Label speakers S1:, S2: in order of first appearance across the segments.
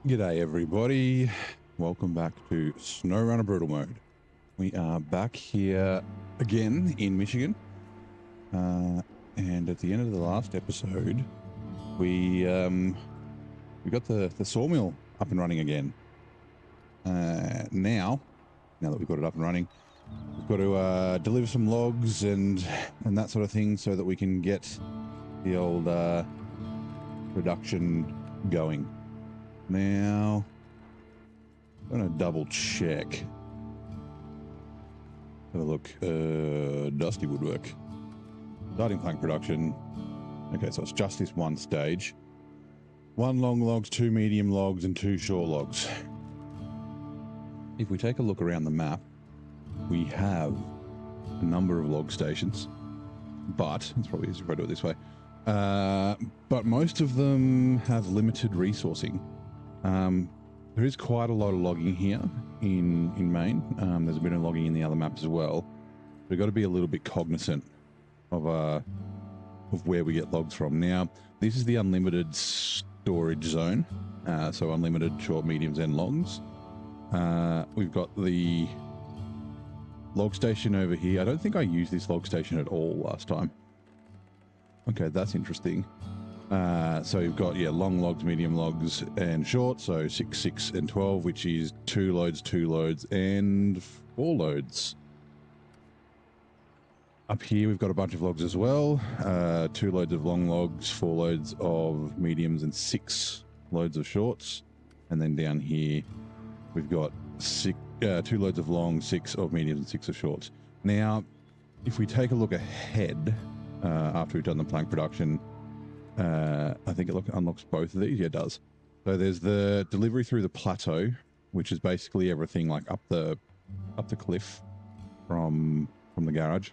S1: G'day everybody, welcome back to SnowRunner Brutal Mode. We are back here again in Michigan, and at the end of the last episode we got the sawmill up and running again. Now that we've got it up and running, we've got to deliver some logs and that sort of thing so that we can get the old production going. Now, I'm going to double check. Have a look. Dusty woodwork. Starting plank production. Okay, so it's just this one stage. 1 long logs, 2 medium logs, and 2 short logs. If we take a look around the map, we have a number of log stations, but it's probably easier if I do it this way. But most of them have limited resourcing. There is quite a lot of logging here in Maine. There's a bit of logging in the other maps as well. We've got to be a little bit cognizant of where we get logs from. Now, this is the unlimited storage zone, so unlimited short, mediums, and longs. We've got the log station over here. I don't think I used this log station at all last time. Okay, that's interesting. So you've got, long logs, medium logs, and short, so 6, 6, and 12, which is 2 loads, 2 loads, and 4 loads. Up here we've got a bunch of logs as well. 2 loads of long logs, 4 loads of mediums, and 6 loads of shorts. And then down here we've got 2 loads of long, 6 of mediums, and 6 of shorts. Now, if we take a look ahead, after we've done the plank production, I think it unlocks both of these. Yeah, it does. So there's the delivery through the plateau, which is basically everything like up the cliff from the garage.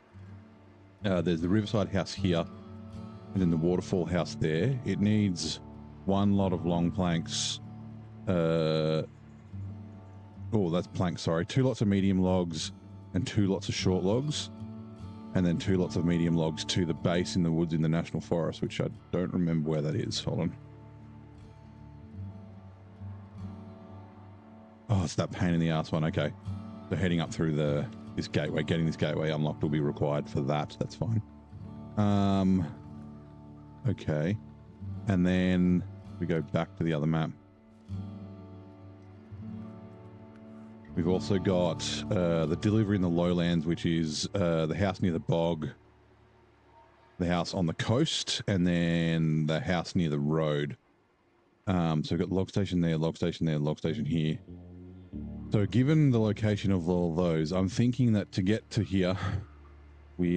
S1: There's the riverside house here, and then the waterfall house there. It needs 1 lot of long planks. Oh, that's planks. Sorry, 2 lots of medium logs and 2 lots of short logs. And then 2 lots of medium logs to the base in the woods in the National Forest, which I don't remember where that is. Hold on. Oh, it's that pain in the ass one. Okay. So heading up through this gateway, getting this gateway unlocked will be required for that. That's fine. Okay. And then we go back to the other map. We've also got the delivery in the lowlands, which is the house near the bog, the house on the coast, and then the house near the road. So we've got log station there, log station there, log station here. So given the location of all those, I'm thinking that to get to here, we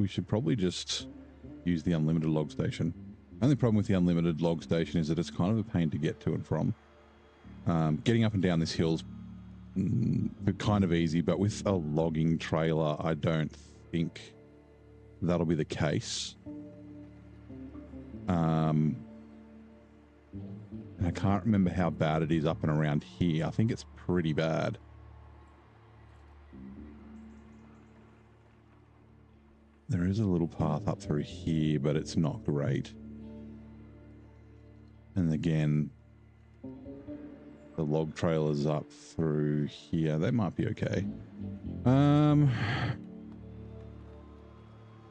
S1: should probably just use the unlimited log station. Only problem with the unlimited log station is that it's kind of a pain to get to and from. Getting up and down this hill's kind of easy, but with a logging trailer, I don't think that'll be the case. And I can't remember how bad it is up and around here. I think it's pretty bad. There is a little path up through here, but it's not great. And again, the log trailers up through here, they might be okay.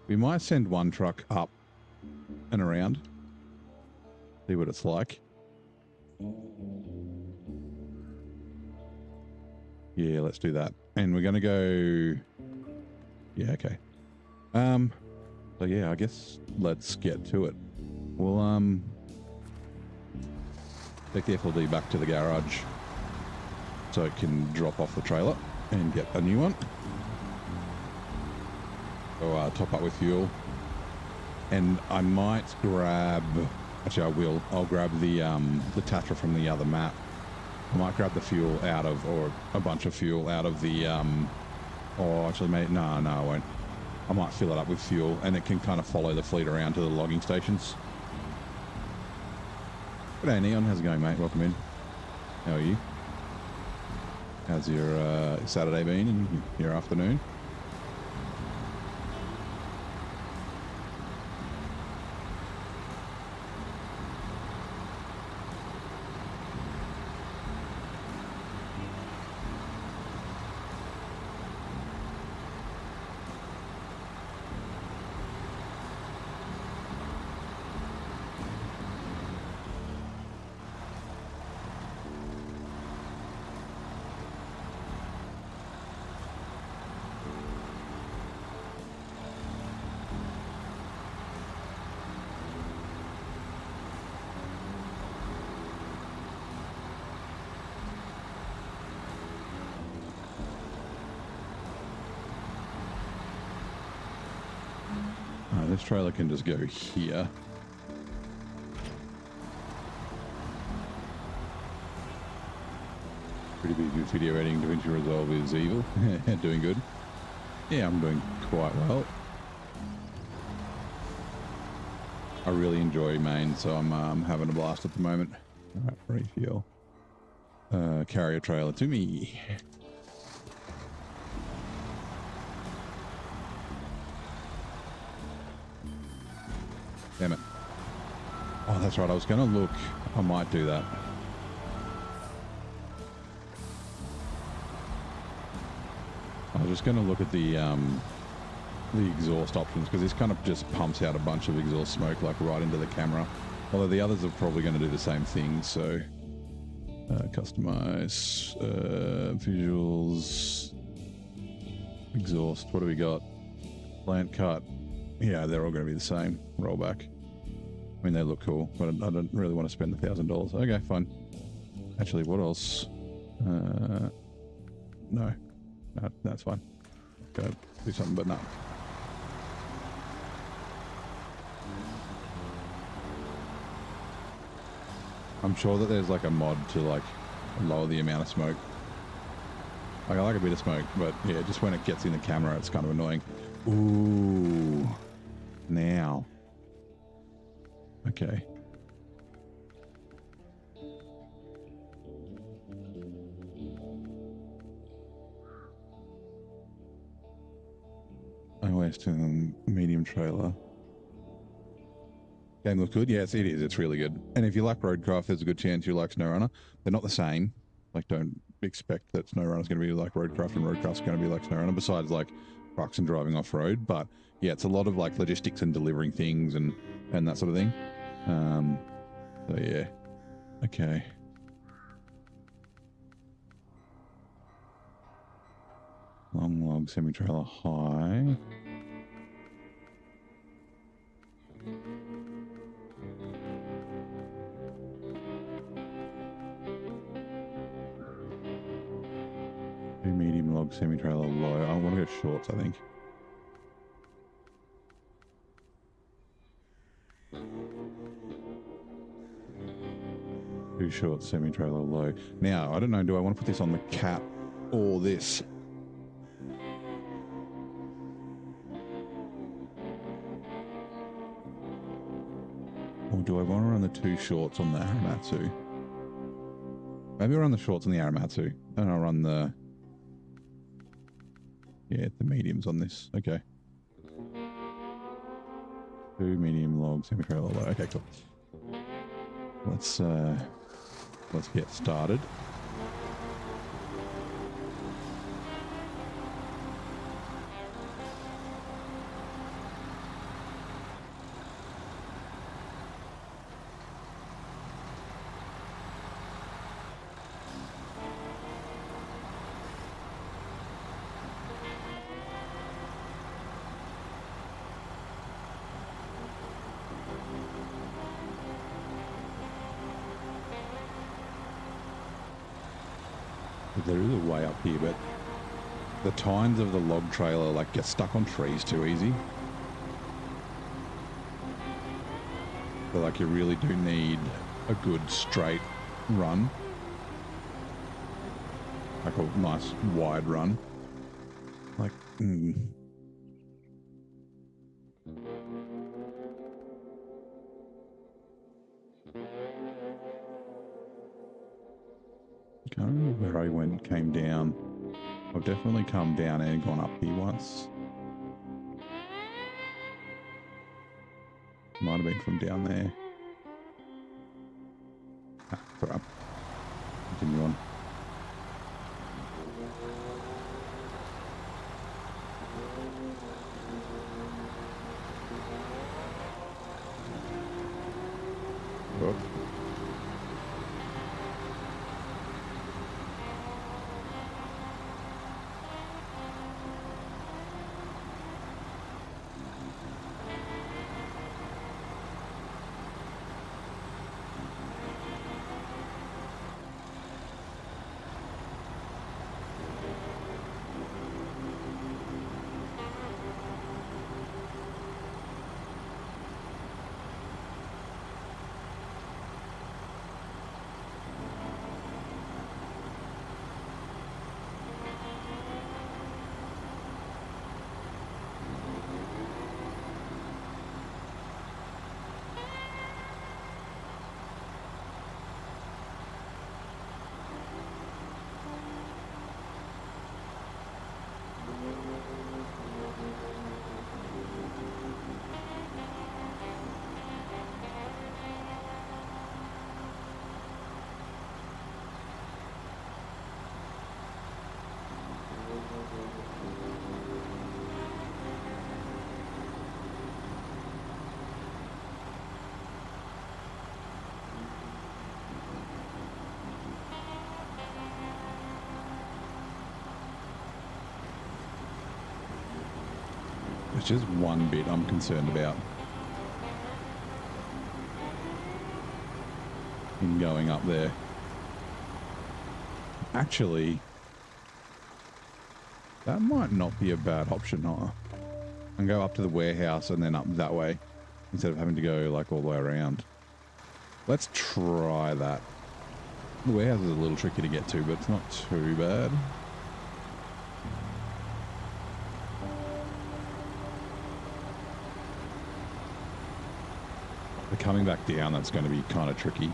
S1: We might send 1 truck up and around, see what it's like. Yeah, let's do that. And we're gonna go, yeah, okay. So yeah, I guess let's get to it. We'll take the FLD back to the garage so it can drop off the trailer and get a new one. So top up with fuel. And I might grab, actually I will, I'll grab the Tatra from the other map. I might grab the fuel out of, or a bunch of fuel out of the, or actually no, I won't. I might fill it up with fuel and it can kind of follow the fleet around to the logging stations. G'day Neon, how's it going, mate? Welcome in. How are you? How's your Saturday been and your afternoon? this trailer can just go here. Pretty busy with video editing. DaVinci Resolve is evil. Doing good. Yeah, I'm doing quite well. I really enjoy Maine, so I'm having a blast at the moment. All right, refuel. Carry a trailer to me. Damn it. Oh, that's right. I was going to look. I might do that. I was just going to look at the exhaust options, because this kind of just pumps out a bunch of exhaust smoke like right into the camera. Although the others are probably going to do the same thing. So customize visuals, exhaust. What do we got? Plant cut. Yeah, they're all going to be the same. Rollback. I mean, they look cool, but I don't really want to spend $1,000. Okay, fine. Actually, what else? No, that's fine. Go do something, but no. I'm sure that there's like a mod to like lower the amount of smoke. Like, I like a bit of smoke, but yeah, just when it gets in the camera, it's kind of annoying. Ooh, now. Okay. OS to medium trailer. Game looks good. Yes, it is. It's really good. And if you like Roadcraft, there's a good chance you like SnowRunner. They're not the same. Like, don't expect that SnowRunner's going to be like Roadcraft and Roadcraft's going to be like SnowRunner, besides like trucks and driving off-road. But yeah, it's a lot of like logistics and delivering things and that sort of thing. So yeah. Okay. Long log semi-trailer high. Medium log semi-trailer low. I want to go shorts, I think. Too short semi-trailer low. Now, I don't know, do I want to put this on the cat or this? Or do I want to run the two shorts on the Aramatsu? Maybe I'll run the shorts on the Aramatsu. And I'll run the... Yeah, the mediums on this. Okay. Two medium log semi-trailer low. Okay, cool. Let's get started. There is a way up here, but the tines of the log trailer like get stuck on trees too easy. So like you really do need a good straight run. Like a nice wide run. Like, I can't remember where I came down. I've definitely come down and gone up here once. Might have been from down there. Ah, it's all right. Continue on. Oh. It's just one bit I'm concerned about in going up there. Actually, that might not be a bad option, huh? And go up to the warehouse and then up that way instead of having to go like all the way around. Let's try that. The warehouse is a little tricky to get to, but it's not too bad. But coming back down, that's going to be kind of tricky.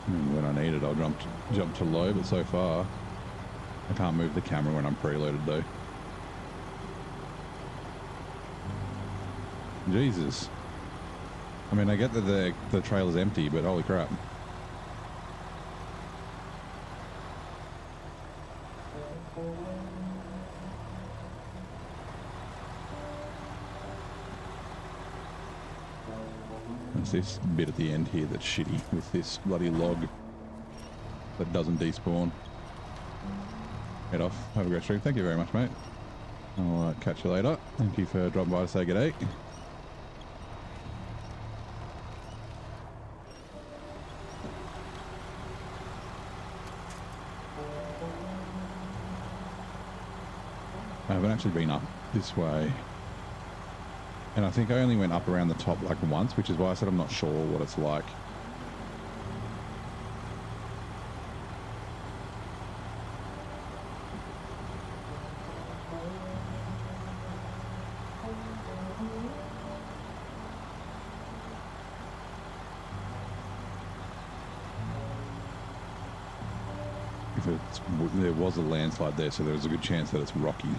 S1: When I need it, I'll jump to low, but so far I can't move the camera when I'm preloaded though. Jesus. I mean, I get that the trailer's empty, but holy crap. There's this bit at the end here that's shitty with this bloody log that doesn't despawn. Head off. Have a great stream. Thank you very much, mate. I'll catch you later. Thank you for dropping by to say good day. I haven't actually been up this way. And I think I only went up around the top like once, which is why I said I'm not sure what it's like. If there was a landslide there, so there's a good chance that it's rocky.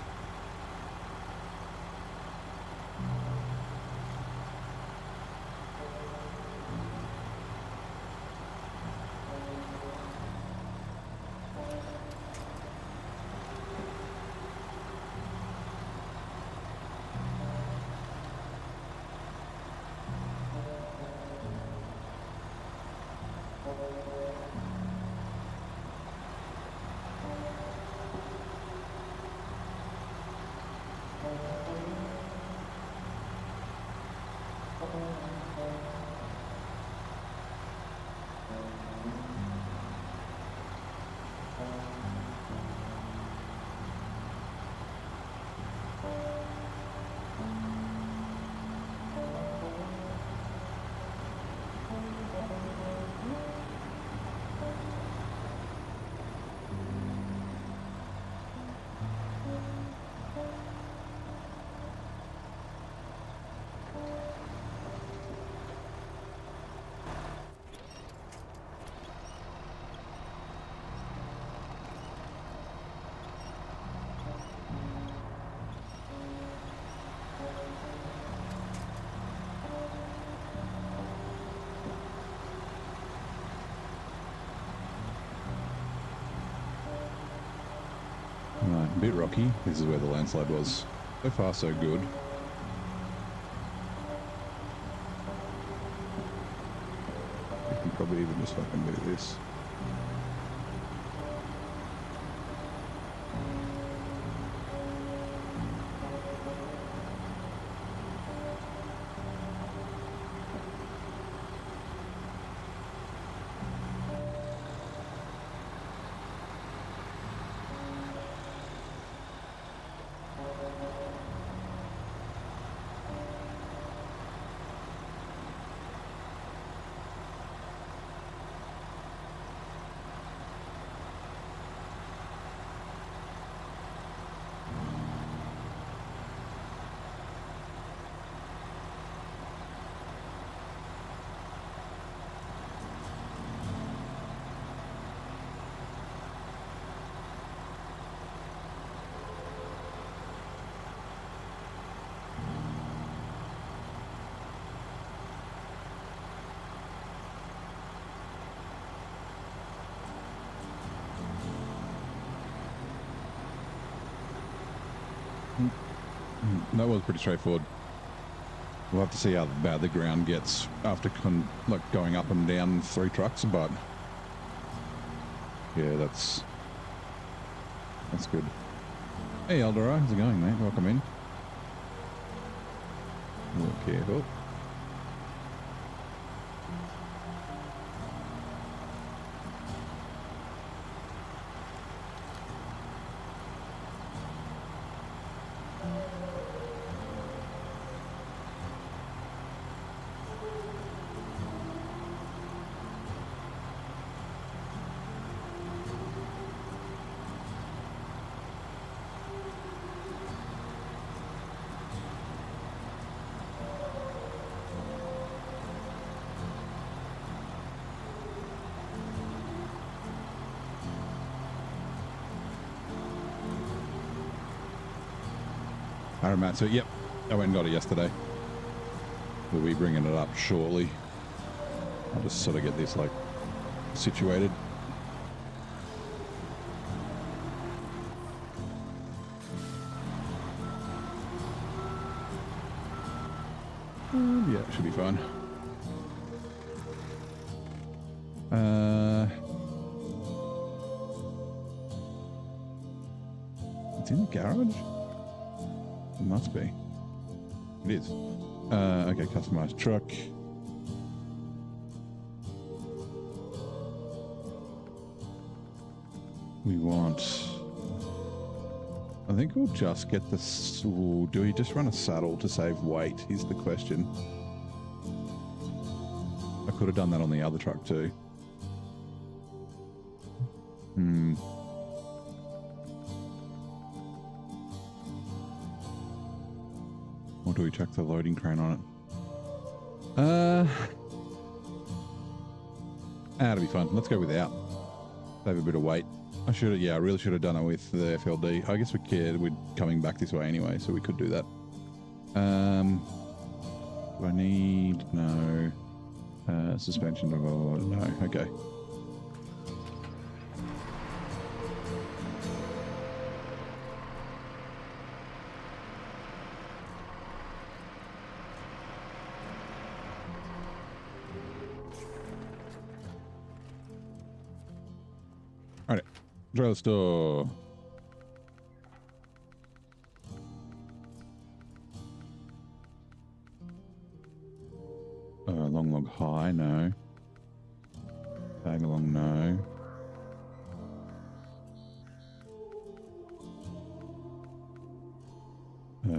S1: A bit rocky. This is where the landslide was. So far, so good. We can probably even just fucking do this. That was pretty straightforward. We'll have to see how bad the ground gets after like going up and down 3 trucks, but yeah, that's good. Hey Eldora, how's it going, mate? Welcome in. A little careful. Aramatsu, yep. I went and got it yesterday. We'll be bringing it up shortly. I'll just sort of get this, like, situated. Yeah, it should be fine. It's in the garage? It must be. It is. Okay, customized truck. We want... I think we'll just get this... Ooh, do we just run a saddle to save weight is the question. I could have done that on the other truck too. Or do we check the loading crane on it? That'll be fun. Let's go without. Save a bit of weight. I really should have done it with the FLD. I guess we cared. We're coming back this way anyway, so we could do that. Do I need... No. Suspension of... Oh, no. Okay. Alright. Trailer store. Long log high, no. Tag along, no.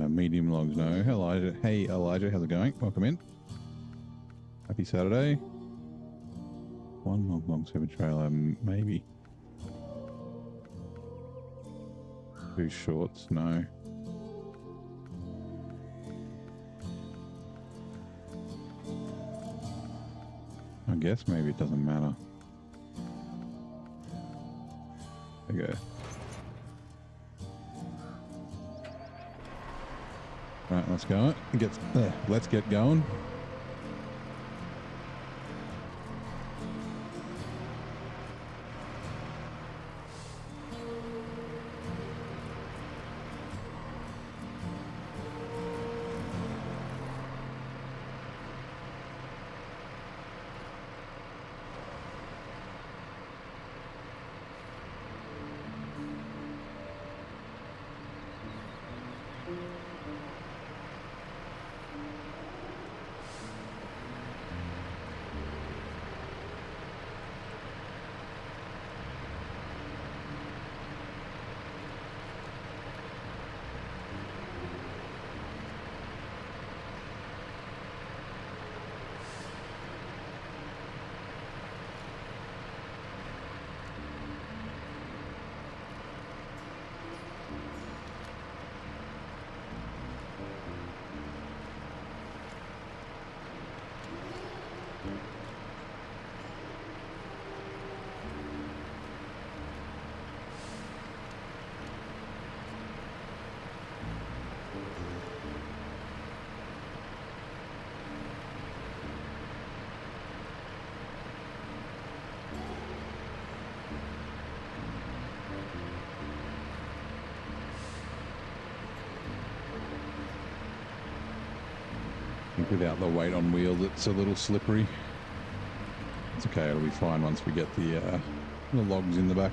S1: Medium logs, no. Hey Elijah, how's it going? Welcome in. Happy Saturday. One long 7 trailer, maybe. 2 shorts, no. I guess maybe it doesn't matter. Okay. Right, let's go. Let's get going. Without the weight on wheels, it's a little slippery. It's okay, it'll be fine once we get the logs in the back.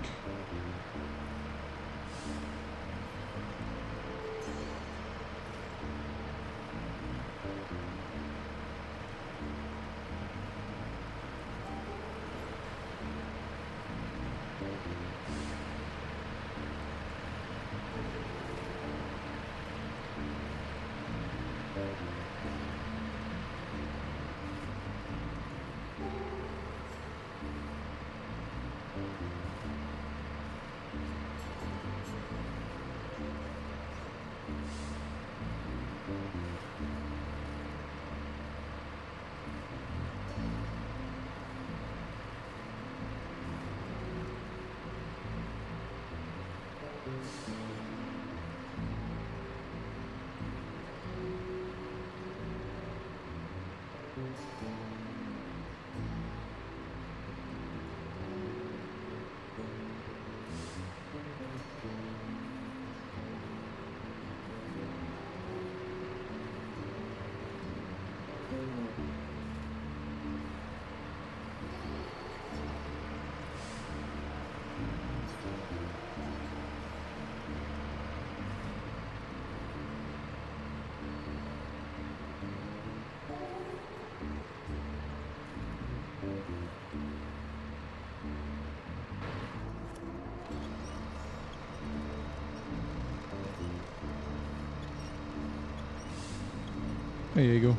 S1: There you go.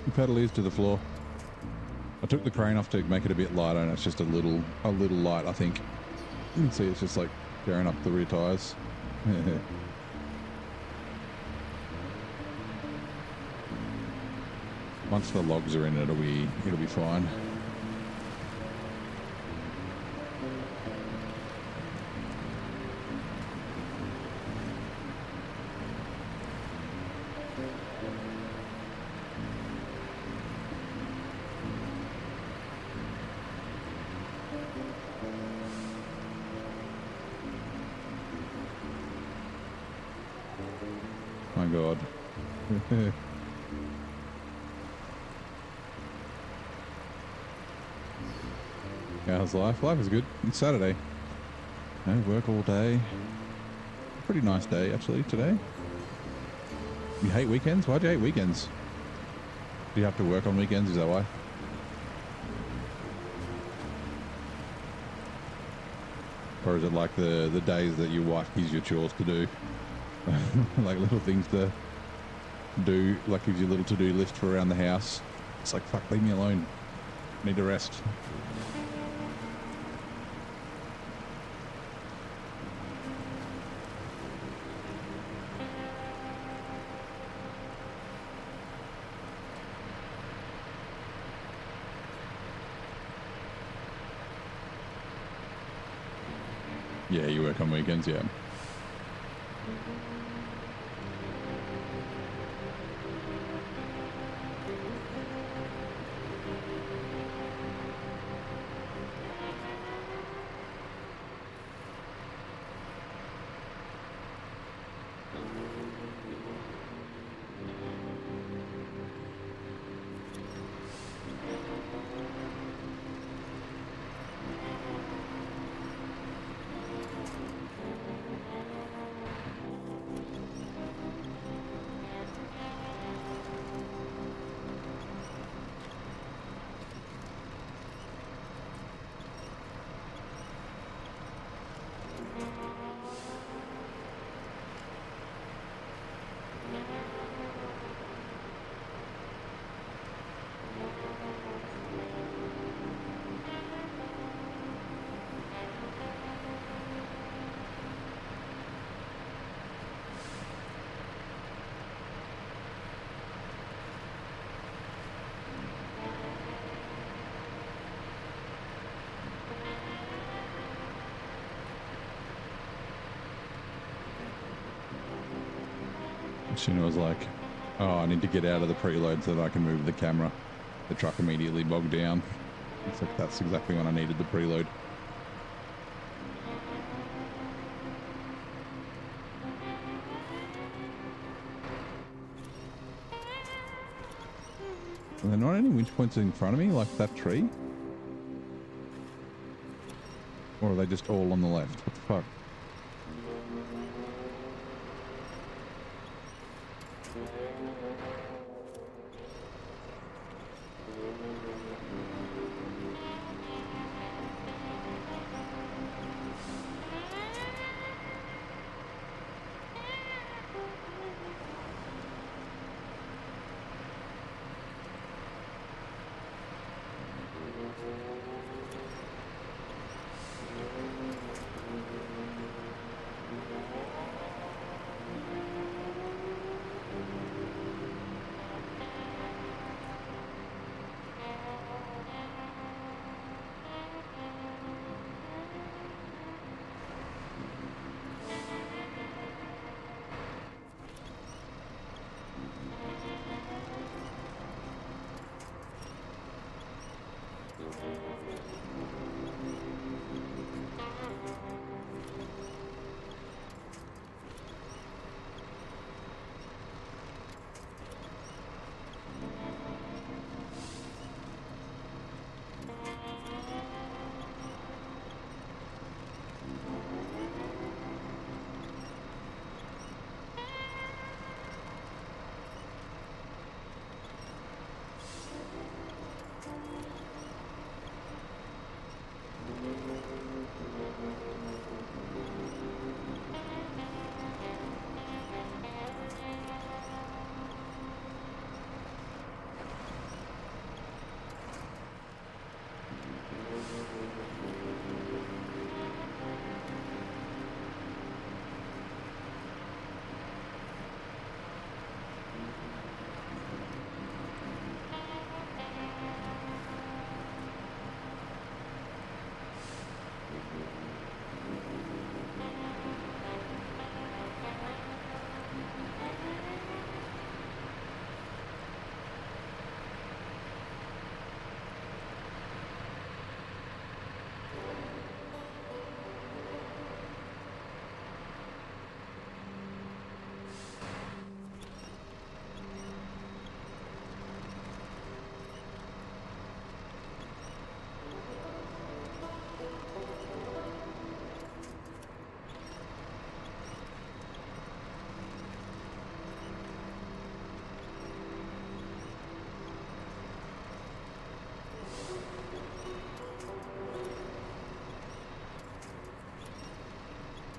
S1: The pedal is to the floor. I took the crane off to make it a bit lighter, and it's just a little light, I think. You can see it's just like tearing up the rear tires. Once the logs are in, it'll be fine. My God. How's life? Life is good. It's Saturday. No work all day. Pretty nice day, actually, today. You hate weekends? Why do you hate weekends? Do you have to work on weekends? Is that why? Or is it like the days that your wife gives you chores to do? Like little things to do, like gives you a little to-do list for around the house. It's like, fuck, leave me alone. Need to rest. Yeah, you work on weekends, yeah. Sheena was like, oh, I need to get out of the preload so that I can move the camera. The truck immediately bogged down. It's like, that's exactly when I needed the preload. Are there not any winch points in front of me, like that tree? Or are they just all on the left? What the fuck?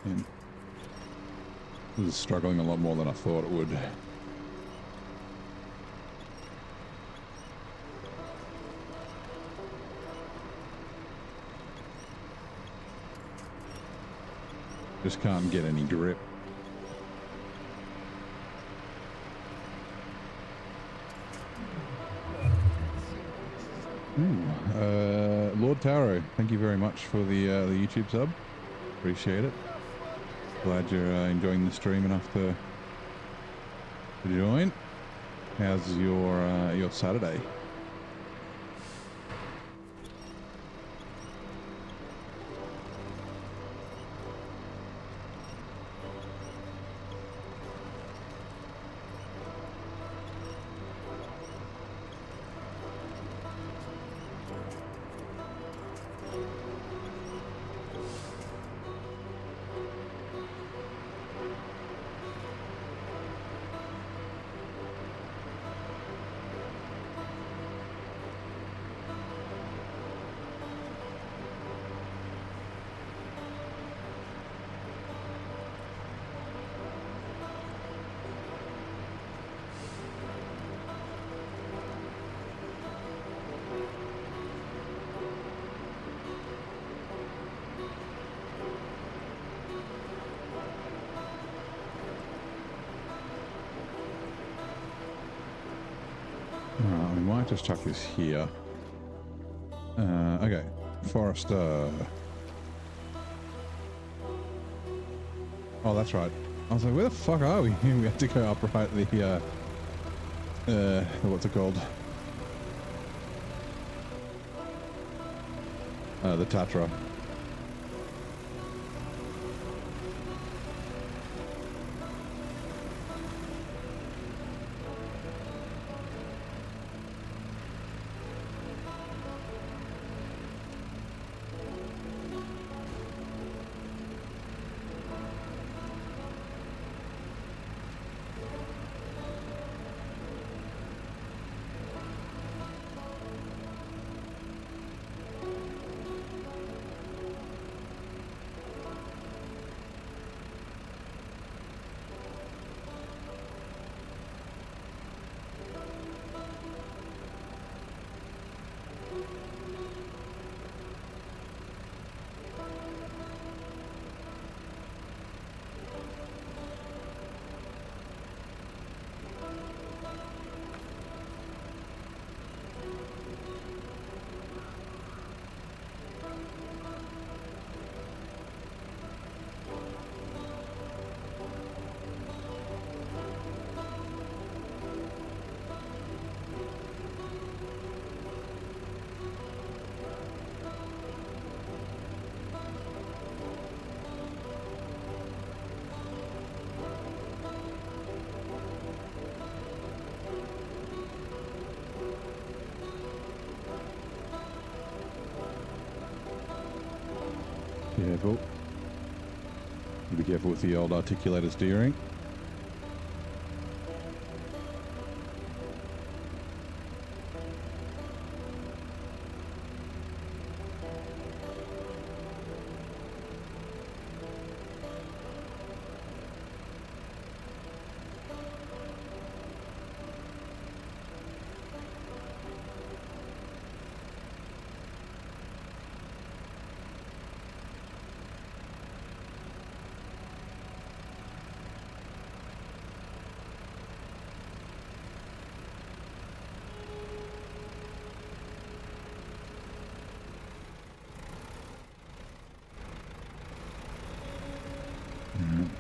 S1: And this is struggling a lot more than I thought it would. Just can't get any grip. Lord Taro, thank you very much for the YouTube sub. Appreciate it. Glad you're enjoying the stream enough to join. How's your Saturday? Just chuck this here. Okay, Forester. Oh, that's right. I was like, where the fuck are we? We had to go up right the what's it called? The Tatra. Careful. Be careful with the old articulator steering.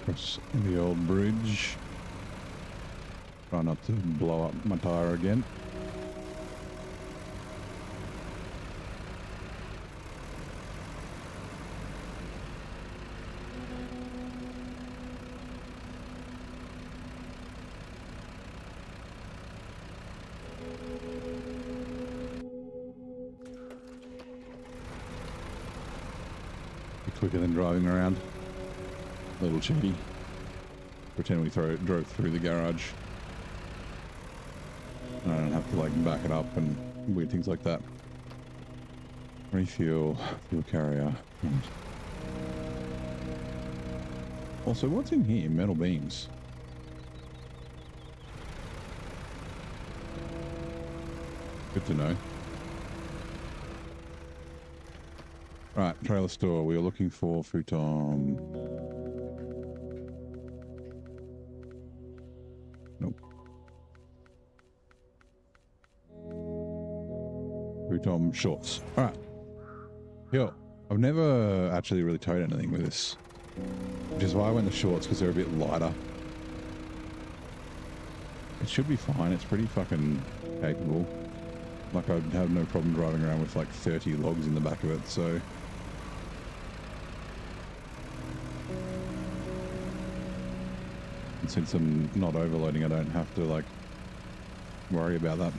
S1: Across the old bridge. Try not to blow up my tire again. Quicker than driving around. A little cheeky. Pretend we drove through the garage. I don't have to like back it up and weird things like that. Refuel, fuel carrier. Also, what's in here? Metal beams. Good to know. Right, trailer store. We are looking for futon. Nope. Futon shorts. All right. Yo, I've never actually really towed anything with this, which is why I went the shorts, because they're a bit lighter. It should be fine. It's pretty fucking capable. Like, I'd have no problem driving around with like 30 logs in the back of it, so. And since I'm not overloading, I don't have to like worry about that.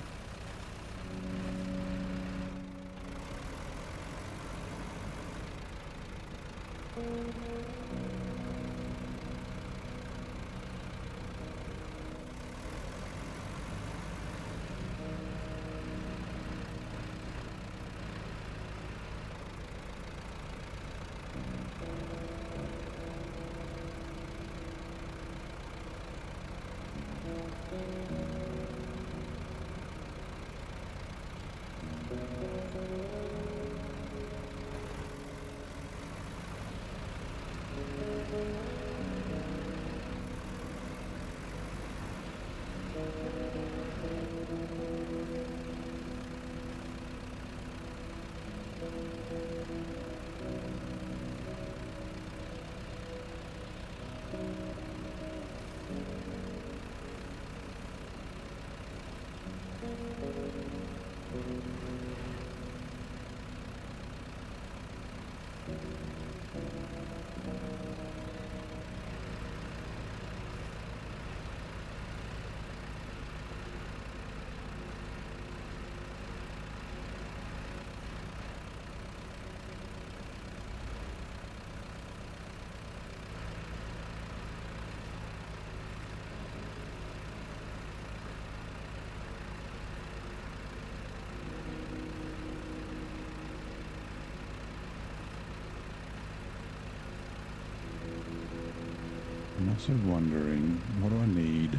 S1: I'm also wondering, what do I need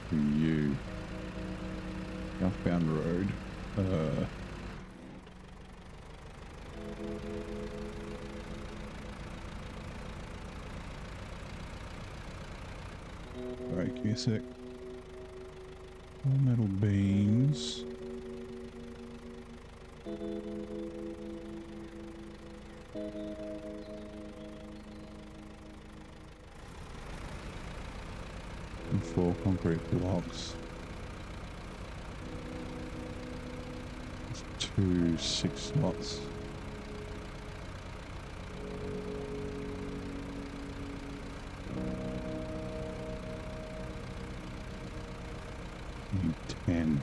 S1: from you? Southbound road. Alright, give me a sec. All metal beams. And 4 concrete blocks. That's 2 6 slots. Need 10.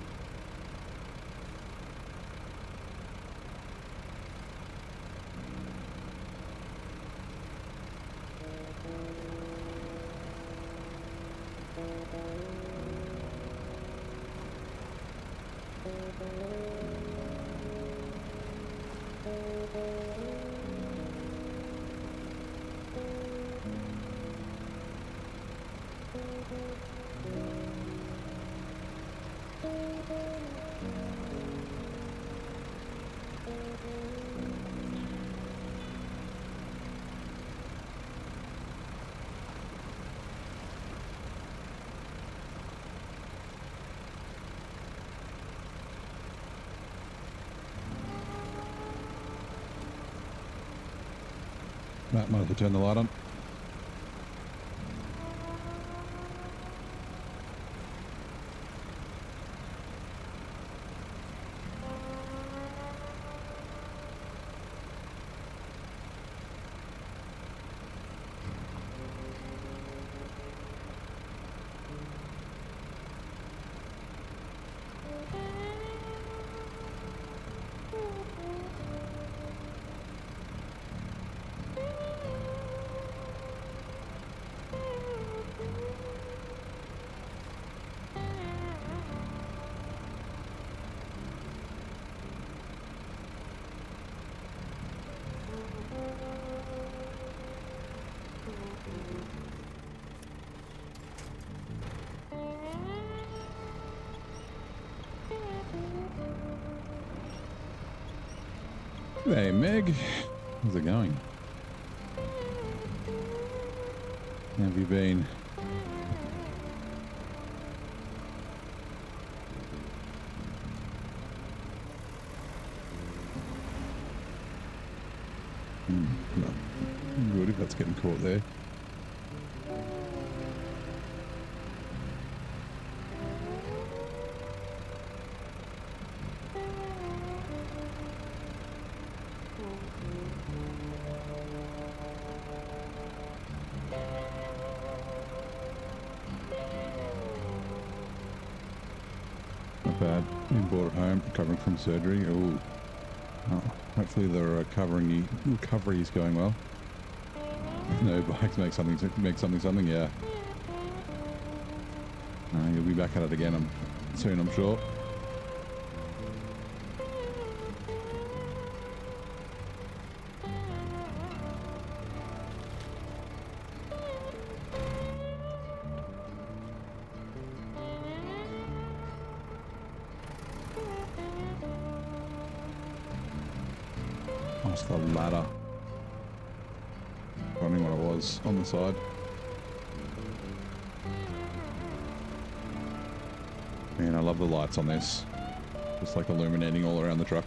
S1: Might as well turn the light on. Hey Meg, how's it going? How have you been? Good if that's getting caught there. Not bad. Been brought it home, recovering from surgery. Ooh. Oh, hopefully the recovery is going well. No bikes make something, yeah. You'll be back at it again soon, I'm sure. That's the ladder. Wondering what it was on the side. Man, I love the lights on this. Just like illuminating all around the truck.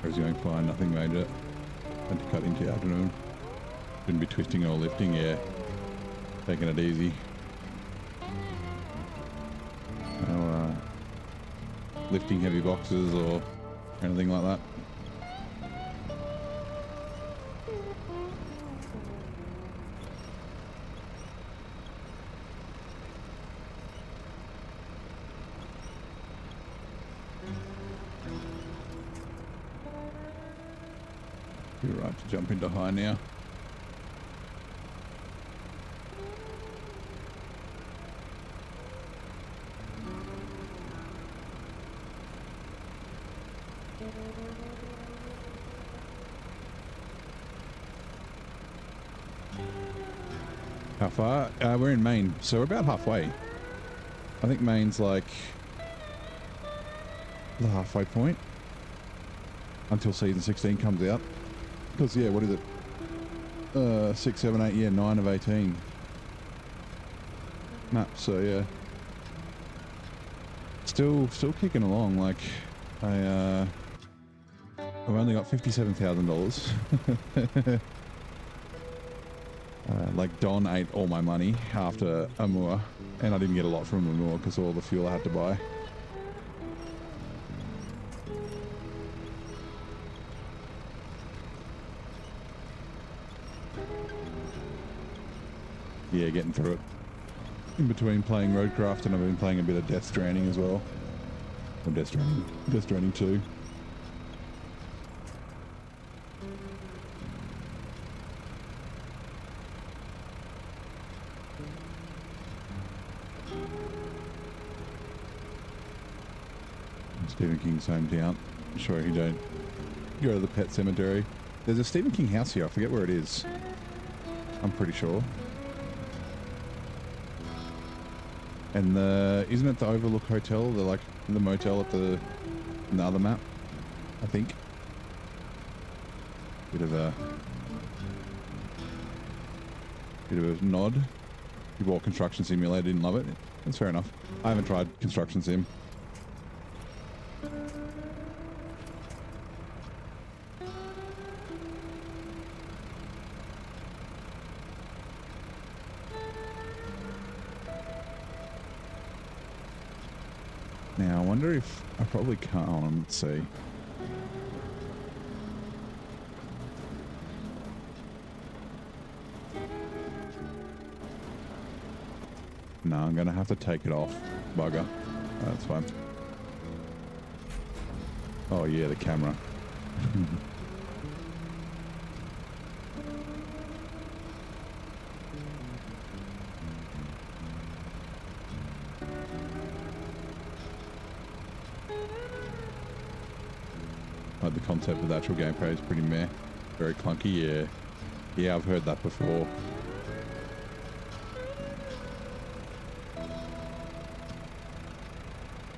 S1: Where's going fine? Nothing major. Had to cut into the afternoon. Shouldn't be twisting or lifting, yeah. Taking it easy. No lifting heavy boxes or anything like that. You're right to jump into high now. How far? We're in Maine, so we're about halfway. I think Maine's like the halfway point until season 16 comes out. Because yeah, what is it? 6, 7, 8, yeah, 9 of 18 maps. So yeah, still kicking along. Like I've only got $57,000. Like Don ate all my money after Amur, and I didn't get a lot from Amur because of all the fuel I had to buy. Yeah, getting through it. In between playing Roadcraft and I've been playing a bit of Death Stranding as well. Or Death Stranding. Death Stranding 2. Stephen King's hometown. Sure he don't go to the pet cemetery. There's a Stephen King house here. I forget where it is. I'm pretty sure. And isn't it the Overlook Hotel? The like the motel at the other map, I think. Bit of a nod. You bought Construction Simulator, didn't love it. That's fair enough. I haven't tried Construction Sim. Now, I wonder if I probably can't. Oh, let's see. No, I'm going to have to take it off. Bugger. That's fine. Oh, yeah, the camera. Like the concept of the actual gameplay is pretty meh. Very clunky, yeah. Yeah, I've heard that before.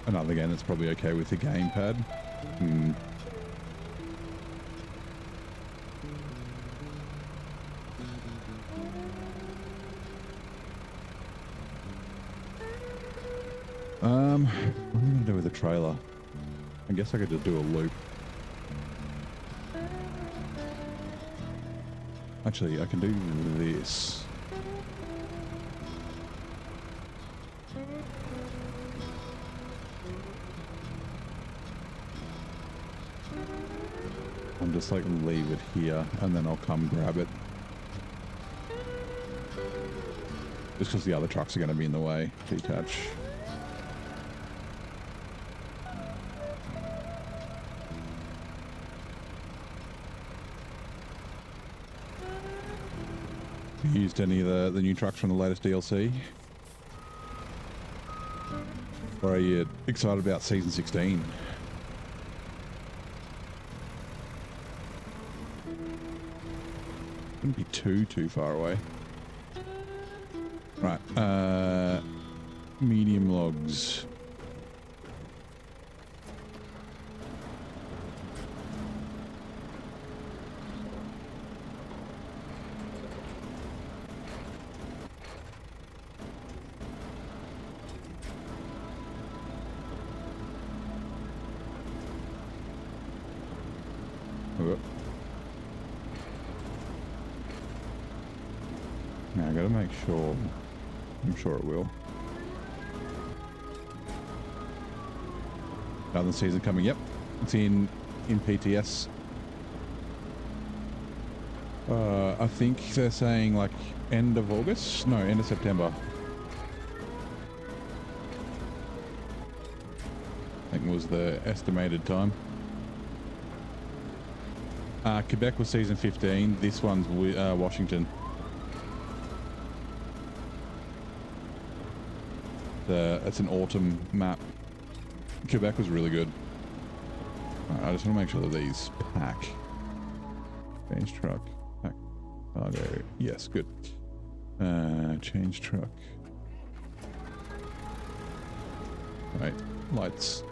S1: Another game that's probably okay with the gamepad. What am I going to do with the trailer? I guess I could just do a loop. Actually, I can do this. I'll just like leave it here and then I'll come grab it. Just because the other trucks are going to be in the way. Detach. Used any of the new trucks from the latest DLC? Or are you excited about Season 16? Wouldn't be too far away. Right, medium logs. Now I gotta make sure. I'm sure it will. Another season coming. Yep, it's in PTS. I think they're saying like end of August. No, end of September. I think was the estimated time. Quebec was season 15. This one's Washington. It's an autumn map. Quebec was really good. Right, I just want to make sure that these pack. Change truck. Pack. Oh, there. Yes, good. Change truck. Right, lights.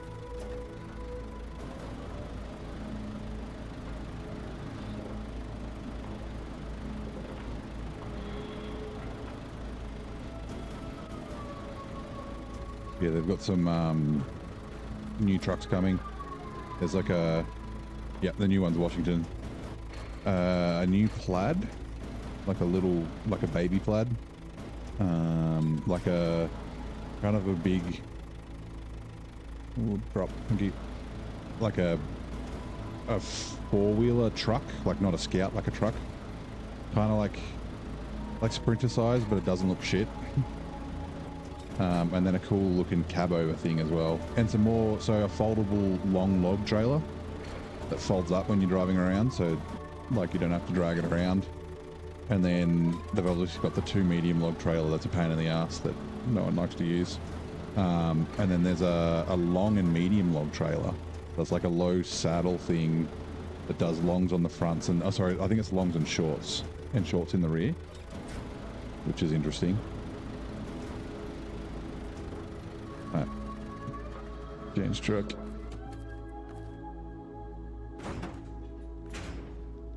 S1: Yeah, they've got some new trucks coming. There's like a, yeah, the new one's Washington. A new plaid, like a little, like a baby plaid. Like a, kind of a big, drop, like a four-wheeler truck, like not a Scout, like a truck. Kind of like Sprinter size, but it doesn't look shit. and then a cool looking cab over thing as well. And some more, so a foldable long log trailer that folds up when you're driving around, so like you don't have to drag it around. And then they've obviously got the 2 medium log trailer that's a pain in the ass that no one likes to use. And then there's a long and medium log trailer that's like a low saddle thing that does longs on the fronts and I think it's longs and shorts in the rear, which is interesting. Right. Change truck.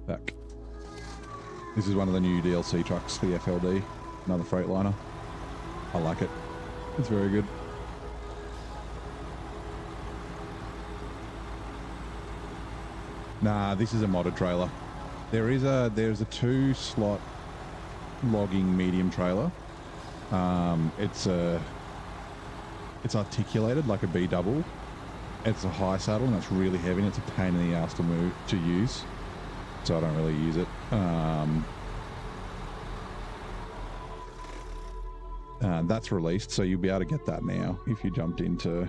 S1: Back. This is one of the new DLC trucks, the FLD, another Freightliner. I like it. It's very good. Nah, this is a modded trailer. There's a 2-slot logging medium trailer. It's articulated like a B double. It's a high saddle and it's really heavy and it's a pain in the ass to use. So I don't really use it. That's released, so you'll be able to get that now if you jumped into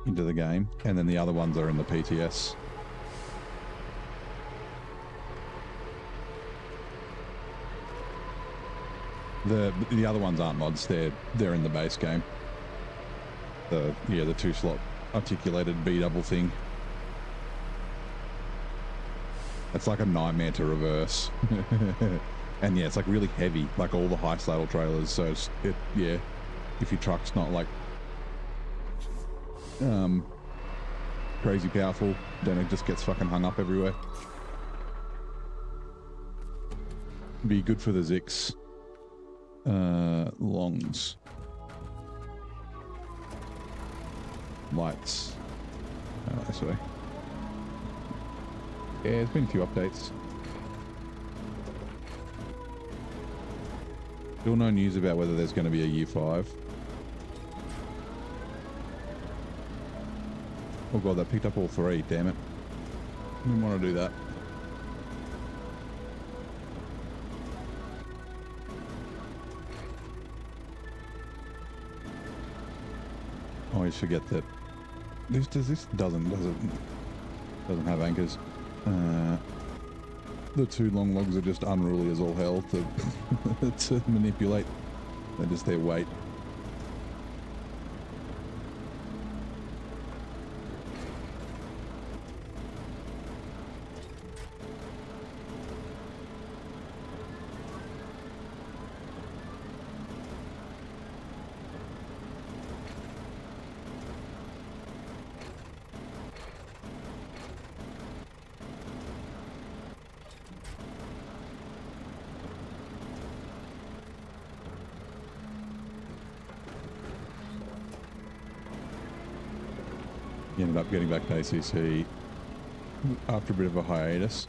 S1: the game. And then the other ones are in the PTS. The other ones aren't mods. They're in the base game. The 2-slot articulated B double thing. It's like a nightmare to reverse. And yeah, it's like really heavy, like all the high saddle trailers. So if your truck's not like crazy powerful, then it just gets fucking hung up everywhere. Be good for the Zix. Longs. Lights. This way. Yeah, there's been a few updates. Still no news about whether there's going to be a year 5. Oh god, that picked up all 3, damn it. Didn't want to do that. I always forget that this doesn't have anchors. The 2 long logs are just unruly as all hell to manipulate. They're just their weight. Ended up getting back to ACC after a bit of a hiatus,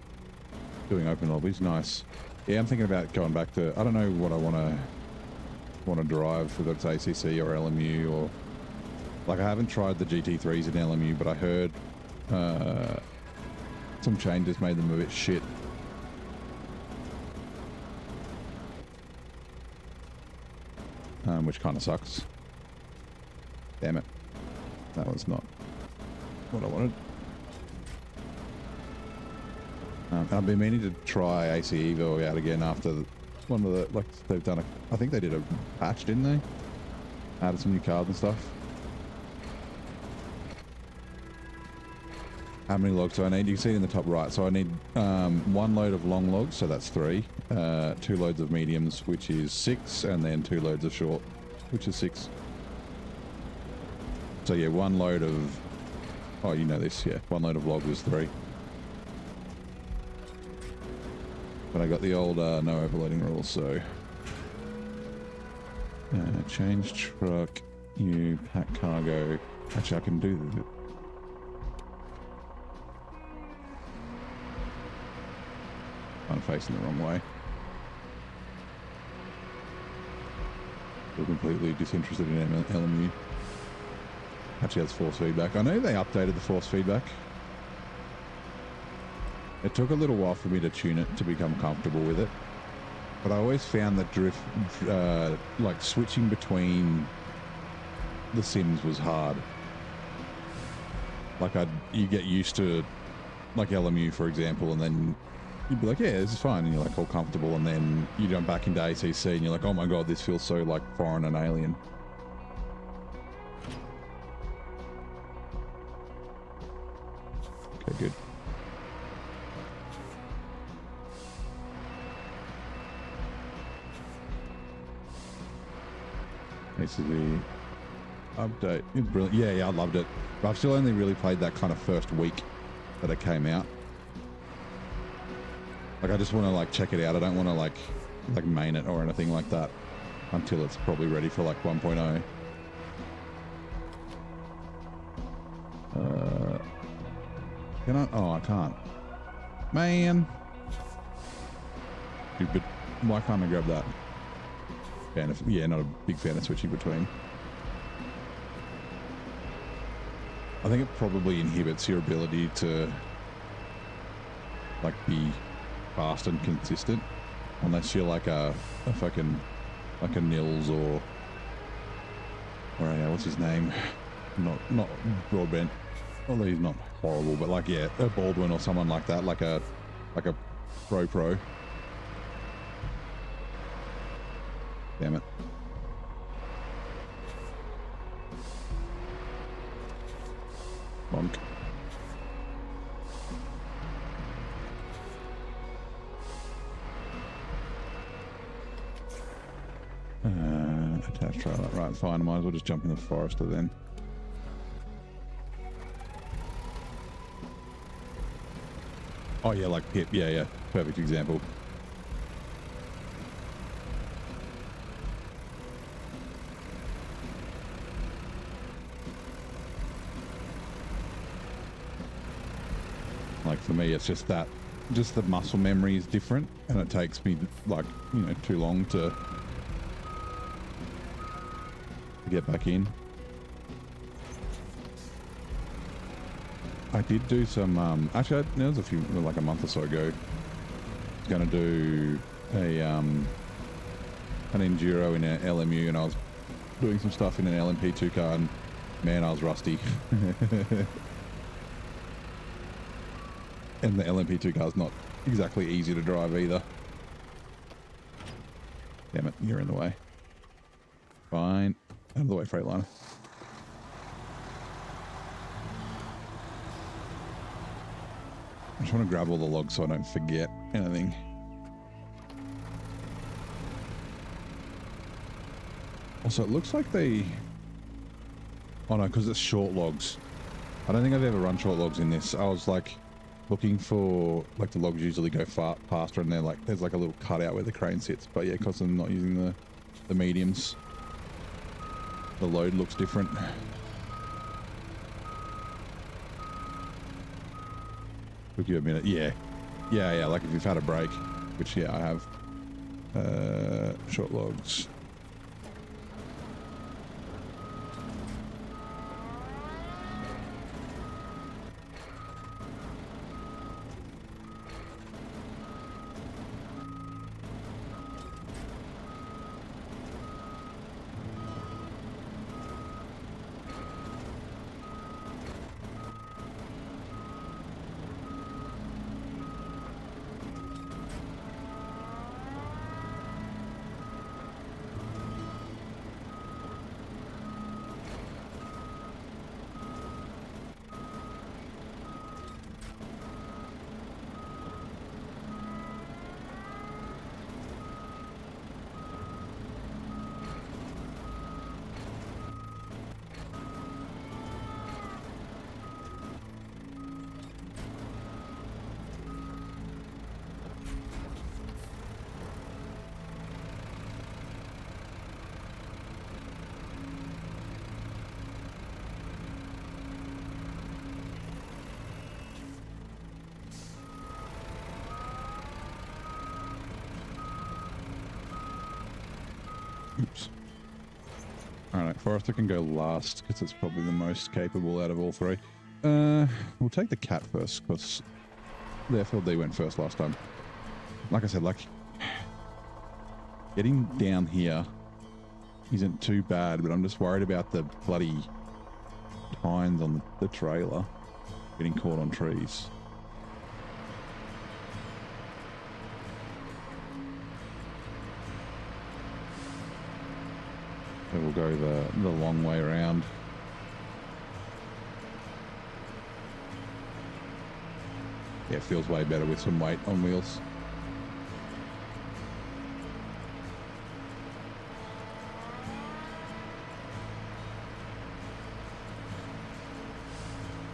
S1: doing open lobbies. Nice. Yeah, I'm thinking about going back to, I don't know what I want to drive, whether it's ACC or LMU or, like, I haven't tried the GT3s in LMU, but I heard some changes made them a bit shit. Which kind of sucks. Damn it. That was not what I wanted. I've been meaning to try AC Evo out again after one of the, like, they've done I think they did a patch, didn't they? Added some new cards and stuff. How many logs do I need? You can see it in the top right. So I need 1 load of long logs, so that's 3. 2 loads of mediums, which is 6, and then 2 loads of short, which is 6. So yeah, 1 load of, oh, you know this, yeah. 1 load of logs is 3. But I got the old no overloading rules, so change truck, you pack cargo. Actually, I can do the, I'm facing the wrong way. We're completely disinterested in LMU. Actually, that's force feedback. I know they updated the force feedback. It took a little while for me to tune it to become comfortable with it. But I always found that drift, like switching between The Sims was hard. Like you get used to like LMU, for example, and then you'd be like, yeah, this is fine, and you're like all comfortable, and then you jump back into ACC and you're like, oh my god, this feels so like foreign and alien. Okay, good. This is the update. It's brilliant. Yeah, I loved it. But I've still only really played that kind of first week that it came out. Like, I just want to like check it out. I don't want to like main it or anything like that until it's probably ready for like 1.0. Can I? Oh, I can't. Man. Stupid. Why can't I grab that? Yeah, not a big fan of switching between. I think it probably inhibits your ability to like be fast and consistent, unless you're like a fucking like a Nils or what's his name? Not Broadbent. Although he's not horrible, but like yeah, a Baldwin or someone like that, like a pro. Damn it. Bonk. Attached trailer. Right, fine. I might as well just jump in the Forester then. Oh yeah, like Pip. Yeah. Perfect example. Like for me, it's just the muscle memory is different, and it takes me like, you know, too long to get back in. I did do some, actually, there was like a month or so ago, I was going to do an enduro in an LMU, and I was doing some stuff in an LMP2 car, and man, I was rusty. And the LMP2 car's not exactly easy to drive either. Damn it, you're in the way. Fine. Out of the way, Freightliner. I'm trying to grab all the logs so I don't forget anything. Also, it looks like they... Oh no, because it's short logs. I don't think I've ever run short logs in this. I was like looking for, like, the logs usually go faster, and they're like, there's like a little cutout where the crane sits. But yeah, because I'm not using the mediums, the load looks different. Took you a minute. Yeah, like if you've had a break, which yeah, I have. Short logs. Oops. Alright, Forester can go last because it's probably the most capable out of all three. We'll take the cat first because the FLD went first last time. Like I said, like getting down here isn't too bad, but I'm just worried about the bloody tines on the trailer getting caught on trees. So we'll go the long way around. Yeah, it feels way better with some weight on wheels.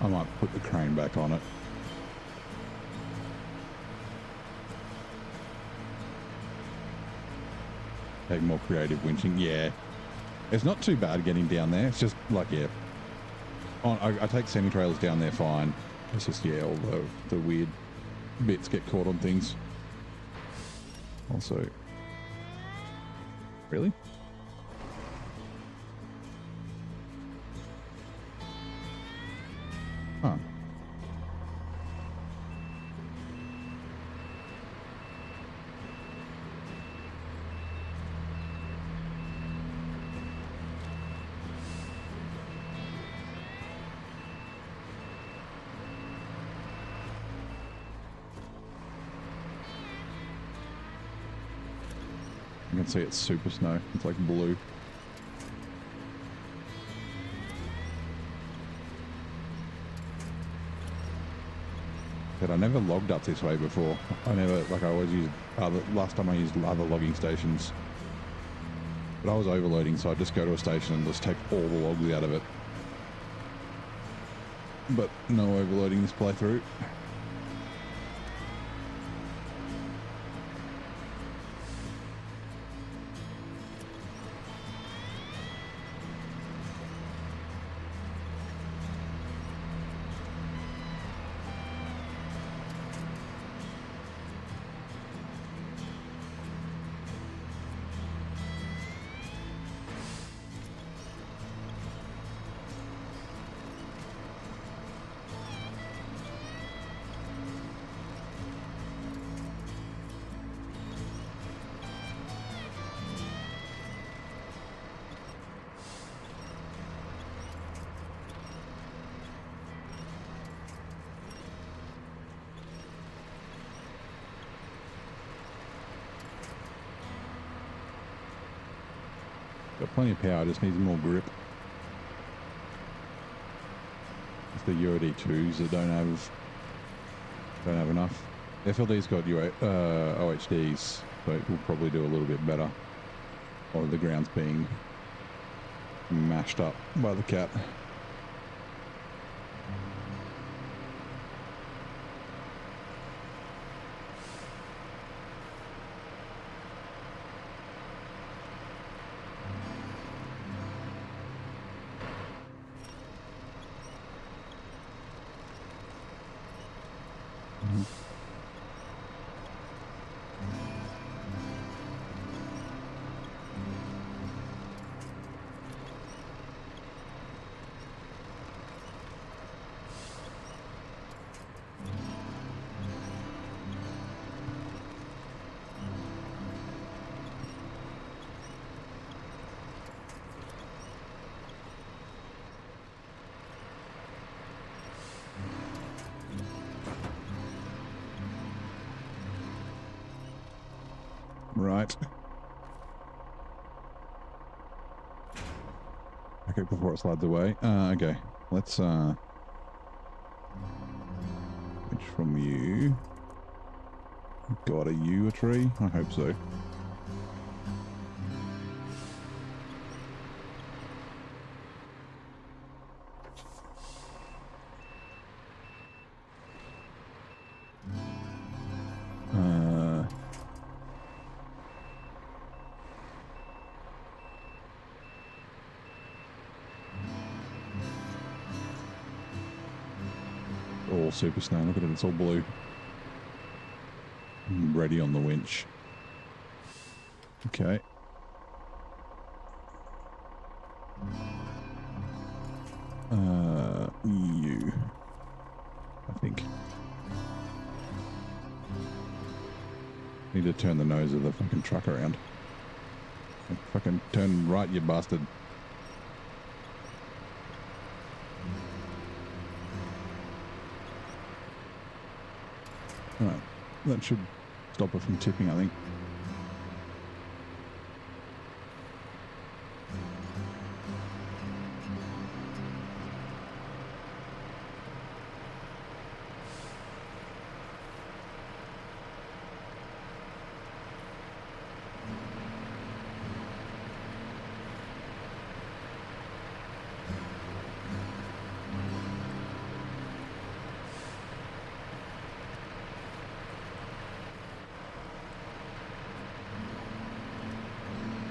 S1: I might put the crane back on it. Take more creative winching. Yeah. It's not too bad getting down there. It's just like, yeah. I take semi-trailers down there fine. It's just, yeah, all the weird bits get caught on things. Also, really? Huh. You can see it's super snow. It's like blue. But I never logged up this way before. I always used last time I used other logging stations. But I was overloading, so I'd just go to a station and just take all the logs out of it. But no overloading this playthrough. Got plenty of power, just needs more grip. It's the UOD2s that don't have enough. FLD's got OHDs, so it will probably do a little bit better. While the ground's being mashed up by the cat. Right. Okay, before it slides away. Okay, let's switch from you. God, are you a tree? I hope so. All super snow. Look at it, it's all blue. Ready on the winch. Okay. You. I think. Need to turn the nose of the fucking truck around. Fucking turn right, you bastard. Alright, that should stop her from tipping, I think.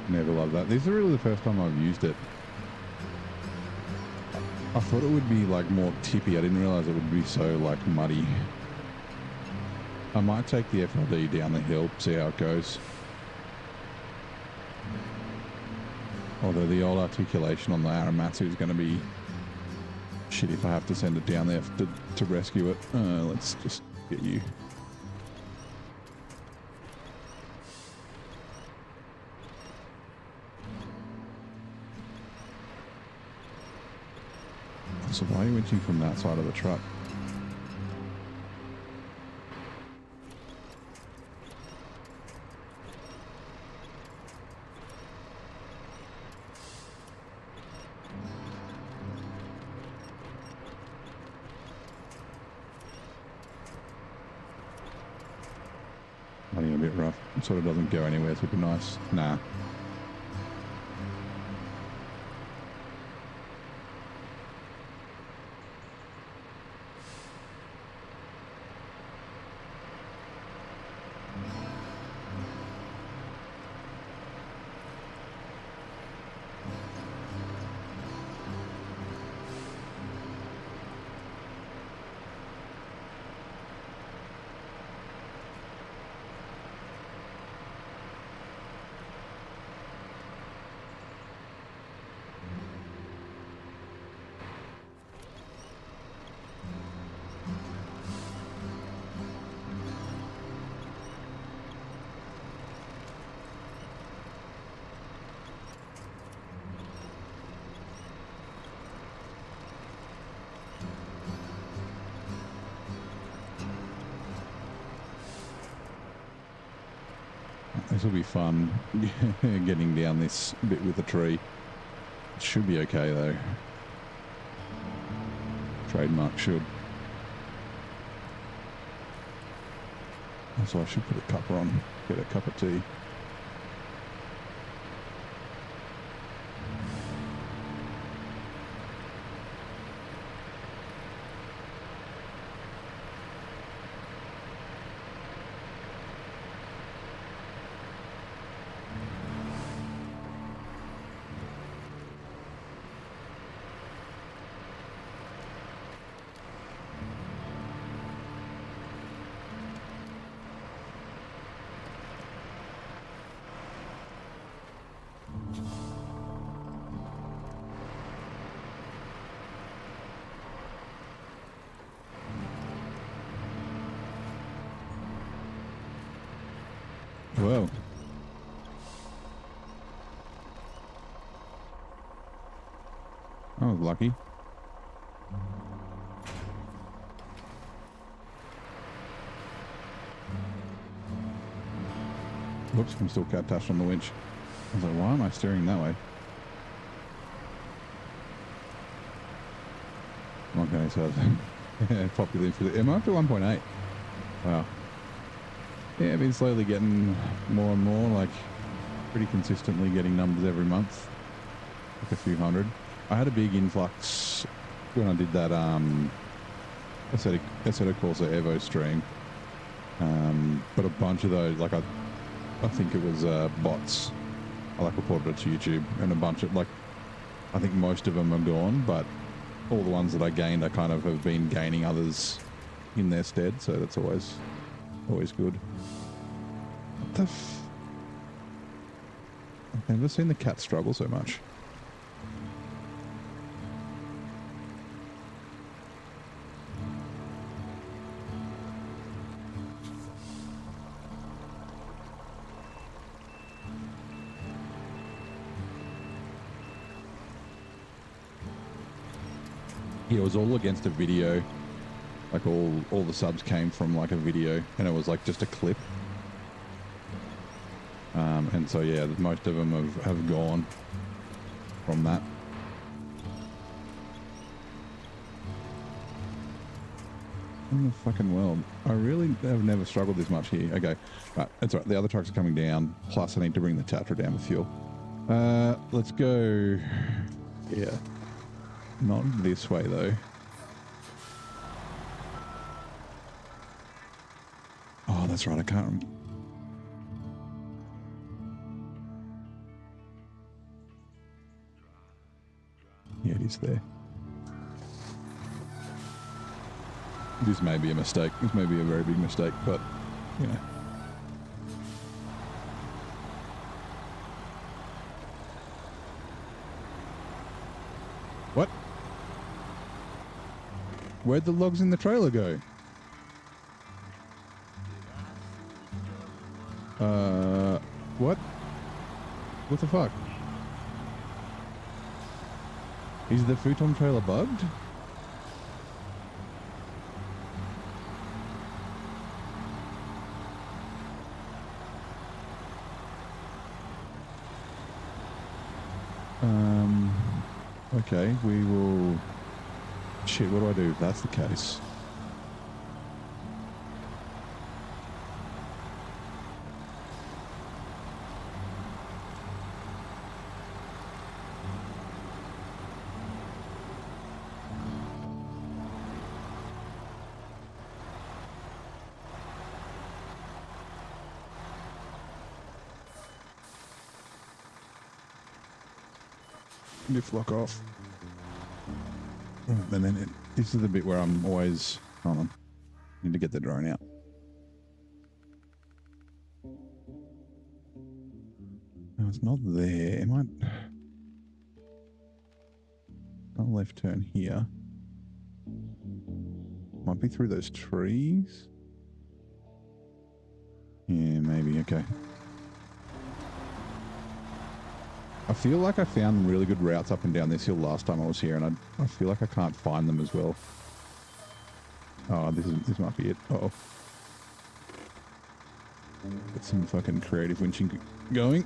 S1: Never loved that. This is really the first time I've used it. I thought it would be like more tippy. I didn't realize it would be so like muddy. I might take the FLD down the hill, see how it goes. Although the old articulation on the Aramatsu is going to be shit if I have to send it down there to rescue it. Let's just get you. So why are you winching from that side of the truck? Running a bit rough. It sort of doesn't go anywhere super nice. Nah. This will be fun, getting down this bit with the tree. It should be okay though. Trademark should. So I should put a cuppa on, get a cup of tea. Whoa. I was lucky. Whoops, I'm still attached on the winch. I was like, why am I steering that way? Okay, so popular for the... Am I up to 1.8? Wow. Yeah, I've been slowly getting more and more, like pretty consistently getting numbers every month, like a few hundred. I had a big influx when I did that Assetto Corsa Evo stream, but a bunch of those, like I think it was bots. I like reported it to YouTube, and a bunch of, like, I think most of them are gone, but all the ones that I gained, I kind of have been gaining others in their stead, so that's always good. What the I've never seen the cat struggle so much. Yeah, it was all against a video. Like all the subs came from like a video, and it was like just a clip. And so yeah, most of them have gone from that. In the fucking world, I really have never struggled this much here. Okay, right, that's right. The other trucks are coming down. Plus, I need to bring the Tatra down with fuel. Let's go. Yeah, not this way though. Oh, that's right. I can't remember. Yeah, it is there. This may be a mistake. This may be a very big mistake, but, you know. What? Where'd the logs in the trailer go? What? What the fuck? Is the futon trailer bugged? Okay, we will... Shit, what do I do if that's the case? Lift lock off. And then this is the bit where I'm always... Hold on. Need to get the drone out. No, it's not there. It might... Not left turn here. Might be through those trees. Yeah, maybe. Okay. I feel like I found really good routes up and down this hill last time I was here, and I feel like I can't find them as well. Oh, this might be it. Uh-oh. Get some fucking creative winching going.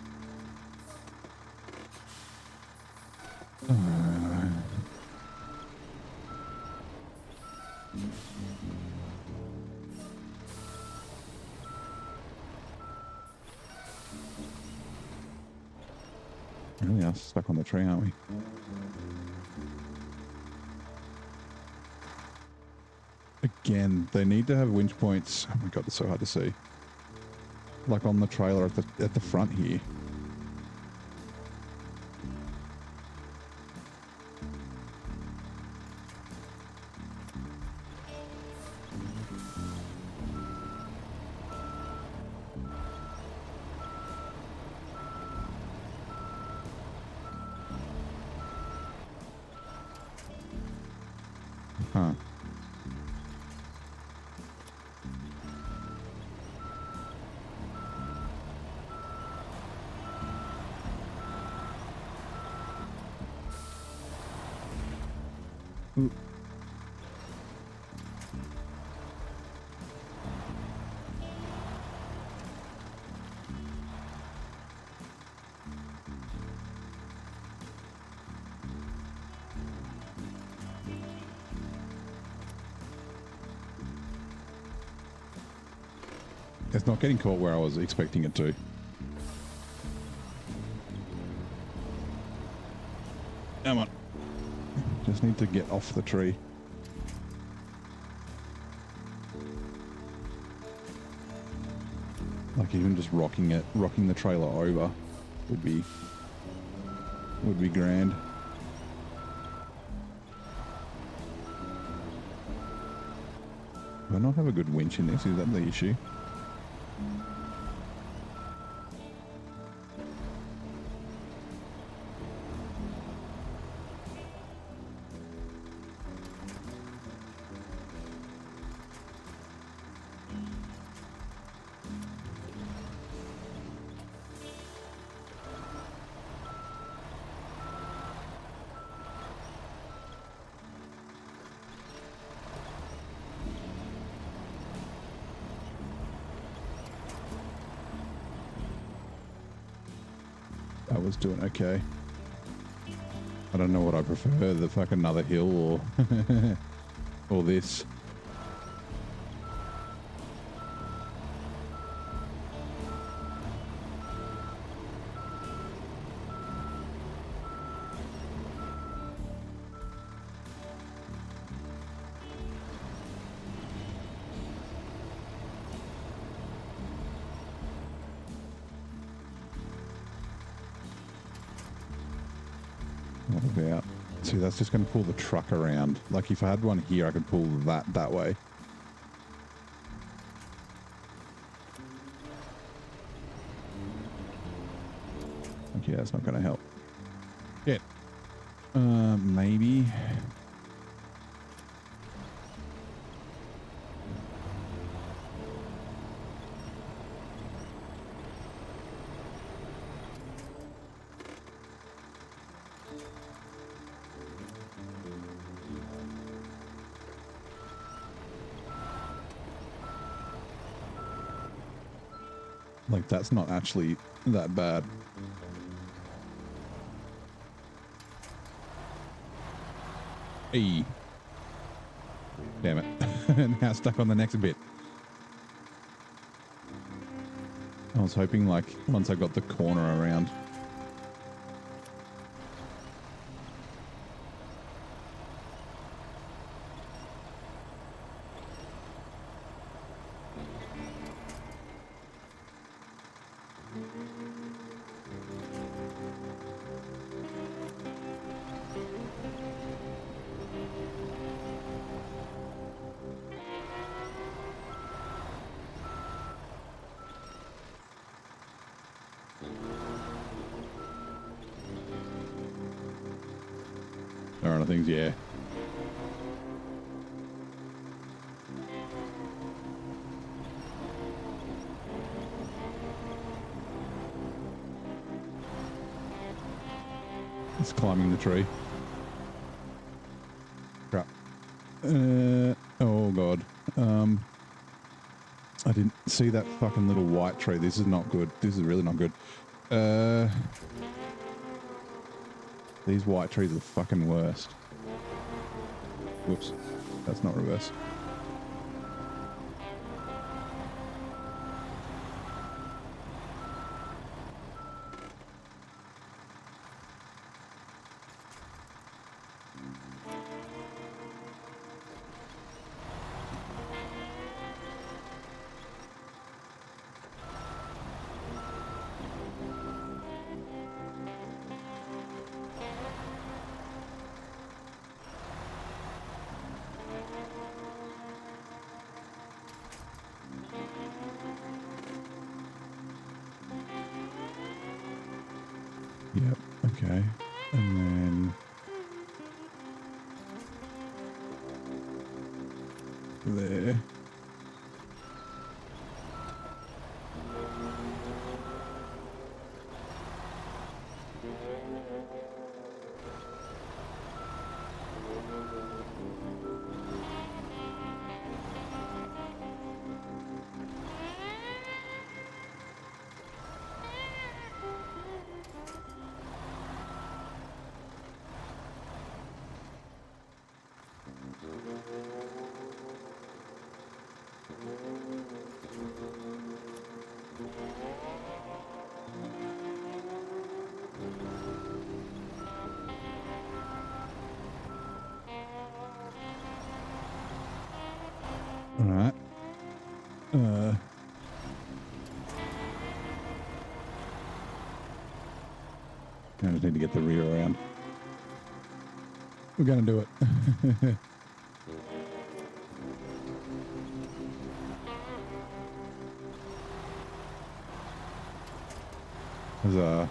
S1: Really are stuck on the tree, aren't we? Again, they need to have winch points. Oh my god, it's so hard to see. Like on the trailer at the front here. Huh. Ooh. It's not getting caught where I was expecting it to. Come on. Just need to get off the tree. Like even just rocking the trailer over would be grand. Do I not have a good winch in this? Is that the issue? That was doing okay. I don't know what I prefer, the fucking another hill or or this. What about? See, that's just going to pull the truck around. Like if I had one here, I could pull that way. Okay, that's not going to help. Yeah. Maybe. Like, that's not actually that bad. Hey. Damn it. Now stuck on the next bit. I was hoping, like, once I got the corner around. SnowRunner things, yeah. It's climbing the tree. Crap. Oh god. I didn't see that fucking little white tree. This is not good. This is really not good. These white trees are the fucking worst. Whoops. That's not reverse. Yep, okay. And then there. All right. I just need to get the rear around. We're gonna do it. Huzzah.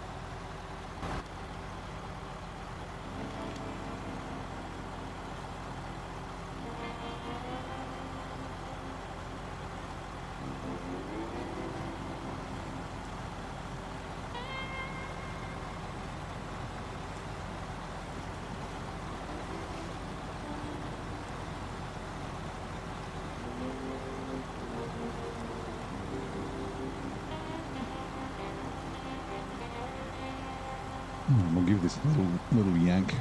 S1: We'll give this a little yank.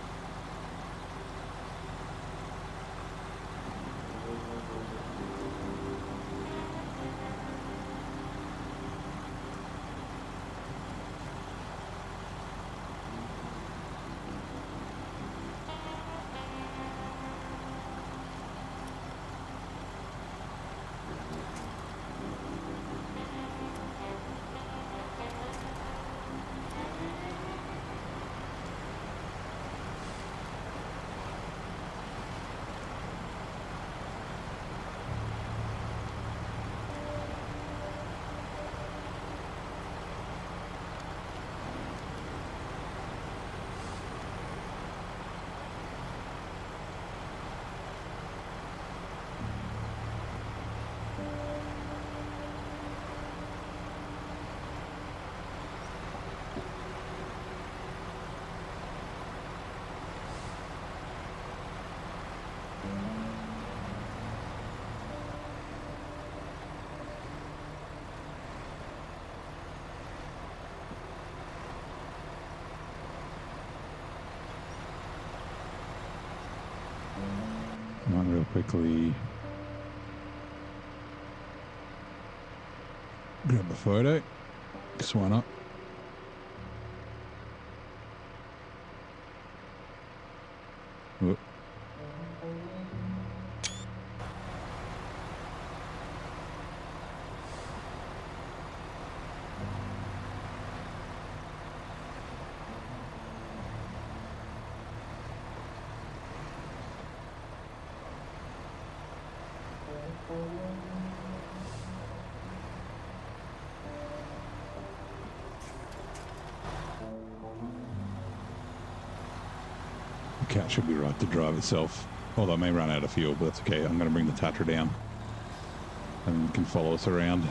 S1: Run real quickly. Grab a photo. Just why not? Whoop. The cat should be right to drive itself. Although I may run out of fuel, but that's okay. I'm going to bring the Tatra down and it can follow us around.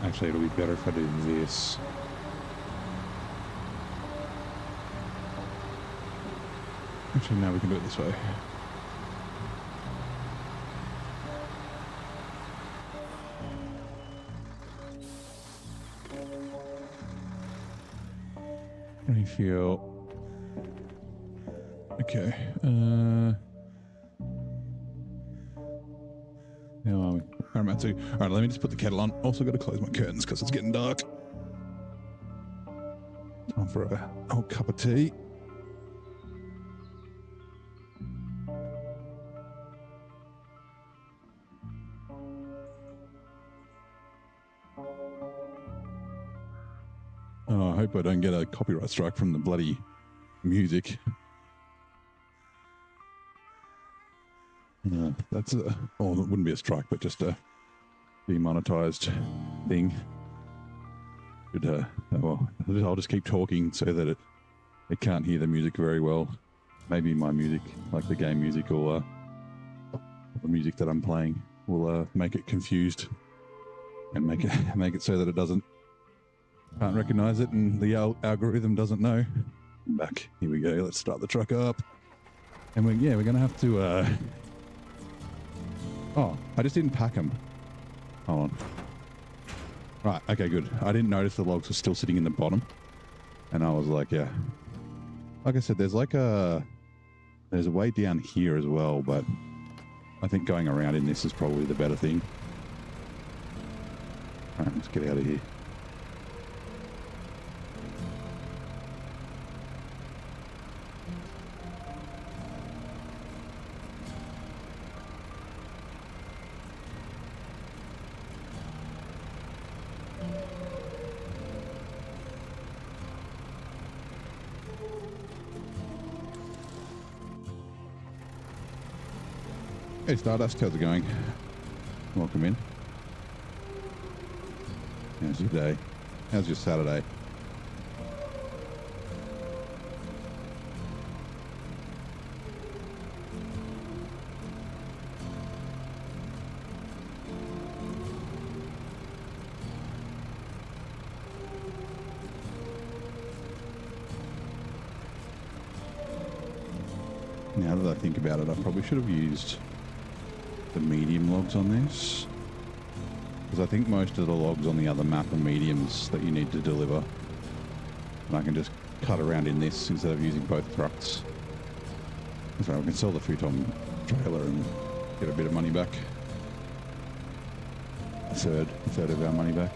S1: Actually, it'll be better if I do this. Actually, now we can do it this way. Refuel. Okay. Now are we? I'm at 2. All right, let me just put the kettle on. Also got to close my curtains because it's getting dark. Time for a whole cup of tea. Oh, I hope I don't get a copyright strike from the bloody music. That's a, oh, it wouldn't be a strike, but just a demonetized thing. Well, I'll just keep talking so that it can't hear the music very well. Maybe my music, like the game music, or the music that I'm playing, will make it confused and make it so that it can't recognize it, and the algorithm doesn't know. Back, here we go. Let's start the truck up, and we're gonna have to. Oh, I just didn't pack them. Hold on. Right, okay, good. I didn't notice the logs were still sitting in the bottom, and I was like, yeah. Like I said, there's a way down here as well, but I think going around in this is probably the better thing. All right, let's get out of here. Hey Stardust, how's it going? Welcome in. How's your day? How's your Saturday? Now that I think about it, I probably should have used the medium logs on this, because I think most of the logs on the other map are mediums that you need to deliver, and I can just cut around in this instead of using both trucks. So I can sell the futon trailer and get a bit of money back, a third of our money back.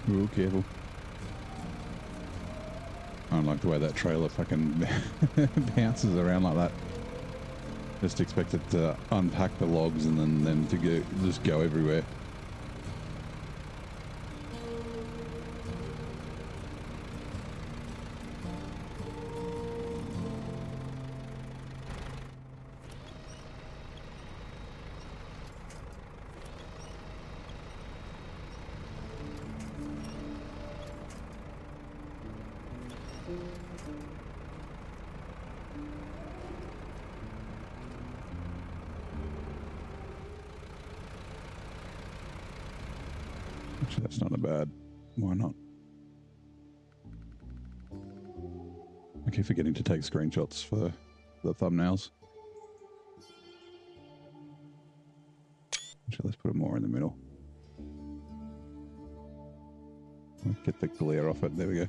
S1: Ooh, careful. I don't like the way that trailer fucking bounces around like that. Just expect it to unpack the logs and then them to just go everywhere. Actually, that's not a bad. Why not? I keep forgetting to take screenshots for the thumbnails. Actually, let's put it more in the middle. Get the glare off it. There we go.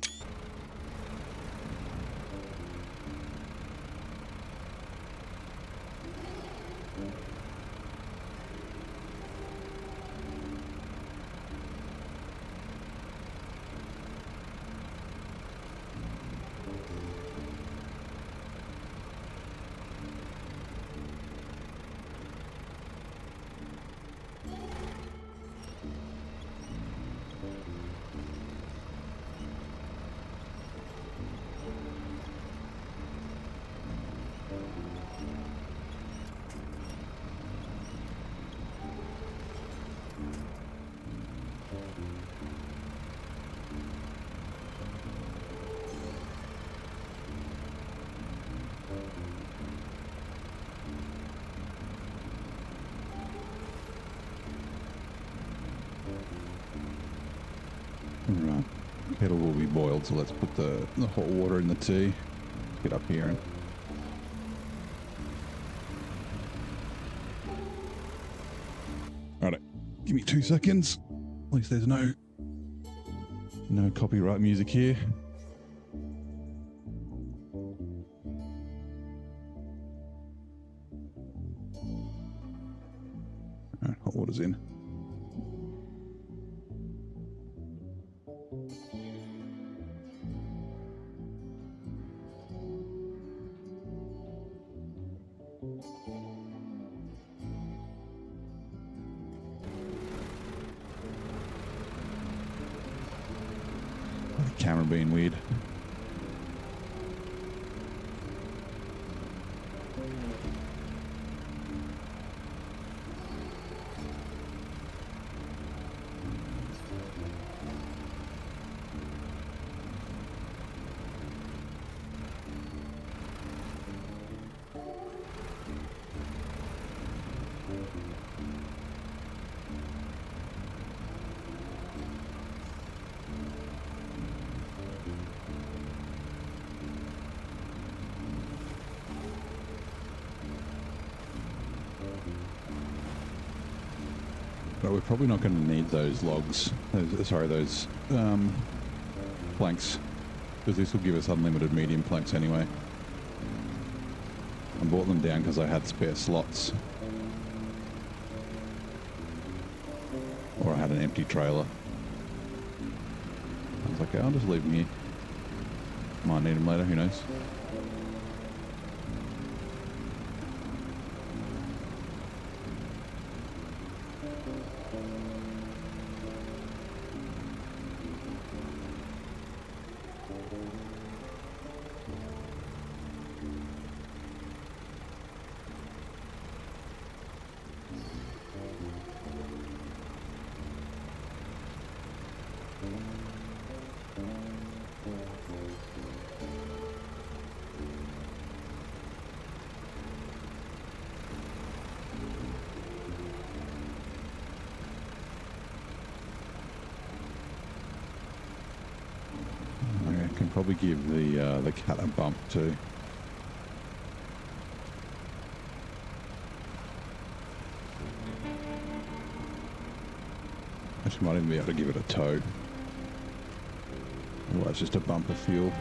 S1: Right, kettle will be boiled, so let's put the hot water in the tea. Let's get up here and alright, give me 2 seconds. At least there's no copyright music here. Alright, hot water's in. Camera being weird. But we're probably not going to need those logs, those planks, because this will give us unlimited medium planks anyway. I bought them down because I had spare slots. Or I had an empty trailer. I was like, I'll just leave them here. Might need them later, who knows. Probably give the cat a bump too. Actually, might even be able to give it a tow. Otherwise, just a bump of fuel.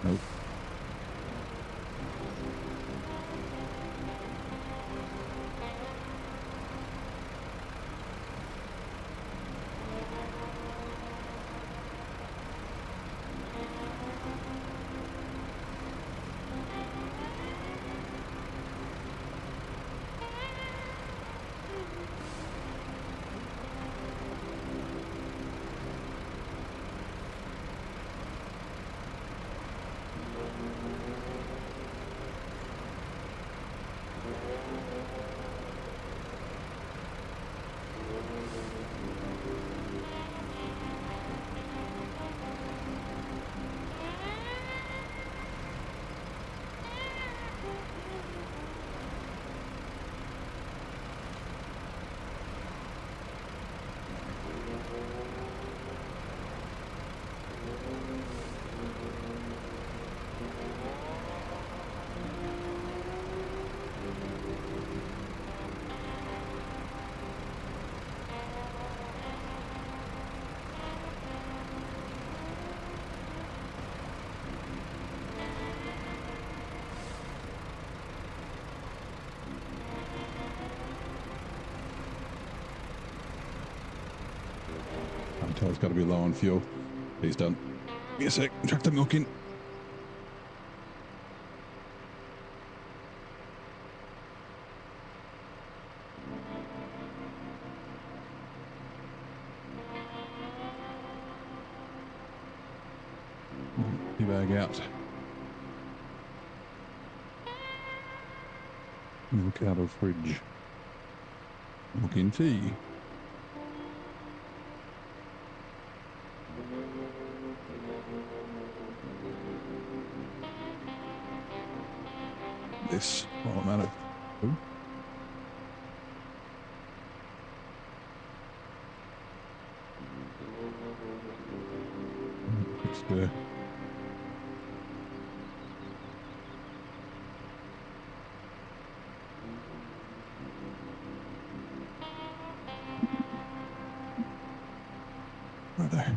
S1: Nope. Until it's got to be low on fuel. He's done. Give me a sec. Chuck the milk in. Tea bag out. Milk out of fridge. Milk in tea. This automatic. Ooh. It's the right there.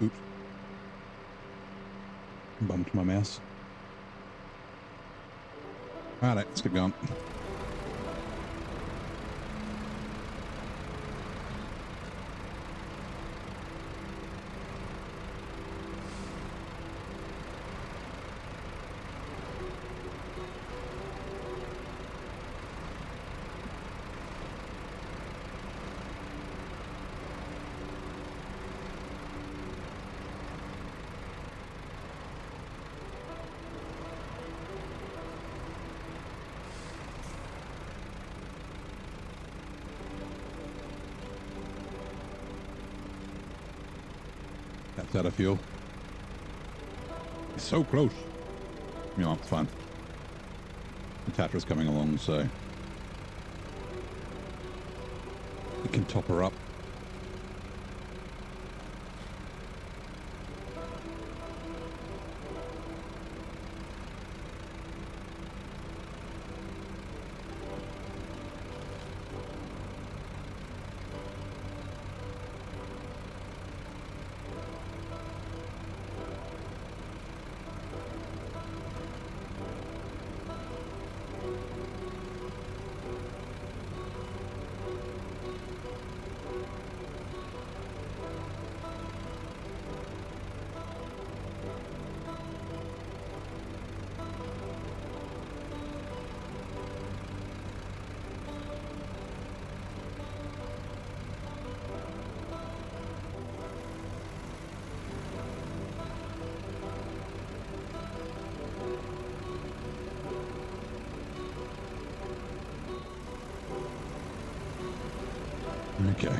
S1: Oops. Bumped my mouse. All right, let's get going. That's out of fuel. It's so close. You know, it's fine. The Tatra's coming along, so we can top her up. Okay.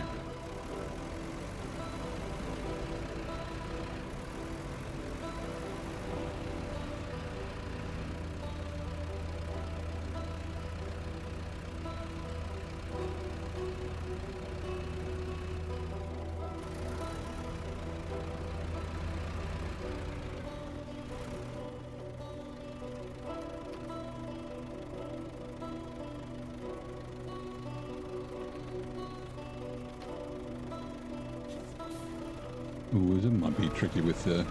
S1: Ooh, it might be tricky with the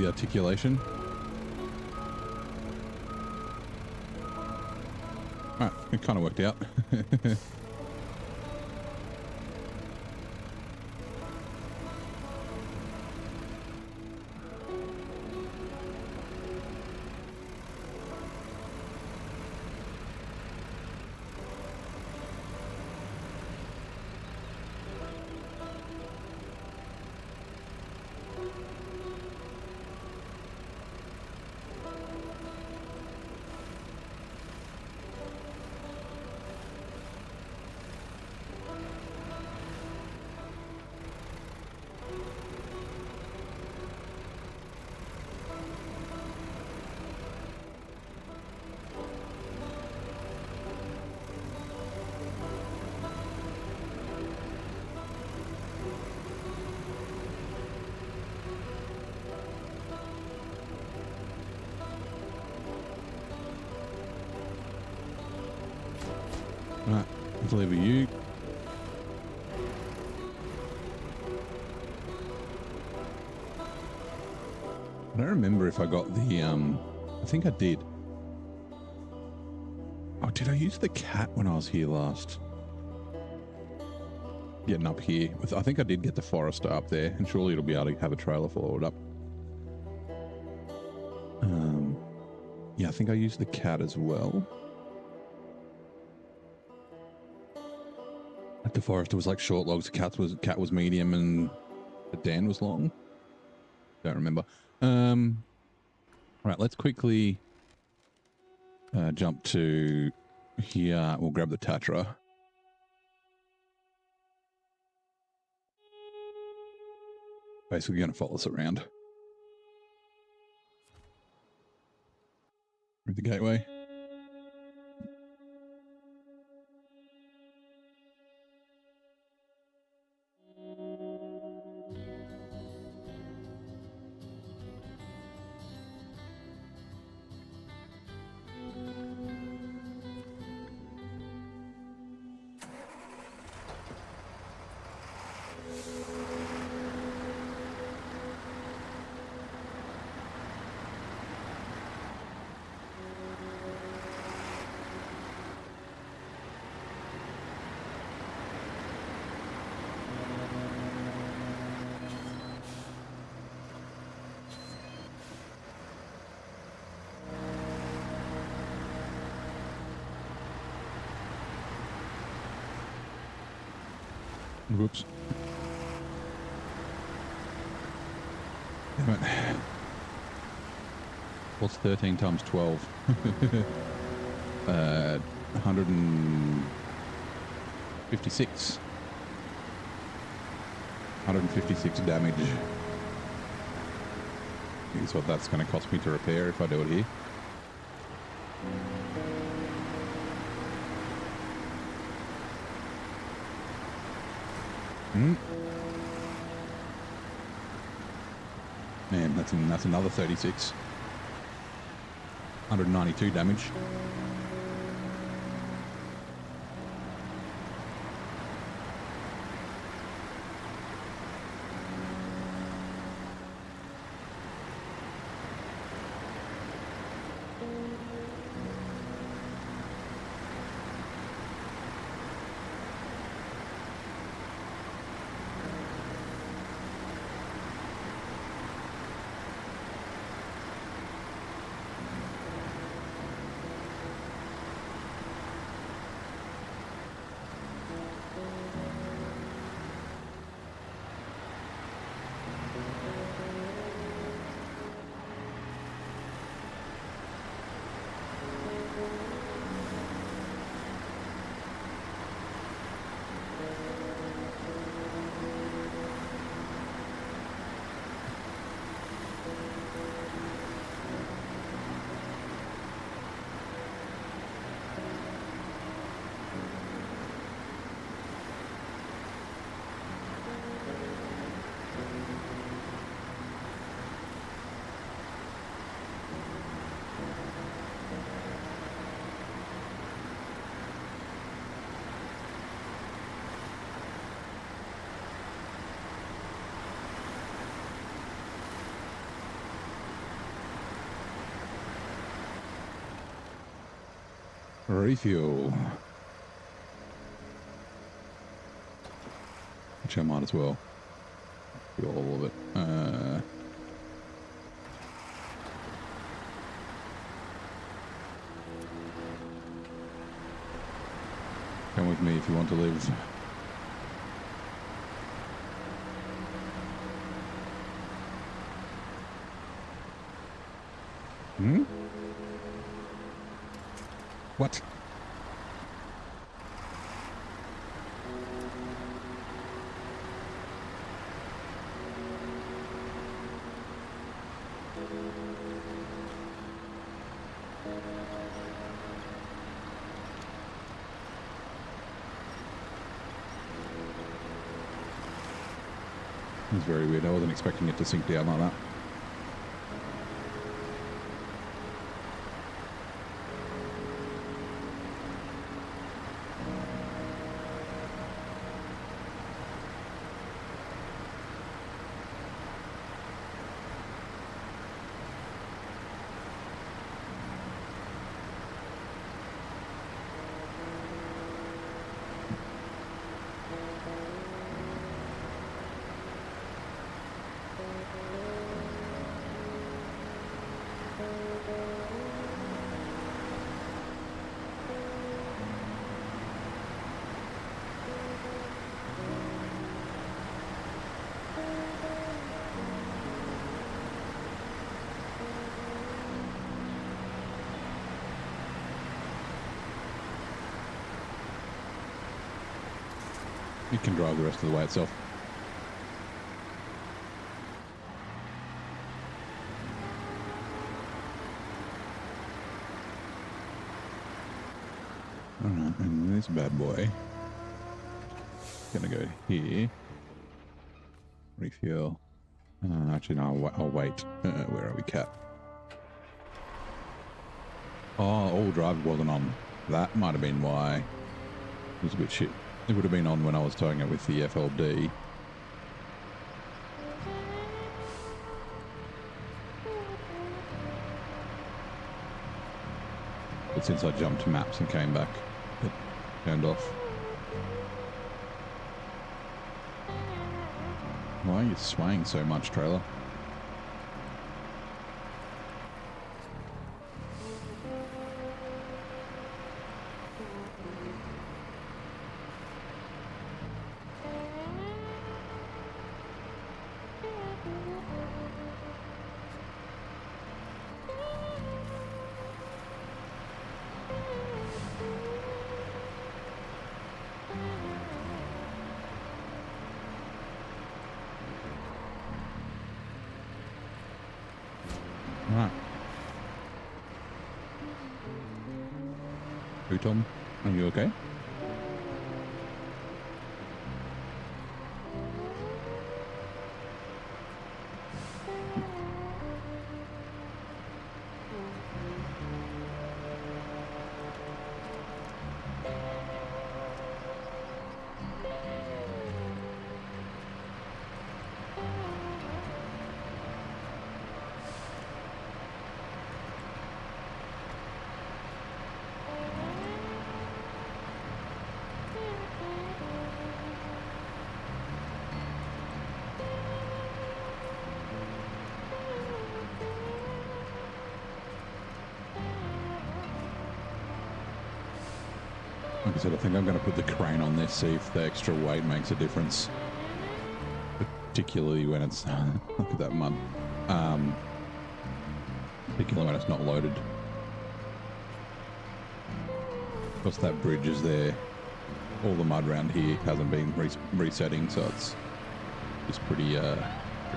S1: articulation. Right, it kind of worked out. Right, deliver you. I don't remember if I got the, I think I did. Oh, did I use the cat when I was here last? Getting up here. I think I did get the Forester up there, and surely it'll be able to have a trailer forward up. Yeah, I think I used the cat as well. At the Forester was like short logs, cat was medium, and the Dan was long. Don't remember. Right, let's quickly jump to here. We'll grab the Tatra. Basically going to follow us around. Through the gateway. Whoops. Damn it. What's 13 times 12? 156. 156 damage. Is what that's going to cost me to repair if I do it here. Man, that's another 36. 192 damage. Refuel. Which I might as well do all of it. Come with me if you want to live. Hmm? What? It's very weird. I wasn't expecting it to sink down like that. It can drive the rest of the way itself. Alright, and this bad boy. Gonna go here. Refuel. Actually, no, I'll wait. Where are we, cat? Oh, all drive wasn't on. That might have been why. It was a bit shit. It would have been on when I was towing it with the FLD. But since I jumped to maps and came back, it turned off. Why are you swaying so much, trailer? Right. Hey, Tom, are you okay? Like I said, I think I'm going to put the crane on this, see if the extra weight makes a difference. Particularly when it's... look at that mud. Particularly when it's not loaded. Because that bridge is there. All the mud around here hasn't been resetting, so it's pretty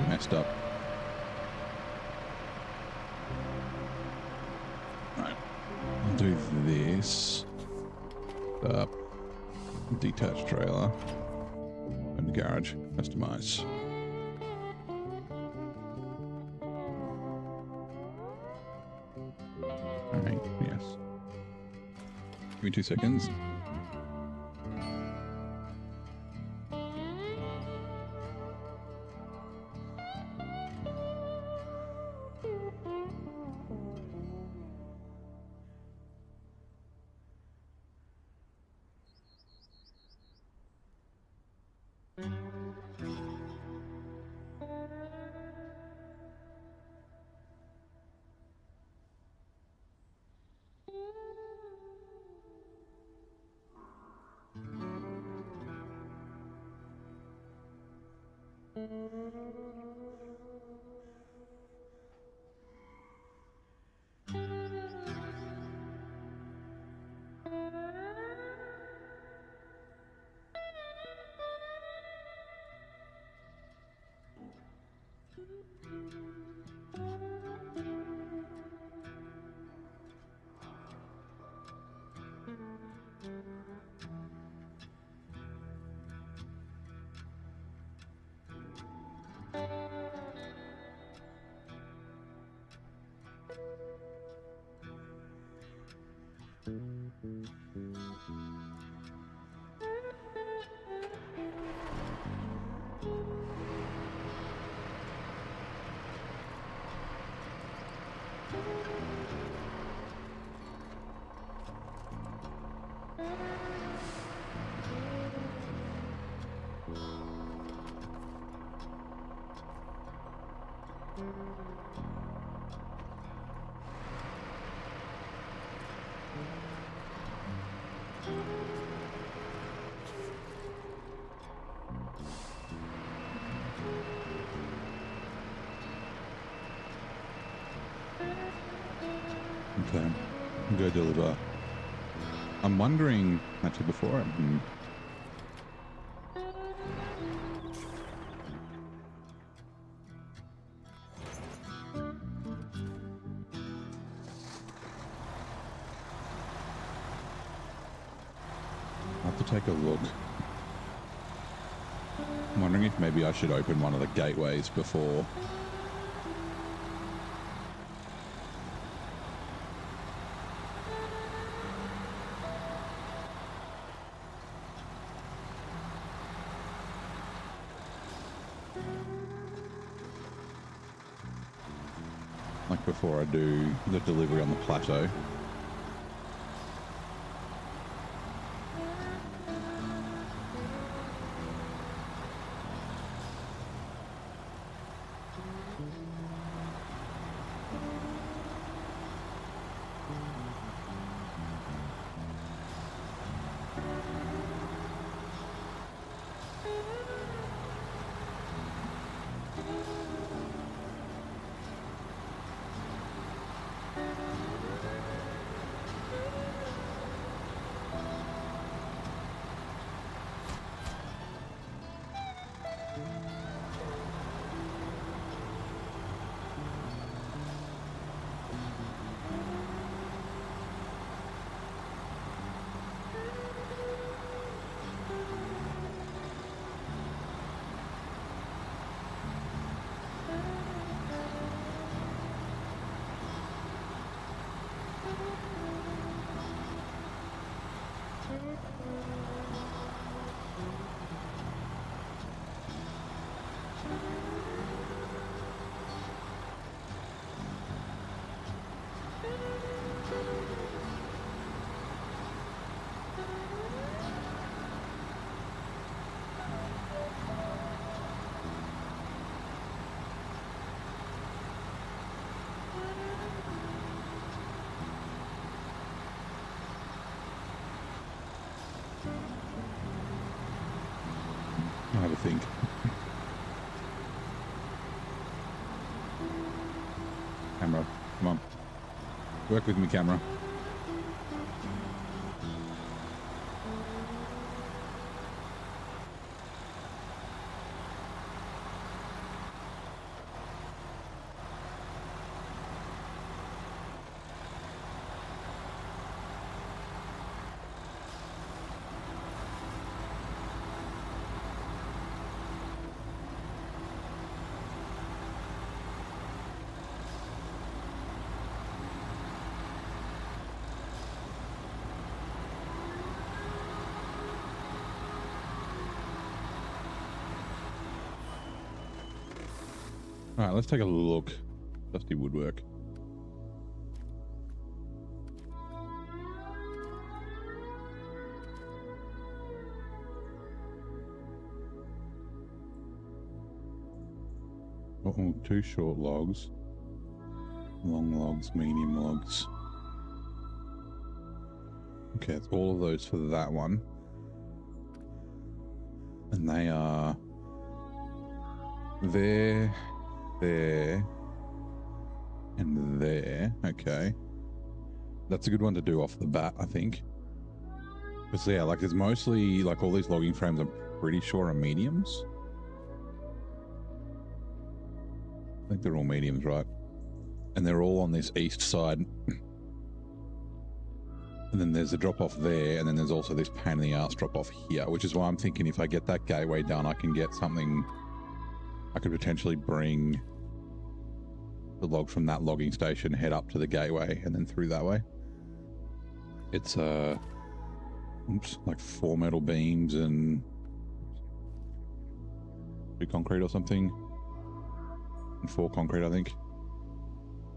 S1: messed up. Right. I'll do this. Detached trailer and the garage customize. All right, yes. Give me 2 seconds. Okay, go deliver. I'm wondering, actually, before I have to take a look. I'm wondering if maybe I should open one of the gateways before. Like before I do the delivery on the plateau. I have a think. Camera, come on. Work with me, camera. All right, let's take a look. Dusty woodwork. Oh, 2 short logs. Long logs, medium logs. Okay, it's all of those for that one. And they are there, and there. Okay. That's a good one to do off the bat, I think. Because, yeah, like, there's mostly, like, all these logging frames I'm pretty sure are mediums. I think they're all mediums, right? And they're all on this east side. And then there's a drop-off there, and then there's also this pain in the ass drop-off here, which is why I'm thinking if I get that gateway done, I can get something... I could potentially bring the log from that logging station, head up to the gateway, and then through that way. It's like 4 metal beams and 2 concrete or something, and 4 concrete, I think,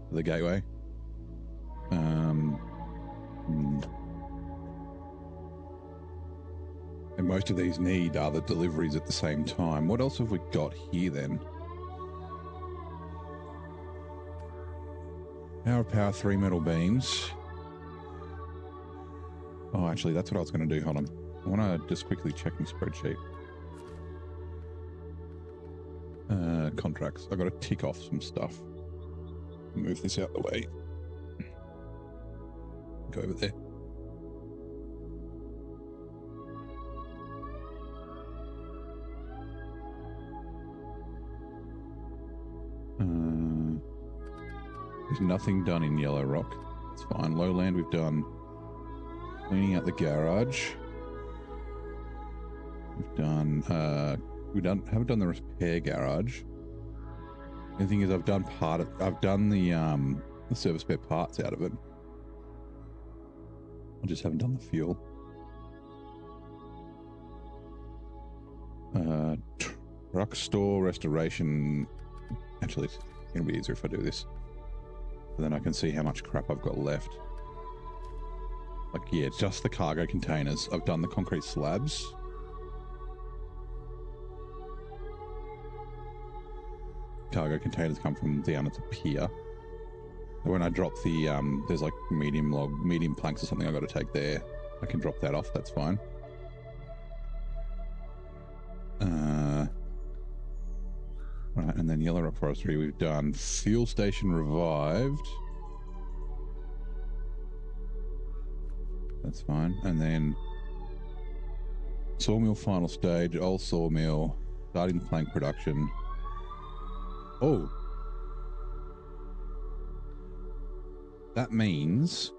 S1: for the gateway. And most of these need other deliveries at the same time. What else have we got here then? Power, 3 metal beams. Oh, actually, that's what I was going to do. Hold on. I want to just quickly check my spreadsheet. Contracts. I've got to tick off some stuff. Move this out the way. Go over there. There's nothing done in Yellow Rock. It's fine. Lowland, we've done cleaning out the garage. We've done, haven't done the repair garage. The thing is, I've done the service spare parts out of it. I just haven't done the fuel. Truck store restoration. Actually, it's gonna be easier if I do this. Then I can see how much crap I've got left. Like, yeah, it's just the cargo containers. I've done the concrete slabs. Cargo containers come from down at the pier. So when I drop the, there's like medium planks or something I got to take there. I can drop that off, that's fine. Right, and then Yellow Rock Forestry, we've done fuel station revived. That's fine. And then sawmill final stage, old sawmill, starting plank production. Oh. That means,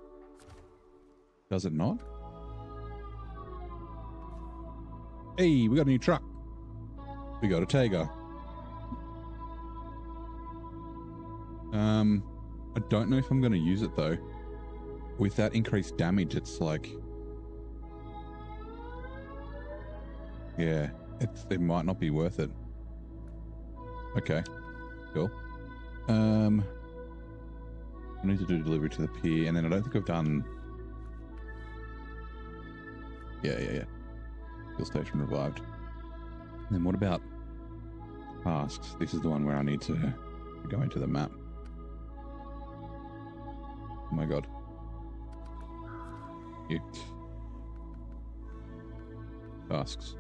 S1: does it not? Hey, we got a new truck. We got a Tega. I don't know if I'm going to use it though. With that increased damage, it's like, yeah, it might not be worth it. Okay, cool. I need to do delivery to the pier, and then I don't think I've done. Yeah. Fuel station revived. And then what about tasks? This is the one where I need to go into the map. Oh my god. Tasks.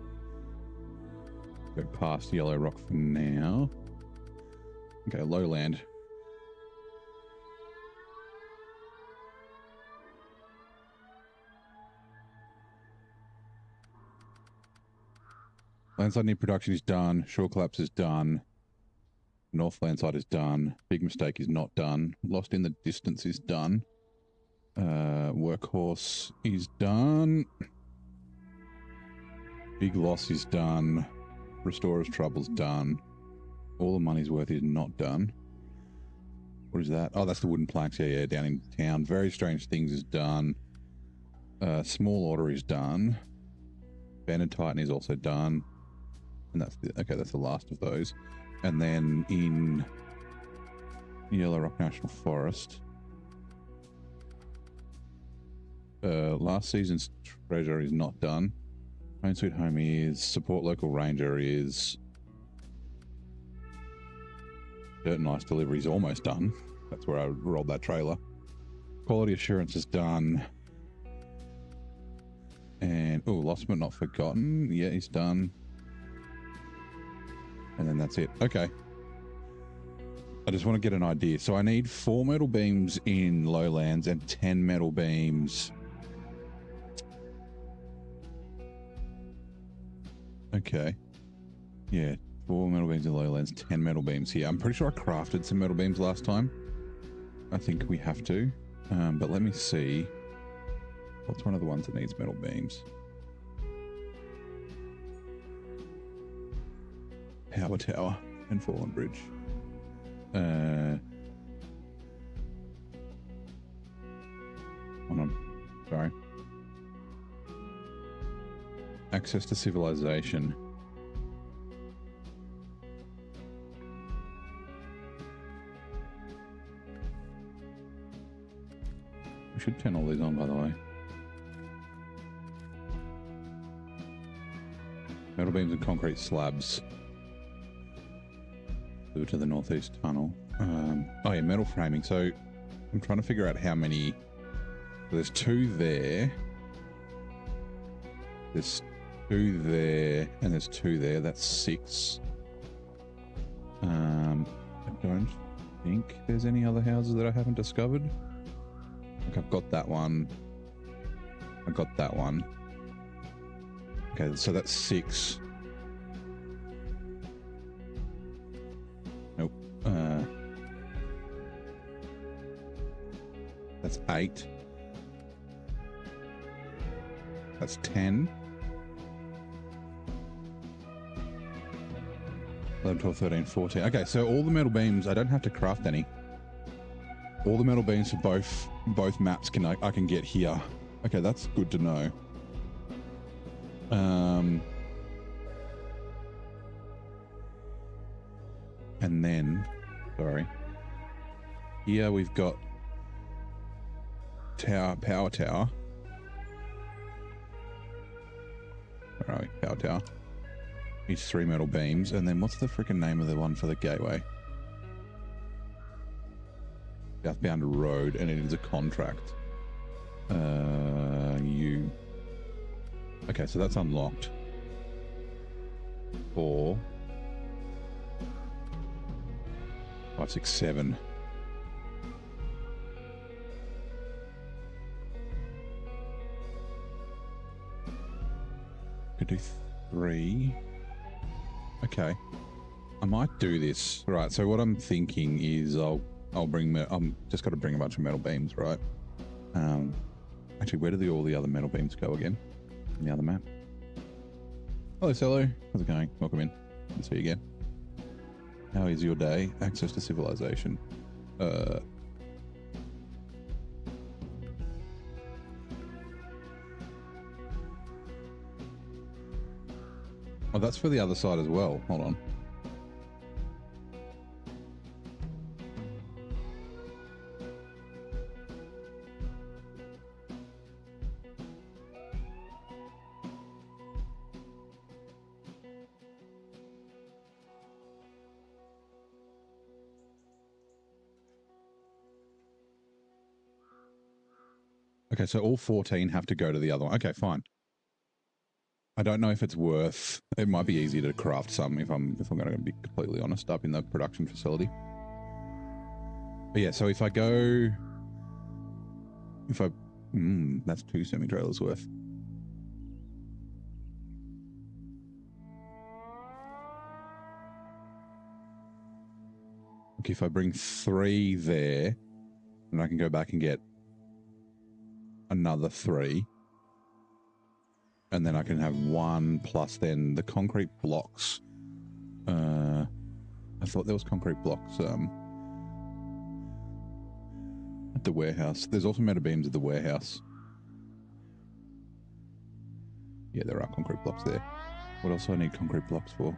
S1: Go past Yellow Rock for now. Okay, Lowland. Landside near production is done. Shore collapse is done. North landside is done. Big mistake is not done. Lost in the distance is done. Workhorse is done. Big loss is done. Restorer's trouble's done. All the money's worth is not done. What is that? Oh, that's the wooden planks. Yeah, down in town. Very strange things is done. Small order is done. Banded Titan is also done. And that's the, okay, that's the last of those. And then in Yellow Rock National Forest, last season's treasure is not done. Home Sweet Home is. Support Local Ranger is. Dirt and Ice Delivery is almost done. That's where I rolled that trailer. Quality Assurance is done. And, oh, Lost But Not Forgotten. Yeah, he's done. And then that's it. Okay. I just want to get an idea. So I need 4 metal beams in Lowlands and 10 metal beams. Okay. Yeah, 4 metal beams in Lowlands, 10 metal beams here. I'm pretty sure I crafted some metal beams last time. I think we have to. But let me see. What's one of the ones that needs metal beams? Power Tower and Fallen Bridge. Hold on. Sorry. Access to civilization. We should turn all these on, by the way. Metal beams and concrete slabs. Move to the northeast tunnel. Oh yeah, metal framing. So I'm trying to figure out how many. There's 2 there. There's 2 there, and there's 2 there. That's 6. I don't think there's any other houses that I haven't discovered. Like I've got that one. I've got that one. Okay, so that's 6. Nope. That's 8. That's 10. 11, 12, 13, 14. Okay, so all the metal beams, I don't have to craft any. All the metal beams for both maps I can get here. Okay, that's good to know. And then, sorry. Here we've got power tower. Where are we? Power tower. Needs 3 metal beams. And then what's the freaking name of the one for the gateway? Southbound Road, and it is a contract. Okay, so that's unlocked. 4, 5, 6, 7. Could do 3. Okay, I might do this. Right. So what I'm thinking is I'm just got to bring a bunch of metal beams, right? Actually, where do all the other metal beams go again? On the other map. Hello, Cello. How's it going? Welcome in. Good to see you again. How is your day? Access to civilization. Oh, that's for the other side as well. Hold on. Okay, so all 14 have to go to the other one. Okay, fine. I don't know if it's worth. It might be easier to craft some if I'm going to be completely honest up in the production facility. But yeah, so if I go, that's 2 semi-trailers worth. Okay, if I bring 3 there, then I can go back and get another 3. And then I can have 1 plus then the concrete blocks. I thought there was concrete blocks at the warehouse. There's also metal beams at the warehouse. Yeah, there are concrete blocks there. What else do I need concrete blocks for?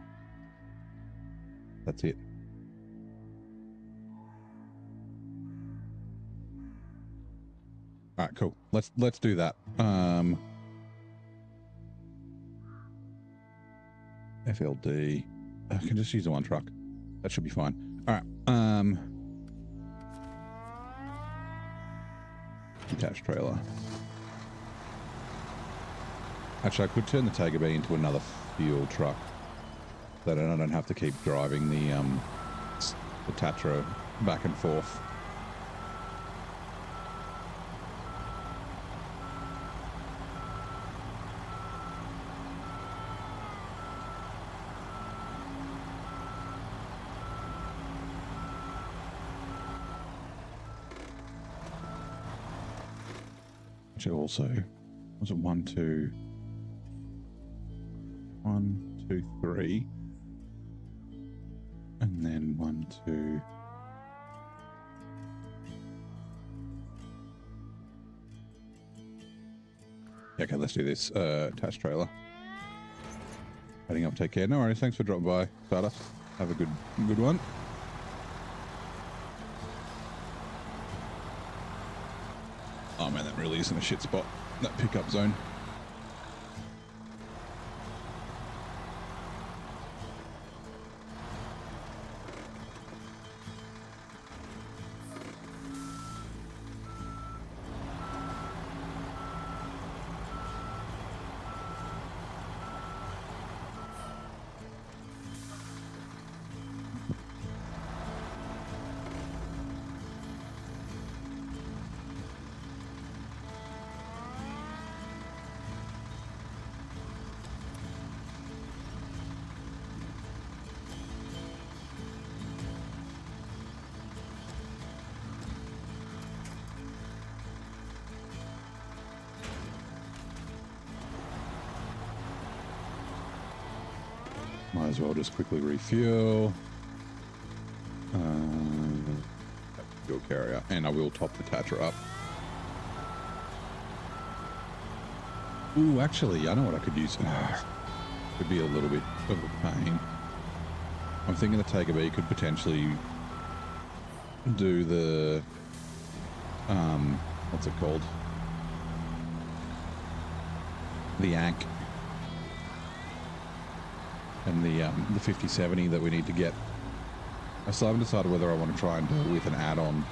S1: That's it. All right, cool. Let's do that. FLD. I can just use the 1 truck. That should be fine. All right. Detached trailer. Actually, I could turn the Tiger B into another fuel truck. So that I don't have to keep driving the Tatra back and forth. Also, was it 1, 2, 1, 2, 3, and then 1, 2. Okay, let's do this. Attached trailer. Heading up, take care. No worries. Thanks for dropping by, Stardust. Have a good one. Oh man, that really isn't a shit spot. That pickup zone. Might as well just quickly refuel. Fuel carrier, and I will top the Tatra up. Ooh, actually, I know what I could use. Could be a little bit of a pain. I'm thinking the Take a B could potentially do the what's it called? The ANK. And the 5070 that we need to get. I still haven't decided whether I want to try and do it with an add-on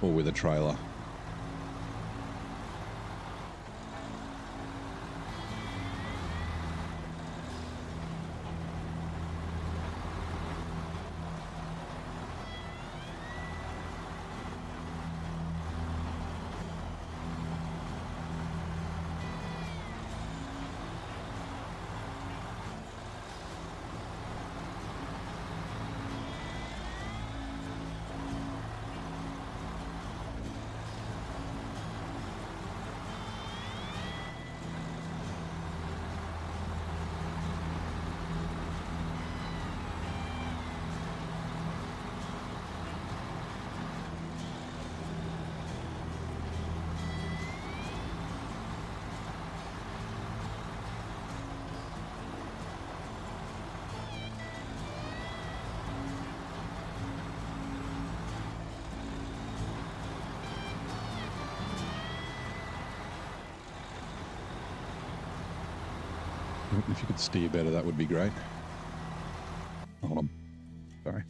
S1: or with a trailer. If you could steer better, that would be great. Hold on. Sorry.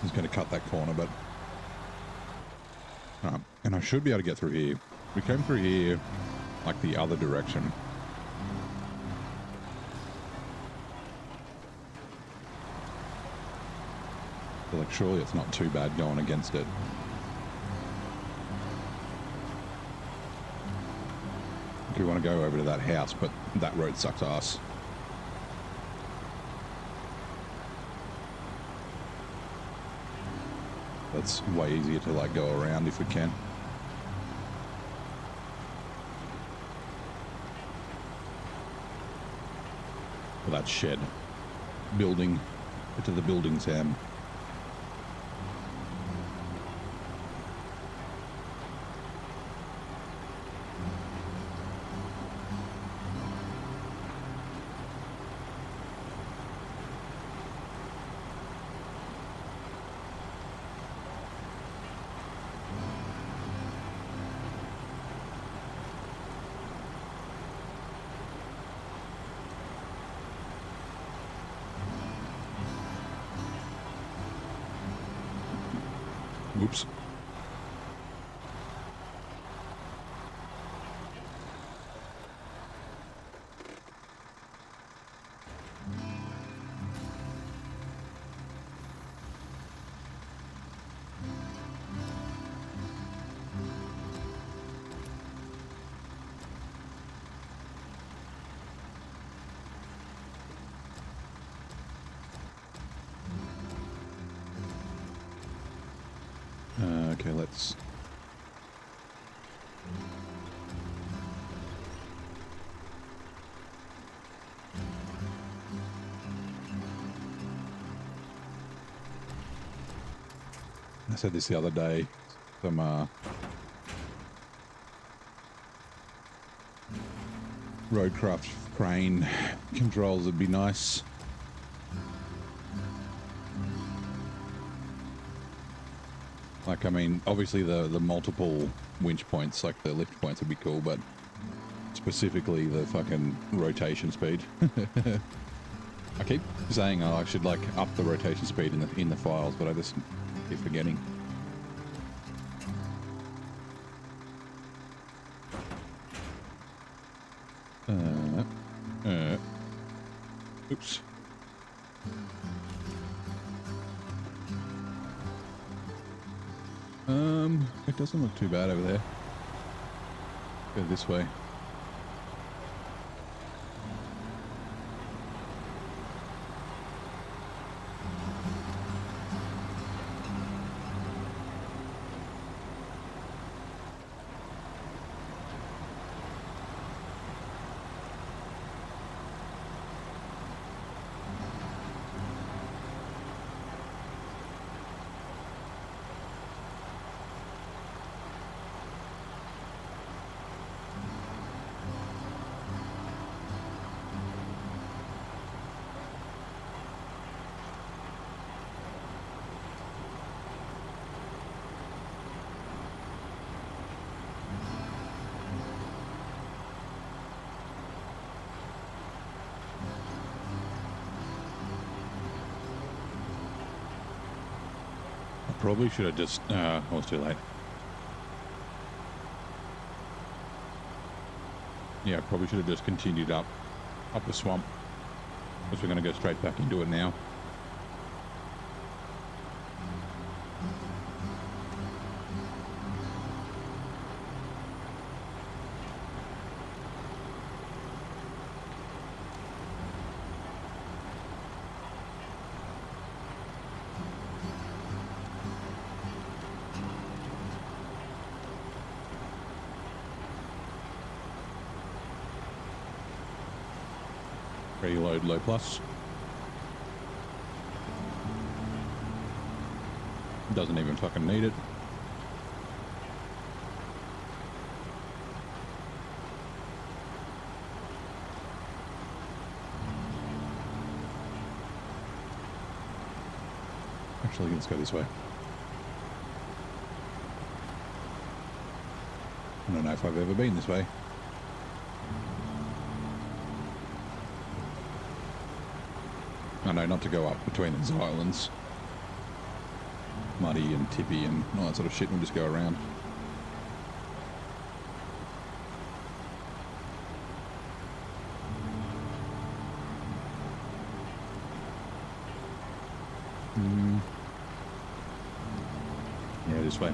S1: He's going to cut that corner, but... and I should be able to get through here. We came through here, like, the other direction. So, like, surely it's not too bad going against it. We want to go over to that house, but that road sucks ass. That's way easier to like go around if we can. Well, that shed building, to the building, Sam. Oops. clothes. I said this the other day. Some roadcraft crane controls would be nice. Like, I mean, obviously the multiple winch points, like the lift points would be cool, but specifically the fucking rotation speed. I keep saying I should like up the rotation speed in the files, but I just keep forgetting. Oops. It doesn't look too bad over there. Go this way. Probably should have just, oh, it's too late. Yeah, probably should have just continued up the swamp, because we're going to go straight back into it now. Reload low plus. Doesn't even fucking need it. Actually, let's go this way. I don't know if I've ever been this way. I know not to go up between these islands. Muddy and tippy and all that sort of shit. We'll just go around. Yeah, this way.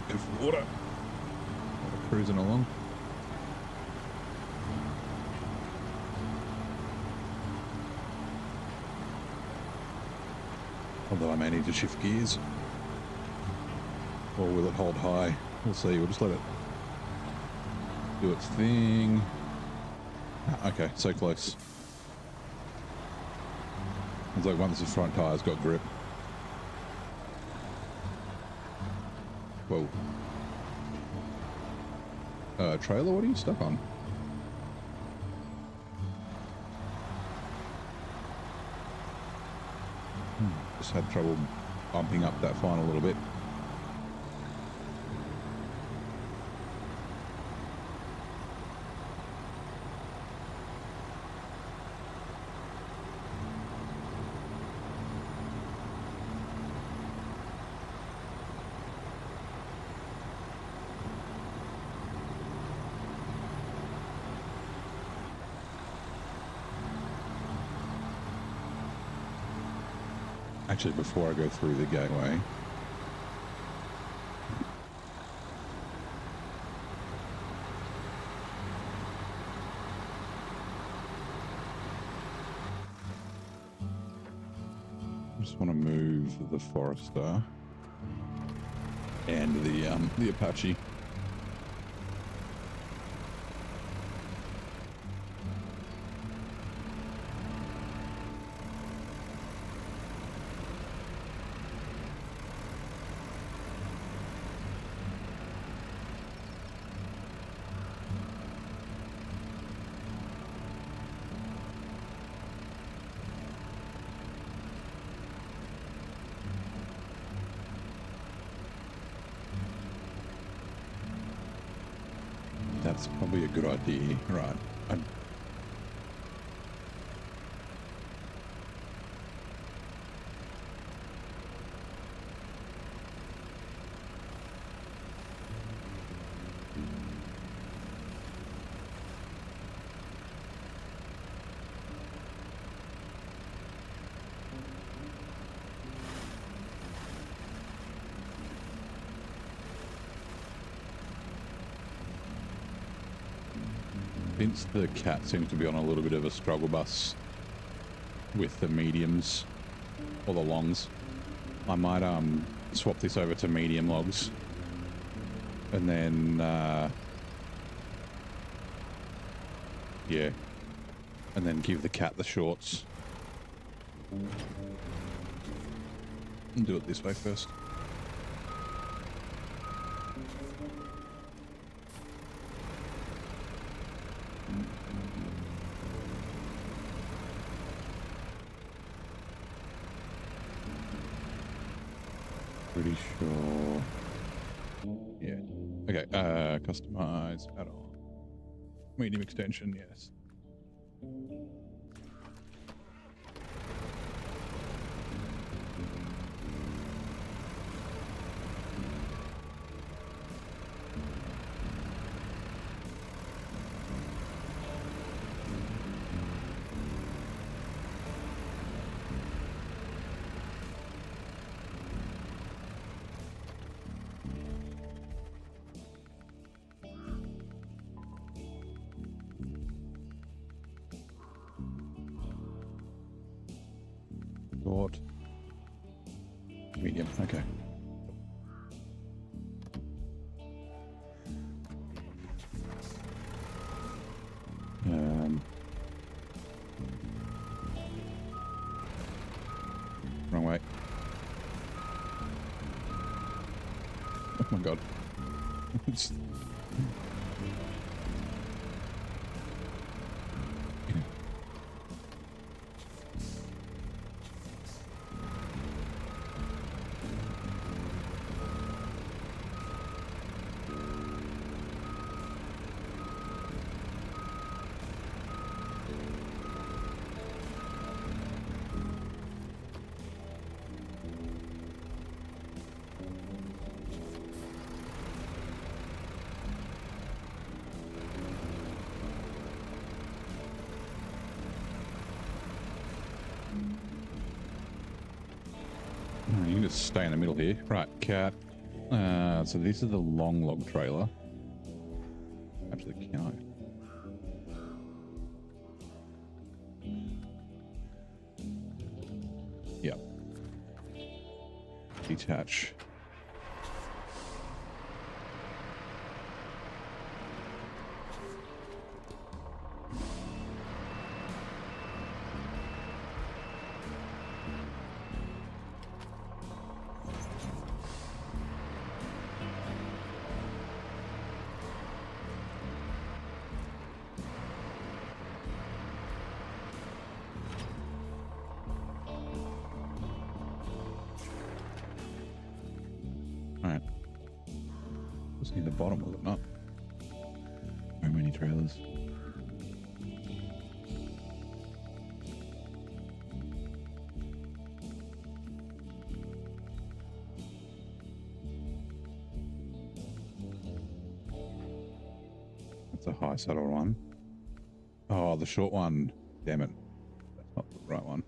S1: Bit of water. Cruising along. Although I may need to shift gears. Or will it hold high? We'll see. We'll just let it do its thing. Ah, okay, so close. It's like once the front tire's got grip. Whoa. Trailer, what are you stuck on? Just had trouble bumping up that final little bit. Actually, before I go through the gateway, I just want to move the Forester and the Apache. That's probably a good idea, right? Since the cat seems to be on a little bit of a struggle bus with the mediums or the longs, I might swap this over to medium logs and then yeah, and then give the cat the shorts and do it this way first. Pretty sure. Yeah. Okay. Customize add-on. Medium extension. Yes. Short. Medium. Okay. Wrong way. Oh my god. You can just stay in the middle here. Right, cat. So this is the long log trailer. Actually, can I? Yep. Detach. was near the bottom, was it not? So many trailers. That's a high saddle one. Oh, the short one. Damn it. That's not the right one.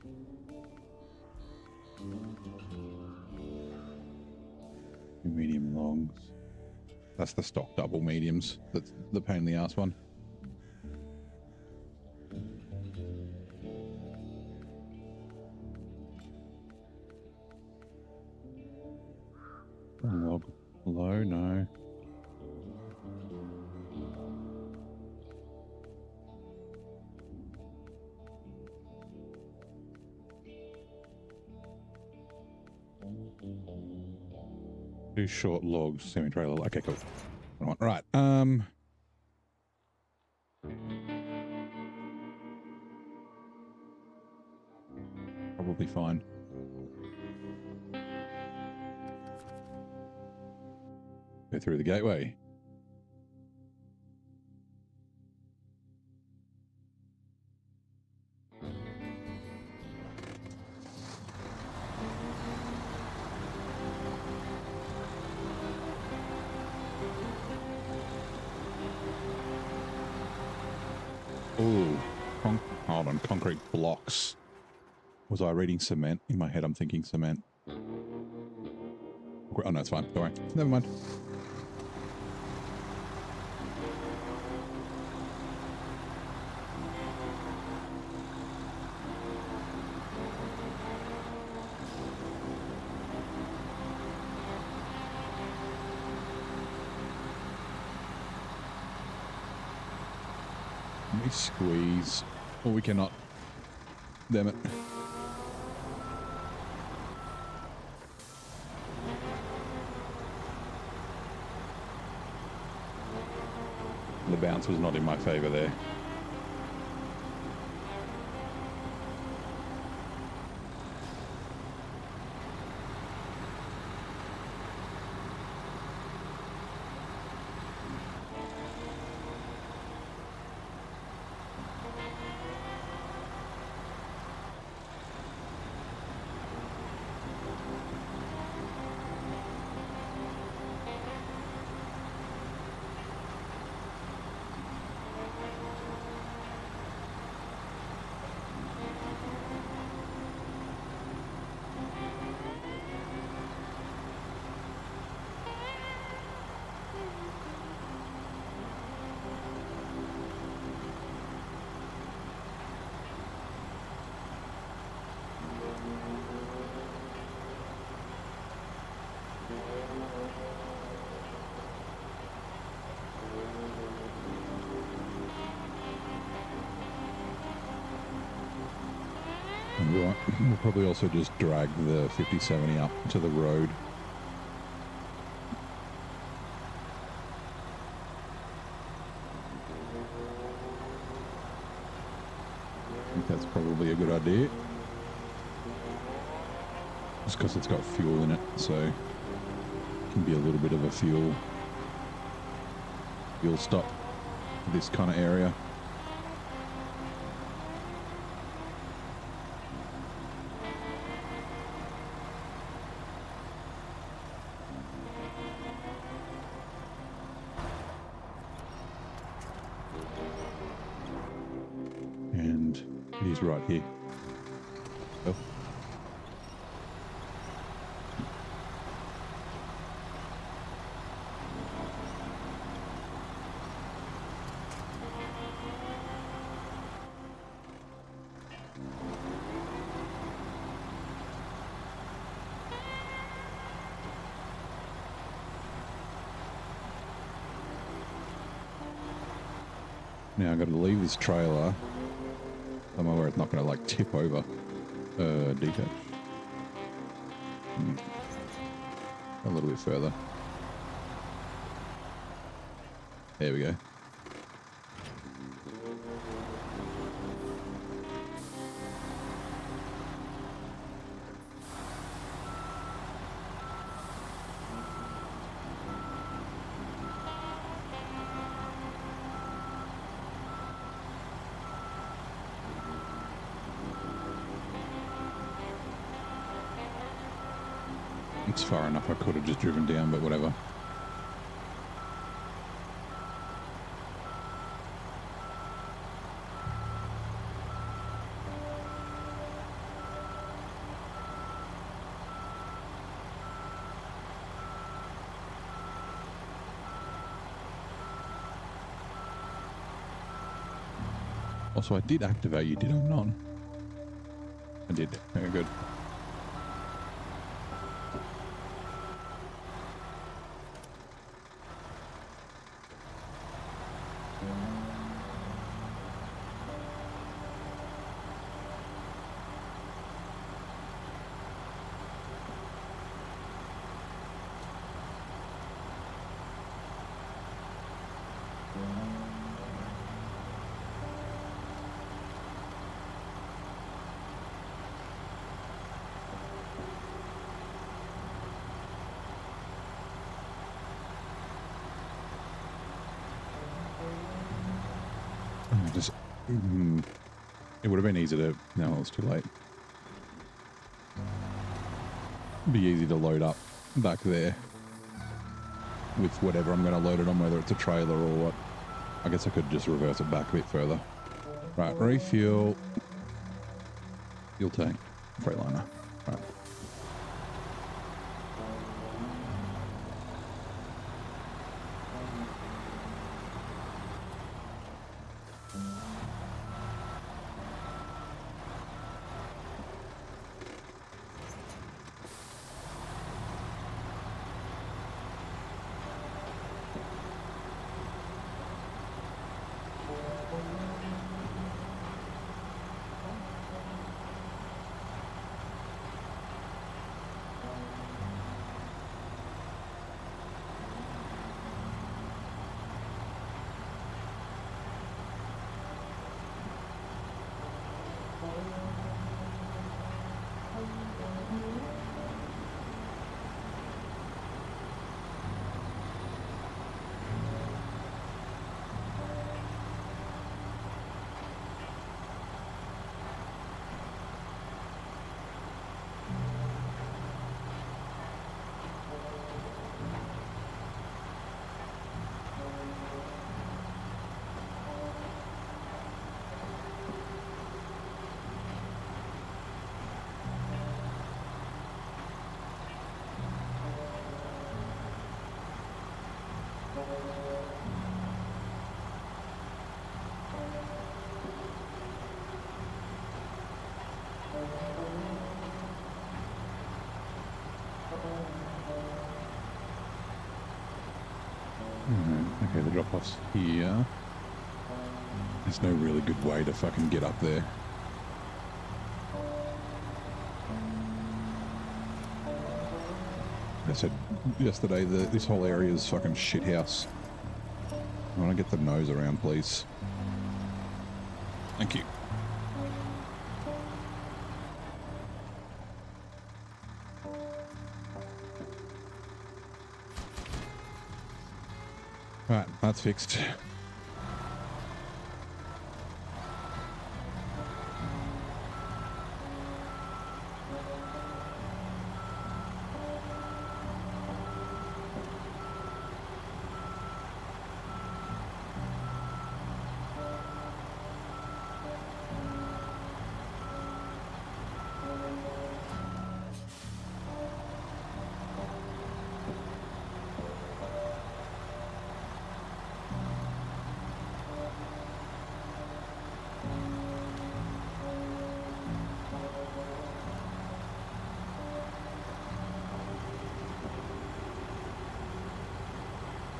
S1: Medium longs. That's the stock double mediums. That's the pain in the ass one. Log low, no. Two short logs, semi-trailer. Okay, cool. Right. Probably fine. Go through the gateway. Oh, hold on, concrete blocks. Was I reading cement? In my head, I'm thinking cement. Oh, no, it's fine. Don't worry. Never mind. Let me squeeze. Oh, we cannot. Damn it. The bounce was not in my favor there. We'll probably also just drag the 5070 up to the road. I think that's probably a good idea. Just because it's got fuel in it, so it can be a little bit of a fuel stop for this kind of area. Right here. Oh. Now I've got to leave this trailer somewhere where it's not going to like tip over. Detach. A little bit further. There we go. It's far enough. I could have just driven down, but whatever. Also, I did activate you, did I not? I did. Very good. It would have been easy to... No, it's too late. It'd be easy to load up back there with whatever I'm going to load it on, whether it's a trailer or what. I guess I could just reverse it back a bit further. Right, refuel. Fuel tank. Freightliner. Right. Okay, the drop-off's here. There's no really good way to fucking get up there. I said yesterday that this whole area is fucking shit house. I want to get the nose around, please. Thank you. Right, that's fixed.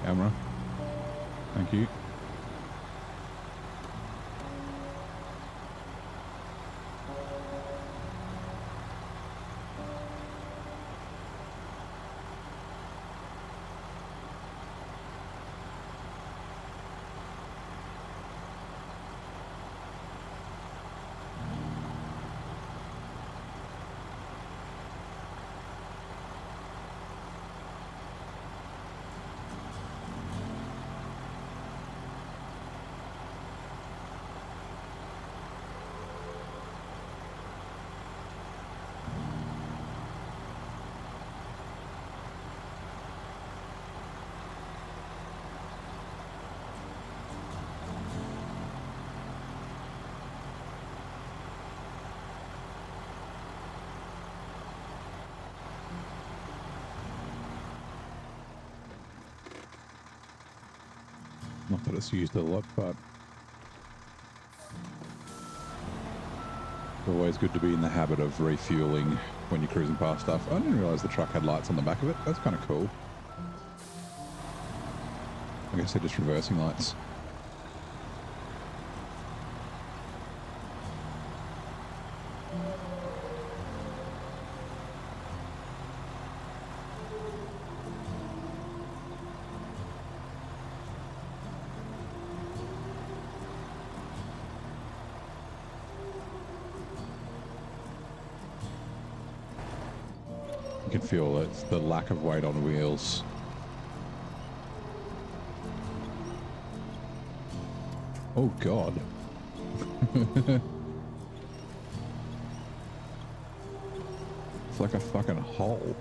S1: Camera. Thank you. Not that it's used a lot, but it's always good to be in the habit of refueling when you're cruising past stuff. I didn't realize the truck had lights on the back of it. That's kind of cool. I guess they're just reversing lights. You can feel it's the lack of weight on wheels. Oh God. It's like a fucking hole.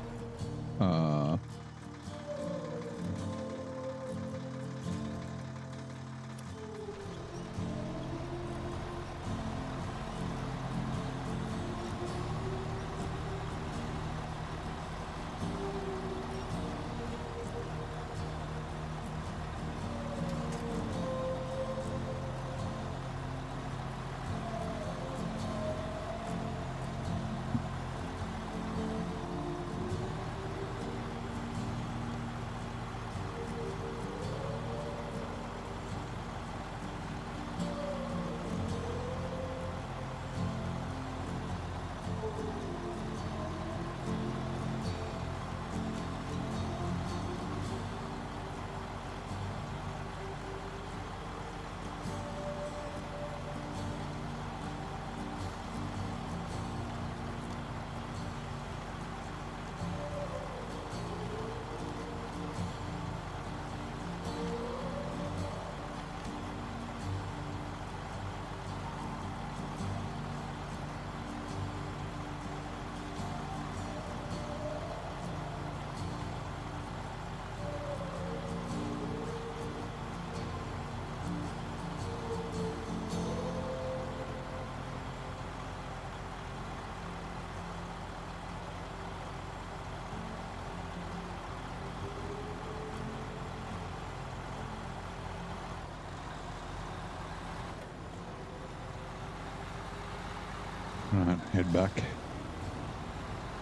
S1: Right, head back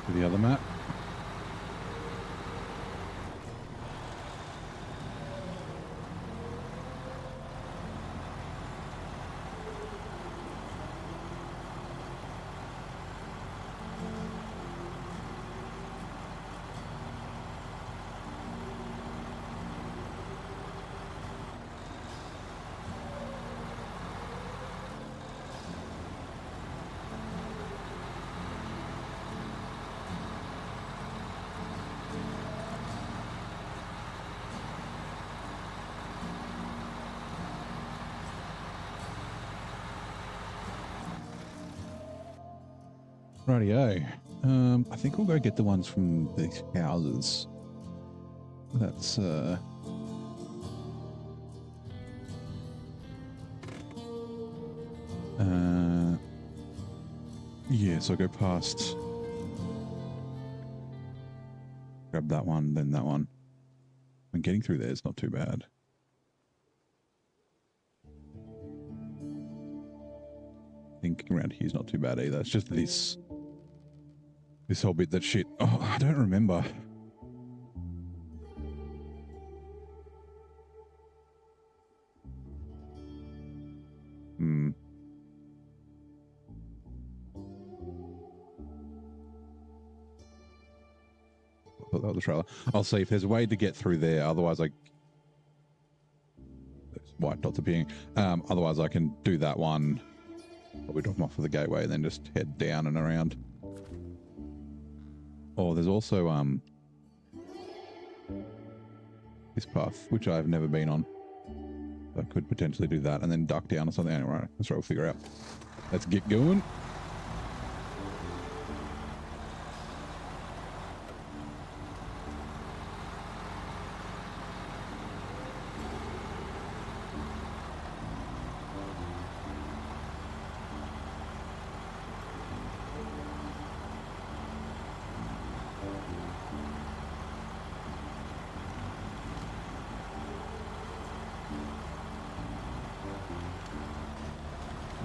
S1: to the other map. Rightio. I think we'll go get the ones from these houses. That's yeah, so go past, grab that one, then that one. And getting through there is not too bad. I think around here is not too bad either. It's just this whole bit that shit. Oh, I don't remember. I thought that was the trailer. I'll see if there's a way to get through there. Otherwise, there's white dots appearing. Otherwise, I can do that one. Probably drop them off for the gateway and then just head down and around. Oh, there's also this path, which I've never been on. I could potentially do that and then duck down or something. Anyway, that's what we'll figure out. Let's get going.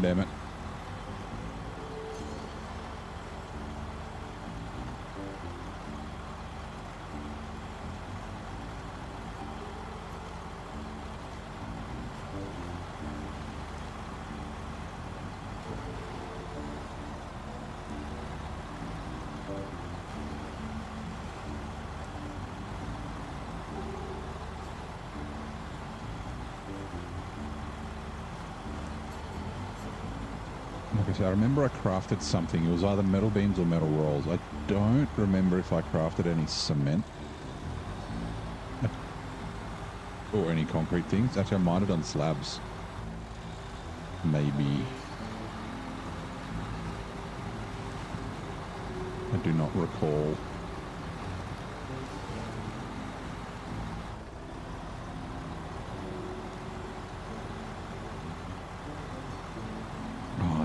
S1: Damn it. I remember I crafted something. It was either metal beams or metal rolls. I don't remember if I crafted any cement or any concrete things. Actually, I might have done slabs. Maybe. I do not recall.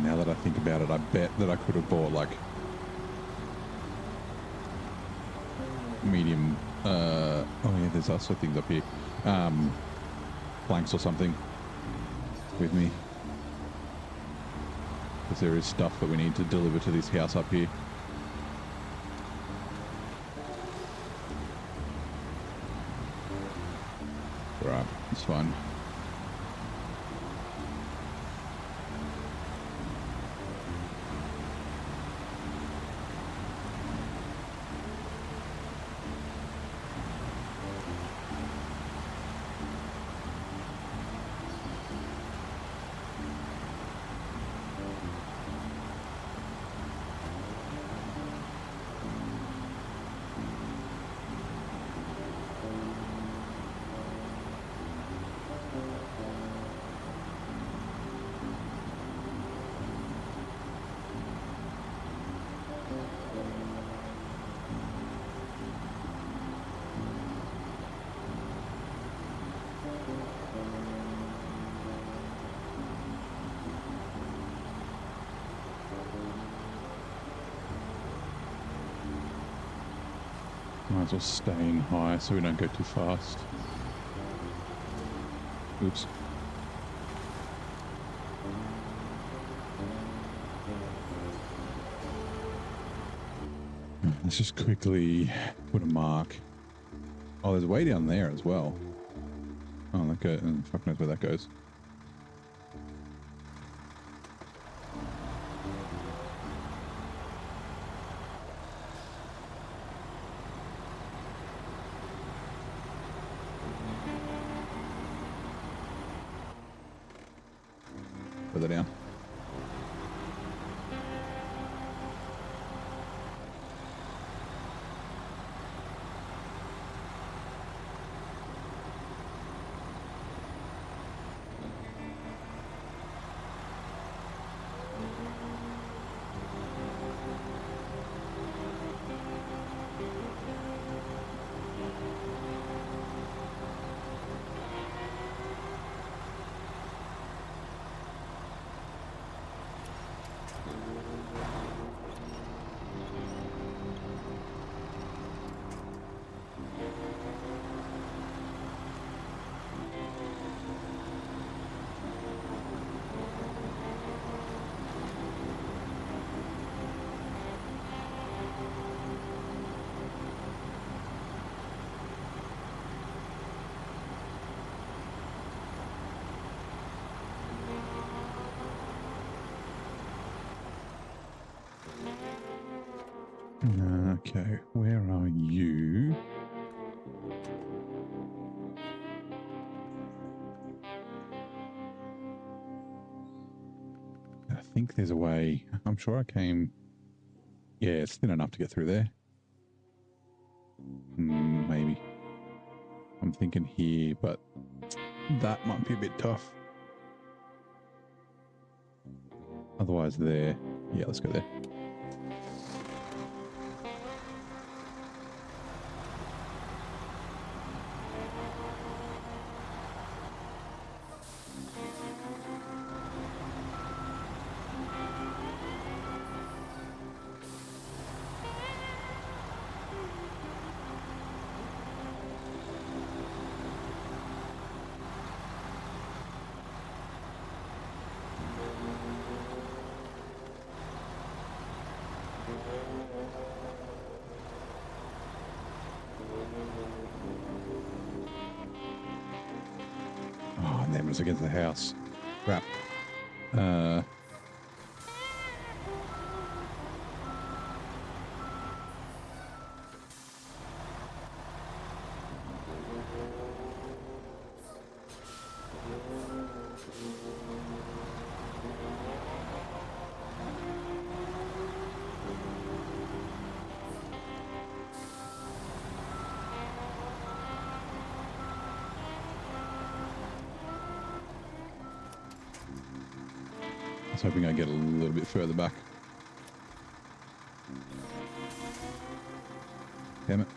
S1: Now that I think about it, I bet that I could have bought like medium, oh yeah, there's also things up here, planks or something with me. Because there is stuff that we need to deliver to this house up here. Right, it's fine. Might as well stay in high so we don't go too fast. Oops. Let's just quickly put a mark. Oh, there's way down there as well. Oh, that goes, fuck knows where that goes. Further down. Okay, where are you? I think there's a way. I'm sure I came... Yeah, it's thin enough to get through there. Maybe. I'm thinking here, but that might be a bit tough. Otherwise there. Yeah, let's go there. cameras against the house. Crap. I was hoping I'd get a little bit further back. Damn it.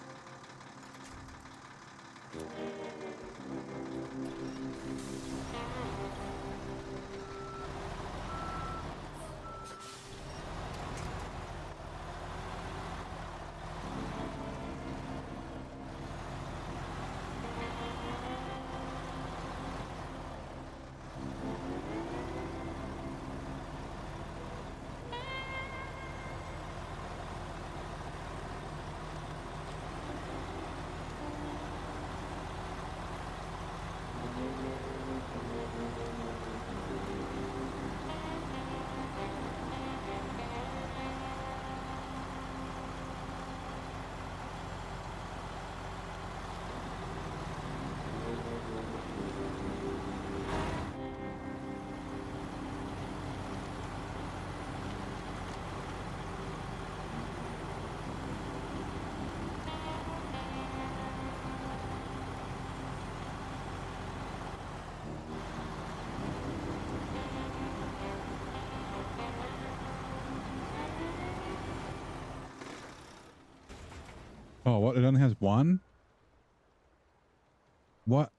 S1: Oh, what? It only has one? What?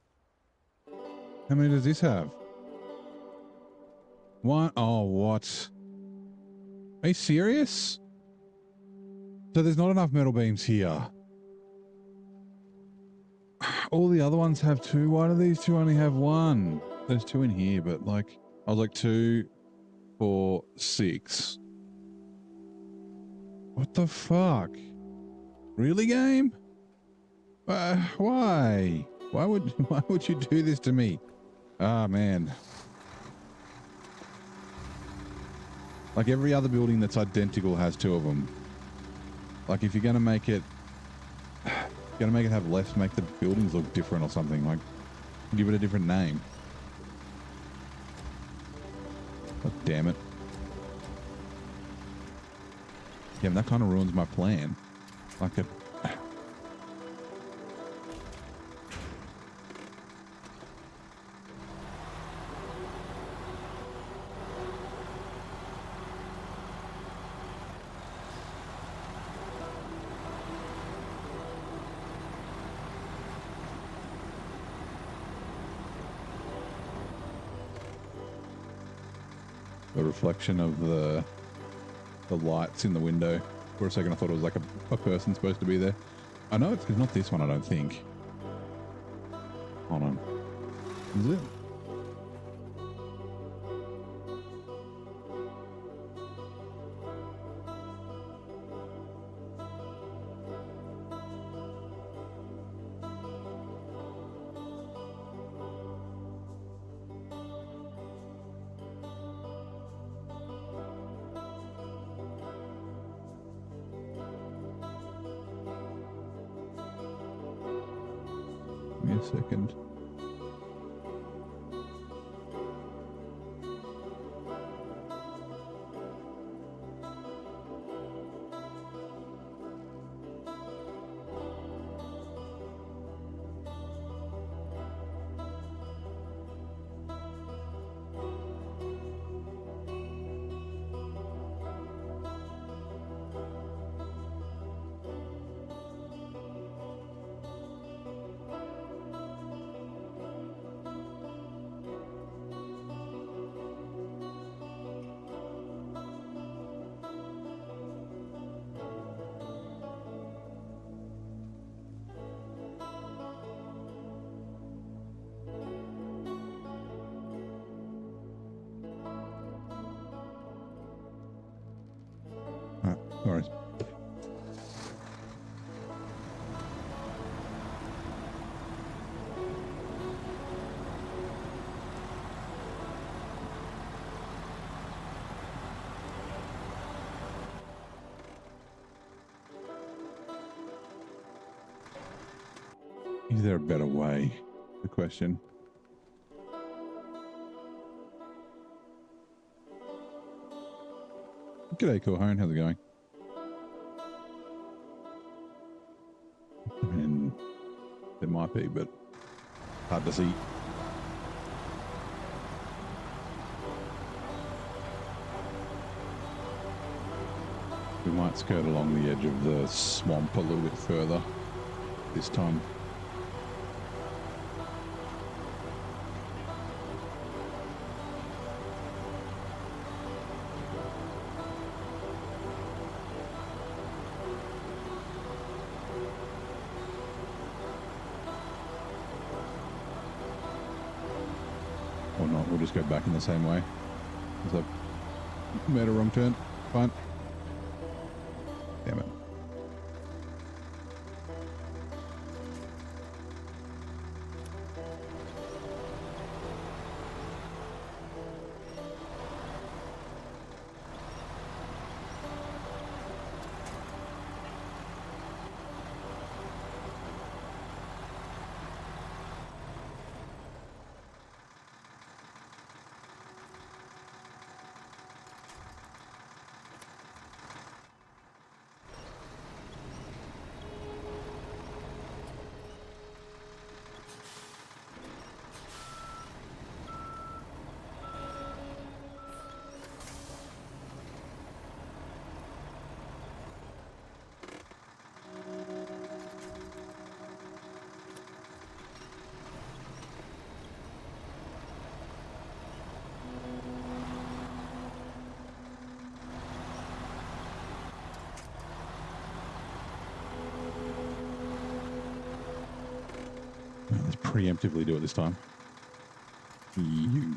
S1: How many does this have? One? Oh, what? Are you serious? So there's not enough metal beams here. All the other ones have two. Why do these two only have one? There's two in here, but like, I was like 2, 4, 6. What the fuck? Really, game? Why? Why would you do this to me? Ah, man. Like every other building that's identical has 2 of them. Like if you're gonna make it have less, make the buildings look different or something. Like give it a different name. God damn it. Yeah, that kind of ruins my plan. Like a... the reflection of the lights in the window. For a second I thought it was like a person supposed to be there. I know it's not this one, I don't think. Hold on. Is it? Give me a second. No worries. Is there a better way? The question. G'day, Corhone. How's it going? I mean, there might be, but hard to see. We might skirt along the edge of the swamp a little bit further this time. Or not, we'll just go back in the same way. Because I made a wrong turn. Fine. Damn it. Let's preemptively do it this time. You.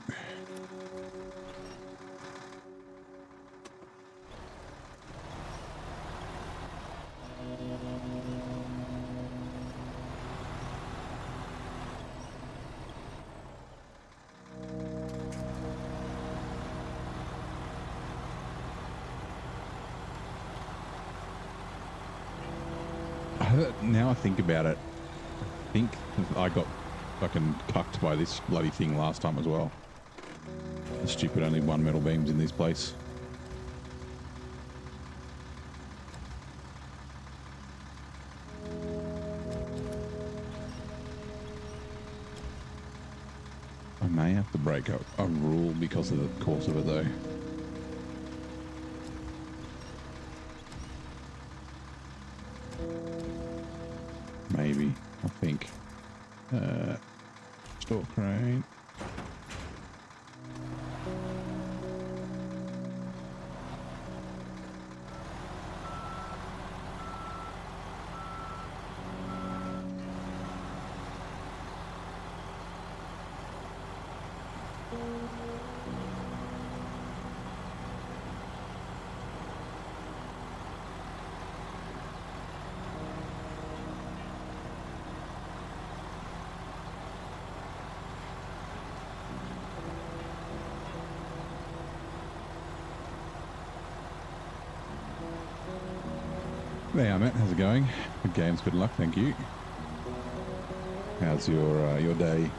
S1: Now I think about it, I think I got fucking cucked by this bloody thing last time as well. The stupid only one metal beams in this place. I may have to break a rule because of the course of it though. Maybe, I think. Store crane. There, mate. How's it going? Good games, good luck. Thank you. How's your day?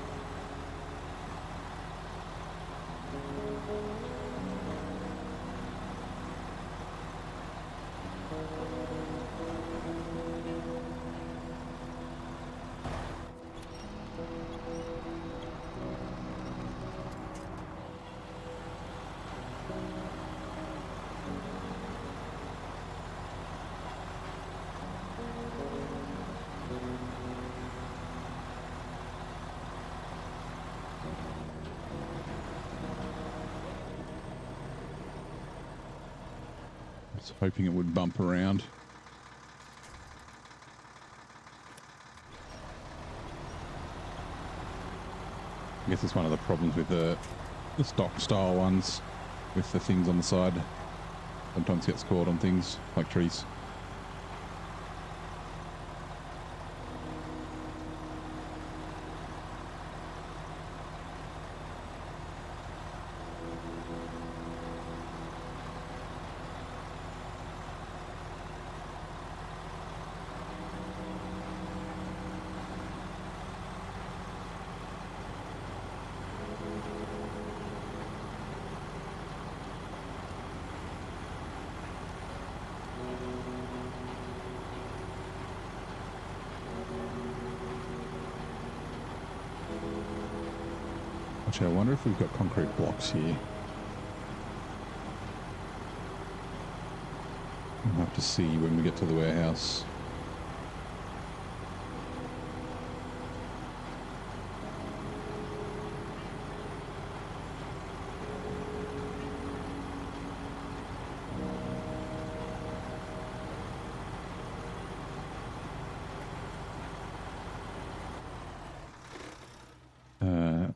S1: Hoping it would bump around. I guess it's one of the problems with the stock style ones with the things on the side. Sometimes gets caught on things like trees. Actually, I wonder if we've got concrete blocks here. We'll have to see when we get to the warehouse.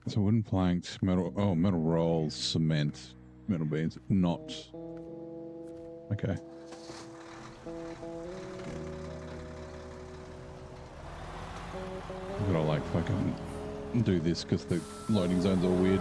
S1: So wooden planks, metal rolls, cement, metal beams, not. Okay. I'm gonna like fucking do this because the loading zones are weird.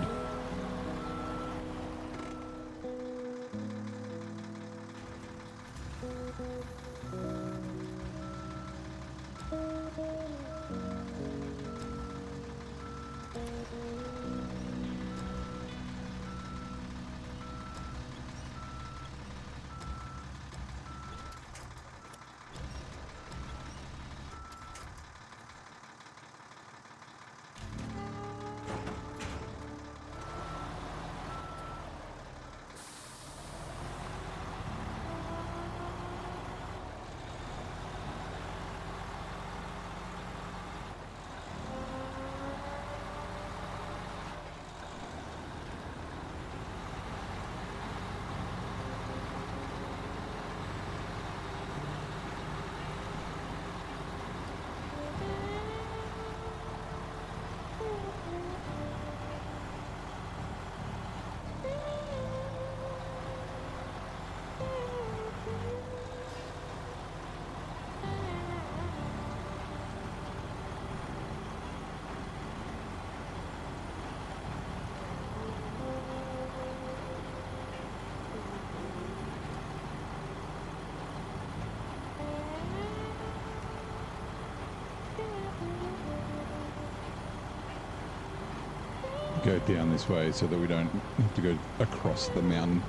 S1: Go down this way so that we don't have to go across the mountain,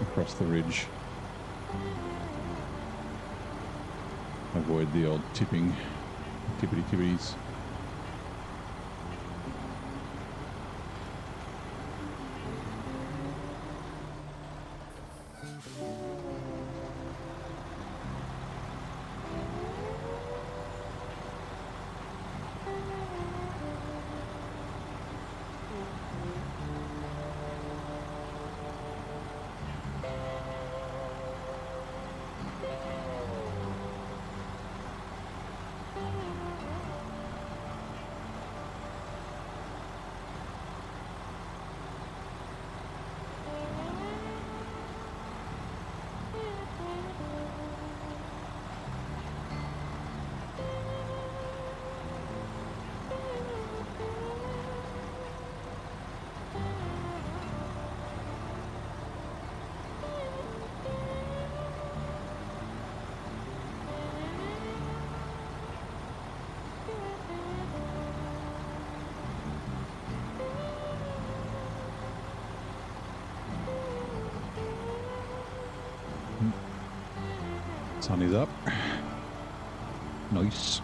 S1: across the ridge. Avoid the old tippity tippities. Sun is up. Nice.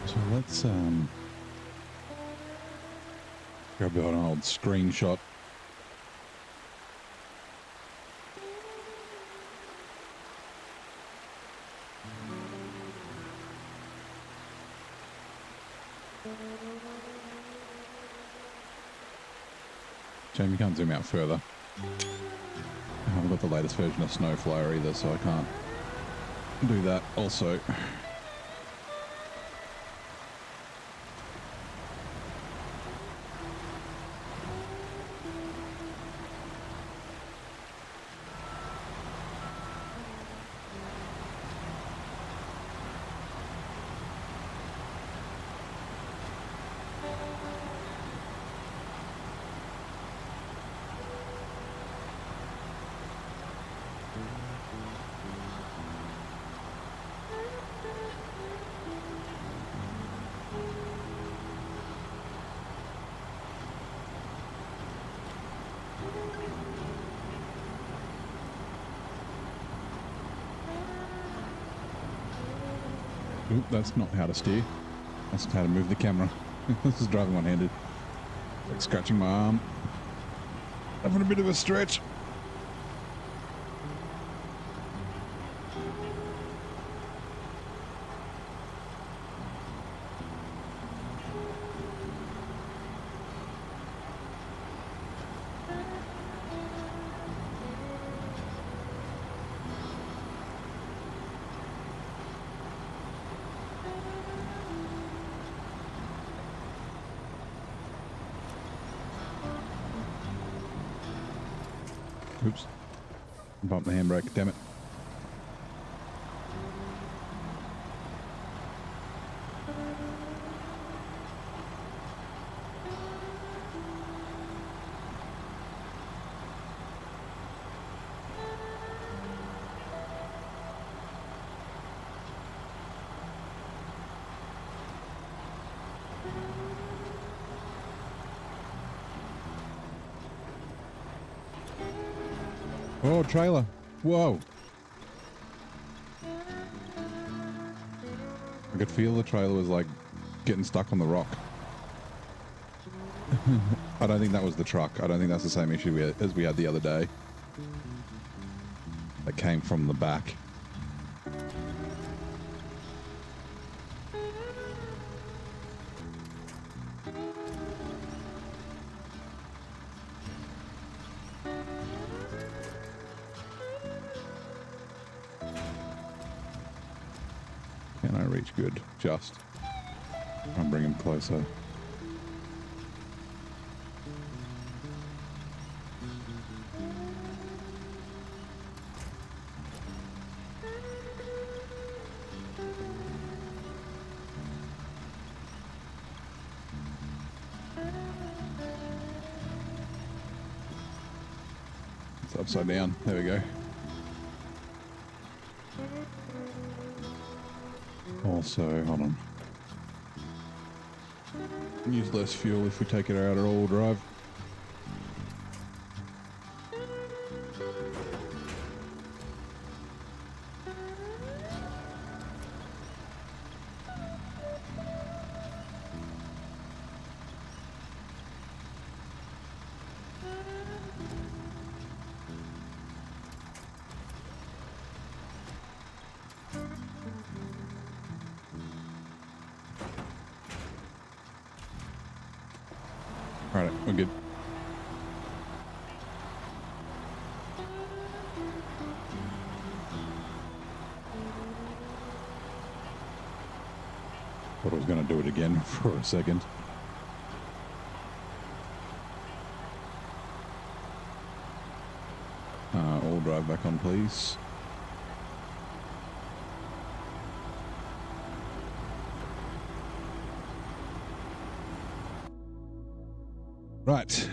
S1: So let's grab an old screenshot. Shame you can't zoom out further. I haven't got the latest version of Snowflyer either, so I can't do that also. Oop, that's not how to steer. That's how to move the camera. This is driving one-handed. Like scratching my arm. Having a bit of a stretch. Oops. Bumped the handbrake, damn it. Oh, trailer. Whoa. I could feel the trailer was like getting stuck on the rock. I don't think that was the truck. I don't think that's the same issue as we had the other day. That came from the back. Can I reach good? Just. I'm bringing him closer. It's upside down. There we go. Also, hold on. Use less fuel if we take it out at all drive. Alright, we're good. Thought I was going to do it again for a second. All drive back on, please. Right.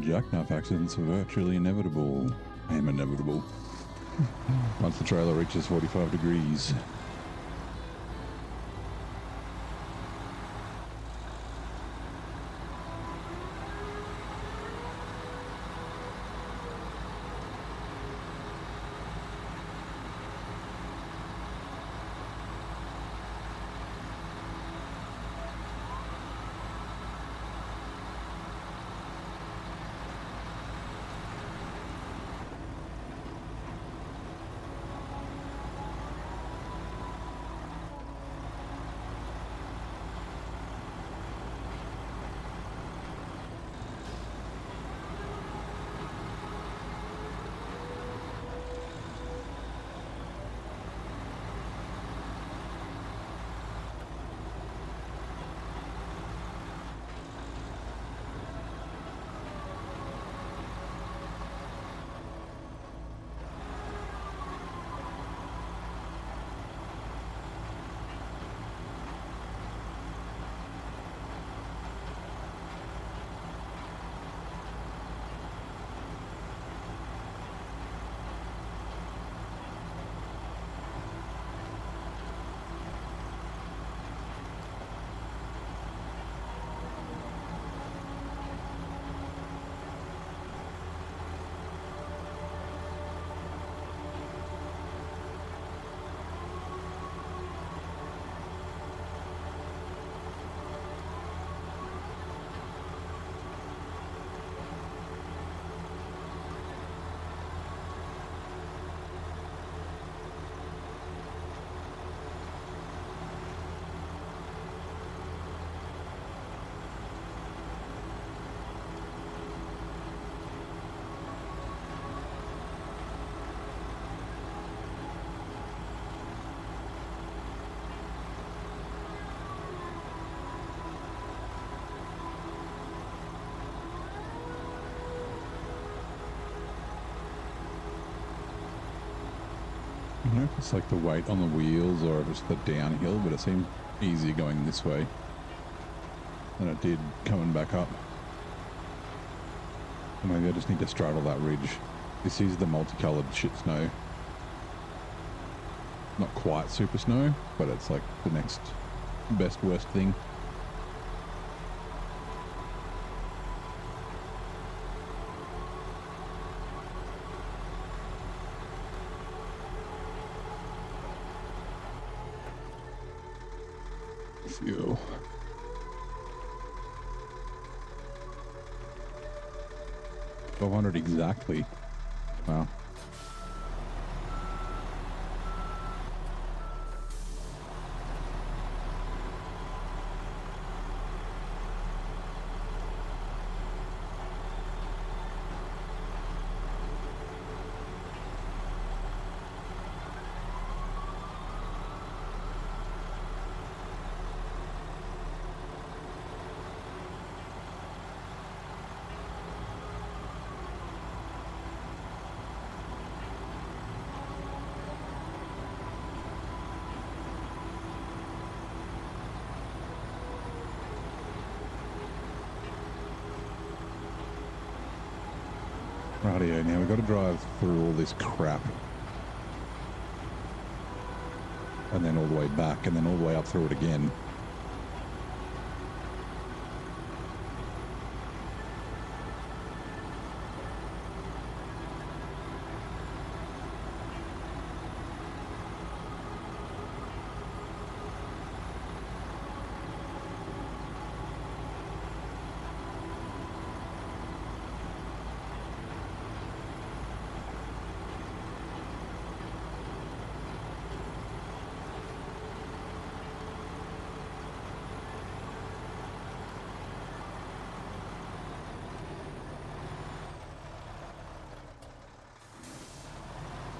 S1: Jackknife accidents are virtually inevitable. I am inevitable. Once the trailer reaches 45 degrees. don't know if it's like the weight on the wheels or if it's the downhill, but it seemed easier going this way than it did coming back up. Or maybe I just need to straddle that ridge. This is the multicolored shit snow. Not quite super snow, but it's like the next best worst thing. Fuel. 1200 exactly. Wow. Rightio, now we've got to drive through all this crap. And then all the way back, and then all the way up through it again.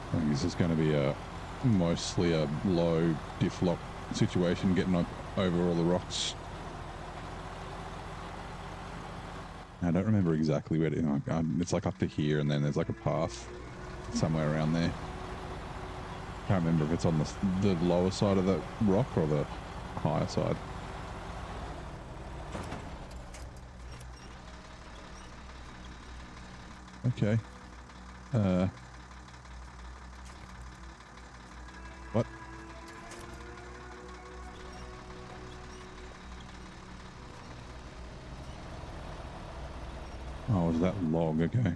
S1: I think this is going to be mostly a low diff lock situation, getting over all the rocks. I don't remember exactly where it's like up to here, and then there's like a path somewhere around there. Can't remember if it's on the lower side of the rock or the higher side. Okay. What? Oh, is that log? Okay.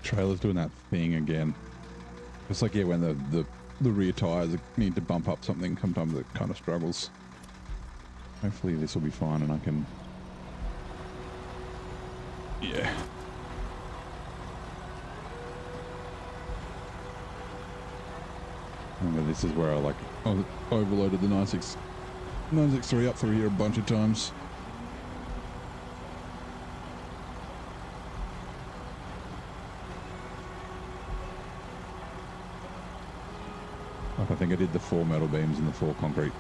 S1: Trailer's doing that thing again. It's like, yeah, when the rear tires need to bump up something, sometimes it kind of struggles. Hopefully this will be fine and I can... Yeah. Remember, this is where I overloaded the 963 up through here a bunch of times. I think I did the 4 metal beams and the 4 concrete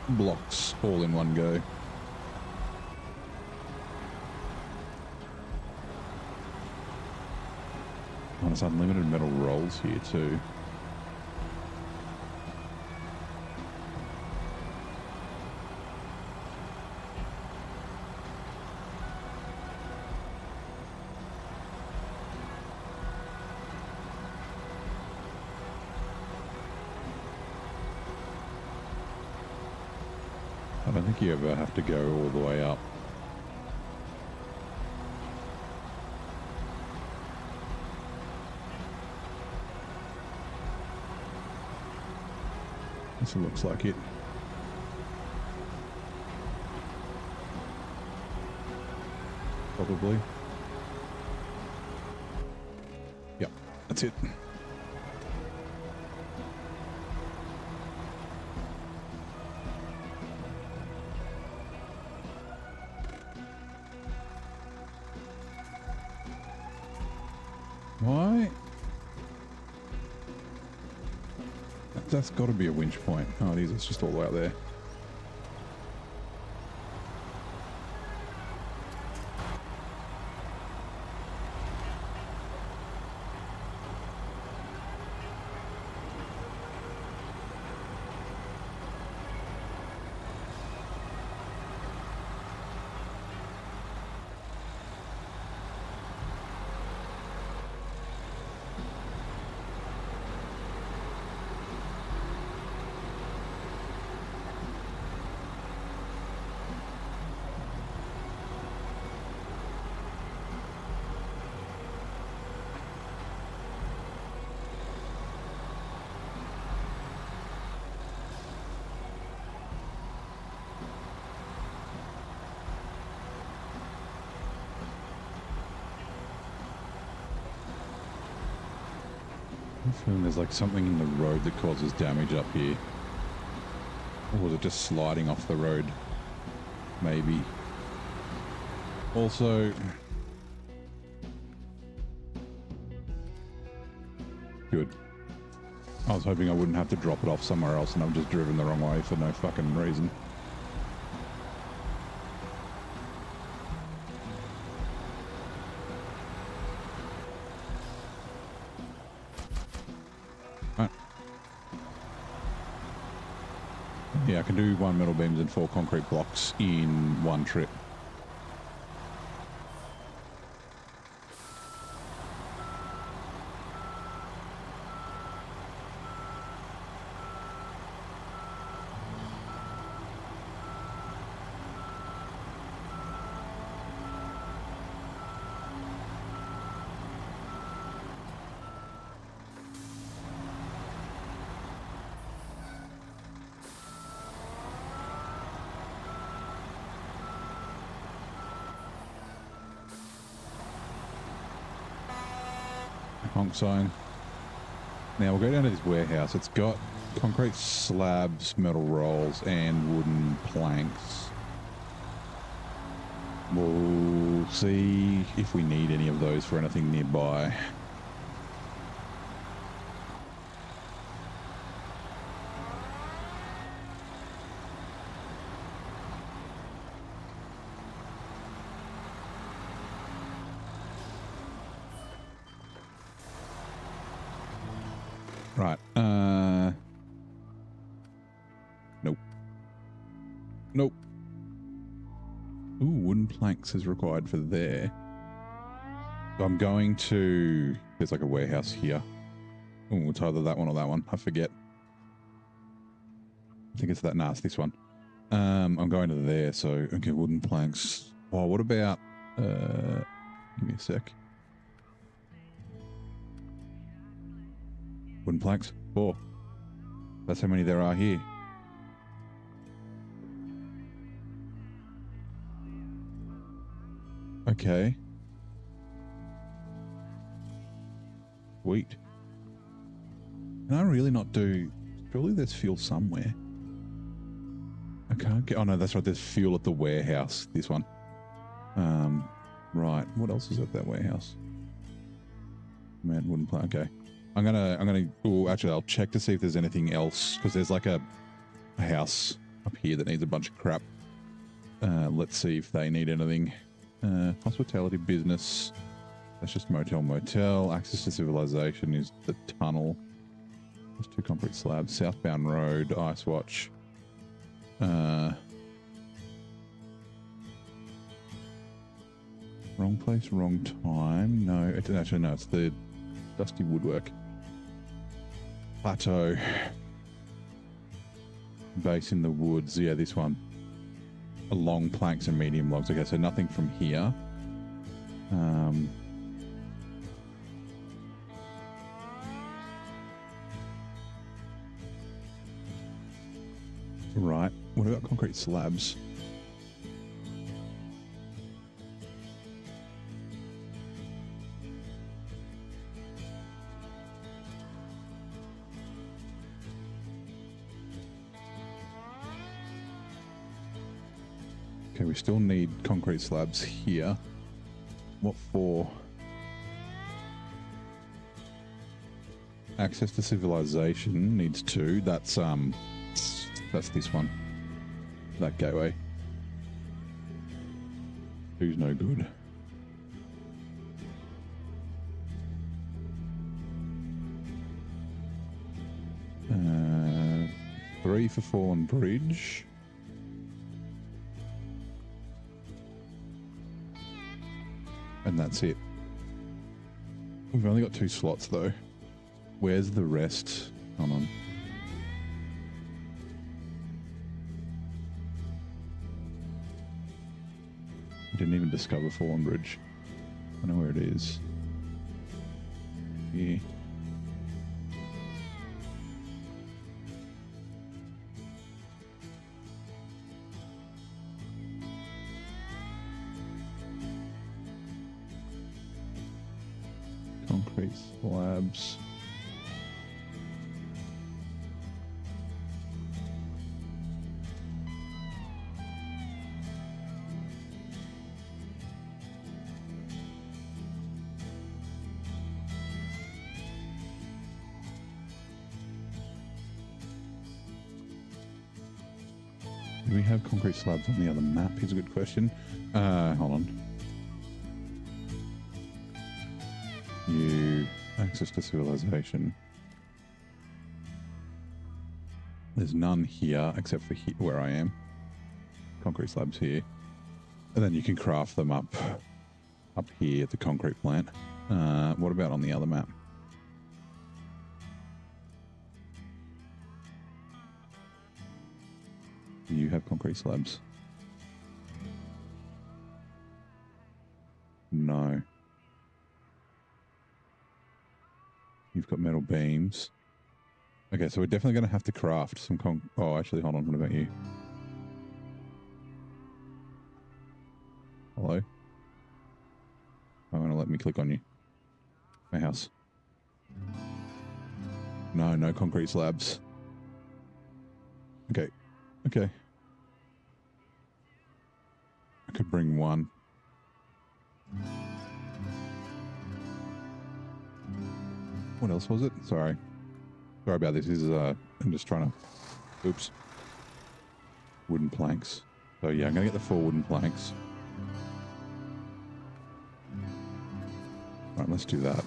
S1: blocks all in one go. Oh, there's unlimited metal rolls here too. I don't think you ever have to go all the way up. This looks like it. Probably. Yep, that's it. Why? That's got to be a winch point. Oh, it is. It's just all the way out there. I'm feeling there's like something in the road that causes damage up here. Or was it just sliding off the road? Maybe. Also... Good. I was hoping I wouldn't have to drop it off somewhere else and I've just driven the wrong way for no fucking reason. Yeah, I can do 1 metal beams and 4 concrete blocks in 1 trip. Honk sign. Now we'll go down to this warehouse. It's got concrete slabs, metal rolls, and wooden planks. We'll see if we need any of those for anything nearby. Right. Nope. Nope. Ooh, wooden planks is required for there. So I'm going to... There's like a warehouse here. Ooh, it's either that one or that one. I forget. I think it's that nastiest one. I'm going to there, so... Okay, wooden planks. Oh, what about... Give me a sec. Wooden planks? 4. That's how many there are here. Okay. Sweet. Can I really not do... Surely there's fuel somewhere. I can't get... Oh no, that's right. There's fuel at the warehouse. This one. Right. What else is at that warehouse? Man, wooden plank. Okay. I'm gonna. Oh, actually, I'll check to see if there's anything else because there's like a house up here that needs a bunch of crap. Let's see if they need anything. Hospitality business. That's just motel. Access to civilization is the tunnel. There's 2 concrete slabs. Southbound road. Ice watch. Wrong place, wrong time. No, it's actually no. It's the dusty woodwork. Plateau. Base in the woods. Yeah, this one. Long planks and medium logs. Okay, so nothing from here. Right. What about concrete slabs? Okay, we still need concrete slabs here. What for? Access to civilization needs 2. That's this one. That gateway. 2's no good. Uh, 3 for Fallen Bridge. And that's it. We've only got 2 slots though. Where's the rest? Hold on. I didn't even discover Fallen Bridge. I know where it is. Here. Concrete slabs. Do we have concrete slabs on the other map? Here's a good question. Hold on. You access to civilization. There's none here except for here, where I am. Concrete slabs here. And then you can craft them up here at the concrete plant. What about on the other map? Do you have concrete slabs? No. You've got metal beams. Okay, so we're definitely going to have to craft some oh, actually, hold on. What about you? Hello? I'm going to let me click on you. My house. No, no concrete slabs. Okay. Okay. I could bring 1. What else was it? Sorry. Sorry about this. This is, I'm just trying to... Oops. Wooden planks. So yeah, I'm going to get the 4 wooden planks. Alright, let's do that.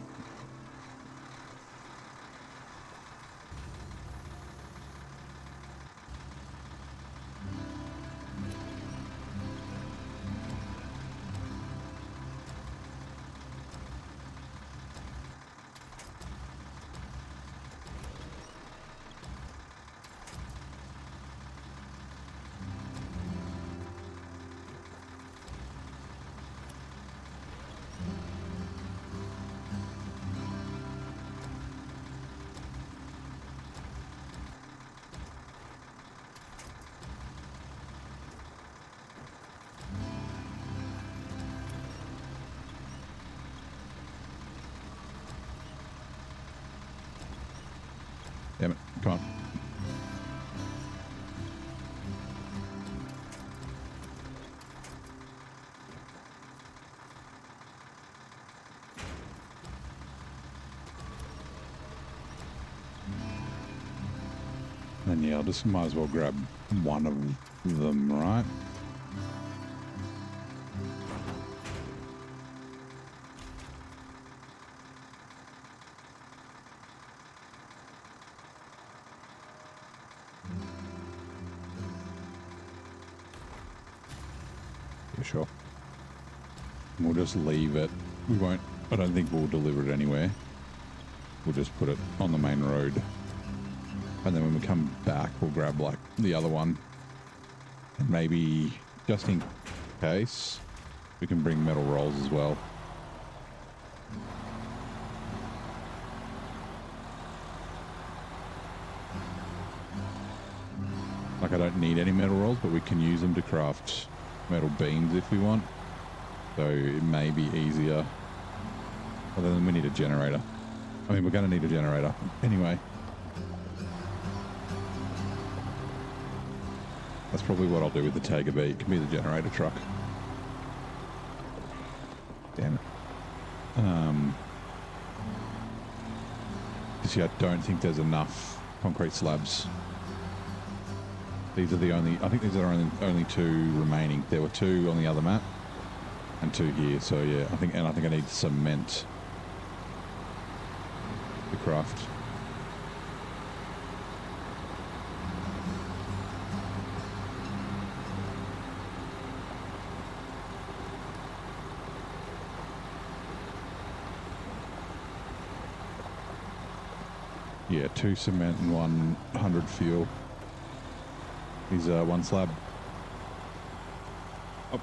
S1: Damn it. Come on. And yeah, I'll just might as well grab one of them, right? Sure. We'll just leave it. We won't, I don't think we'll deliver it anywhere. We'll just put it on the main road. And then when we come back, we'll grab like the other one. And maybe, just in case, we can bring metal rolls as well. Like I don't need any metal rolls, but we can use them to craft metal beams if we want, so it may be easier. Other than we need a generator. I mean, we're going to need a generator anyway. That's probably what I'll do with the Tiger B. It can be the generator truck. Damn it. Because honest with you, I don't think there's enough concrete slabs. These are the only, I think these are only 2 remaining. There were 2 on the other map and 2 here. So yeah, I think I need cement to craft. Yeah, 2 cement and 100 fuel. He's 1 slab. Up.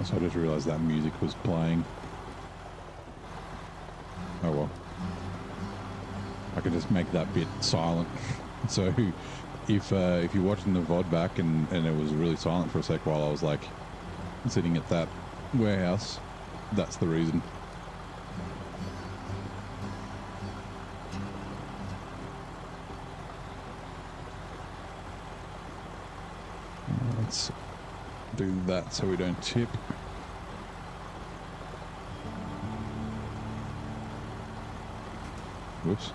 S1: So I just realised that music was playing. Oh well. I could just make that bit silent. So if you're watching the VOD back and it was really silent for a sec while I was like sitting at that warehouse, that's the reason. Let's do that so we don't tip. Whoops.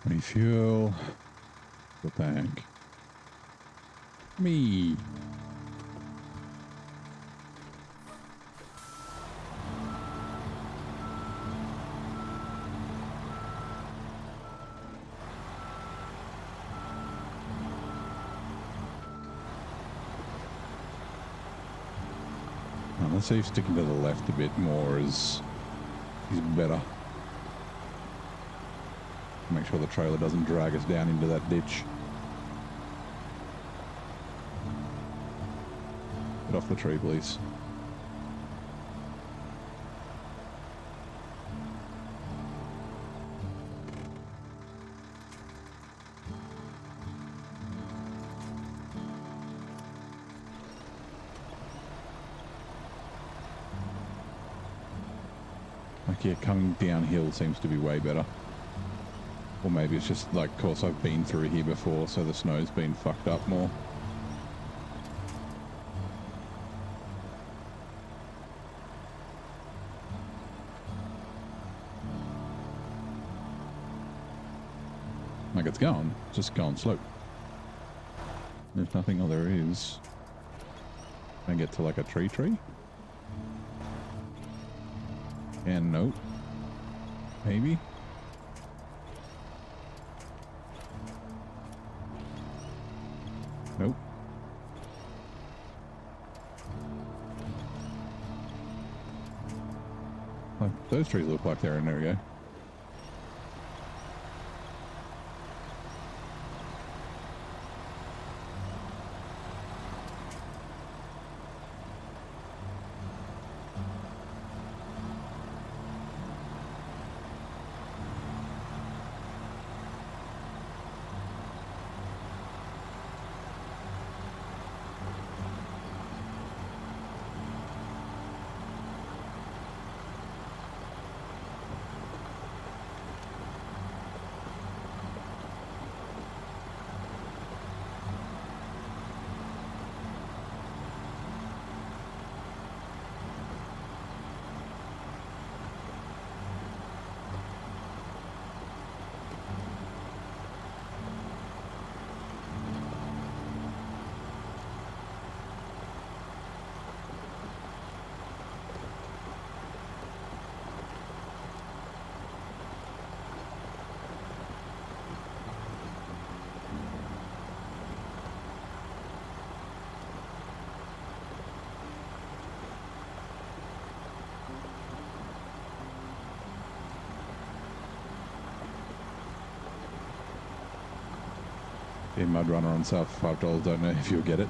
S1: Refuel the tank. Me. Now, let's see if sticking to the left a bit more is better. Make sure the trailer doesn't drag us down into that ditch. Get off the tree, please. Like, yeah, coming downhill seems to be way better. Or maybe it's just like, of course, I've been through here before, so the snow's been fucked up more. Like, it's going, just going slow. There's nothing, oh, there is. Can I get to like a tree? And nope. Maybe. Nope. Like, those trees look like they're in there. We go. in Mud Runner on sale for $5. Don't know if you'll get it.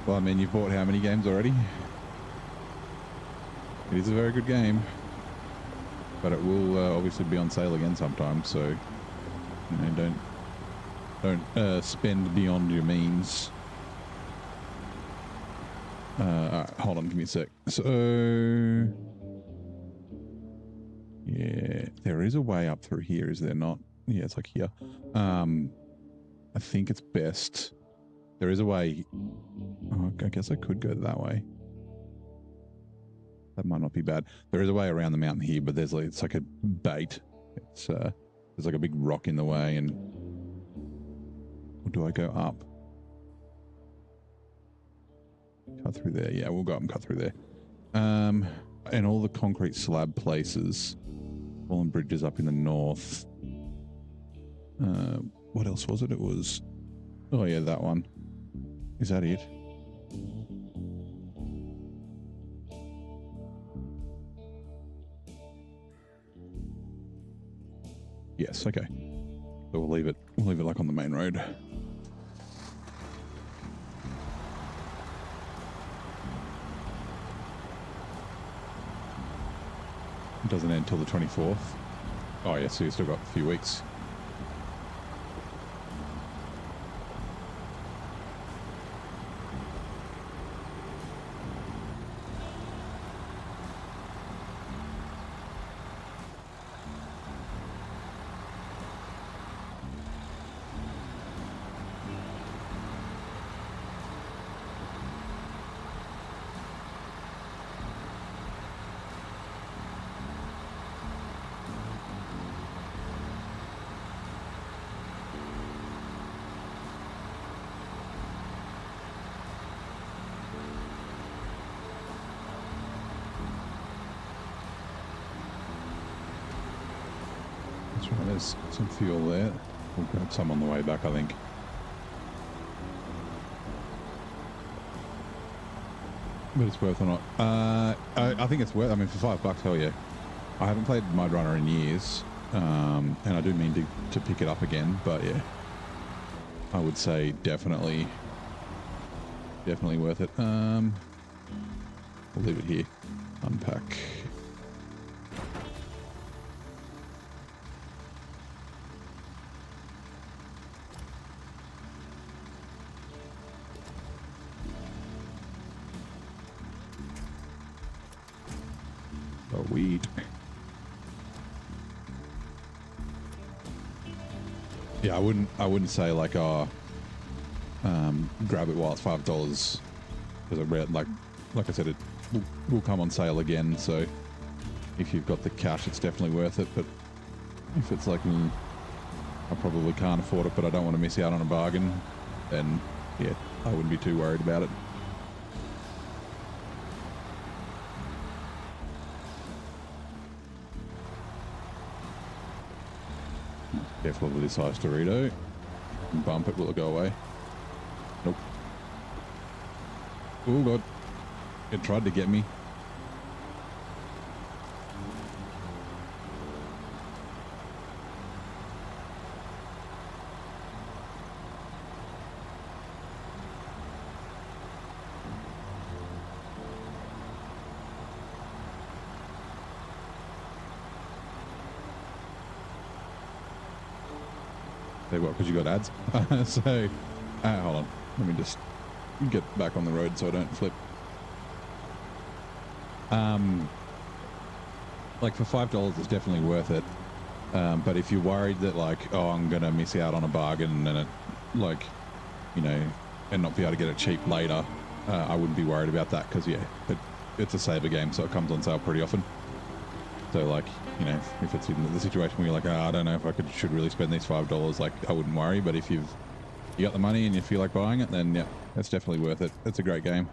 S1: Well, I mean, you've bought how many games already? It is a very good game, but it will obviously be on sale again sometime. So, you know, don't spend beyond your means. All right, hold on, give me a sec. So, yeah, there is a way up through here, is there not? Yeah, it's like here. I think it's best. There is a way. Oh, I guess I could go that way. That might not be bad. There is a way around the mountain here, but there's like, it's like a bait. It's there's like a big rock in the way, and or do I go up? Cut through there. Yeah, we'll go up and cut through there. And all the concrete slab places, fallen bridges up in the north. What else was it? It was, oh yeah, that one. Is that it? Yes, okay. So we'll leave it like on the main road. It doesn't end until the 24th. Oh yeah, so you've still got a few weeks. There's some fuel there. We'll grab some on the way back, I think. But it's worth or not. I think it's worth. I mean, for $5, hell yeah. I haven't played Mud Runner in years, and I do mean to pick it up again. But yeah, I would say definitely worth it. We'll leave it here. Unpack. Weed. Yeah, I wouldn't say like grab it while it's $5 because I read like I said, it will come on sale again. So if you've got the cash, it's definitely worth it. But if it's like I probably can't afford it, but I don't want to miss out on a bargain, then yeah, I wouldn't be too worried about it. Careful with this ice Dorito. Bump it, will it go away? Nope. Oh god. It tried to get me. Say what, because you got ads? So, hold on. Let me just get back on the road so I don't flip. Like for $5, it's definitely worth it. But if you're worried that like, oh, I'm going to miss out on a bargain and it, like, you know, and not be able to get it cheap later, I wouldn't be worried about that because, yeah, it's a saver game, so it comes on sale pretty often. So like, you know, if it's in the situation where you're like, oh, I don't know if I should really spend these $5, like I wouldn't worry. But if you got the money and you feel like buying it, then yeah, it's definitely worth it. It's a great game.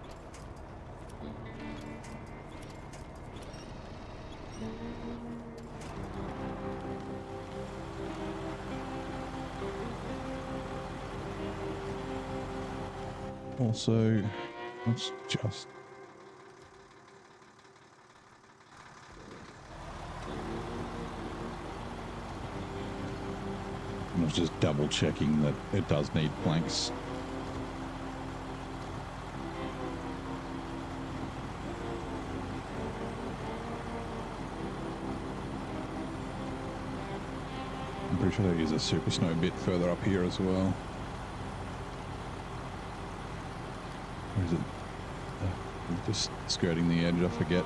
S1: Also, let's just was just double checking that it does need planks. I'm pretty sure they use a super snow bit further up here as well. Or is it just skirting the edge? I forget.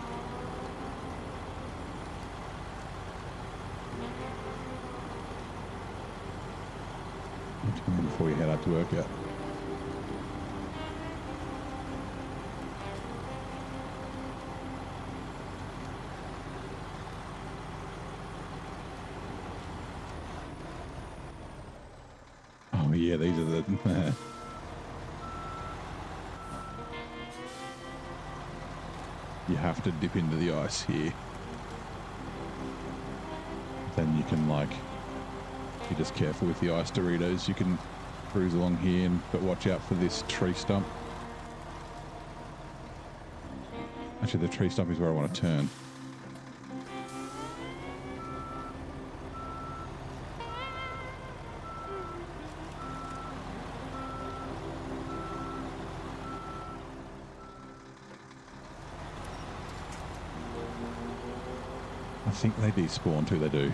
S1: Before you head out to work, yeah. Oh yeah, these are the you have to dip into the ice here. Then you can, like, if you're just careful with the ice Doritos, you can cruise along here, but watch out for this tree stump. Actually, the tree stump is where I want to turn. I think they despawn too, they do.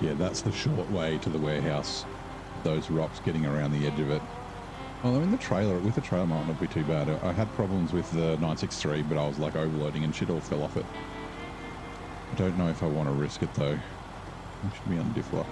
S1: Yeah, that's the short way to the warehouse. Those rocks getting around the edge of it. Well, I mean, with the trailer might not be too bad. I had problems with the 963, but I was like overloading and shit all fell off it. I don't know if I want to risk it though. I should be on diff lock.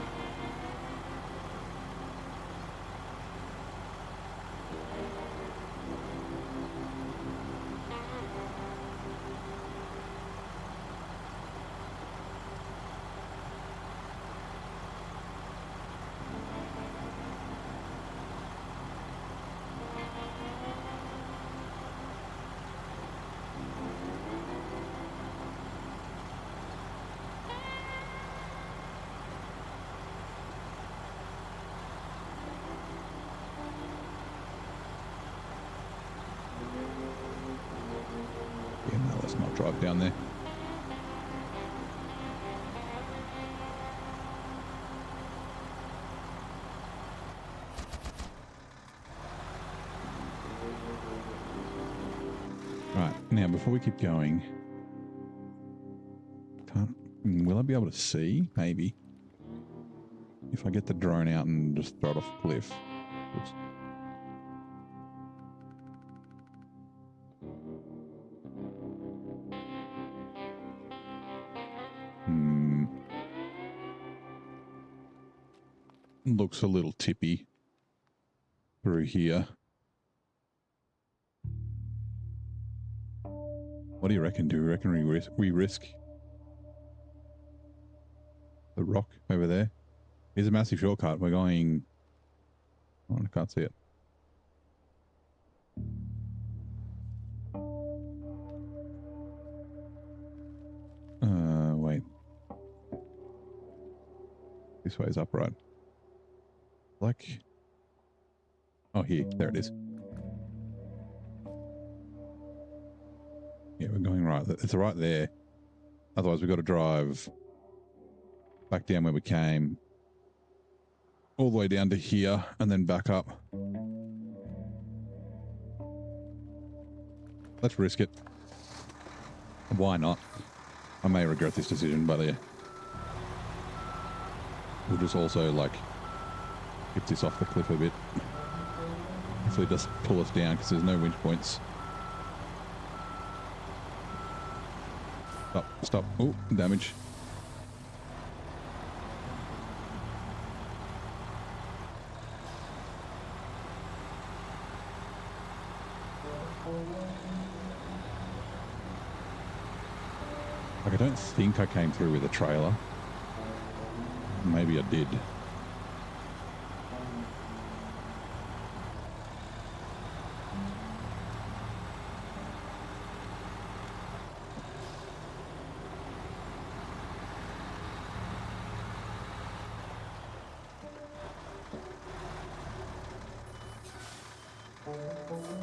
S1: Drive down there. Right, now before we keep going, will I be able to see? Maybe. If I get the drone out and just throw it off a cliff. Oops. Looks a little tippy through here. What do you reckon? Do you reckon we risk the rock over there? Here's a massive shortcut. We're going... Oh, I can't see it. Wait. This way is up, right? Like... Oh, here. There it is. Yeah, we're going right. It's right there. Otherwise, we've got to drive back down where we came, all the way down to here, and then back up. Let's risk it. Why not? I may regret this decision, but yeah. We'll just also, like, get this off the cliff a bit. Hopefully just pull us down, because there's no winch points. Stop, stop. Oh, damage. Like, I don't think I came through with a trailer. Maybe I did.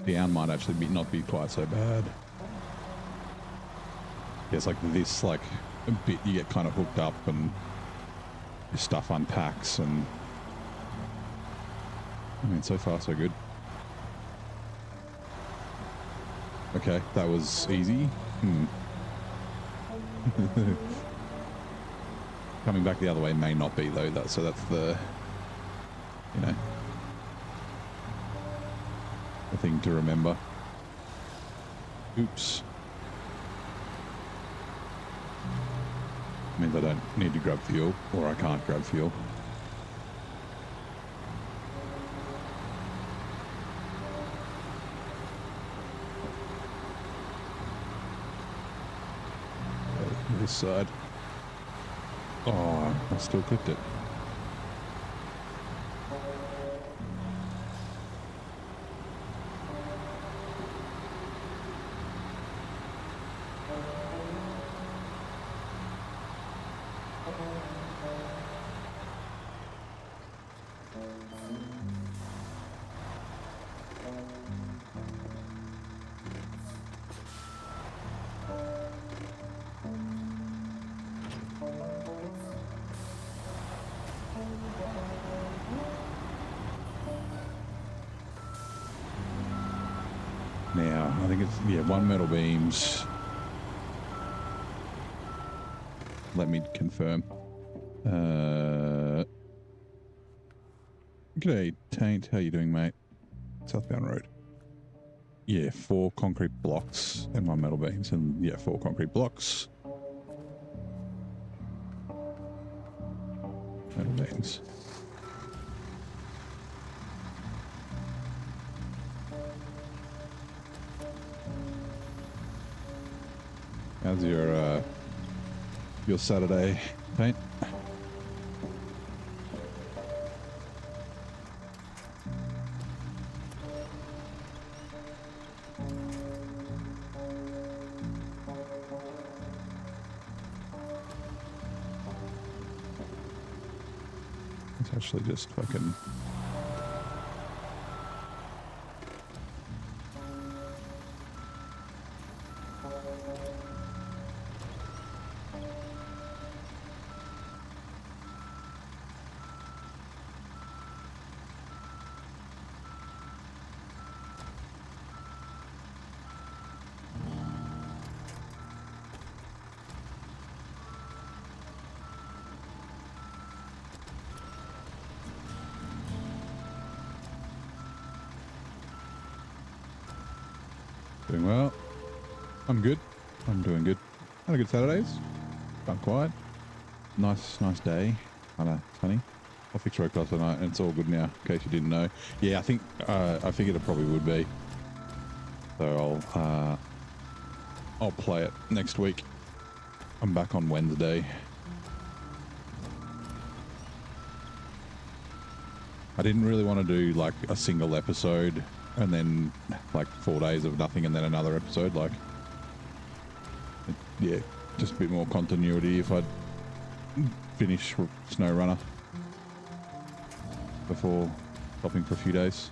S1: Down might actually not be quite so bad. Yeah, it's like this, like a bit you get kind of hooked up and your stuff unpacks, and I mean, so far so good. Okay, that was easy. Coming back the other way may not be though. So that's the, you know, the thing to remember. Oops. Means I don't need to grab fuel, or I can't grab fuel. This side. Oh, I still clipped it. Now, I think it's, yeah, 1 metal beams. Let me confirm. G'day, Taint. How you doing, mate? Southbound Road. Yeah, 4 concrete blocks and 1 metal beams, and yeah, 4 concrete blocks. Metal beams. How's your Saturday, Taint? It's actually just fucking... Doing well. I'm good. I'm doing good. Had a good Saturdays. Done quiet. Nice day. Kind of sunny. I fixed road cross tonight and it's all good now, in case you didn't know. Yeah, I think, I figured it probably would be. So I'll play it next week. I'm back on Wednesday. I didn't really want to do like a single episode and then like 4 days of nothing and then another episode. Like, yeah, just a bit more continuity if I'd finish SnowRunner before stopping for a few days.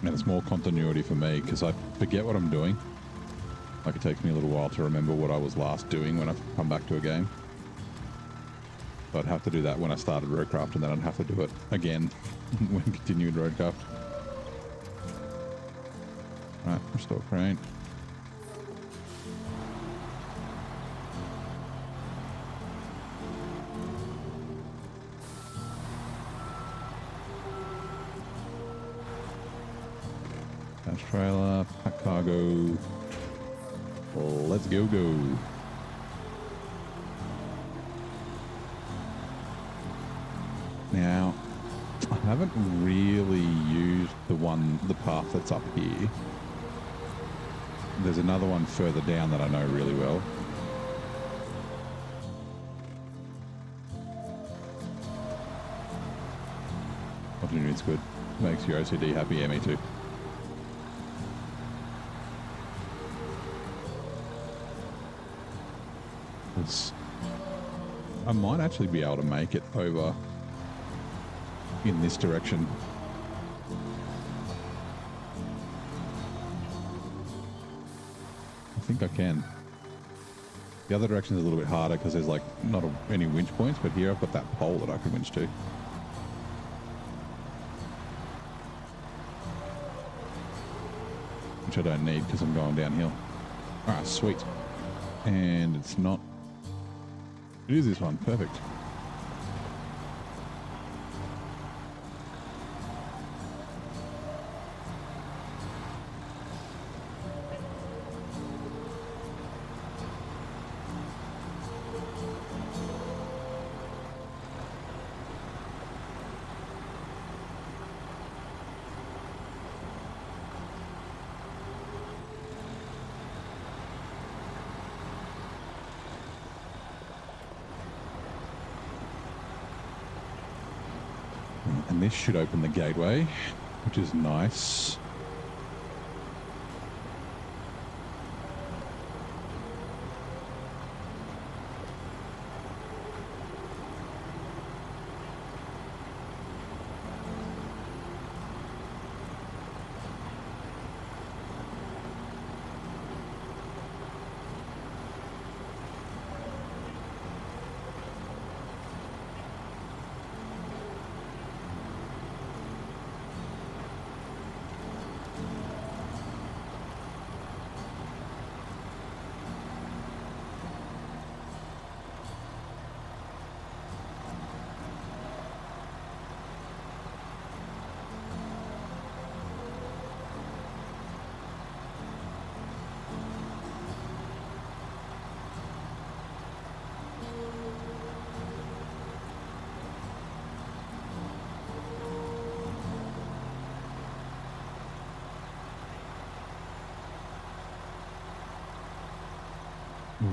S1: And it's more continuity for me because I forget what I'm doing. Like, it takes me a little while to remember what I was last doing when I come back to a game. So I'd have to do that when I started Roadcraft, and then I'd have to do it again when continued Roadcraft. Right, restore crane. Dash trailer, pack cargo. Let's go. Now, I haven't really used the path that's up here. There's another one further down that I know really well. What do you mean it's good? Makes your OCD happy, yeah, me too. I might actually be able to make it over in this direction. I think I can. The other direction is a little bit harder because there's like not any winch points, but here I've got that pole that I can winch to. Which I don't need because I'm going downhill. All right, sweet. And it's not. It is this one. Perfect. And this should open the gateway, which is nice.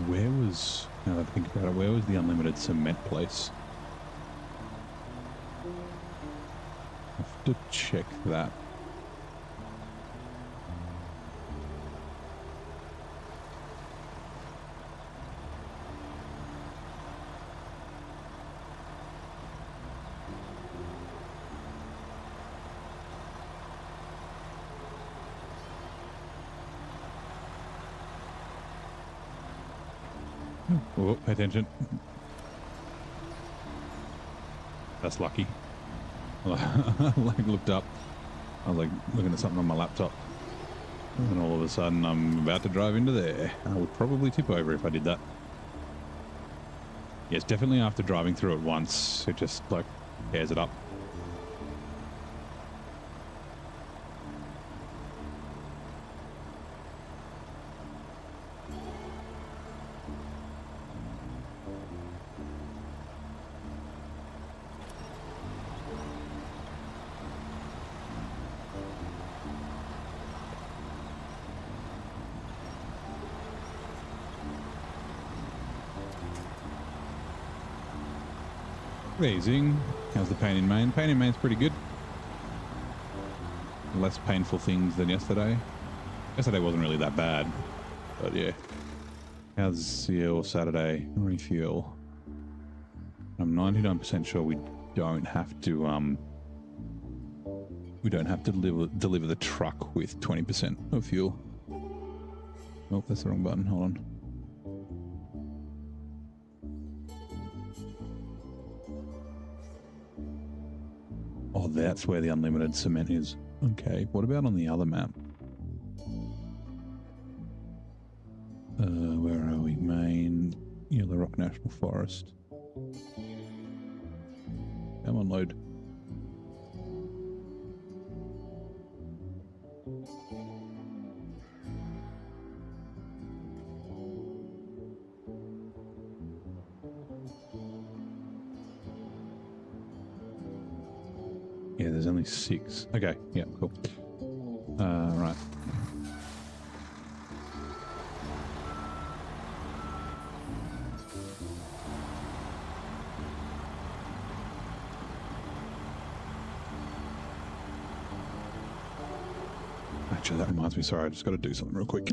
S1: Where was, now that I think about it, where was the unlimited cement place? I have to check that. Oh, pay attention. That's lucky. Like looked up. I was like looking at something on my laptop. And all of a sudden I'm about to drive into there. I would probably tip over if I did that. Yes, definitely after driving through it once, it just like tears it up. Amazing. How's the pain in Maine? Pain in Maine's pretty good. Less painful things than yesterday. Yesterday wasn't really that bad, but yeah. How's your Saturday refuel? I'm 99% sure we don't have to deliver the truck with 20% of fuel. Oh, that's the wrong button. Hold on. Oh, that's where the unlimited cement is. Okay, what about on the other map? Where are we? Maine, Yellow Rock National Forest. Come on, load. Yeah, there's only 6. Okay, yeah, cool. Right. Actually, that reminds me, sorry, I just got to do something real quick.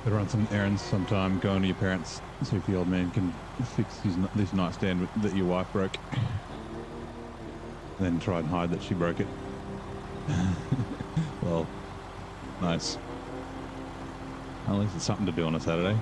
S1: Better run some errands sometime. Go into your parents, see if the old man can fix this nightstand that your wife broke. Then try and hide that she broke it. Well, nice. At least it's something to do on a Saturday.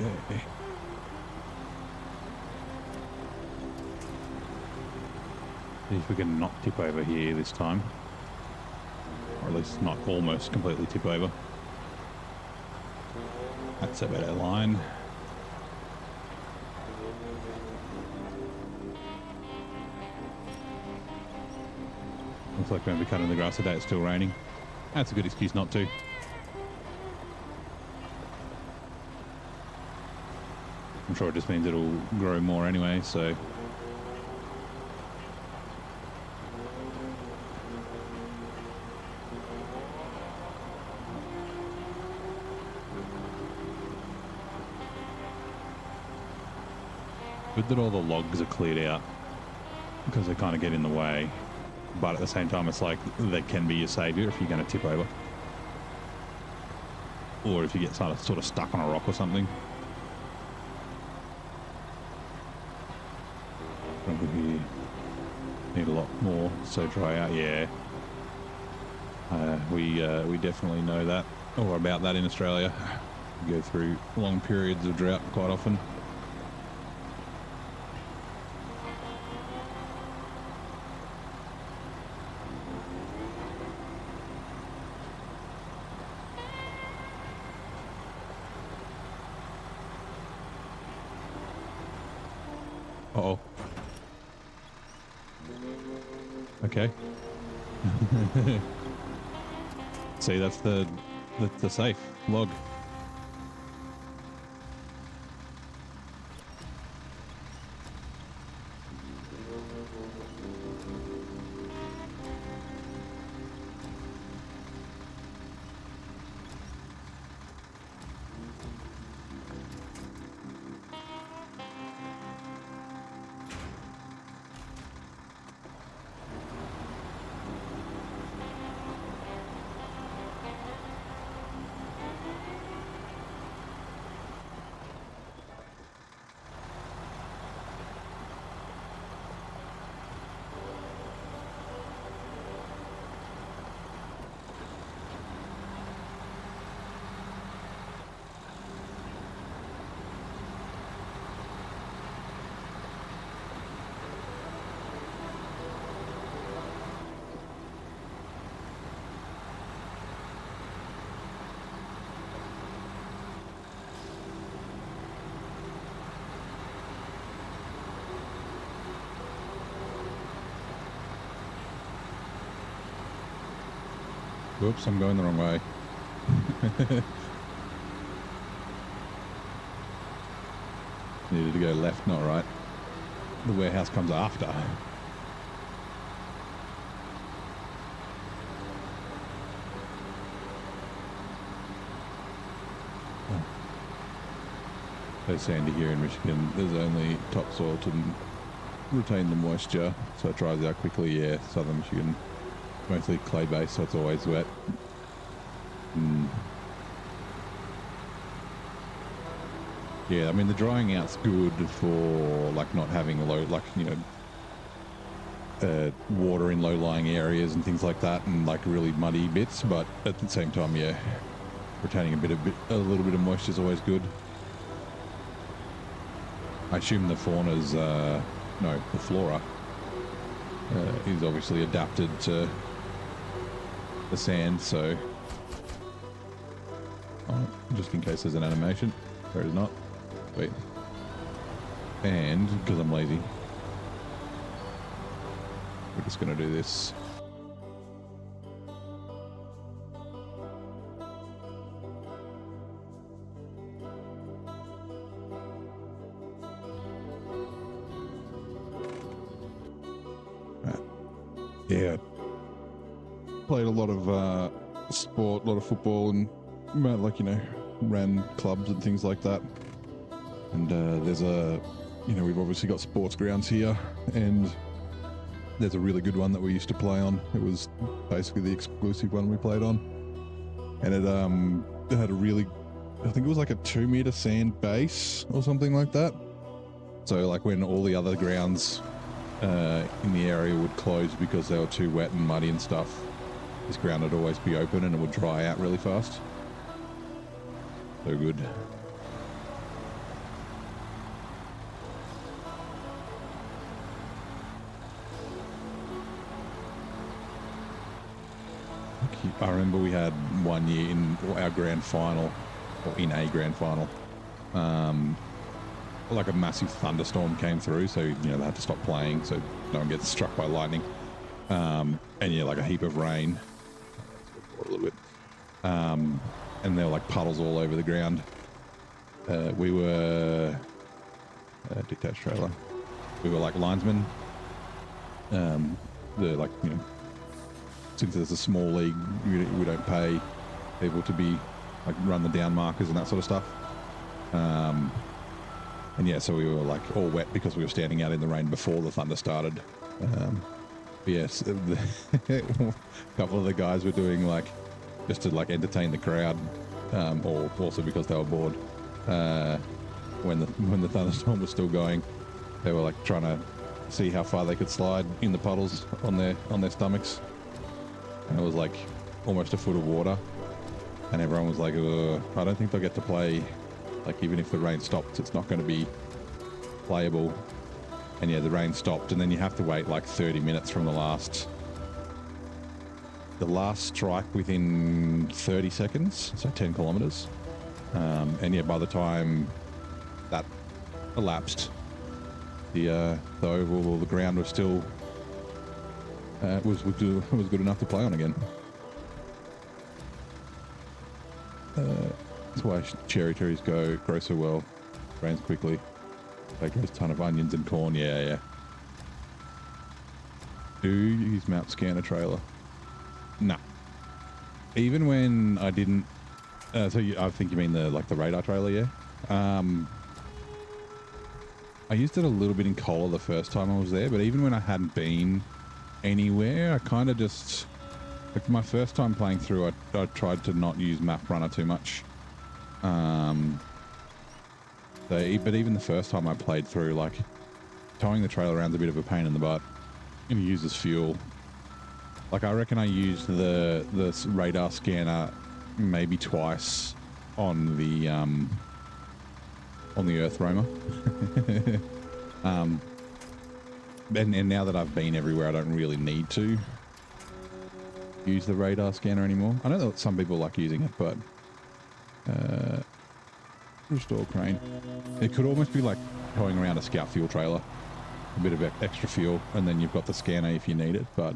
S1: Okay. See if we can not tip over here this time. Or at least not almost completely tip over. That's about our line. Looks like we're going to be cutting the grass today. It's still raining. That's a good excuse not to. I'm sure it just means it'll grow more anyway, so. Good that all the logs are cleared out because they kind of get in the way. But at the same time, it's like they can be your savior if you're going to tip over. Or if you get sort of stuck on a rock or something. Probably need a lot more so dry out. Yeah, we definitely know that, or about that in Australia. We go through long periods of drought quite often. Uh-oh. Okay. See, that's the safe log. Whoops, I'm going the wrong way. Needed to go left, not right. The warehouse comes after. So sandy here in Michigan, there's only topsoil to retain the moisture, so it dries out quickly. Yeah, southern Michigan, mostly clay based, so it's always wet. Yeah, I mean the drying out's good for like not having a load, like, you know, water in low-lying areas and things like that, and like really muddy bits. But at the same time, yeah, retaining a little bit of moisture is always good. I assume the fauna's no, the flora is obviously adapted to the sand, so just in case there's an animation. There is not. Wait. And because I'm lazy, we're just going to do this. Yeah. Played a lot of sport, a lot of football, and like, you know, ran clubs and things like that. And there's a, you know, we've obviously got sports grounds here, and there's a really good one that we used to play on. It was basically the exclusive one we played on, and it had a really, I think it was like a 2-meter sand base or something like that. So like when all the other grounds in the area would close because they were too wet and muddy and stuff, this ground would always be open and it would dry out really fast. So good. I remember we had one year in our grand final, or in a grand final, like a massive thunderstorm came through, so, you know, they had to stop playing so no one gets struck by lightning. And yeah, like a heap of rain, a little bit, and there were like puddles all over the ground. We were detached trailer. We were like linesmen. The, like, you know, since there's a small league, we don't pay people to be like run the down markers and that sort of stuff. And yeah, so we were like all wet because we were standing out in the rain before the thunder started. Yes, a couple of the guys were doing like just to like entertain the crowd, or also because they were bored. When the thunderstorm was still going, they were like trying to see how far they could slide in the puddles on their stomachs. And it was like almost a foot of water, and everyone was like, I don't think they'll get to play. Like, even if the rain stops, it's not going to be playable. And yeah, the rain stopped, and then you have to wait like 30 minutes from the last strike within 30 seconds, so 10 kilometers. And yeah, by the time that elapsed, the oval or the ground was still was good enough to play on again. That's why cherry trees grow so well. Rains quickly. They grow a ton of onions and corn. Yeah. Do you use map scanner trailer? No. Even when I didn't. I think you mean the radar trailer, yeah. I used it a little bit in Cola the first time I was there, but even when I hadn't been anywhere, I kind of just, like, my first time playing through, I tried to not use map runner too much. But even the first time I played through, like, towing the trailer around is a bit of a pain in the butt, and it uses fuel. Like, I reckon I used the radar scanner maybe twice on the Earth Roamer. And now that I've been everywhere, I don't really need to use the radar scanner anymore. I know that some people like using it, but restore crane. It could almost be like towing around a scout fuel trailer, a bit of extra fuel, and then you've got the scanner if you need it. But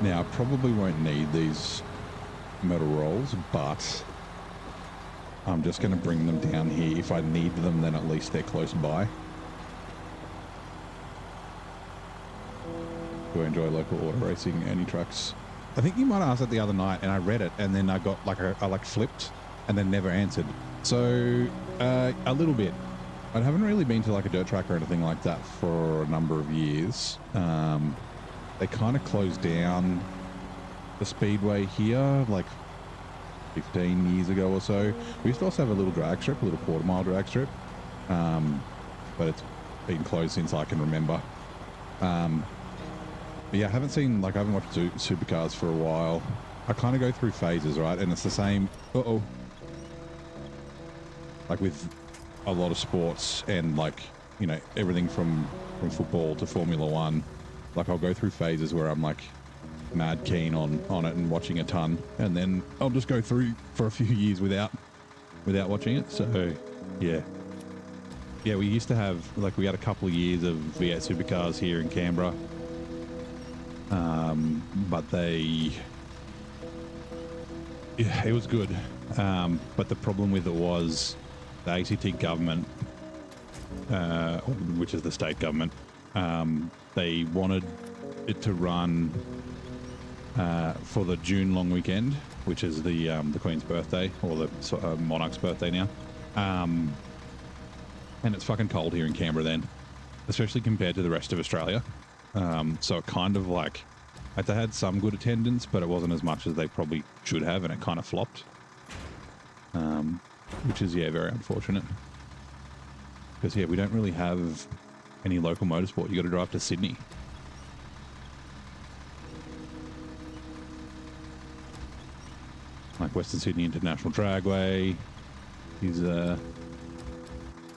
S1: now, I probably won't need these metal rolls, but I'm just going to bring them down here. If I need them, then at least they're close by. Do I enjoy local auto racing? Any trucks? I think you might have asked it the other night, and I read it, and then I got like I like flipped, and then never answered. So a little bit. I haven't really been to like a dirt track or anything like that for a number of years. They kind of closed down the speedway here like 15 years ago or so. We used to also have a little drag strip, a little quarter-mile drag strip, but it's been closed since I can remember. But yeah, I haven't watched supercars for a while. I kind of go through phases, right? And it's the same, like with a lot of sports and like, you know, everything from football to Formula One. Like I'll go through phases where I'm like mad keen on it and watching a ton, and then I'll just go through for a few years without watching it. So yeah, we used to have we had a couple of years of V8 supercars here in Canberra, but it was good, but the problem with it was the ACT government, which is the state government, they wanted it to run for the June long weekend, which is the Queen's birthday, or the Monarch's birthday now. And it's fucking cold here in Canberra then, especially compared to the rest of Australia. So it kind of like, they had some good attendance, but it wasn't as much as they probably should have, and it kind of flopped. Which is, very unfortunate. Because, we don't really have any local motorsport. You got to drive to Sydney. Like Western Sydney International Dragway is,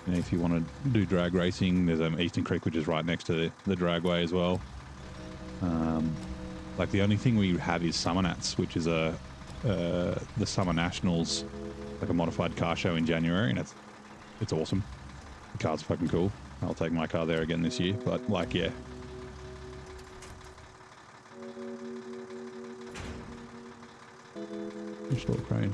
S1: if you want to do drag racing, there's Eastern Creek, which is right next to the dragway as well. Like the only thing we have is Summer Nats, which is the Summer Nationals, like a modified car show in January, and it's awesome. The car's fucking cool. I'll take my car there again this year, but Install crane.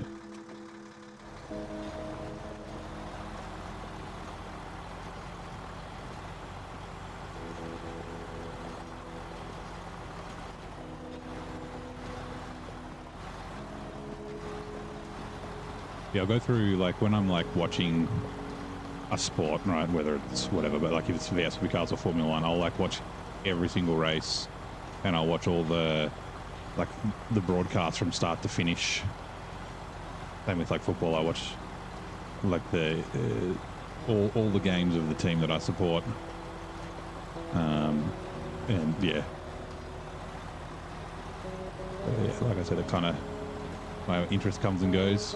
S1: I'll go through when I'm watching a sport, right? Whether it's whatever, but if it's V8 cars or Formula One, I'll watch every single race, and I'll watch all the broadcasts from start to finish. Same with football, I watch all the games of the team that I support. And like I said, it kind of, my interest comes and goes.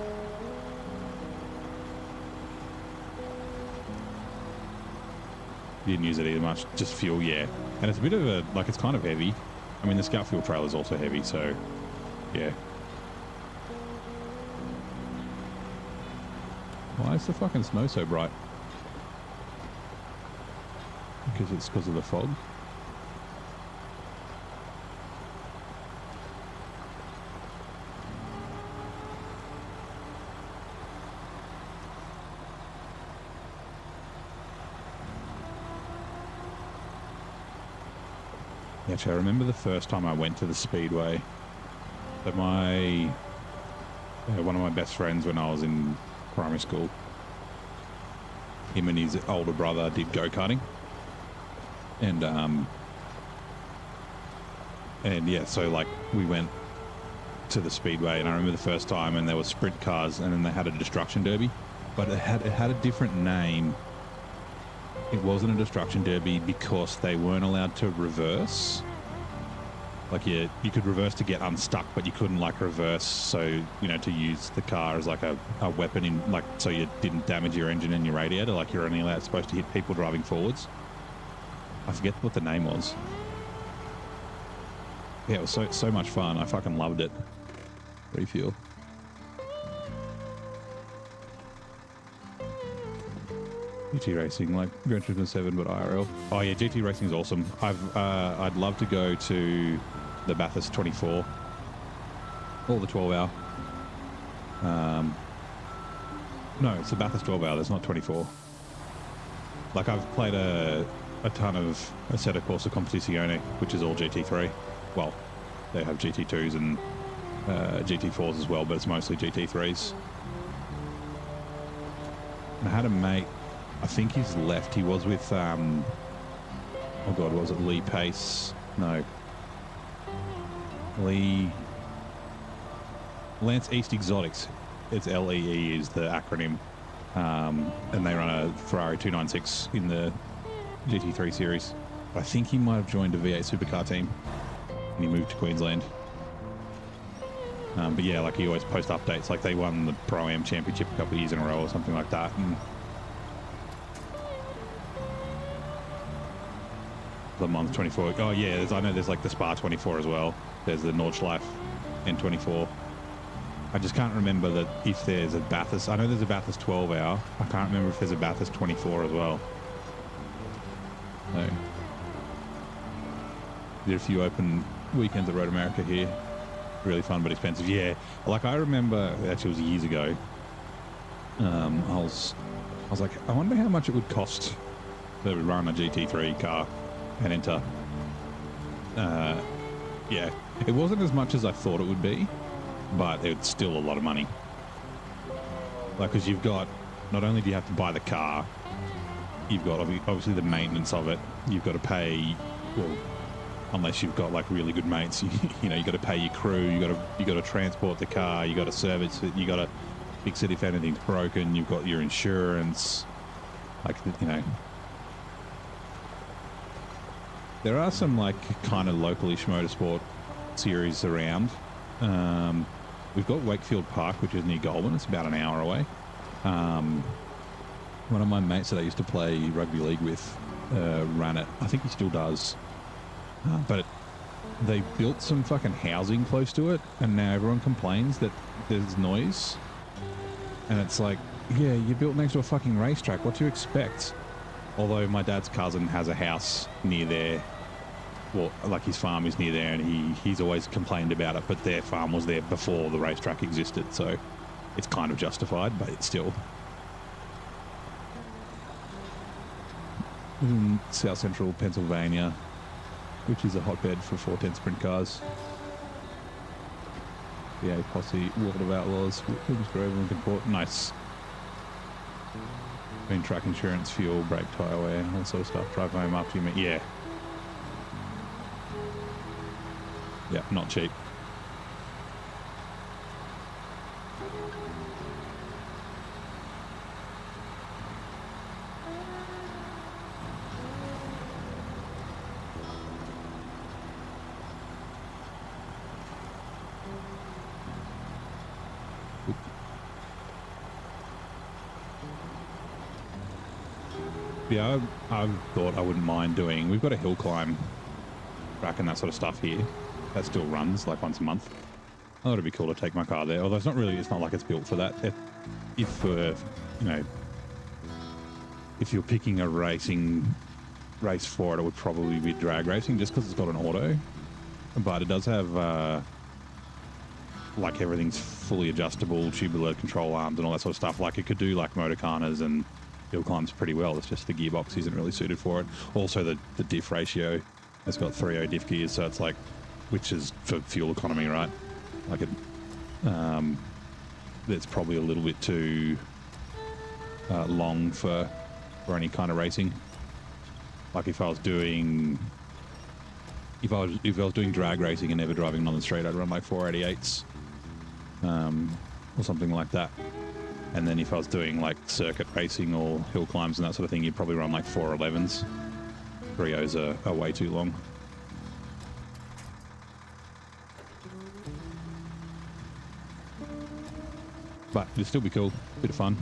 S1: Didn't use it either much, just fuel, and it's a bit of a, it's kind of heavy. I mean, the Scout fuel trailer is also heavy, so why is the fucking snow so bright? Because of the fog. Actually, I remember the first time I went to the Speedway, that one of my best friends when I was in primary school, him and his older brother did go-karting. And so we went to the Speedway, and I remember the first time, and there were sprint cars, and then they had a destruction derby, but it had a different name. It wasn't a destruction derby because they weren't allowed to reverse. You could reverse to get unstuck, but you couldn't reverse, so to use the car as a weapon in so you didn't damage your engine and your radiator. You're only supposed to hit people driving forwards. I forget what the name was. Yeah, it was so much fun. I fucking loved it. Refuel. GT racing, Gran Turismo 7, but IRL. Oh yeah, GT racing is awesome. I'd love to go to the Bathurst 24 or the 12 hour. No, it's the Bathurst 12 hour. There's not 24. I've played a ton of Assetto Corsa Competizione, which is all GT3. Well, they have GT2s and GT4s as well, but it's mostly GT3s. And I had a mate, I think he's left. He was with, oh God, was it Lee Pace? No. Lance East Exotics. It's LEE is the acronym. And they run a Ferrari 296 in the GT3 series. I think he might have joined a V8 supercar team and he moved to Queensland. But yeah, like he always posts updates, like they won the Pro-Am Championship a couple of years in a row or something like that. And Le Mans 24. Oh yeah, I know there's like the Spa 24 as well. There's the Nordschleife N24. I just can't remember that if there's a Bathurst. I know there's a Bathurst 12 hour. I can't remember if there's a Bathurst 24 as well. So did a few open weekends at Road America here. Really fun but expensive. Yeah, like I remember, actually it was years ago. I was like, I wonder how much it would cost to run a GT3 car and enter. Yeah, it wasn't as much as I thought it would be, but it's still a lot of money. Like, because you've got, not only do you have to buy the car, you've got obviously the maintenance of it. You've got to pay, well, unless you've got like really good mates, you know, you got to pay your crew. You got to transport the car. You got to service it. You got to fix it if anything's broken. You've got your insurance. Like, you know, there are some like kind of localish motorsport series around. We've got Wakefield Park, which is near Goulburn. It's about an hour away. One of my mates that I used to play rugby league with ran it. I think he still does. But they built some fucking housing close to it, and now everyone complains that there's noise. And it's like, yeah, you built next to a fucking racetrack. What do you expect? Although my dad's cousin has a house near there. Well, like his farm is near there, and he's always complained about it, but their farm was there before the racetrack existed, so it's kind of justified, but it's still... in South Central Pennsylvania, which is a hotbed for 410 sprint cars. Yeah, Posse, World of Outlaws, Williams Grove, Lincoln Port. Nice. Been truck insurance, fuel, brake, tyre wear, all that sort of stuff. Drive home after you meet. Yeah. Yeah, not cheap. Yeah, I've thought I wouldn't mind doing... We've got a hill climb track and that sort of stuff here. That still runs like once a month. I thought it'd be cool to take my car there. Although it's not like it's built for that. If you know, if you're picking a race for it, it would probably be drag racing, just because it's got an auto. But it does have like everything's fully adjustable, tubular control arms and all that sort of stuff. Like it could do like motorcarnas and hill climbs pretty well. It's just the gearbox isn't really suited for it. Also the diff ratio, it's got 3.0 diff gears, so it's like, which is for fuel economy, right? Like it, it's probably a little bit too long for any kind of racing. Like if I was doing drag racing and never driving on the street, I'd run like 488s or something like that. And then if I was doing like circuit racing or hill climbs and that sort of thing, you'd probably run like 411s. 3.0s are way too long. But it'd still be cool. Bit of fun.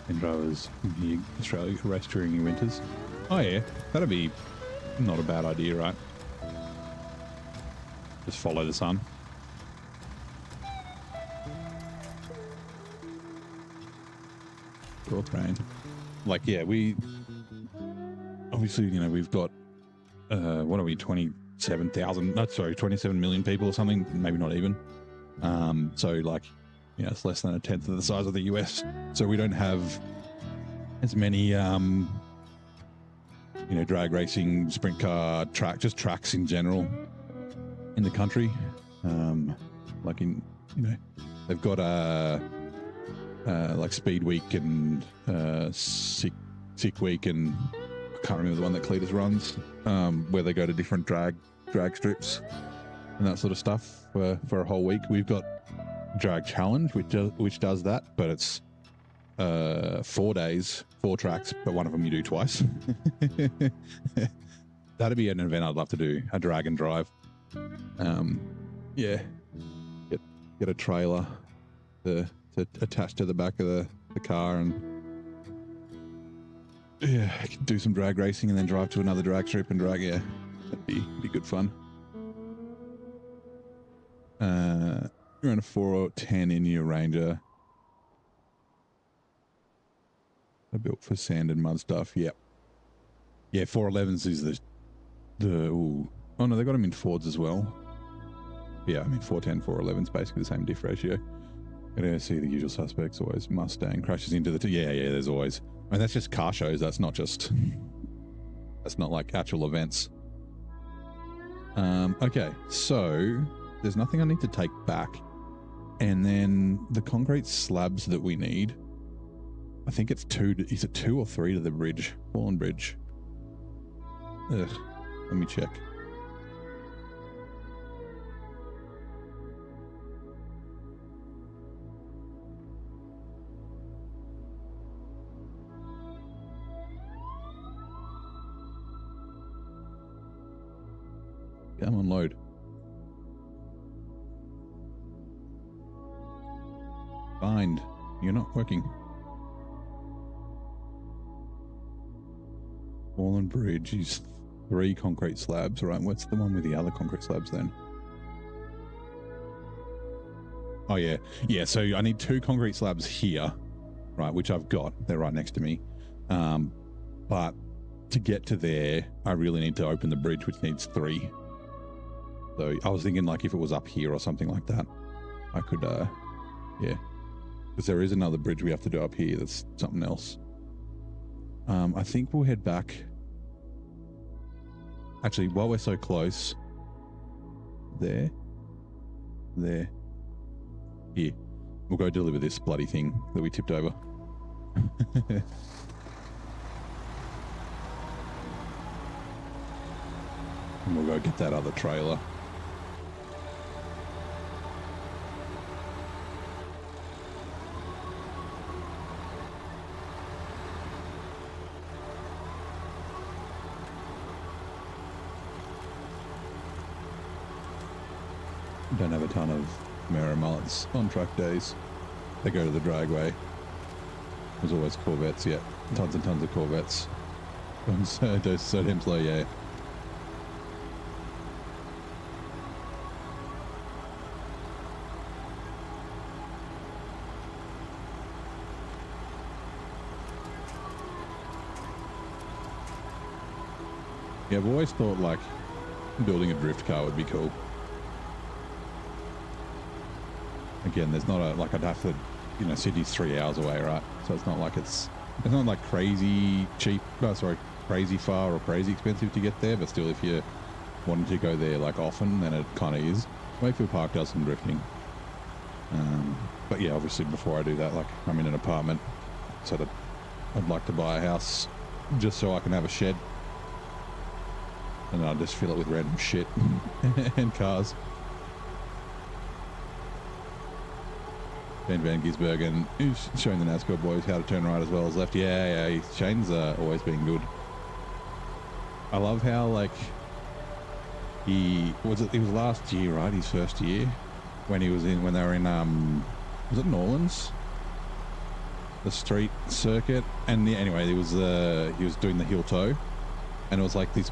S1: And drivers in Australia race during your winters. Oh yeah, that'd be not a bad idea, right? Just follow the sun. Fourth range. Like, yeah, we obviously, you know, we've got what are we, 27 million people or something, maybe not even. So like it's less than a tenth of the size of the US. So we don't have as many, drag racing, sprint car, just tracks in general in the country. They've got like Speed Week and Sick Week, and I can't remember the one that Cletus runs, where they go to different drag strips and that sort of stuff for a whole week. We've got Drag Challenge, which does that, but it's 4 days, 4 tracks, but one of them you do twice. That'd be an event I'd love to do, a drag and drive. Get a trailer to attach to the back of the car, and do some drag racing and then drive to another drag strip and drag. Yeah, that'd be good fun. You're on a 410 in your Ranger. I built for sand and mud stuff. Yep. Yeah, 411s is oh no, they got them in Fords as well. Yeah, 410, 411's basically the same diff ratio. I see the usual suspects, always Mustang crashes into the there's always, that's just car shows. That's not like actual events. Okay, so there's nothing I need to take back. And then the concrete slabs that we need, I think it's 2. Is it 2 or 3 to the bridge? Fallen Bridge. Ugh, let me check. Come on, load. Find. You're not working. Fallen Bridge is 3 concrete slabs, right? What's the one with the other concrete slabs then? Oh, yeah. Yeah, so I need 2 concrete slabs here, right, which I've got. They're right next to me. But to get to there, I really need to open the bridge, which needs 3. So I was thinking, like, if it was up here or something like that, I could, because there is another bridge we have to do up here. That's something else. I think we'll head back. Actually, while we're so close, here, we'll go deliver this bloody thing that we tipped over. And we'll go get that other trailer. Don't have a ton of Mara mullets on track days. They go to the dragway. There's always Corvettes, yeah. Tons and tons of Corvettes. So damn slow, yeah. Yeah, I've always thought, like, building a drift car would be cool. Again, there's not I'd have to, Sydney's 3 hours away, right? So it's not like it's not like crazy cheap, crazy far or crazy expensive to get there, but still, if you wanted to go there, like, often, then it kind of is. Wakefield Park does some drifting. But yeah, obviously, before I do that, like, I'm in an apartment, so that I'd like to buy a house just so I can have a shed. And then I'll just fill it with random shit and cars. Ben Van Gisbergen, who's showing the NASCAR boys how to turn right as well as left. Yeah, Shane's always been good. I love how, like, it was last year, right? His first year when they were in, was it Norlands? The street circuit. And anyway, he was doing the heel toe, and it was like this.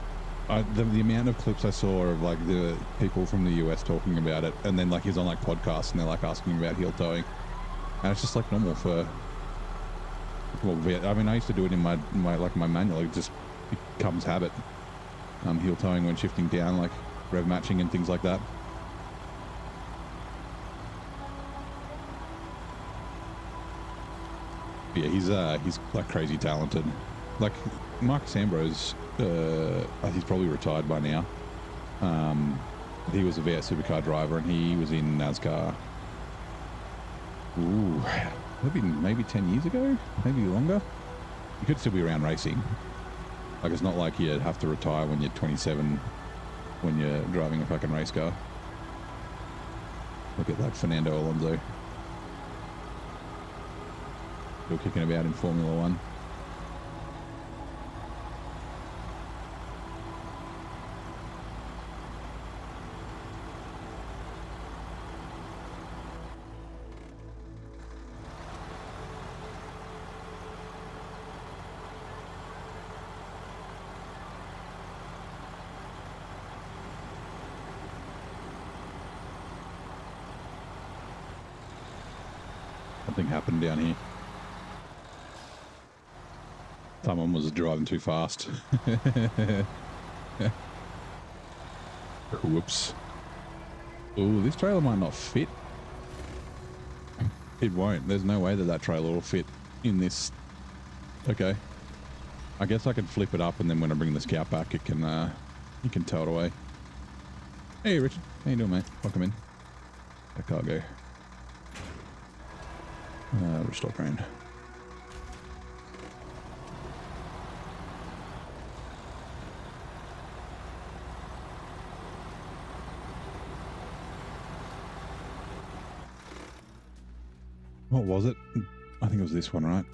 S1: The amount of clips I saw of, like, the people from the US talking about it, and then, like, he's on, like, podcasts and they're, like, asking him about heel towing, and it's just, like, normal for, well, I used to do it in my manual. It just becomes habit. Heel towing when shifting down, like rev matching and things like that. Yeah, he's like crazy talented. Like Marcus Ambrose, he's probably retired by now. He was a V8 supercar driver, and he was in NASCAR. Ooh, maybe 10 years ago, maybe longer. You could still be around racing. Like, it's not like you have to retire when you're 27 when you're driving a fucking race car. Look at like Fernando Alonso. Still kicking about in Formula One. Something happened down here. Someone was driving too fast. Whoops. Oh, this trailer might not fit. It won't. There's no way that trailer will fit in this. Okay. I guess I can flip it up, and then when I bring the Scout back, it can, you can tow it away. Hey, Richard. How you doing, mate? Welcome in. The cargo. Restore crane. What was it? I think it was this one, right?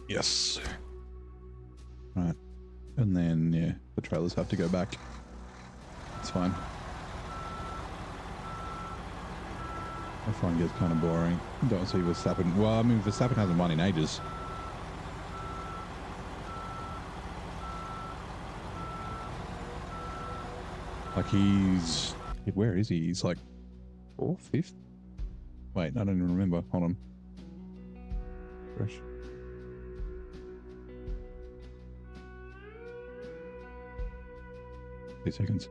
S1: Yes. Right. And then, yeah, the trailers have to go back. It's fine. I find it gets kind of boring. Don't see Verstappen. Well, I mean, Verstappen hasn't won in ages. Like he's... Where is he? He's like 4th, 5th? Wait, I don't even remember. Hold on. Fresh. Few seconds.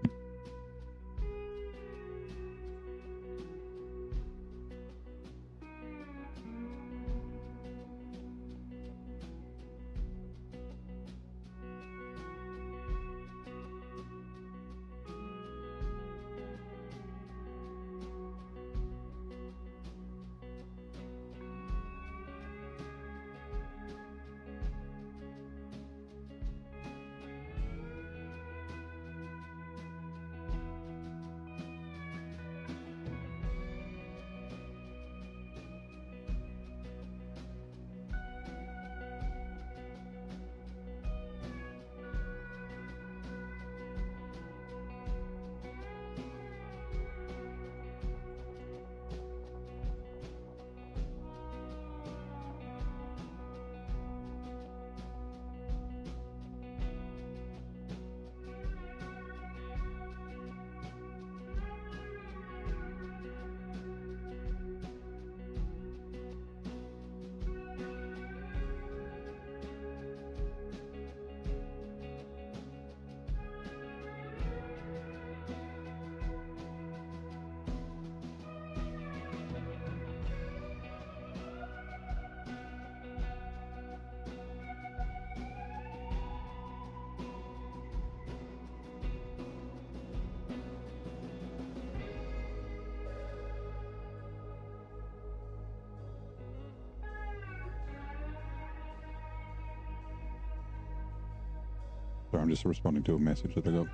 S1: Sorry, I'm just responding to a message that I got.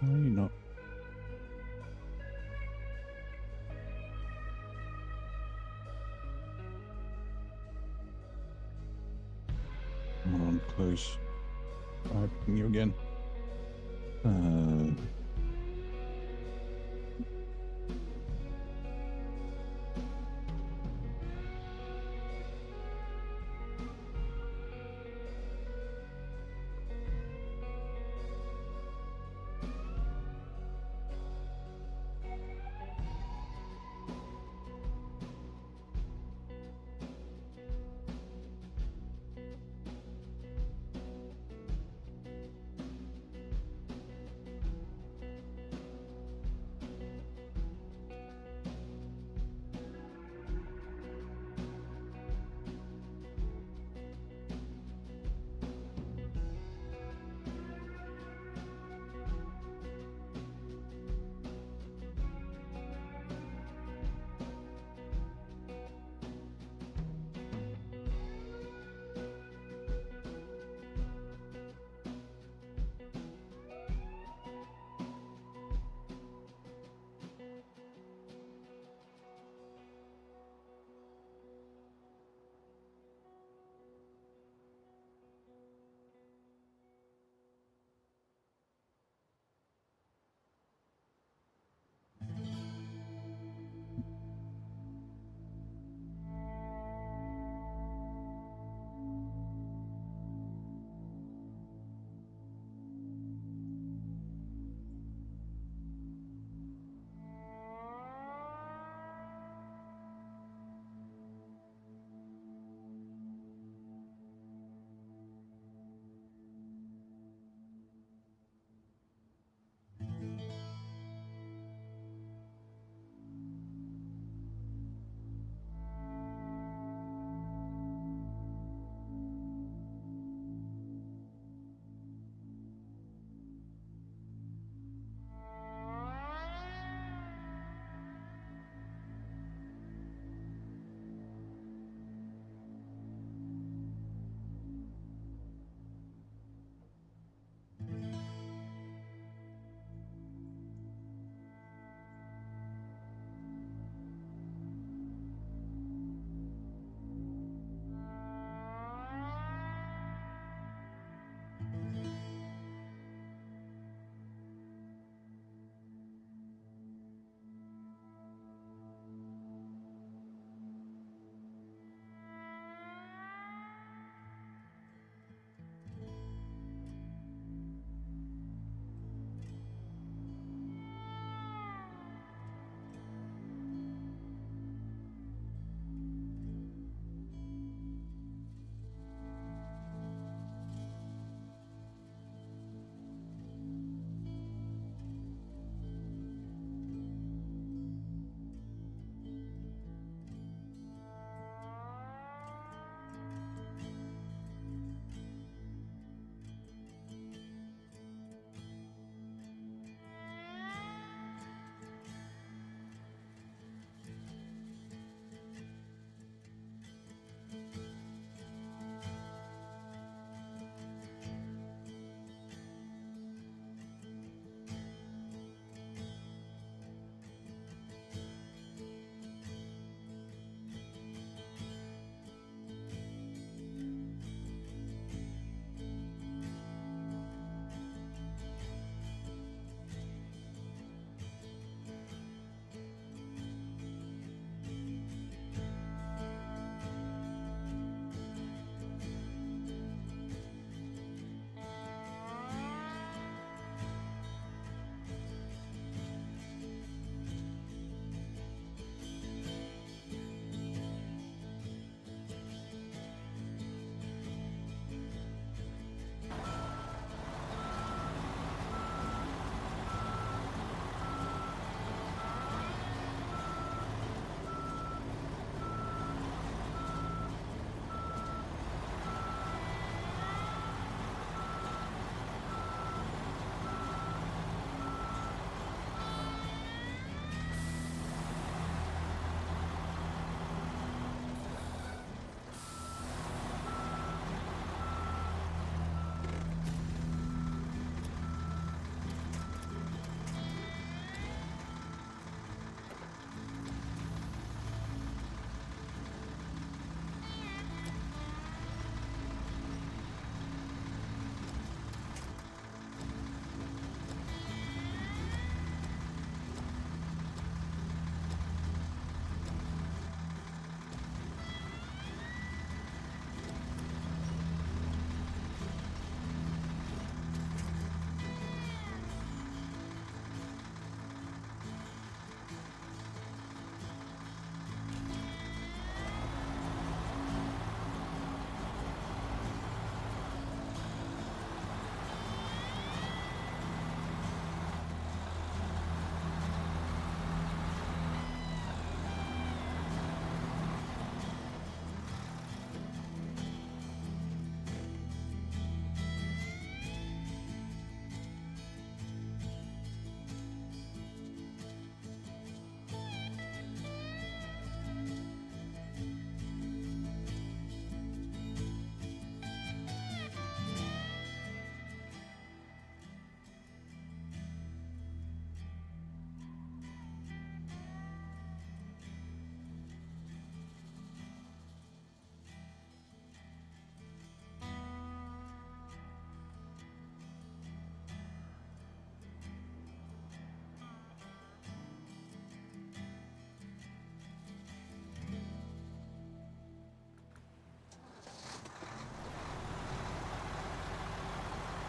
S1: Why are you not? Come on, close. I'll ping you again.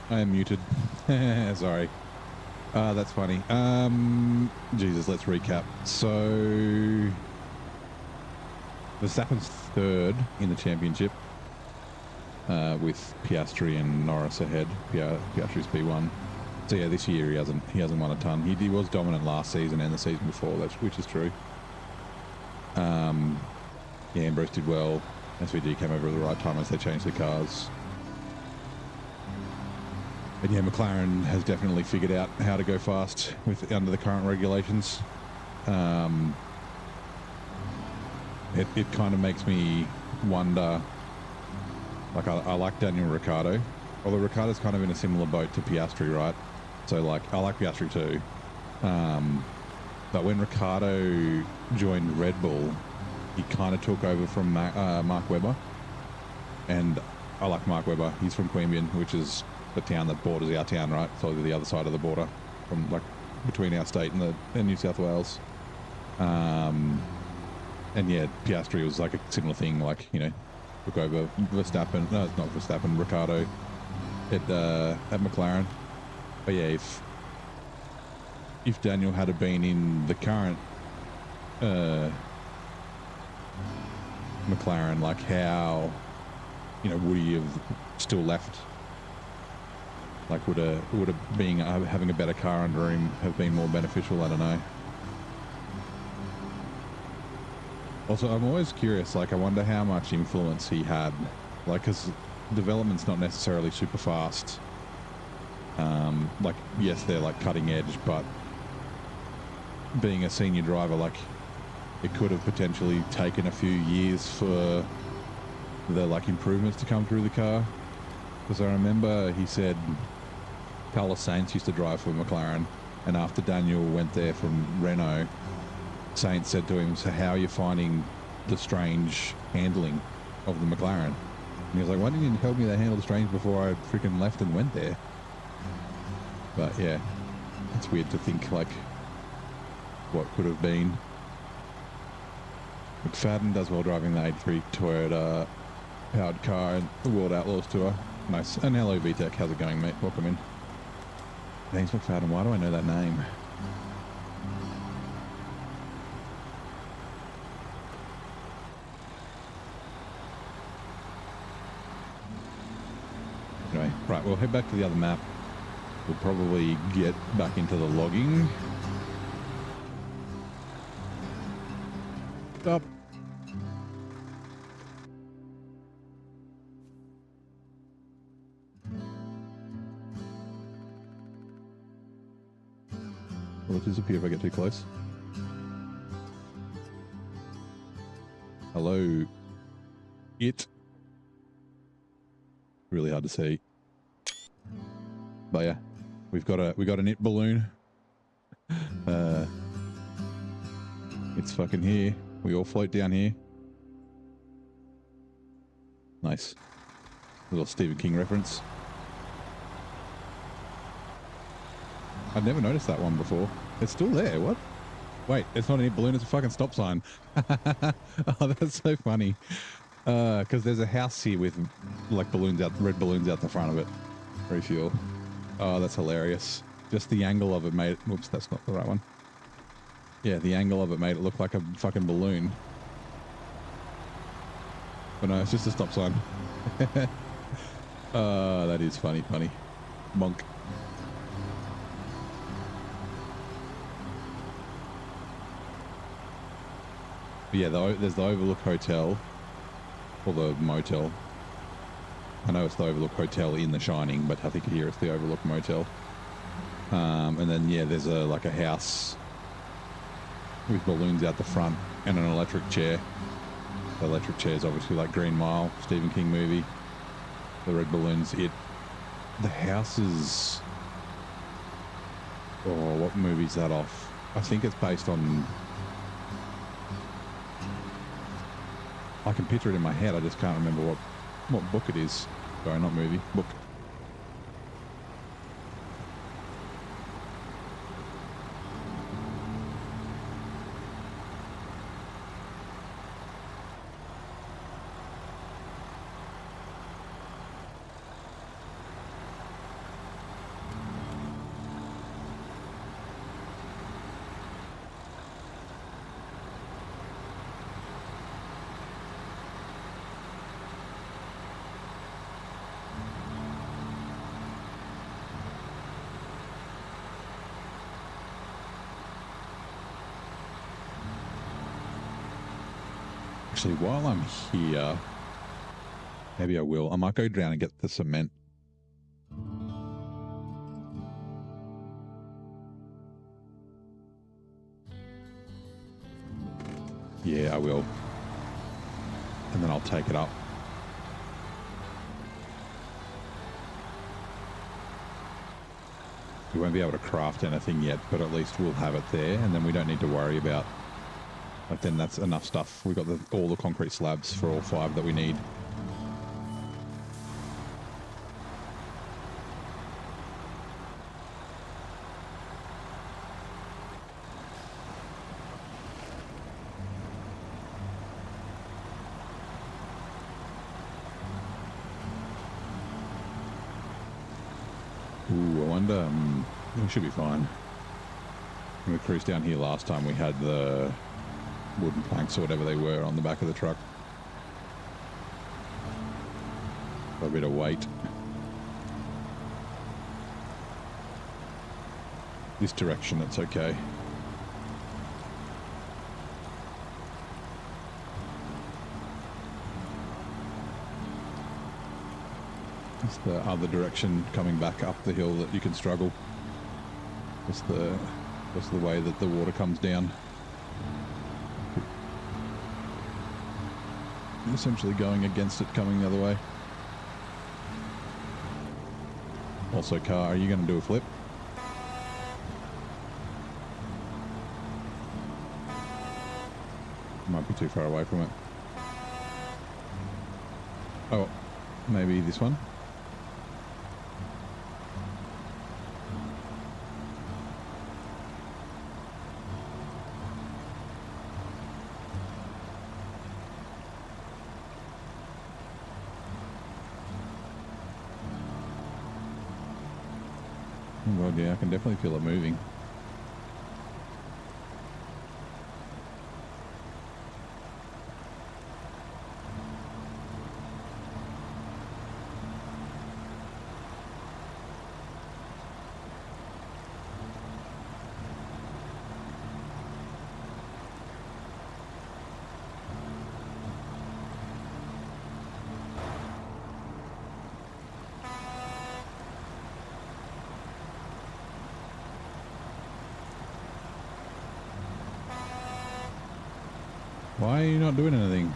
S1: I am muted. Sorry. That's funny. Jesus, let's recap. So Verstappen's third in the championship, with Piastri and Norris ahead. Piastri's P1. So yeah, this year he hasn't won a ton. He was dominant last season and the season before, which is true. Yeah, Ambrose did well. SVG came over at the right time as they changed their cars. And yeah, McLaren has definitely figured out how to go fast under the current regulations. It kind of makes me wonder. Like I like Daniel Ricciardo, although Ricciardo's kind of in a similar boat to Piastri, right? So like I like Piastri too. But when Ricciardo joined Red Bull, he kind of took over from Mark Webber, and I like Mark Webber. He's from Queanbeyan, which is the town that borders our town, right? So the other side of the border, from like between our state and New South Wales. And yeah, Piastri was like a similar thing, like, you know, took over Verstappen. No, it's not Verstappen. Ricciardo at McLaren. But yeah, if Daniel had been in the current McLaren, like how, you know, would he have still left? Like would having a better car under him have been more beneficial? I don't know. Also, I'm always curious, like I wonder how much influence he had, like, because development's not necessarily super fast. Like, yes, they're like cutting edge, but being a senior driver, like, it could have potentially taken a few years for the like improvements to come through the car. Because I remember he said Carlos Sainz used to drive for McLaren, and after Daniel went there from Renault, Sainz said to him, "So how are you finding the strange handling of the McLaren?" And he was like, "Why didn't you help me to handle the strange before I freaking left and went there?" But yeah, it's weird to think like what could have been. McFadden does well driving the 83 Toyota powered car in the World Outlaws Tour. Nice. And hello VTech, how's it going, mate? Welcome in. James McFadden, why do I know that name? Anyway, right, we'll head back to the other map. We'll probably get back into the logging. Stop. Will it disappear if I get too close? Hello. It. Really hard to see. But yeah, we got an it balloon. It's fucking here. We all float down here. Nice. Little Stephen King reference. I've never noticed that one before. It's still there. What? Wait, it's not an it balloon. It's a fucking stop sign. Oh, that's so funny. Because there's a house here with like balloons out, red balloons out the front of it. Refuel. Oh, that's hilarious. Just the angle of it made it... Whoops, that's not the right one. Yeah, the angle of it made it look like a fucking balloon. But no, it's just a stop sign. That is funny. Monk. But yeah, there's the Overlook Hotel. Or the motel. I know it's the Overlook Hotel in The Shining, but I think here it's the Overlook Motel. And then, yeah, there's a house with balloons out the front and an electric chair. The electric chair is obviously like Green Mile, Stephen King movie. The red balloons, the house is... Oh, what movie is that off? I think it's based on... I can picture it in my head, I just can't remember what book it is. Sorry, not movie, book. Actually, while I'm here, maybe I will. I might go down and get the cement. Yeah, I will. And then I'll take it up. We won't be able to craft anything yet, but at least we'll have it there, and then we don't need to worry about... Like, then that's enough stuff. We've got all the concrete slabs for all 5 that we need. Ooh, I wonder... we should be fine. When we cruised down here last time, we had the wooden planks or whatever they were on the back of the truck. Got a bit of weight. This direction, it's okay. It's the other direction coming back up the hill that you can struggle. That's the way that the water comes down. You're essentially going against it coming the other way. Also, car, are you going to do a flip? Might be too far away from it. Oh, maybe this one? Oh, God, yeah, I can definitely feel it moving. Why are you not doing anything?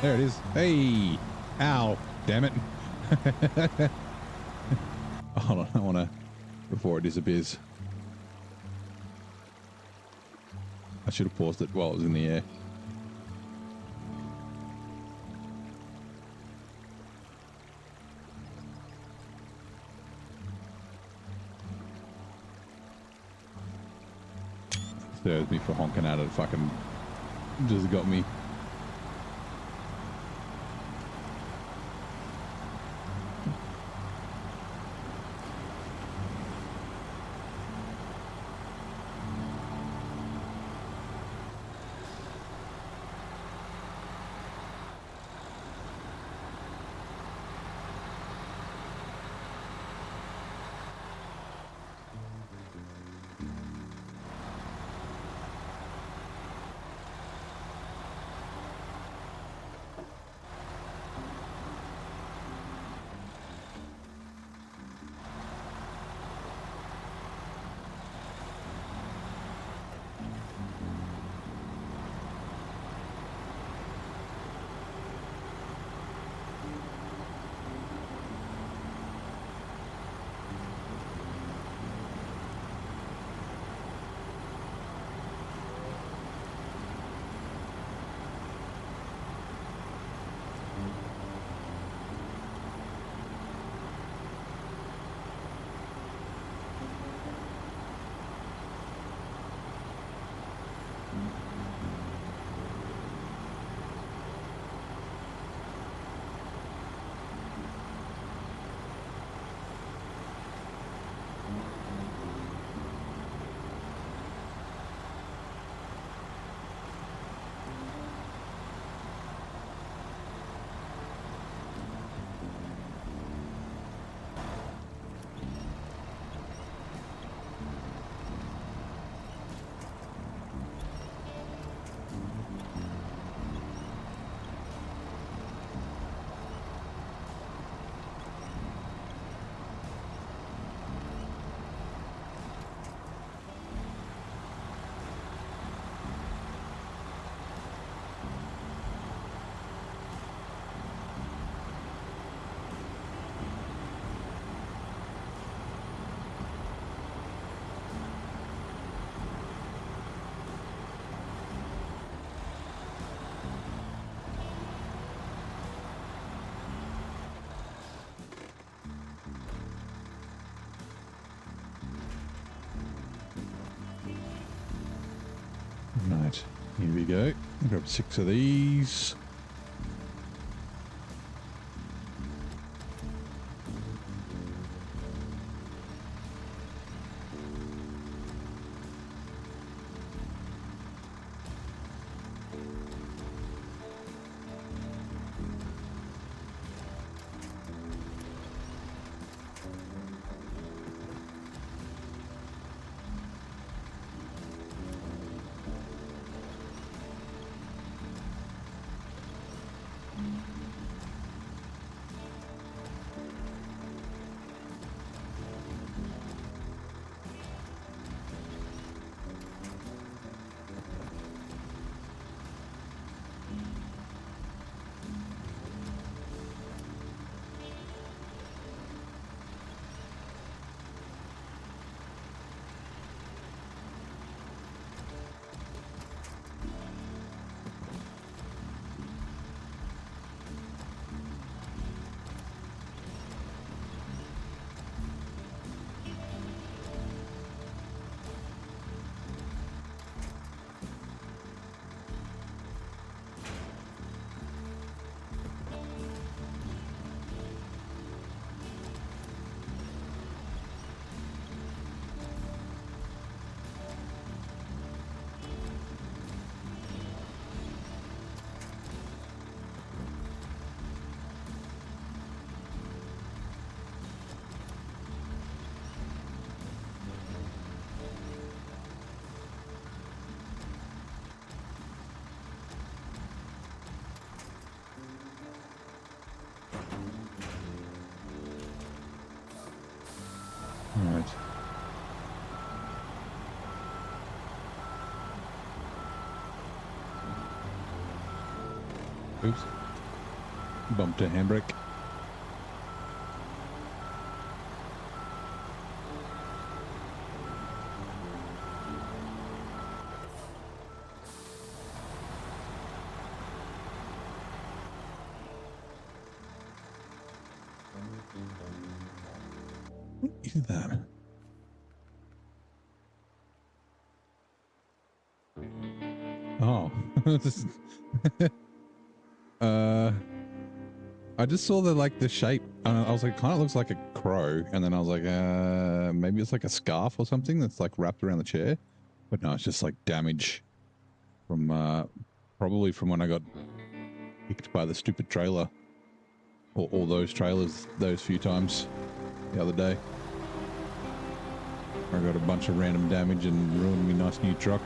S1: There it is. Hey! Ow! Damn it. Hold on, I want to... Before it disappears. I should have paused it while it was in the air. Serves me for honking at it. Fucking just got me. Here we go. Grab 6 of these. All right. Oops. Bumped a handbrake. What is that? Oh. I just saw the shape. I was like, kind of looks like a crow, and then I was like, maybe it's like a scarf or something that's like wrapped around the chair. But no, it's just like damage from probably from when I got kicked by the stupid trailer, or those trailers those few times the other day. I got a bunch of random damage and ruined my nice new truck.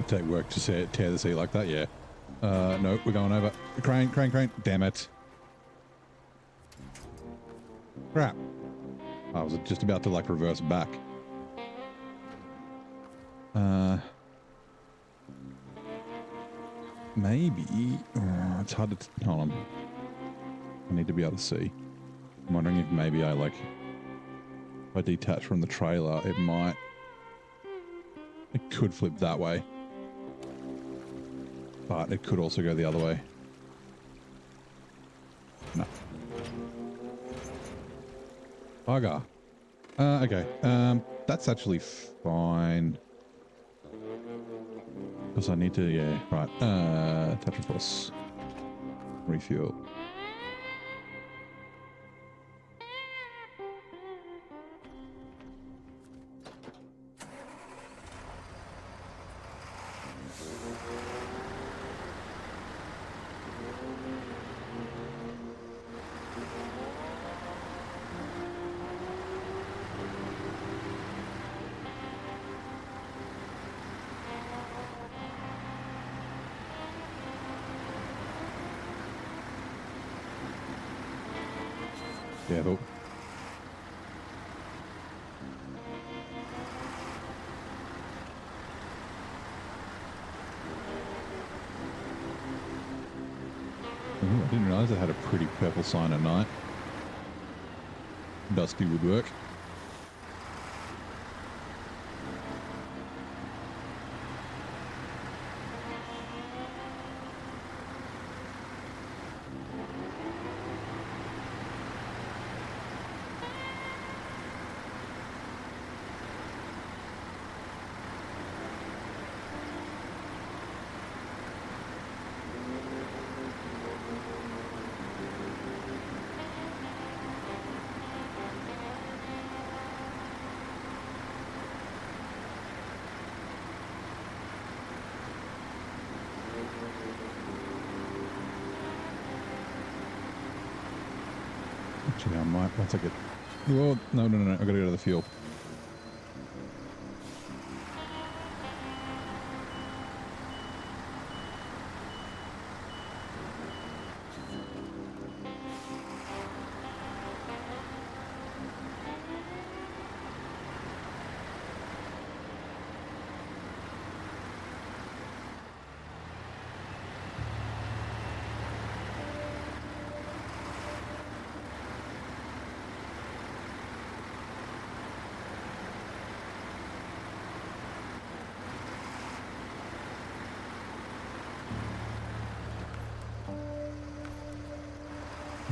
S1: Take work to tear the seat like that, yeah. No, we're going over. Crane, crane, crane. Damn it. Crap. I was just about to like reverse back. Maybe. Oh, it's hard to. Hold on. I need to be able to see. I'm wondering if maybe I like. If I detach from the trailer, it might. It could flip that way. But it could also go the other way. No. Bugger. Okay. That's actually fine. Because I need to, yeah, right. Tetraforce. Refuel. Careful. Ooh, I didn't realise it had a pretty purple sign at night. Dusty woodwork. Actually, I might, once I get... Well, no, I gotta go to the fuel.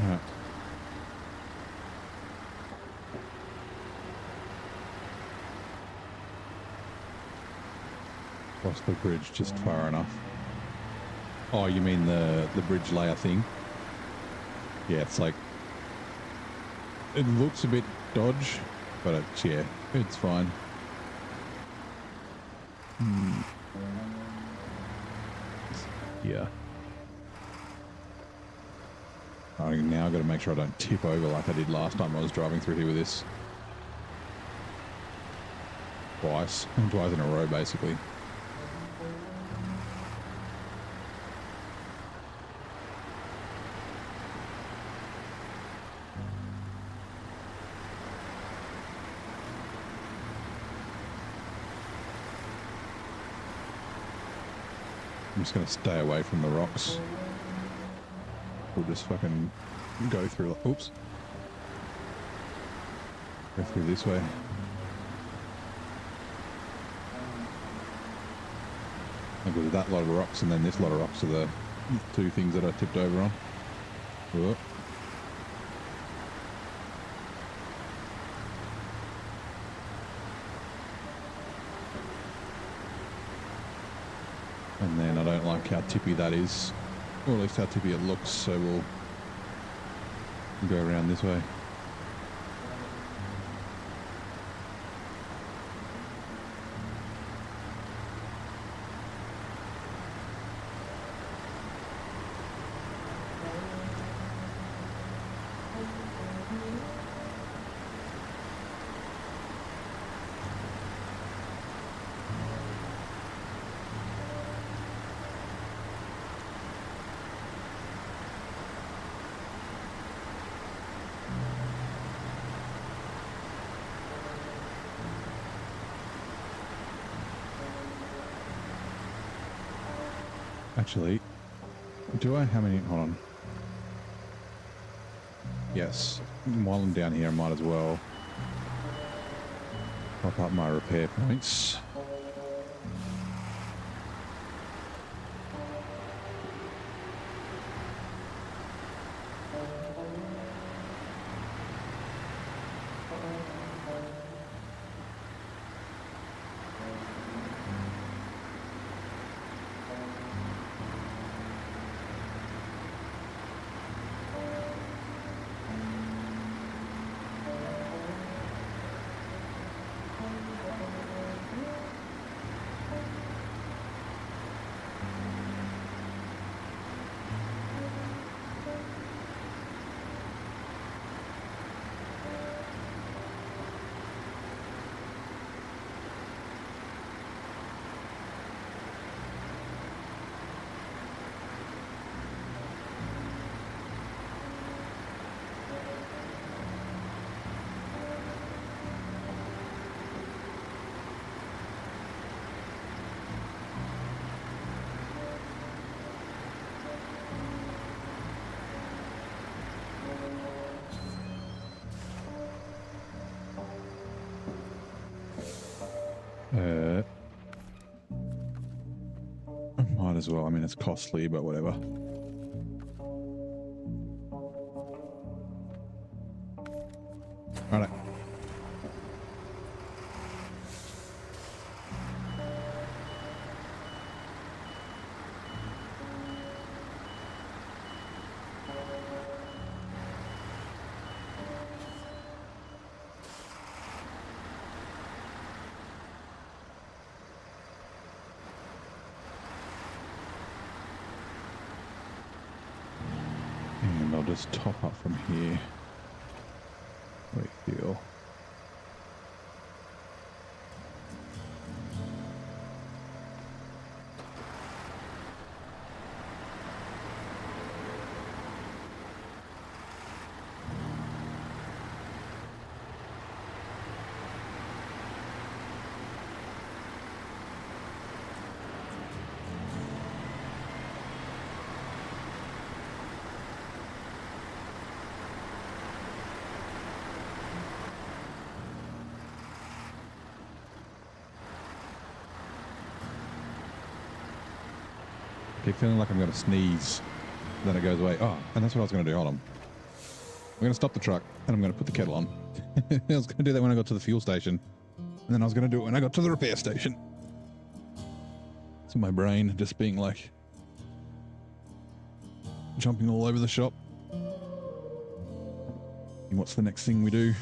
S1: Alright. Cross the bridge just far enough. Oh, you mean the bridge layer thing? Yeah, it's like... It looks a bit dodge, but it's, yeah, it's fine. Yeah. Now I've got to make sure I don't tip over like I did last time I was driving through here with this. Twice in a row, basically. I'm just going to stay away from the rocks. We'll just fucking go through. Oops. Go through this way. Like with that lot of rocks and then this lot of rocks are the two things that I tipped over on. Whoa. And then I don't like how tippy that is. Or at least how tippy it looks, so we'll go around this way. Actually, do I? How many? Hold on. Yes. While I'm down here, I might as well pop up my repair points. Might as well. I mean, it's costly, but whatever. Right. And I'll just top up from here. Refuel. I keep feeling like I'm going to sneeze. Then it goes away. Oh, and that's what I was going to do. Hold on. I'm going to stop the truck and I'm going to put the kettle on. I was going to do that when I got to the fuel station. And then I was going to do it when I got to the repair station. So my brain just being like jumping all over the shop. And what's the next thing we do?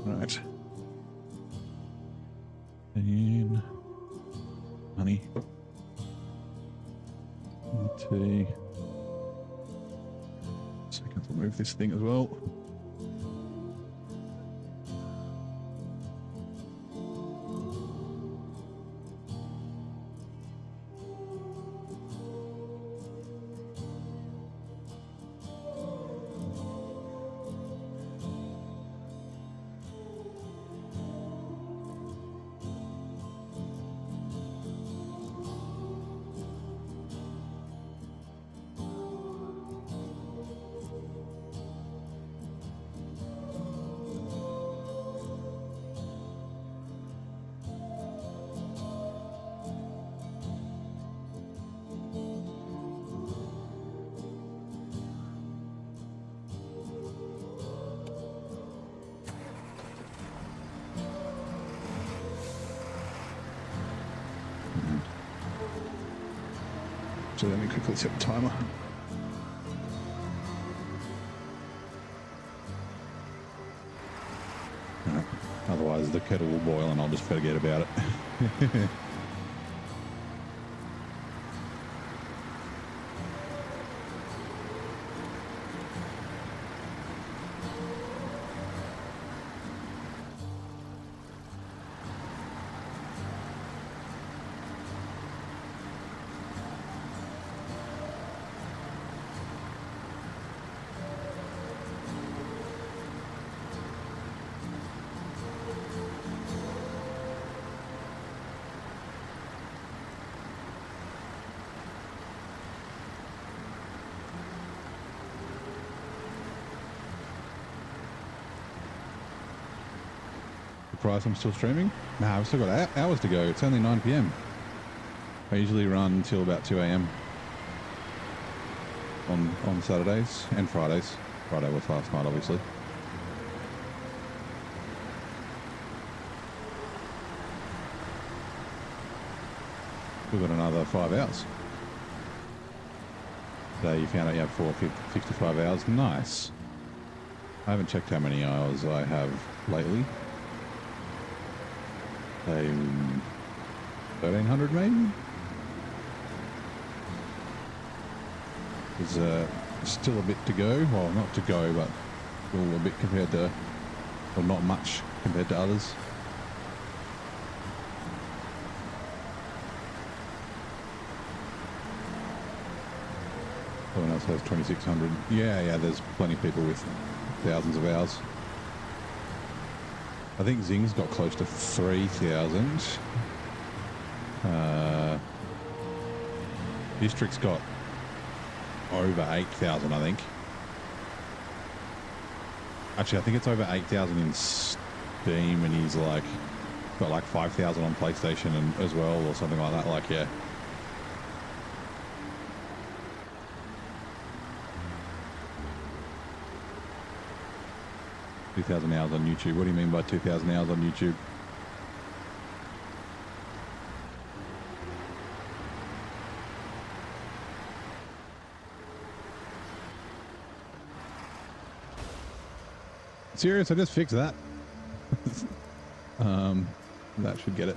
S1: Right. And honey. Tea. Second, we'll move this thing as well. So let me quickly set the timer. No, otherwise the kettle will boil and I'll just forget about it. Surprised I'm still streaming? Nah, I've still got hours to go. It's only 9 p.m. I usually run until about 2 a.m. on Saturdays and Fridays. Friday was last night, obviously. We've got another 5 hours. Today you found out you have 65 hours. Nice. I haven't checked how many hours I have lately. 1,300 maybe? There's still a bit to go. Well, not to go, but still a bit compared to, well, not much compared to others. Someone else has 2,600. Yeah, there's plenty of people with thousands of hours. I think Zing's got close to 3,000. District's got over 8,000, I think. Actually, I think it's over 8,000 in Steam, and he's like got like 5,000 on PlayStation and as well, or something like that. Like, yeah. $2,000 hours on YouTube. What do you mean by 2,000 hours on YouTube? Serious? I just fixed that. That should get it.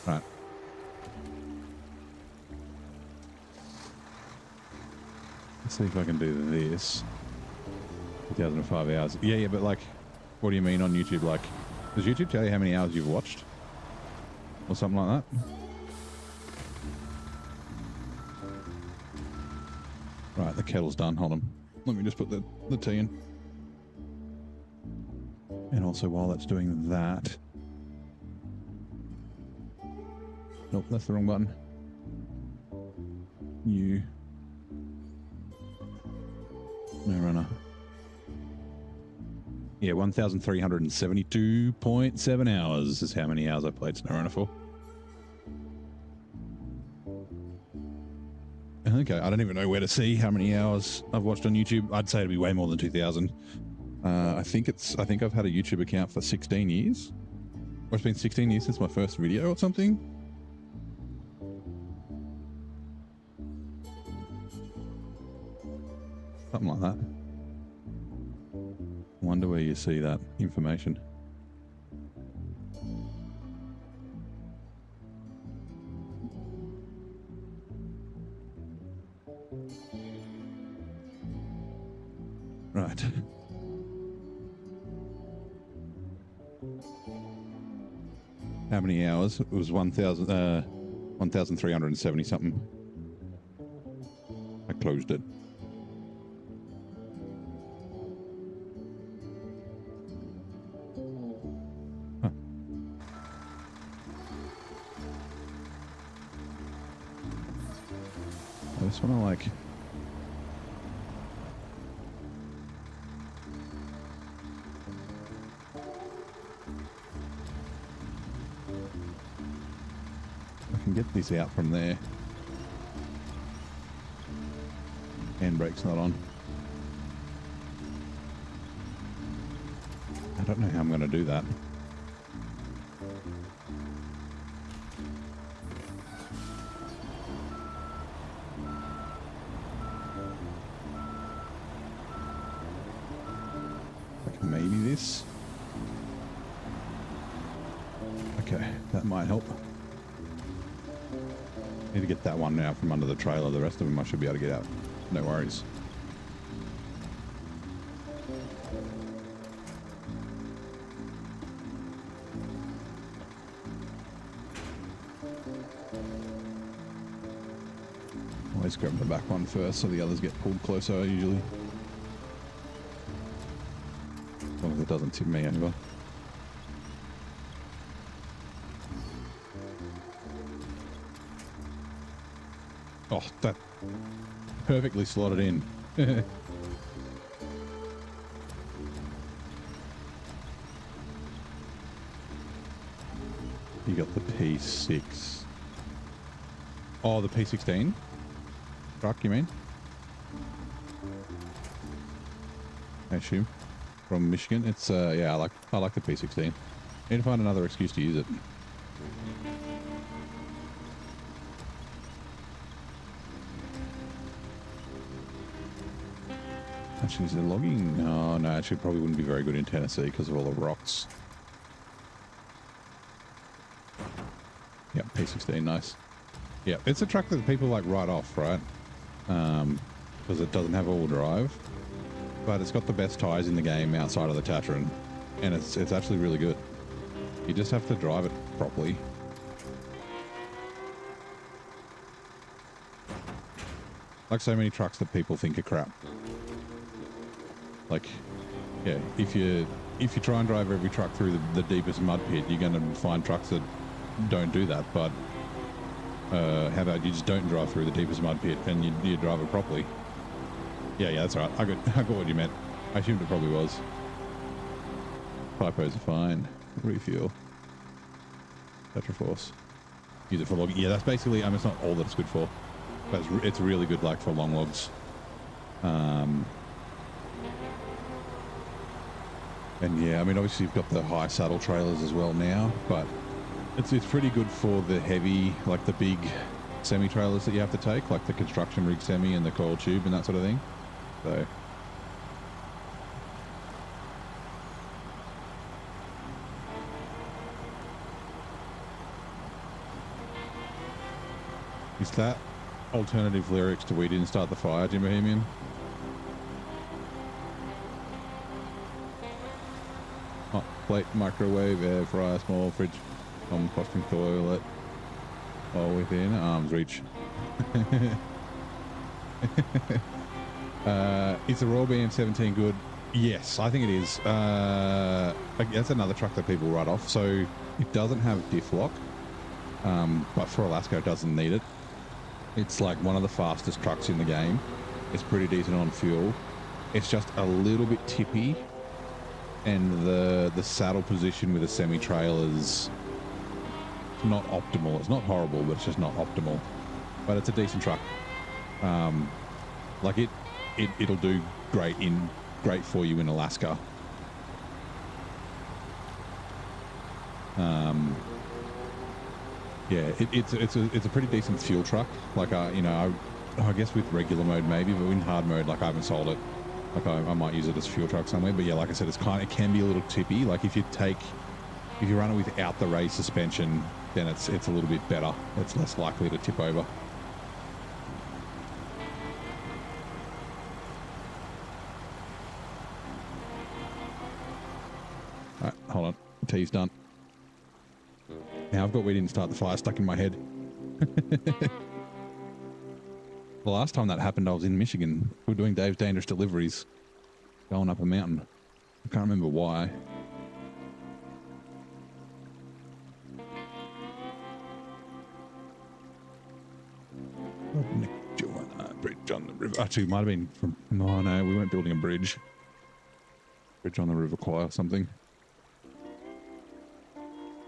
S1: Right. Let's see if I can do this. 2005 hours. Yeah, but like, what do you mean on YouTube? Like, does YouTube tell you how many hours you've watched? Or something like that? Right, the kettle's done. Hold on. Let me just put the tea in. And also while that's doing that... Nope, that's the wrong button. New. SnowRunner. Yeah, 1,372.7 hours is how many hours I played SnowRunner for. Okay, I don't even know where to see how many hours I've watched on YouTube. I'd say it'd be way more than 2,000. I think I've had a YouTube account for 16 years. Or it's been 16 years since my first video or something. Something like that. Wonder where you see that information. Right. How many hours? It was 1,370 something. I closed it. Huh. I just want to like... get this out from there. Handbrake's not on. I don't know how I'm going to do that. Like maybe this. Okay, that might help. Need to get that one out from under the trailer. The rest of them I should be able to get out. No worries. Always grab the back one first so the others get pulled closer usually. As long as it doesn't tip me over. Oh, that perfectly slotted in. You got the P6. Oh, the P16 truck, you mean? I assume from Michigan. It's yeah, I like the P16. Need to find another excuse to use it. Actually, is it logging? No, actually probably wouldn't be very good in Tennessee because of all the rocks. Yeah, P16, nice. Yeah, it's a truck that people like write off, right? Because it doesn't have all-wheel drive, but it's got the best tires in the game outside of the Tatron, and it's actually really good. You just have to drive it properly. Like so many trucks that people think are crap. Like, yeah, if you try and drive every truck through the deepest mud pit, you're going to find trucks that don't do that. But How about you just don't drive through the deepest mud pit and you drive it properly? Yeah, that's all right. I got what you meant. I assumed it probably was. Typos are fine. Refuel. Petroforce. Use it for logging. Yeah, that's basically, it's not all that it's good for, but it's really good like for long logs. And yeah, obviously you've got the high saddle trailers as well now, but it's pretty good for the heavy, like the big semi-trailers that you have to take, like the construction rig semi and the coil tube and that sort of thing. So is that alternative lyrics to "We Didn't Start the Fire," Jim Bohemian? Hot plate, microwave, air fryer, small fridge, composting toilet, all within arm's reach. Is the Royal BM17 good? Yes, I think it is. That's another truck that people write off. So it doesn't have diff lock, but for Alaska it doesn't need it. It's like one of the fastest trucks in the game. It's pretty decent on fuel. It's just a little bit tippy, and the saddle position with a semi-trailer is not optimal. It's not horrible, but it's just not optimal. But it's a decent truck. Like it'll do great for you in Alaska. Yeah, it's a pretty decent fuel truck. Like I guess with regular mode maybe, but in hard mode, like I haven't sold it. Like I might use it as a fuel truck somewhere. But yeah, like I said, it can be a little tippy. Like if you run it without the raised suspension, then it's a little bit better. It's less likely to tip over. All right, hold on. Tea's done. Now I've got "We Didn't Start the Fire" stuck in my head. The last time that happened, I was in Michigan. We were doing Dave's Dangerous Deliveries, going up a mountain. I can't remember why. Bridge on the river. Actually, it might have been from... No, we weren't building a bridge. Bridge on the River Kwai or something.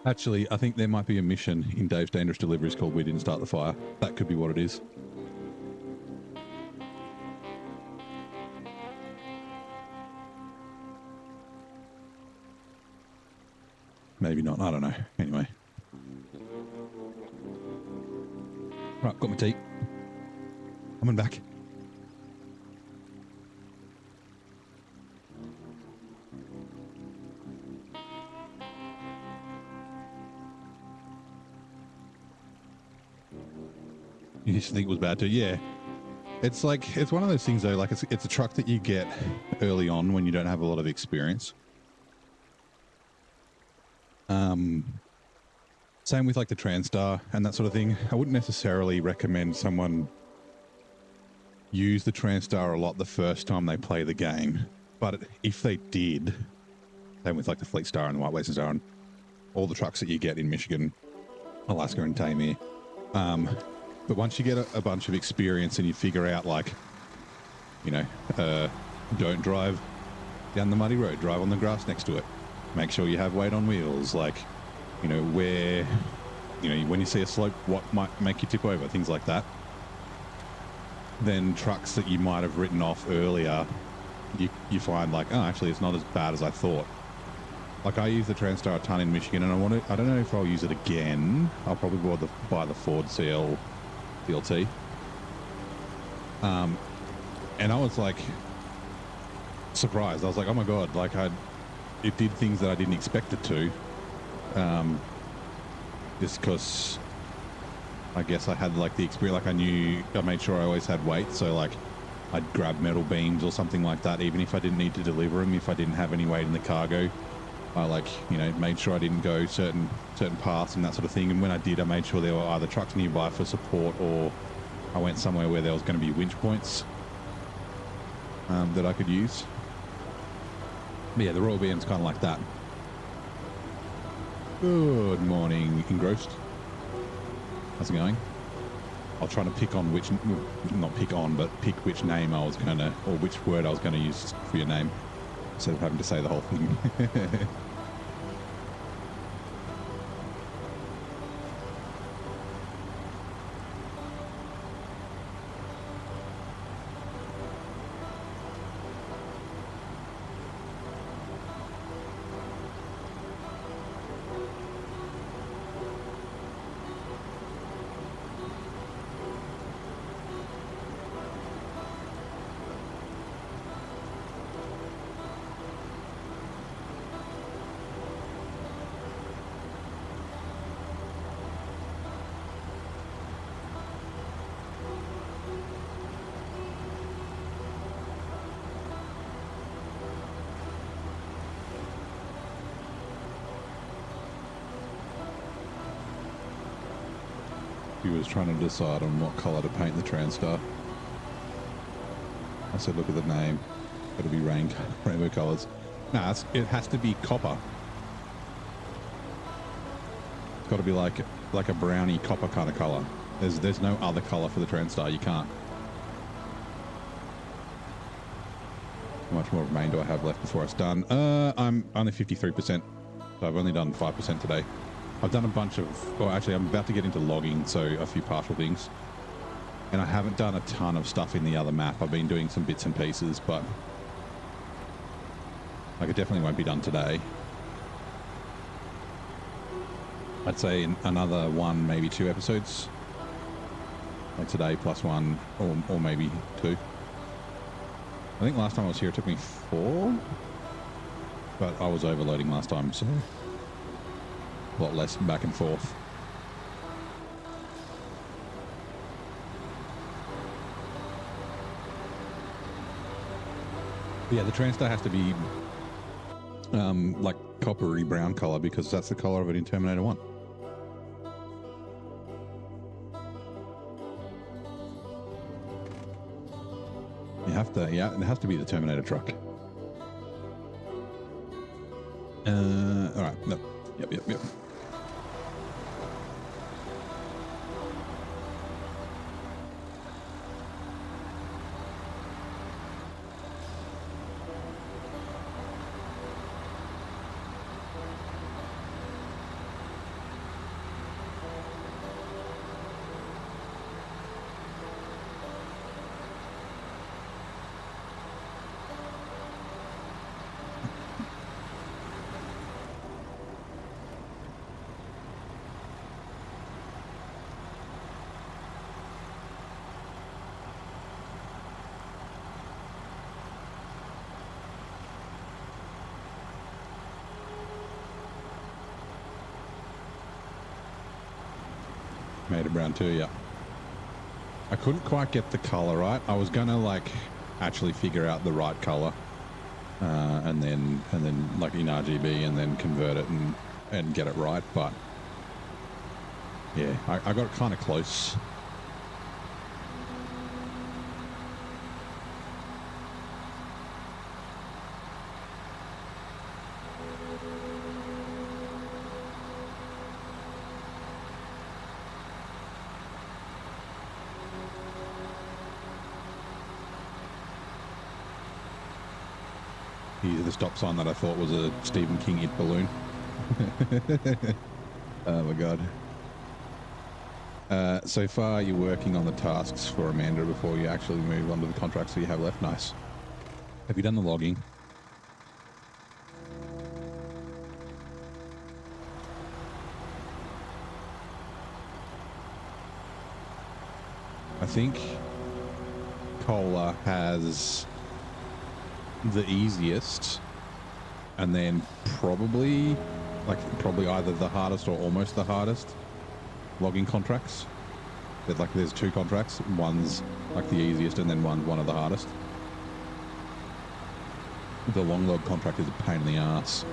S1: Actually, I think there might be a mission in Dave's Dangerous Deliveries called "We Didn't Start the Fire." That could be what it is. Maybe not. I don't know. Anyway. Right, got my tea. Coming back. You used to think it was bad too? Yeah. It's like, it's one of those things though, like it's a truck that you get early on when you don't have a lot of experience. Same with like the Transtar and that sort of thing. I wouldn't necessarily recommend someone use the Transtar a lot the first time they play the game. But if they did, same with like the Fleet Star and the White Western Star and all the trucks that you get in Michigan, Alaska and Tamir. But once you get a bunch of experience and you figure out like, don't drive down the muddy road, drive on the grass next to it. Make sure you have weight on wheels, like, when you see a slope, what might make you tip over, things like that. Then trucks that you might have written off earlier, you find like, oh, actually it's not as bad as I thought. Like I use the Transtar a ton in Michigan, and I don't know if I'll use it again. I'll probably buy the Ford CL DLT. And I was like surprised. I was like, oh my god, like it did things that I didn't expect it to. Just because I guess I had like the experience, like I made sure I always had weight, so like I'd grab metal beams or something like that, even if I didn't need to deliver them, if I didn't have any weight in the cargo. I made sure I didn't go certain paths and that sort of thing, and when I did, I made sure there were either trucks nearby for support, or I went somewhere where there was going to be winch points that I could use. But yeah, the Royal BM's kind of like that. Good morning, Engrossed. How's it going? I was trying to pick on which, not pick on, but pick which name I was gonna, or which word I was gonna use for your name, instead of having to say the whole thing. He was trying to decide on what colour to paint the Transstar. I said, look at the name. It'll be rainbow colours. Nah, it has to be copper. It's got to be like a browny copper kind of colour. There's no other colour for the Transstar. You can't. How much more of Maine do I have left before it's done? I'm only 53%. So I've only done 5% today. I've done a bunch of, well, actually, I'm about to get into logging, so a few partial things. And I haven't done a ton of stuff in the other map. I've been doing some bits and pieces, but like it definitely won't be done today. I'd say another 1, maybe 2 episodes. Like today plus 1, or maybe 2. I think last time I was here, it took me 4, but I was overloading last time, so a lot less back and forth. But yeah, the Transstar has to be like coppery brown color because that's the color of it in Terminator 1. You have to, yeah, it has to be the Terminator truck. All right, no, yep. Made it brown too, yeah. I couldn't quite get the color right. I was gonna like actually figure out the right color, and then like in RGB and then convert it and get it right. But yeah, I got it kind of close. The stop sign that I thought was a Stephen King hit balloon. Oh my god. So far you're working on the tasks for Amanda before you actually move on to the contracts that you have left. Nice. Have you done the logging? I think Cola has the easiest, and then probably either the hardest or almost the hardest logging contracts. There's 2 contracts. One's like the easiest, and then one of the hardest. The long log contract is a pain in the ass.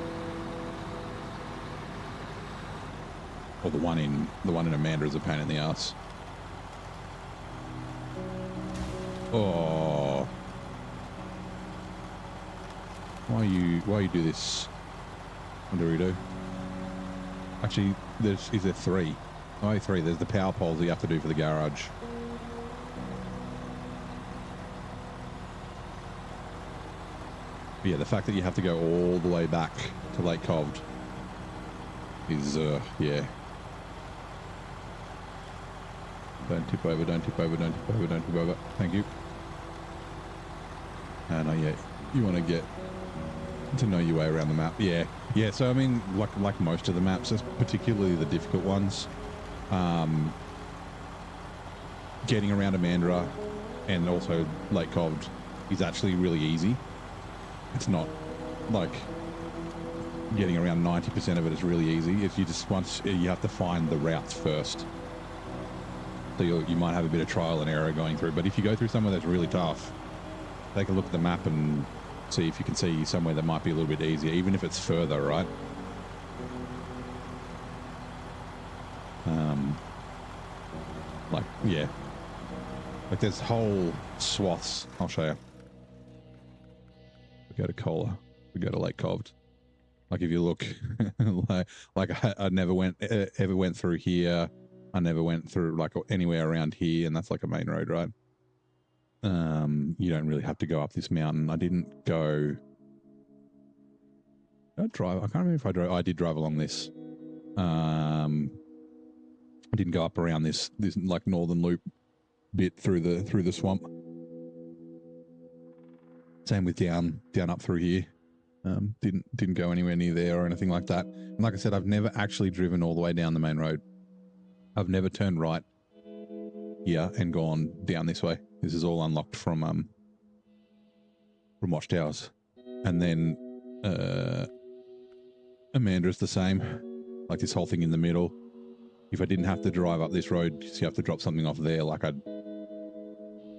S1: Or the one in Amanda is a pain in the ass. Oh. Why you do this, Dorito? Actually, is there 3? Oh, 3. There's the power poles that you have to do for the garage. But yeah, the fact that you have to go all the way back to Lake Cobd is, yeah. Don't tip over, don't tip over, don't tip over, don't tip over. Thank you. And yeah, you want to get to know your way around the map. Yeah, yeah. So I mean, like most of the maps, particularly the difficult ones, getting around Amandra and also Lake Cobd is actually really easy. It's not like getting around 90% of it is really easy. If you just you have to find the routes first. So you might have a bit of trial and error going through. But if you go through somewhere that's really tough, take a look at the map and see if you can see somewhere that might be a little bit easier, even if it's further, right? Like, yeah. Like there's whole swaths. I'll show you. We go to Cola. We go to Lake Cobd. Like if you look, like I never ever went through here. I never went through like anywhere around here, and that's like a main road, right? You don't really have to go up this mountain. I didn't go. Did I drive? I can't remember if I drove. I did drive along this. I didn't go up around this like northern loop bit through the swamp. Same with down up through here. Didn't go anywhere near there or anything like that. And like I said, I've never actually driven all the way down the main road. I've never turned right here and gone down this way. This is all unlocked from Watchtowers. And then Amandra's the same. Like this whole thing in the middle. If I didn't have to drive up this road, so you have to drop something off there, like I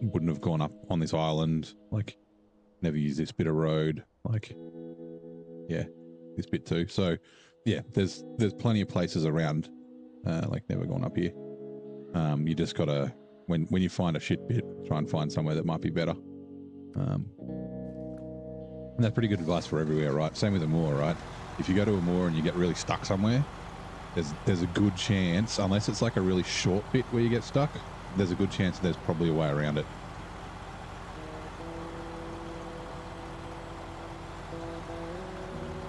S1: wouldn't have gone up on this island. Like never use this bit of road. Like, yeah, this bit too. So yeah, there's plenty of places around. Like never gone up here. You just gotta, when you find a shit bit, try and find somewhere that might be better. And that's pretty good advice for everywhere, right? Same with a moor, right? If you go to a moor and you get really stuck somewhere, there's a good chance, unless it's like a really short bit where you get stuck, there's a good chance there's probably a way around it.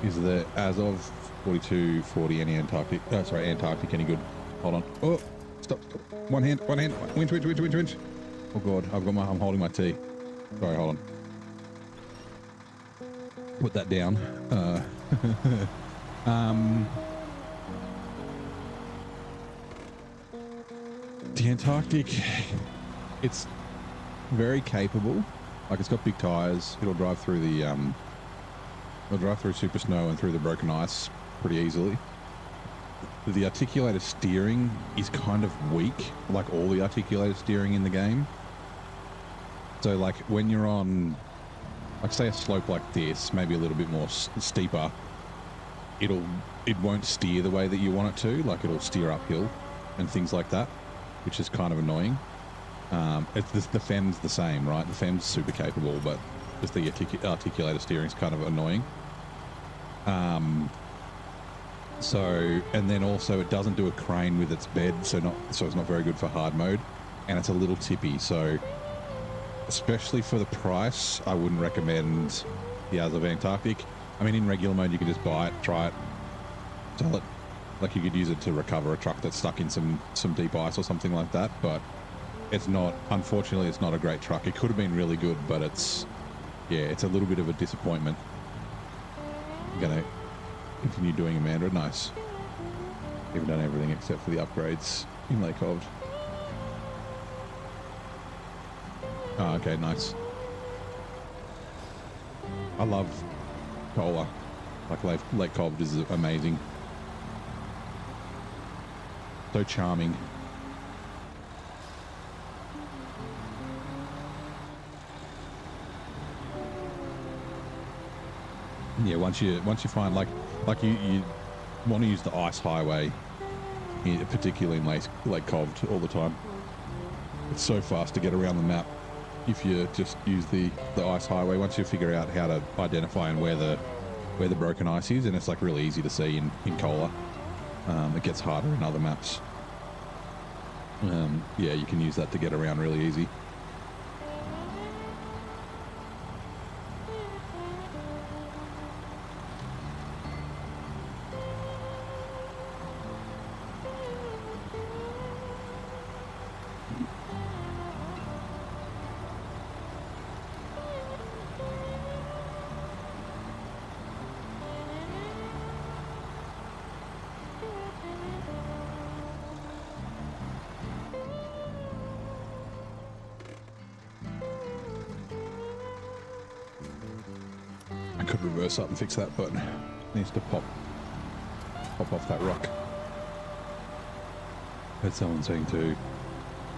S1: Is there, as of 4240, any Antarctic any good? Hold on. Oh, stop. One hand. Winch. Oh God, I'm holding my tea. Sorry, hold on. Put that down. The Antarctic, it's very capable. Like it's got big tires. It'll drive through super snow and through the broken ice pretty easily. The articulated steering is kind of weak, like all the articulated steering in the game. So like when you're on, like say a slope like this, maybe a little bit more steeper, it won't steer the way that you want it to. Like it'll steer uphill and things like that, which is kind of annoying. The fem's the same, right? The fem's super capable, but just the articulated steering is kind of annoying. So, and then also it doesn't do a crane with its bed, so it's not very good for hard mode, and it's a little tippy. So, especially for the price, I wouldn't recommend the As of Antarctic. I mean, in regular mode, you can just buy it, try it, sell it. Like you could use it to recover a truck that's stuck in some deep ice or something like that. But it's not. Unfortunately, it's not a great truck. It could have been really good, but it's a little bit of a disappointment. I'm gonna continue doing Amandra. Nice. We've done everything except for the upgrades in Lake Cobd. Oh, okay, nice. I love Cola. Like Lake Cobd is amazing. So charming. Yeah, once you find like you want to use the ice highway, particularly in Lake Cobd all the time. It's so fast to get around the map if you just use the ice highway. Once you figure out how to identify and where the broken ice is, and it's like really easy to see in Cola. It gets harder in other maps. Yeah, you can use that to get around really easy. could reverse up and fix that, but it needs to pop off that rock. Heard someone saying too,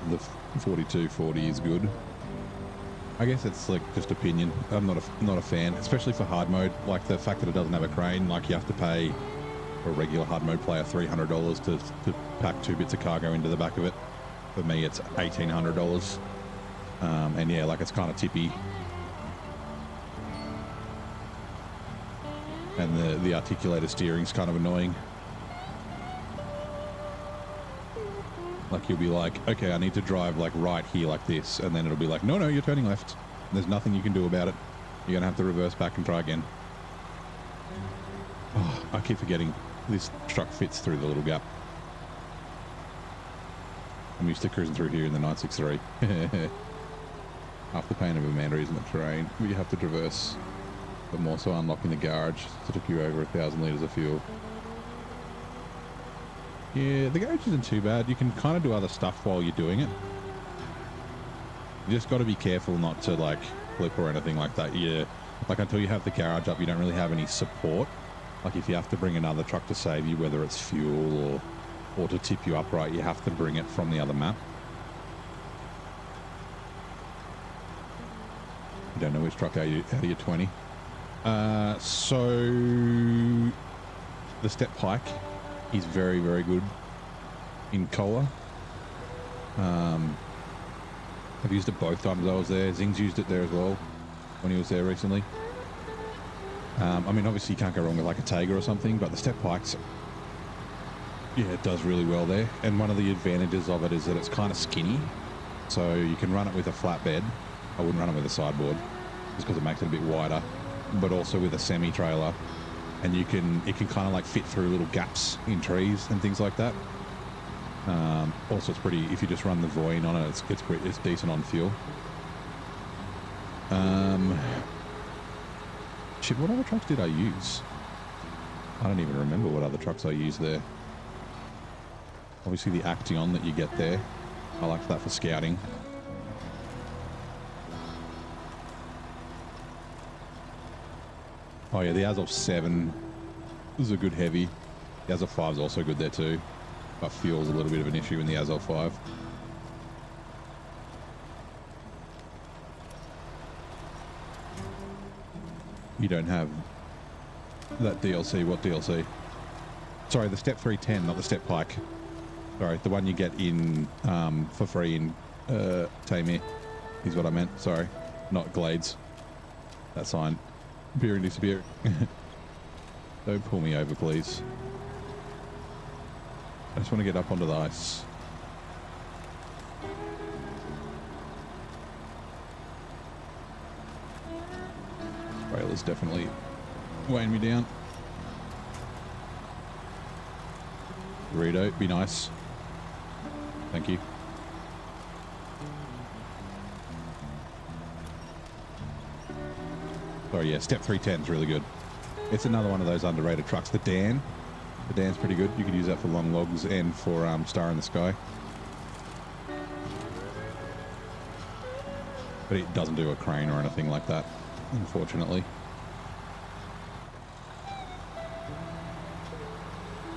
S1: the 4240 is good. I guess it's like just opinion. I'm not a fan, especially for hard mode. Like the fact that it doesn't have a crane, like you have to pay for a regular hard mode player $300 to pack 2 bits of cargo into the back of it. For me, it's $1,800. And yeah, like it's kind of tippy. And the articulated steering's kind of annoying. Like you'll be like, okay, I need to drive like right here like this, and then it'll be like, no, you're turning left. There's nothing you can do about it. You're gonna have to reverse back and try again. Oh, I keep forgetting this truck fits through the little gap. I'm used to cruising through here in the 963. Half the pain of Amanda isn't the terrain, but you have to traverse, but more so unlocking the garage to took you over 1,000 litres of fuel. Yeah, the garage isn't too bad. You can kind of do other stuff while you're doing it. You just got to be careful not to like flip or anything like that. Yeah, like until you have the garage up, you don't really have any support. Like if you have to bring another truck to save you, whether it's fuel or to tip you upright, you have to bring it from the other map. You don't know which truck out of your 20. So the step pike is very, very good in Koa. I've used it both times I was there. Zing's used it there as well when he was there recently. I mean, obviously you can't go wrong with like a Taiga or something, but the step pikes, yeah, it does really well there. And one of the advantages of it is that it's kind of skinny. So you can run it with a flatbed. I wouldn't run it with a sideboard just because it makes it a bit wider, but also with a semi-trailer. And it can kind of like fit through little gaps in trees and things like that. Also, it's pretty, if you just run the Voyne on it, it's decent on fuel. Shit, what other trucks did I use? I don't even remember what other trucks I used there. Obviously the Action that you get there, I like that for scouting. Oh yeah, the Azov 7 is a good heavy. The Azov 5 is also good there too, but fuel's a little bit of an issue in the Azov 5. You don't have that DLC. What DLC? Sorry, the Step 310, not the Step Pike. Sorry, the one you get in for free in Tamir is what I meant. Sorry, not Glades. That sign. Appear and disappear. Don't pull me over, please. I just want to get up onto the ice. Trailer's definitely weighing me down. Burrito, be nice. Thank you. Oh yeah, Step 310 is really good. It's another one of those underrated trucks. The Dan's pretty good. You could use that for long logs and for Star in the Sky. But it doesn't do a crane or anything like that, unfortunately.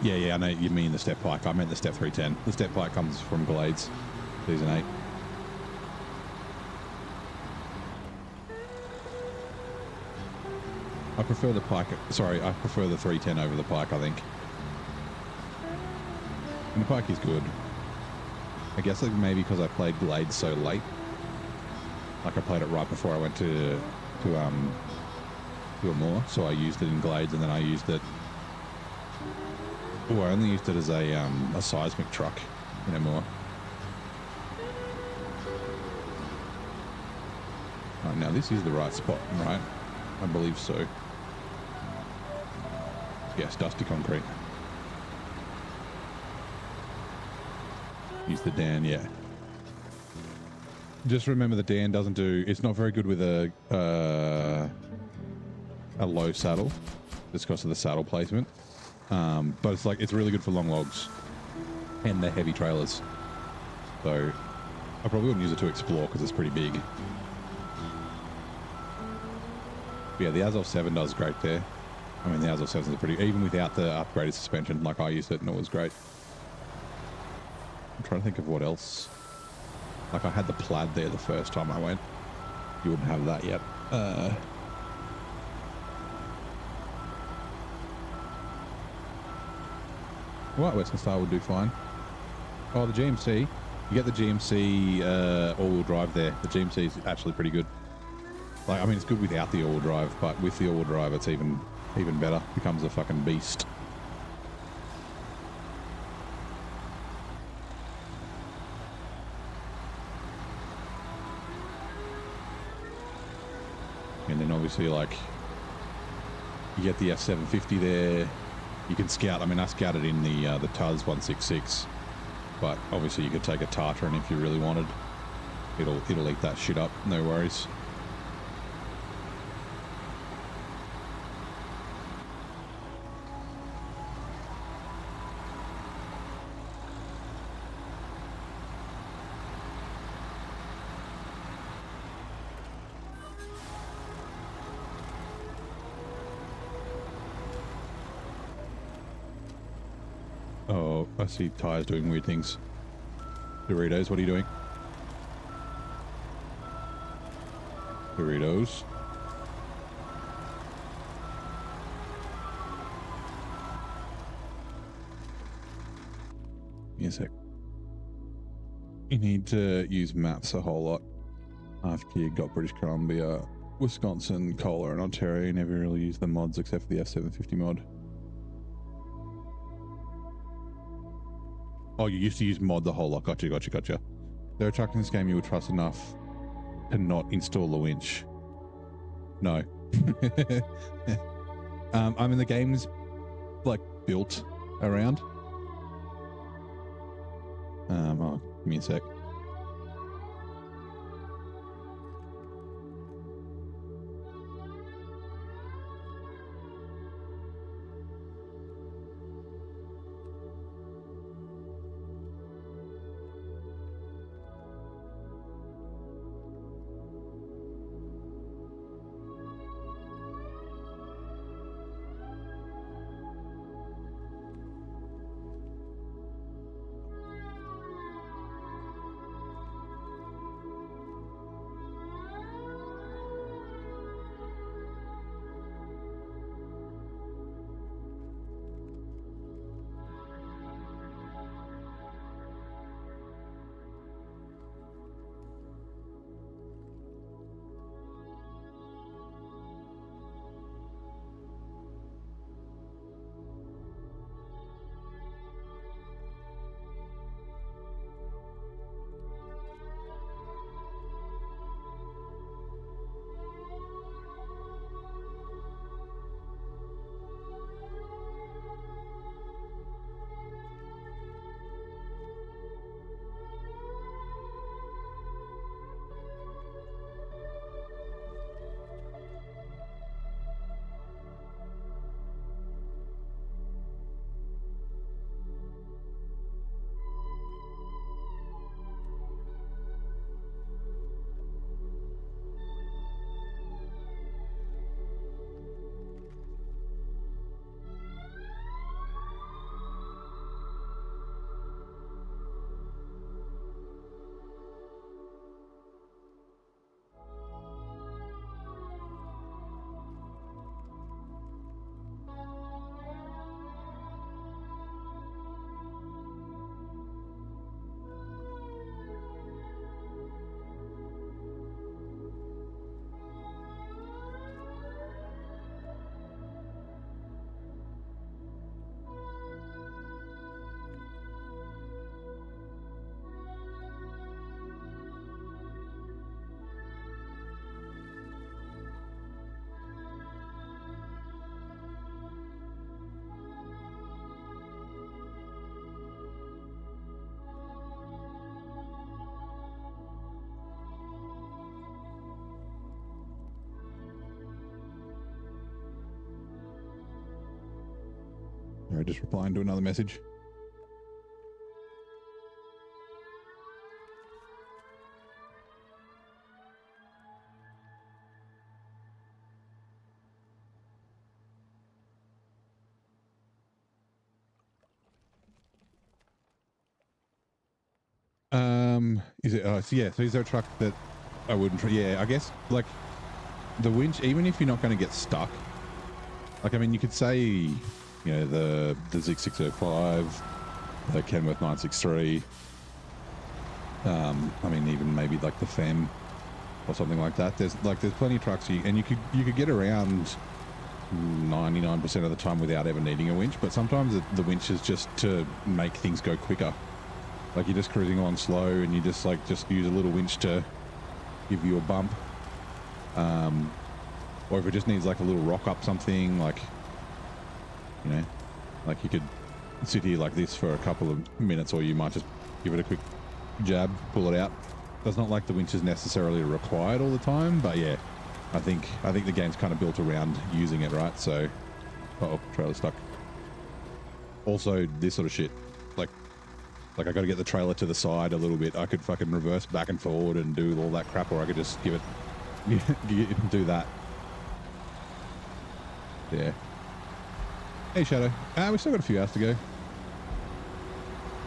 S1: Yeah, I know you mean the Step Pike. I meant the Step 310. The Step Pike comes from Glades, Season 8. I prefer the Pike. Sorry, I prefer the 310 over the Pike, I think. And the Pike is good. I guess like maybe because I played Glades so late. Like I played it right before I went to Amur, so I used it in Glades, and then I used it. Oh, I only used it as a seismic truck in Amur. Right, now this is the right spot, right? I believe so. Yes, dusty concrete. Use the Dan, yeah. Just remember the Dan doesn't do. It's not very good with a low saddle, just because of the saddle placement. But it's really good for long logs and the heavy trailers. So I probably wouldn't use it to explore because it's pretty big. Yeah, the Azov 7 does great there. I mean, the Azov 7 is pretty, even without the upgraded suspension, like I used it and it was great. I'm trying to think of what else. Like I had the Plaid there the first time I went. You wouldn't have that yet. White Western Star would do fine. Oh, the GMC. You get the GMC all-wheel drive there. The GMC is actually pretty good. Like, I mean, it's good without the all-wheel drive, but with the all-wheel drive, it's even better. Becomes a fucking beast. And then obviously, like, you get the F750 there. You can scout. I mean, I scouted in the Tuz 166, but obviously you could take a Tartan if you really wanted. It'll eat that shit up. No worries. Oh, I see Tyre's doing weird things. Doritos, what are you doing? Doritos. Give me a sec. You need to use maps a whole lot. After you got British Columbia, Wisconsin, Kohler, and Ontario, you never really use the mods except for the F750 mod. Oh, you used to use mod the whole lot. Gotcha. There are trucks in this game you would trust enough to not install the winch. No. I mean, the game's like built around. Oh, give me a sec. All right, just replying to another message. Is it? So yeah. So is there a truck that I wouldn't? Yeah, I guess like the winch. Even if you're not going to get stuck, like I mean, you could say, you know, the Zig 605, the Kenworth 963. I mean, even maybe like the Fem or something like that. There's plenty of trucks and you could get around 99% of the time without ever needing a winch. But sometimes the winch is just to make things go quicker. Like you're just cruising along slow and you just use a little winch to give you a bump. Or if it just needs like a little rock up something, like, you know, like you could sit here like this for a couple of minutes, or you might just give it a quick jab, pull it out. It's not like the winch is necessarily required all the time, but yeah, I think the game's kind of built around using it, right? So, oh, trailer stuck. Also, this sort of shit, like I got to get the trailer to the side a little bit. I could fucking reverse back and forward and do all that crap, or I could just give it, do that. Yeah. Hey, Shadow. We still got a few hours to go.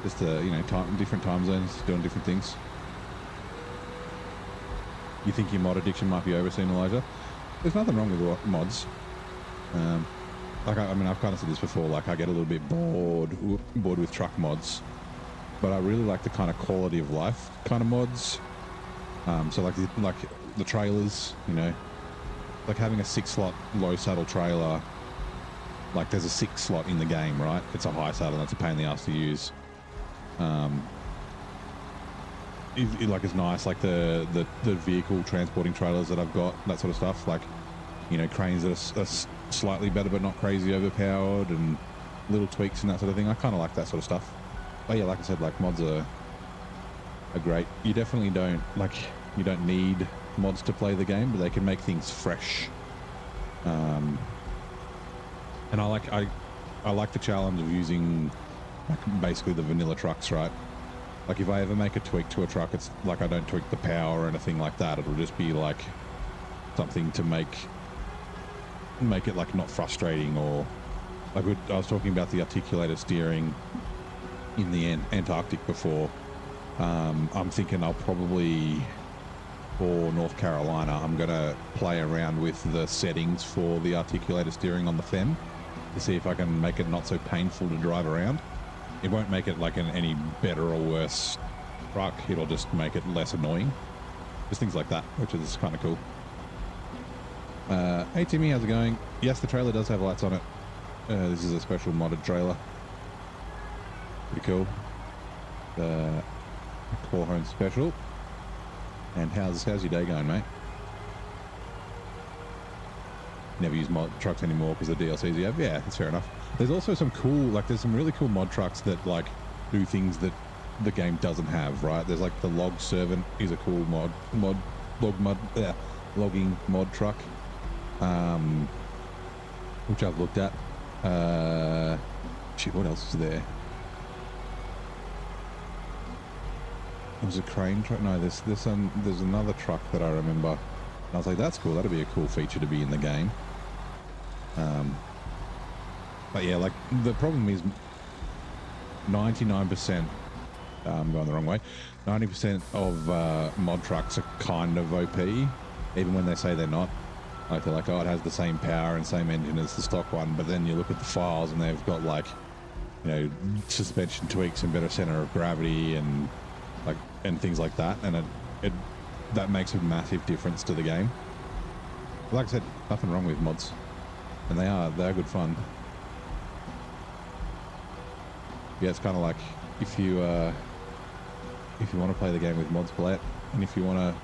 S1: Just you know, different time zones, doing different things. You think your mod addiction might be over soon, Elijah? There's nothing wrong with mods. Like I mean, I've kind of said this before. Like I get a little bit bored with truck mods, but I really like the kind of quality of life kind of mods. So like the trailers, you know, like having a 6-slot low saddle trailer. Like there's a 6 slot in the game, right? It's a high saddle. That's a pain in the ass to use. Like it's nice, like the vehicle transporting trailers that I've got, that sort of stuff. Like, you know, cranes that are slightly better but not crazy overpowered, and little tweaks and that sort of thing. I kind of like that sort of stuff. But yeah, like I said, like mods are great. You definitely don't you don't need mods to play the game, but they can make things fresh. And I like the challenge of using like basically the vanilla trucks, right? Like if I ever make a tweak to a truck, it's like I don't tweak the power or anything like that. It'll just be like something to make it like not frustrating, or like I was talking about the articulated steering in the Antarctic before. I'm thinking I'll probably, for North Carolina, I'm going to play around with the settings for the articulated steering on the Fem to see if I can make it not so painful to drive around. It won't make it like any better or worse truck. It'll just make it less annoying. Just things like that, which is kind of cool. Hey Timmy, how's it going? Yes, the trailer does have lights on it. This is a special modded trailer. Pretty cool. The Core Home Special. And how's your day going, mate? Never use mod trucks anymore because the DLCs you have. Yeah, that's fair enough. There's also some cool, like there's some really cool mod trucks that like do things that the game doesn't have, right? There's like the Log Servant is a cool logging mod truck, which I've looked at. Shit, what else is there? There's a crane truck. No, there's another truck that I remember. And I was like, that's cool. That'd be a cool feature to be in the game. But yeah, like the problem is 99%, I'm going the wrong way, 90% of mod trucks are kind of OP, even when they say they're not. Like they're like, oh, it has the same power and same engine as the stock one, but then you look at the files and they've got like, you know, suspension tweaks and better center of gravity and things like that, and that makes a massive difference to the game. Like I said, nothing wrong with mods, and they're good fun. Yeah, it's kind of like if you want to play the game with mods, play it, and if you want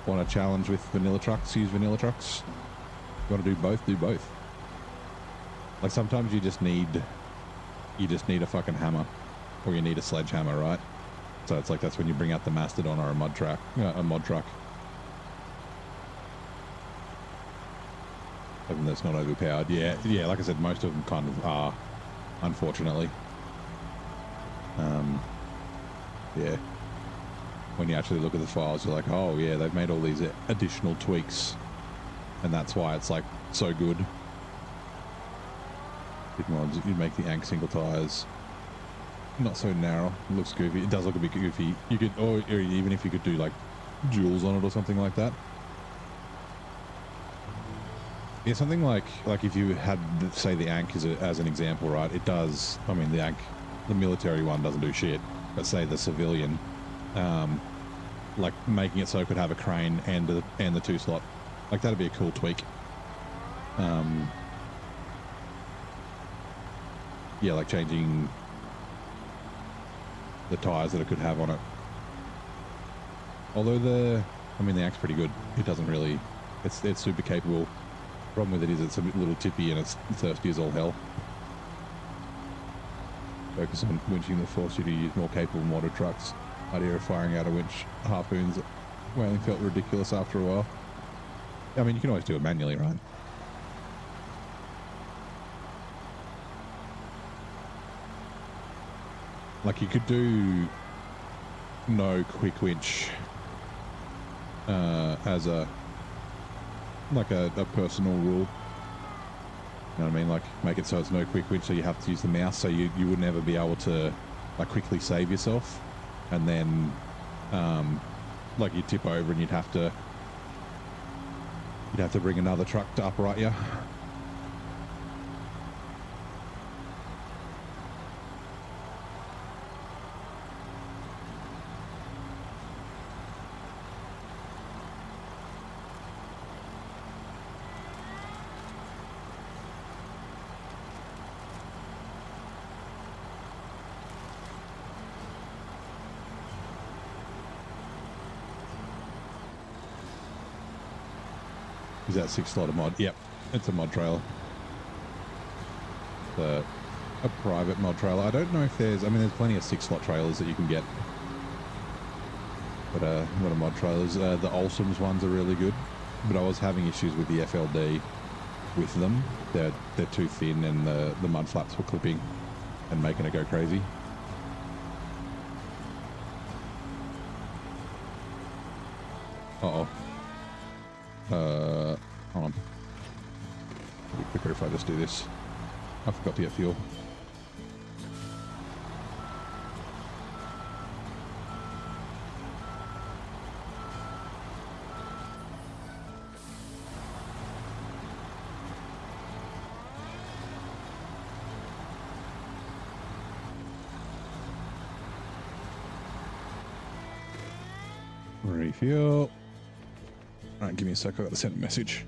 S1: to challenge with vanilla trucks, use vanilla trucks. If you want to do both. Like sometimes you just need a fucking hammer, or you need a sledgehammer, right? So it's like that's when you bring out the Mastodon or a mod truck. Even though it's not overpowered. Yeah. Like I said, most of them kind of are, unfortunately. Yeah. When you actually look at the files, you're like, oh yeah, they've made all these additional tweaks, and that's why it's like so good. Big mods, you make the Ank single tires. not so narrow. It looks goofy. It does look a bit goofy. You could, or even if you could do like jewels on it or something like that. Yeah, something like if you had, say, the Ankh as an example, right? It does. I mean, the Ankh, the military one doesn't do shit, but say the civilian, like making it so it could have a crane and the 2-slot, like that'd be a cool tweak. Yeah, like changing the tires that it could have on it. Although the Ankh's pretty good. It doesn't really, it's super capable. Problem with it is it's a little tippy and it's thirsty as all hell. Focus on winching that force you to use more capable motor trucks. Idea of firing out a winch harpoons whaling felt ridiculous after a while. I mean, you can always do it manually, right? Like you could do no quick winch as a personal rule. You know what I mean? Like make it so it's no quick winch, so you have to use the mouse, so you would never be able to like quickly save yourself, and then like you'd tip over and you'd have to bring another truck to upright you. Is that 6-slot a mod? Yep, it's a mod trailer. A private mod trailer. I don't know if there's plenty of 6-slot trailers that you can get. But what are mod trailers? The Olsom's ones are really good. But I was having issues with the FLD with them. They're too thin and the mud flaps were clipping and making it go crazy. Uh-oh. Hold on. It'll be quicker if I just do this. I forgot to get fuel. Refuel. All right, give me a sec. I got to send a message.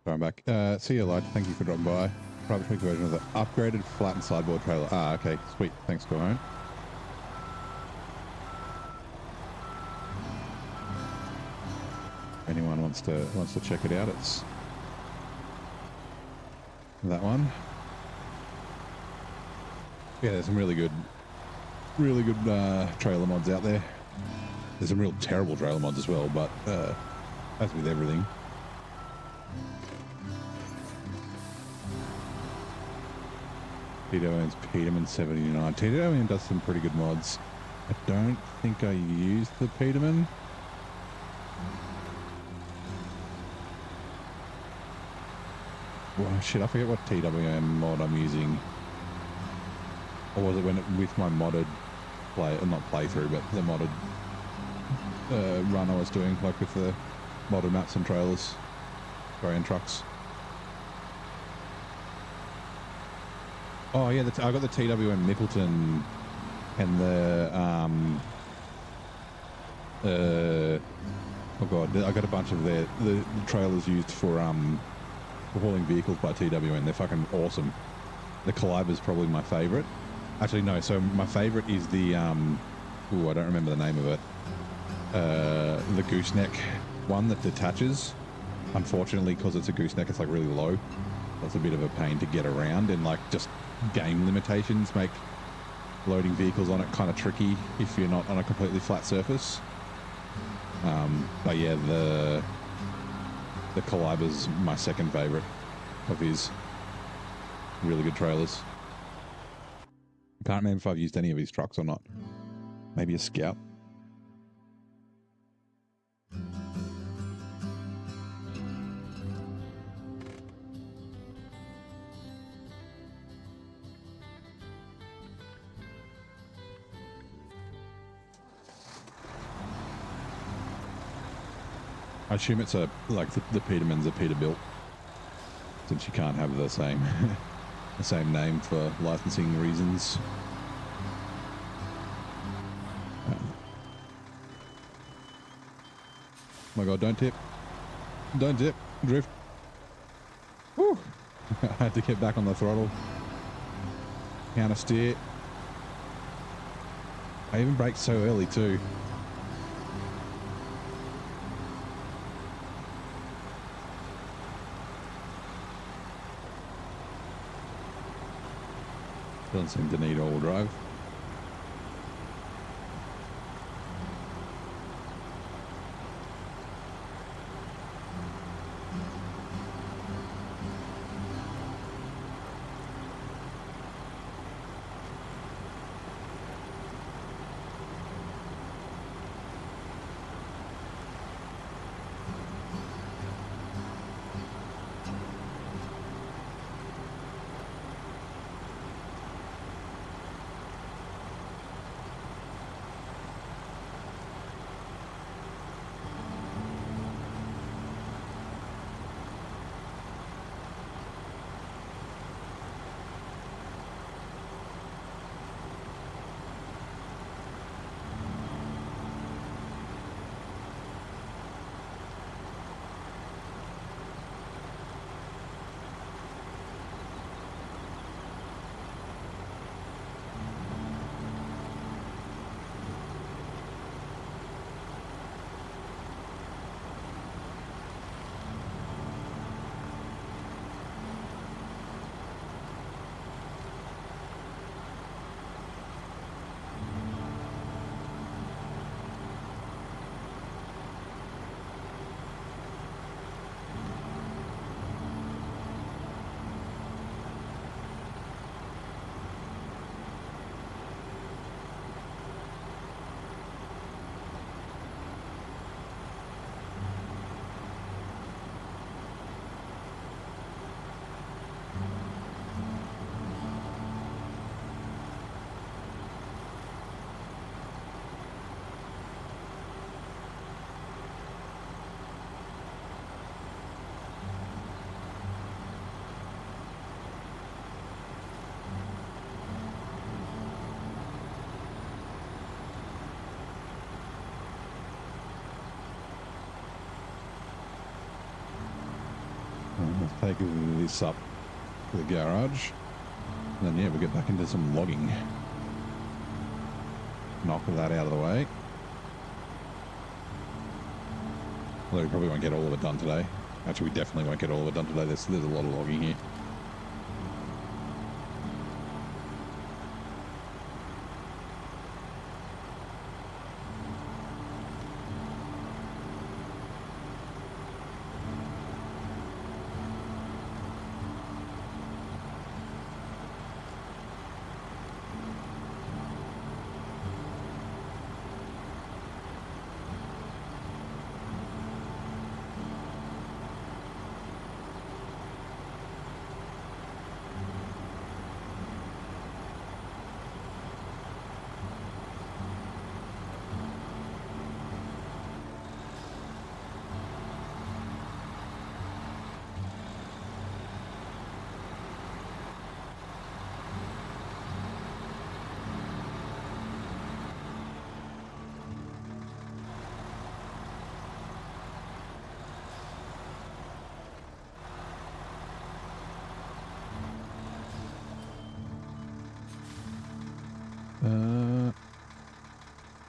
S1: Sorry, I'm back. See you later. Thank you for dropping by. Private tweak version of the upgraded flattened sideboard trailer. Ah, okay. Sweet. Thanks, Corone. Anyone wants to check it out, it's that one. Yeah, there's some really good trailer mods out there. There's some real terrible trailer mods as well, but as with everything. Tito owns Peterman 79. Tito does some pretty good mods. I don't think I used the Peterman. Well, shit, I forget what TWM mod I'm using. Or was it with my modded not playthrough, but the modded run I was doing, like with the modded maps and trailers, and trucks. Oh yeah, I got the TWM Mickleton and the oh god, I got a bunch of the trailers used for hauling vehicles by TWM. They're fucking awesome. The Caliber's probably my favorite. Actually, no. So my favorite is the I don't remember the name of it. The gooseneck one that detaches. Unfortunately, because it's a gooseneck, it's like really low. That's a bit of a pain to get around, and like just game limitations make loading vehicles on it kind of tricky if you're not on a completely flat surface. But yeah, the Caliber's my second favorite of his. Really good trailers. I can't remember if I've used any of his trucks or not. Maybe a Scout. I assume it's the Peterman's a Peterbilt, since you can't have the same the same name for licensing reasons. Oh my god, don't tip. Don't tip. Drift. Woo! I had to get back on the throttle. Counter steer. I even braked so early too. Doesn't seem to need all-wheel drive. Let's take this up to the garage. And then, yeah, we'll get back into some logging. Knock that out of the way. Although we probably won't get all of it done today. Actually, we definitely won't get all of it done today. There's a lot of logging here.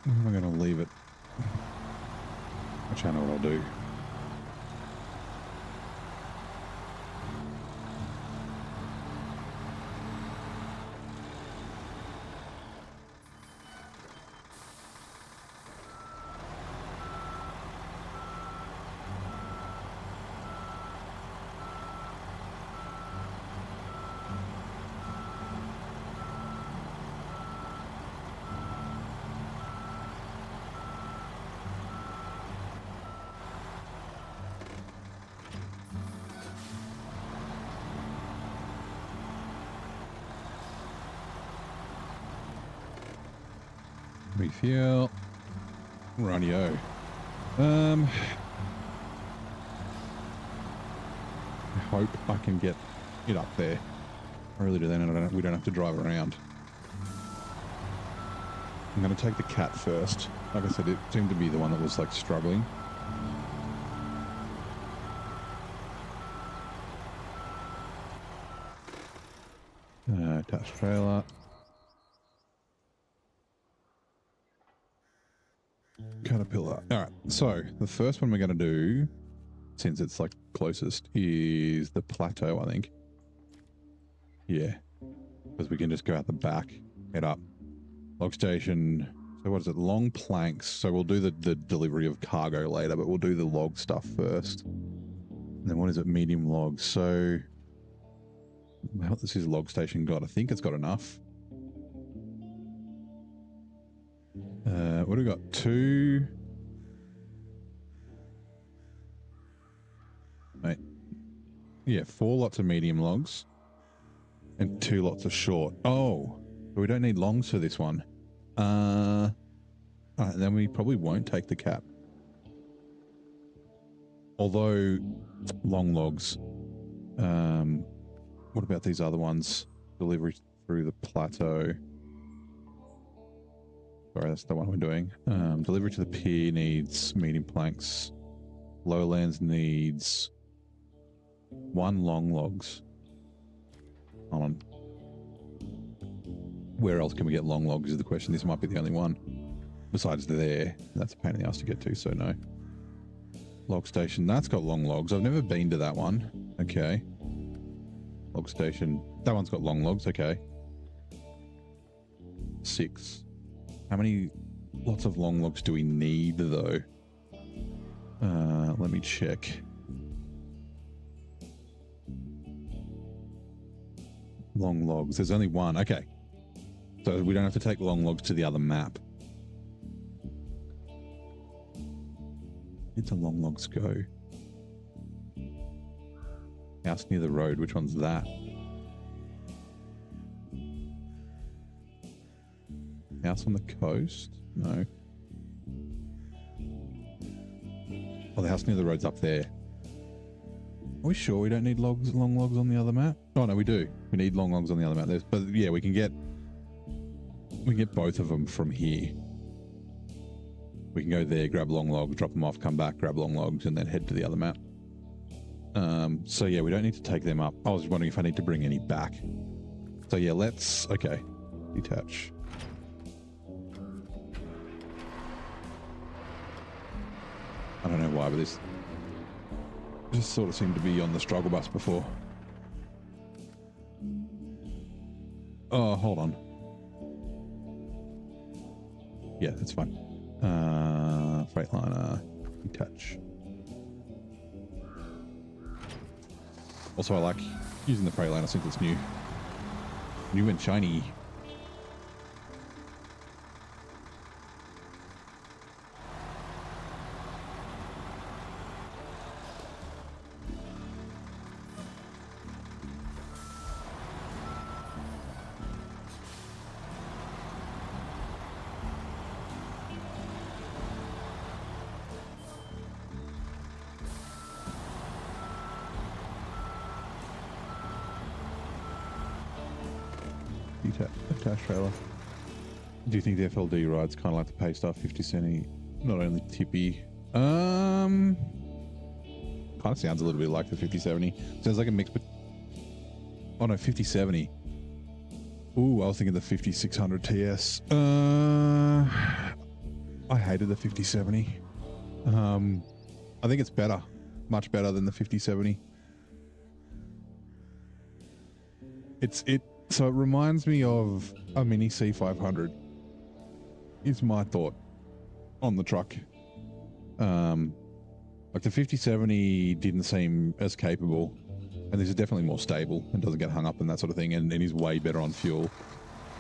S1: Where am I going to leave it? Actually, I know what I'll do. Refuel. Rightio. I hope I can get it up there. I really do. Then we don't have to drive around. I'm going to take the cat first. Like I said, it seemed to be the one that was like struggling. Attached trailer. Caterpillar. All right, so the first one we're going to do, since it's like closest, is the plateau, I think. Yeah, because we can just go out the back, head up. Log station. So what is it? Long planks. So we'll do the delivery of cargo later, but we'll do the log stuff first. And then what is it? Medium logs. So what this is log station got? I think it's got enough. What do we got? 2. Mate. Yeah, 4 lots of medium logs and 2 lots of short. Oh, but we don't need longs for this one. All right, then we probably won't take the cap. Although long logs. What about these other ones? Delivery through the plateau. Sorry, that's the one we're doing. Delivery to the pier needs medium planks. Lowlands needs 1 long logs. Hold on. Where else can we get long logs is the question. This might be the only one. Besides there. That's a pain in the ass to get to, so no. Log station. That's got long logs. I've never been to that one. Okay. Log station. That one's got long logs. Okay. 6. How many lots of long logs do we need, though? Let me check. Long logs. There's only 1. Okay. So we don't have to take long logs to the other map. Where do long logs go? House near the road. Which one's that? House on the coast? No. Oh, the house near the road's up there. Are we sure we don't need long logs on the other map? Oh no, we do. We need long logs on the other map. But yeah, we can get both of them from here. We can go there, grab long logs, drop them off, come back, grab long logs, and then head to the other map. So yeah, we don't need to take them up. I was wondering if I need to bring any back. So yeah, let's, okay, detach. I don't know why, but this just sort of seemed to be on the struggle bus before. Oh, hold on. Yeah, that's fine. Freightliner, detach. Also, I like using the Freightliner since it's new. New and shiny. Detached trailer. Do you think the FLD ride's kind of like the Paystar 50 centy, not only tippy? Kind of sounds a little bit like the 5070. Sounds like a mix, but oh no, 5070. Ooh, I was thinking the 5600 TS. I hated the 5070. I think it's better, much better than the 5070. So it reminds me of a mini C500 is my thought on the truck. Like the 5070 didn't seem as capable, and this is definitely more stable and doesn't get hung up and that sort of thing, and is way better on fuel.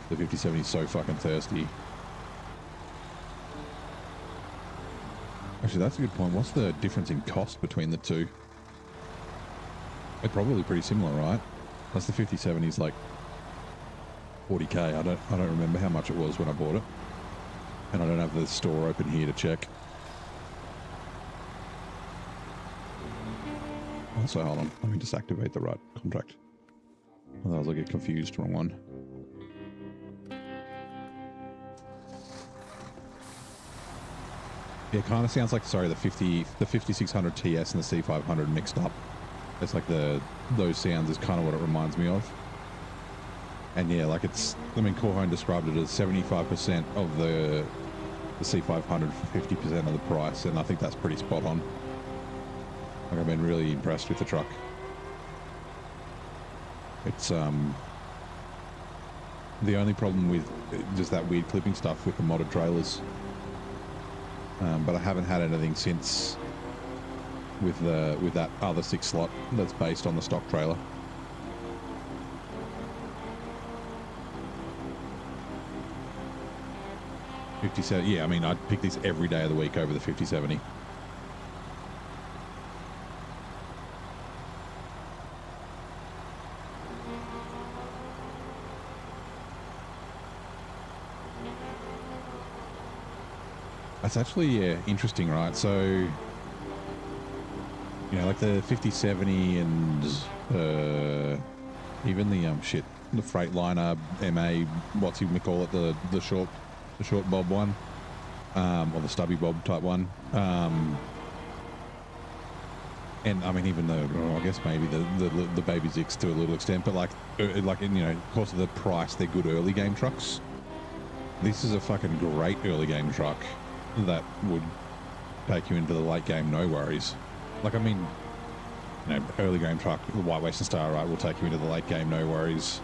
S1: The 5070 is so fucking thirsty. Actually, that's a good point. What's the difference in cost between the two? They're probably pretty similar, right? Plus the 5070 is like 40k. I don't remember how much it was when I bought it, and I don't have the store open here to check. Also, hold on, let me just activate the right contract, otherwise I'll get confused. Wrong one. Yeah, it kind of sounds like, sorry, the 5600 TS and the C500 mixed up. It's like those sounds is kind of what it reminds me of. And yeah, like it's, I mean, Corhone described it as 75% of the C500 for 50% of the price, and I think that's pretty spot on. Like, I've been really impressed with the truck. It's the only problem with just that weird clipping stuff with the modded trailers. But I haven't had anything since with that other 6 slot that's based on the stock trailer. $57, yeah, I mean, I'd pick this every day of the week over the 5070. That's actually interesting, right? So, you know, like the 5070 and even the the Freightliner MA, what's you call it, the short bob one, or the stubby bob type one. And I mean, even though I guess maybe the Baby Zix to a little extent, but like you know, of course of the price, they're good early game trucks. This is a fucking great early game truck that would take you into the late game, no worries. Like, I mean, you know, early game truck, the White Western Star, right, will take you into the late game, no worries.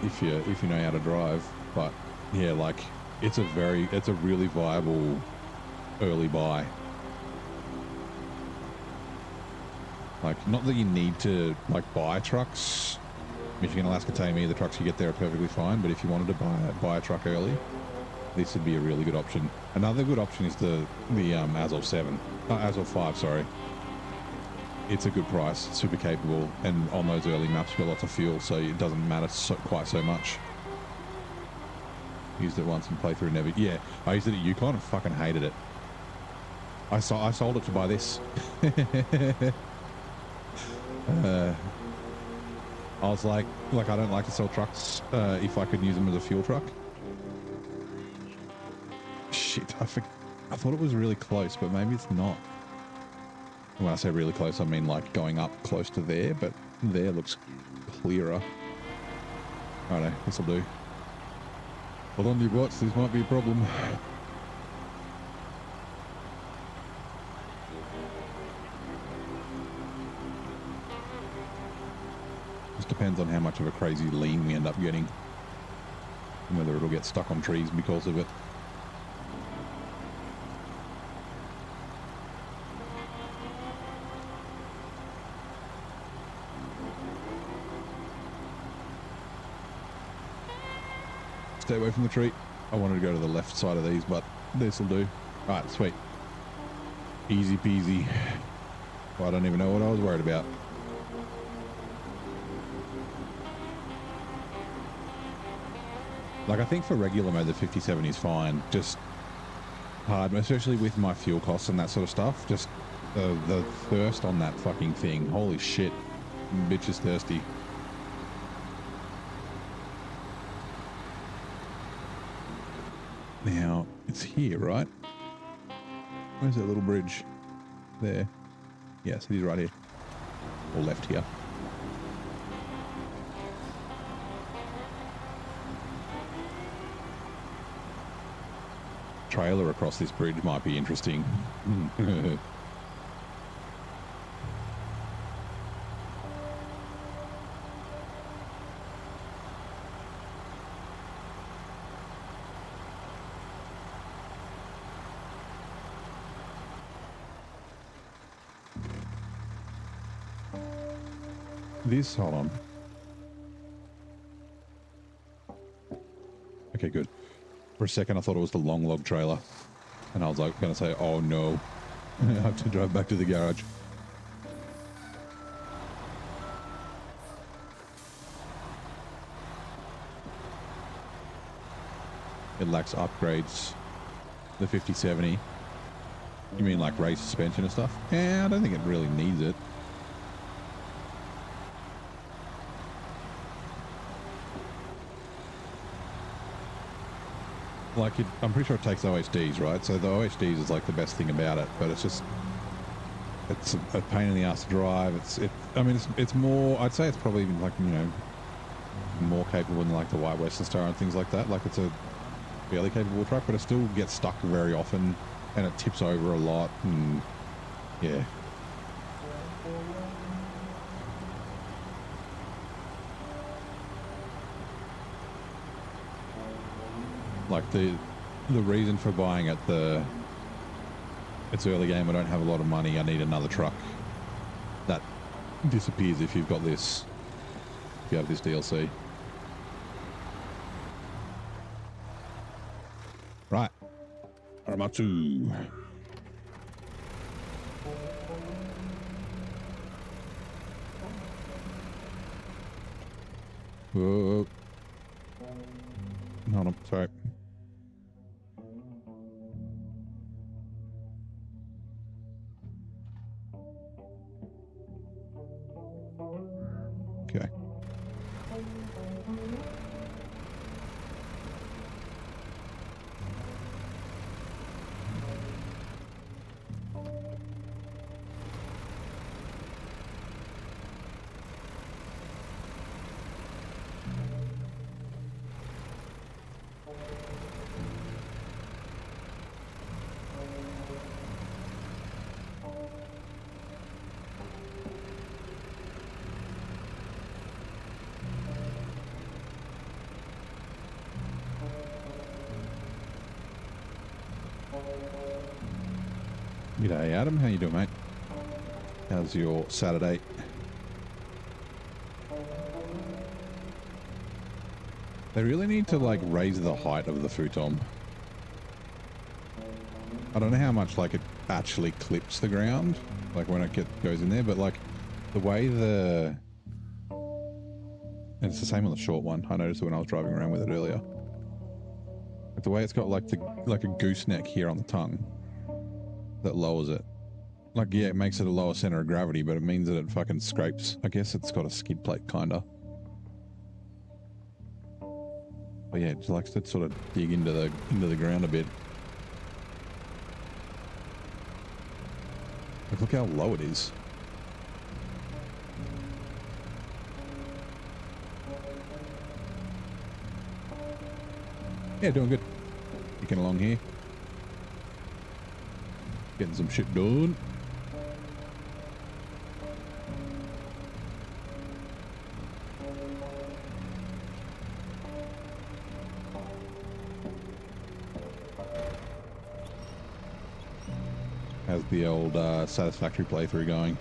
S1: If you know how to drive. But yeah, like it's a really viable early buy. Like, not that you need to like buy trucks. Michigan, Alaska, Tame, the trucks you get there are perfectly fine. But if you wanted to buy a truck early, this would be a really good option. Another good option is the Azov 5, sorry. It's a good price, super capable, and on those early maps you've got lots of fuel, so it doesn't matter quite so much. Used it once and playthrough never. Yeah, I used it at Yukon and fucking hated it. I sold it to buy this. I was like I don't like to sell trucks if I could use them as a fuel truck. Shit, I thought it was really close, but maybe it's not. When I say really close, I mean like going up close to there, but there looks clearer. Righto, this'll do. Hold on, you bots, this might be a problem. Just depends on how much of a crazy lean we end up getting, and whether it'll get stuck on trees because of it. Stay away from the tree. I wanted to go to the left side of these, but this'll do. Alright, sweet. Easy peasy. Well, I don't even know what I was worried about. Like, I think for regular mode, the 50/70 is fine. Just hard, especially with my fuel costs and that sort of stuff. Just the thirst on that fucking thing. Holy shit. Bitch is thirsty. Now, it's here, right? Where's that little bridge? There. Yes, it is right here. Or left here. Trailer across this bridge might be interesting. This, hold on. Okay, good. For a second, I thought it was the long log trailer. And I was like, going to say, oh no. I have to drive back to the garage. It lacks upgrades. The 50/70. You mean like race suspension and stuff? Yeah, I don't think it really needs it. Like, I'm pretty sure it takes OHDs, right? So the OHDs is like the best thing about it, but it's just, it's a pain in the ass to drive. I mean, it's more, I'd say it's probably even like, you know, more capable than like the White Western Star and things like that. Like, it's a fairly capable truck, but it still gets stuck very often and it tips over a lot, and yeah. Like the reason for buying it, it's early game, I don't have a lot of money, I need another truck. That disappears if you've got this, if you have this DLC. Right. Aramatsu. Whoa. Hold on, sorry. Okay. G'day Adam, how you doing, mate? How's your Saturday? They really need to like raise the height of the futon. I don't know how much like it actually clips the ground, like when it goes in there, but like the way and it's the same on the short one. I noticed it when I was driving around with it earlier. Like the way it's got like a gooseneck here on the tongue that lowers it. Like, yeah, it makes it a lower center of gravity, but it means that it fucking scrapes. I guess it's got a skid plate, kinda. But yeah, it likes to sort of dig into the ground a bit. Like, look how low it is. Yeah, doing good. Kicking along here. Getting some shit done. How's the old Satisfactory playthrough going?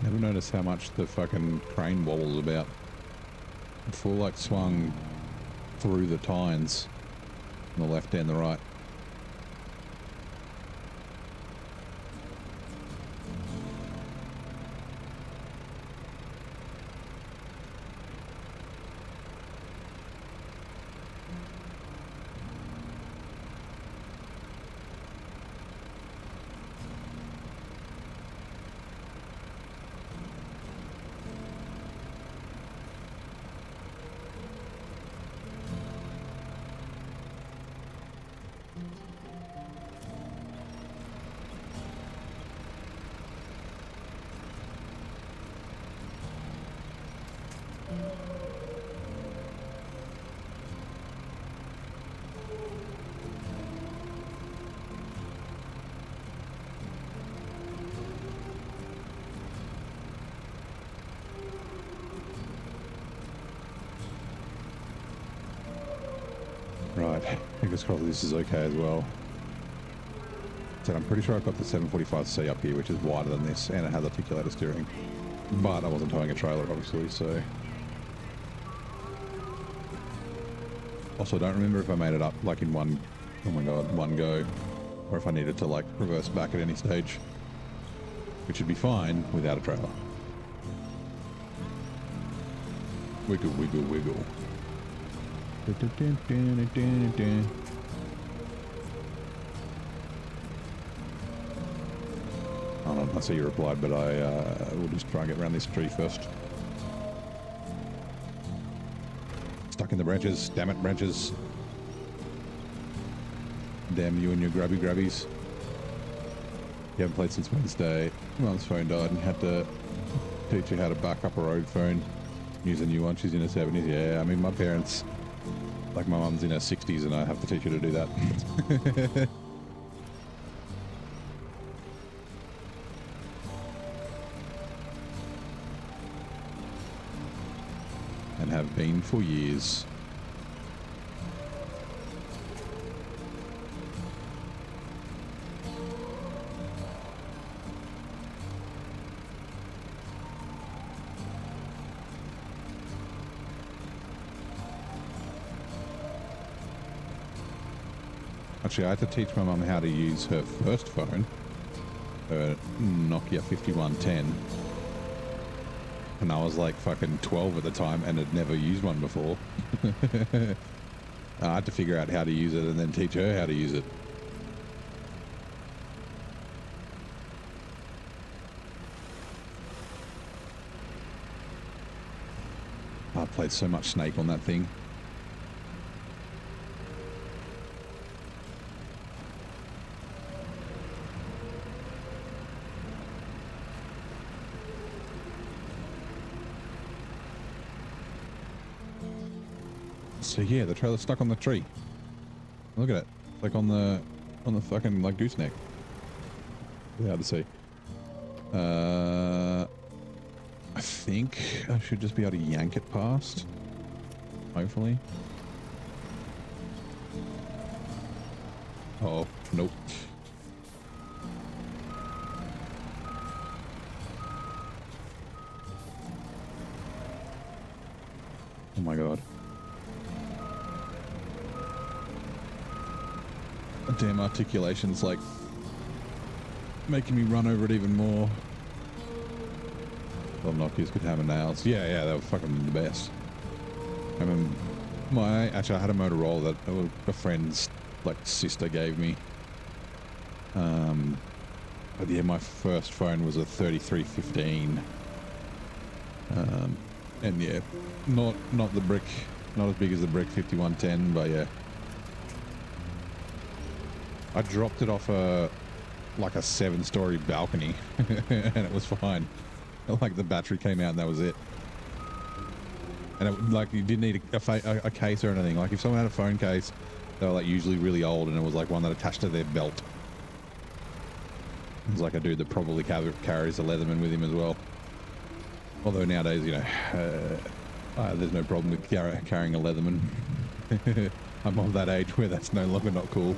S1: Never noticed how much the fucking crane wobbles about. It full like swung through the tines on the left and the right. Right, fingers crossed this is okay as well. So I'm pretty sure I've got the 745C up here, which is wider than this, and it has articulated steering. But I wasn't towing a trailer, obviously, so... Also, don't remember if I made it up, like, in one... Oh my god, one go. Or if I needed to, like, reverse back at any stage. Which would be fine without a trailer. Wiggle, wiggle, wiggle. I don't know, I see you replied, but I will just try and get around this tree first. Stuck in the branches, damn it, branches. Damn you and your grubby grubbies. You haven't played since Wednesday. My mum's phone died and had to teach her how to back up her old phone. Use a new one, she's in her 70s. Yeah, I mean, my parents... Like, my mum's in her 60s and I have to teach her to do that. And have been for years. Actually, I had to teach my mum how to use her first phone, her Nokia 5110. And I was like fucking 12 at the time and had never used one before. I had to figure out how to use it and then teach her how to use it. I played so much Snake on that thing. So yeah, the trailer's stuck on the tree. Look at it. It's like on the fucking like gooseneck. Yeah, hard to see. I think I should just be able to yank it past. Hopefully. Oh, nope. Oh my god. The damn articulation's like making me run over it even more. Well, Nokia's could hammer nails. Yeah, they were fucking the best. I remember actually I had a Motorola that a friend's like sister gave me. But yeah, my first phone was a 3315. And yeah, not the brick, not as big as the brick 5110, but yeah. I dropped it off like a 7-story balcony and it was fine. Like the battery came out and that was it. And it, like you didn't need a case or anything. Like if someone had a phone case, they were like usually really old and it was like one that attached to their belt. It was like a dude that probably carries a Leatherman with him as well. Although nowadays, you know, there's no problem with carrying a Leatherman. I'm of that age where that's no longer not cool.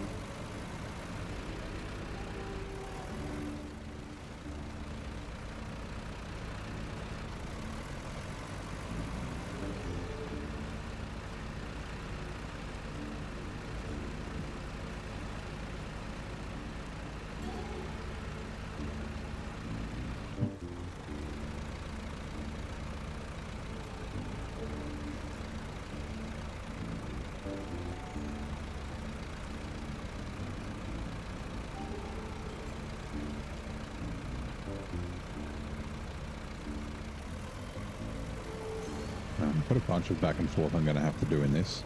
S1: Put a bunch of back and forth I'm going to have to do in this.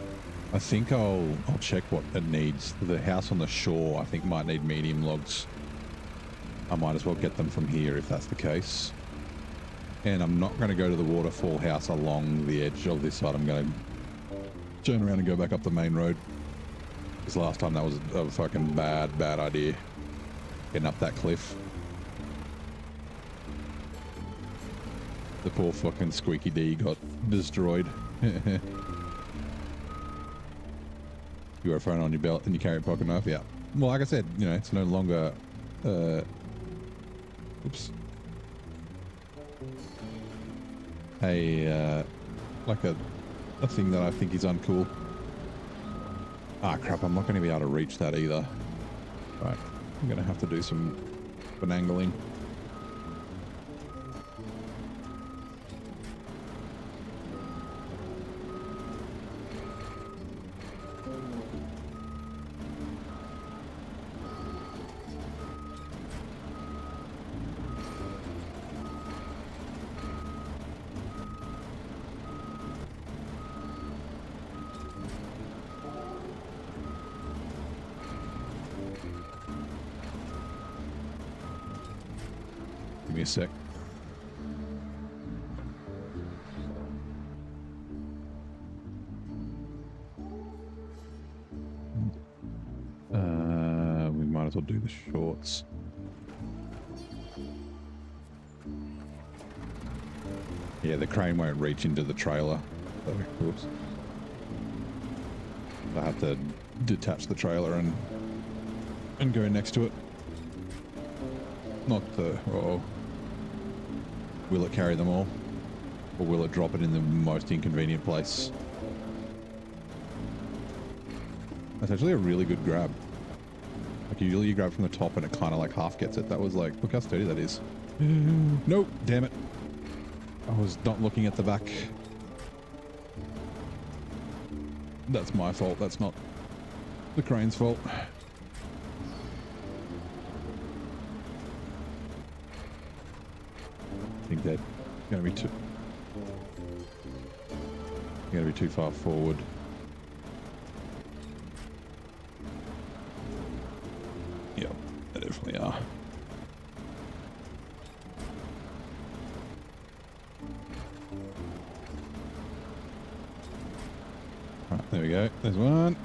S1: I think I'll check what it needs. The house on the shore I think might need medium logs. I might as well get them from here if that's the case. And I'm not going to go to the waterfall house along the edge of this side. I'm going to turn around and go back up the main road. Because last time that was a fucking bad idea. Getting up that cliff. The poor fucking Squeaky D got destroyed. You wear a phone on your belt and you carry a pocket knife? Yeah. Well, like I said, you know, it's no longer... oops. Like a thing that I think is uncool. Ah, crap, I'm not going to be able to reach that either. Right, I'm going to have to do some finagling. Give me a sec. We might as well do the shorts. Yeah, the crane won't reach into the trailer. So, oops. I have to detach the trailer and go next to it. Not the... oh. Will it carry them all? Or will it drop it in the most inconvenient place? That's actually a really good grab. Like usually you grab from the top and it kind of like half gets it. That was like, look how sturdy that is. Nope, damn it. I was not looking at the back. That's my fault. That's not the crane's fault. I think that's going to be too far forward. Yep, they definitely are. Right, there we go. There's one.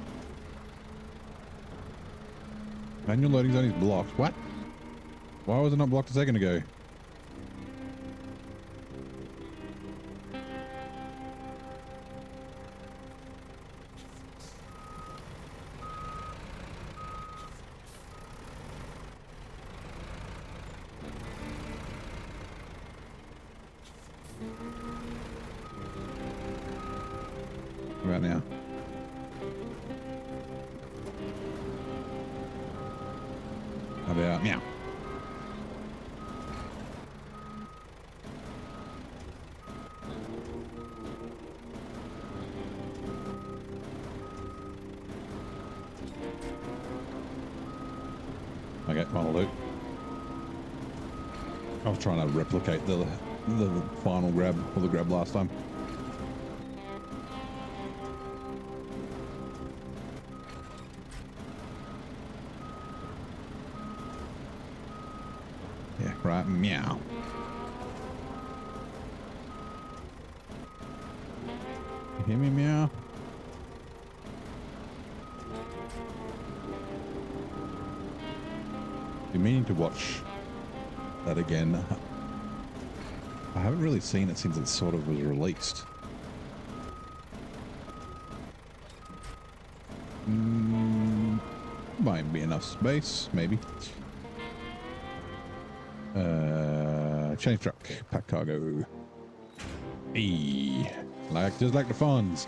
S1: Manual loading zone is blocked. What? Why was it not blocked a second ago? about now? How about meow? Okay, final loot. I was trying to replicate the final grab, or the grab last time. Yeah, right, meow. You hear me, meow? Been meaning to watch that again. I haven't really seen it since it sort of was released. Might be enough space, maybe. Change truck, pack cargo. Hey, just like the funds.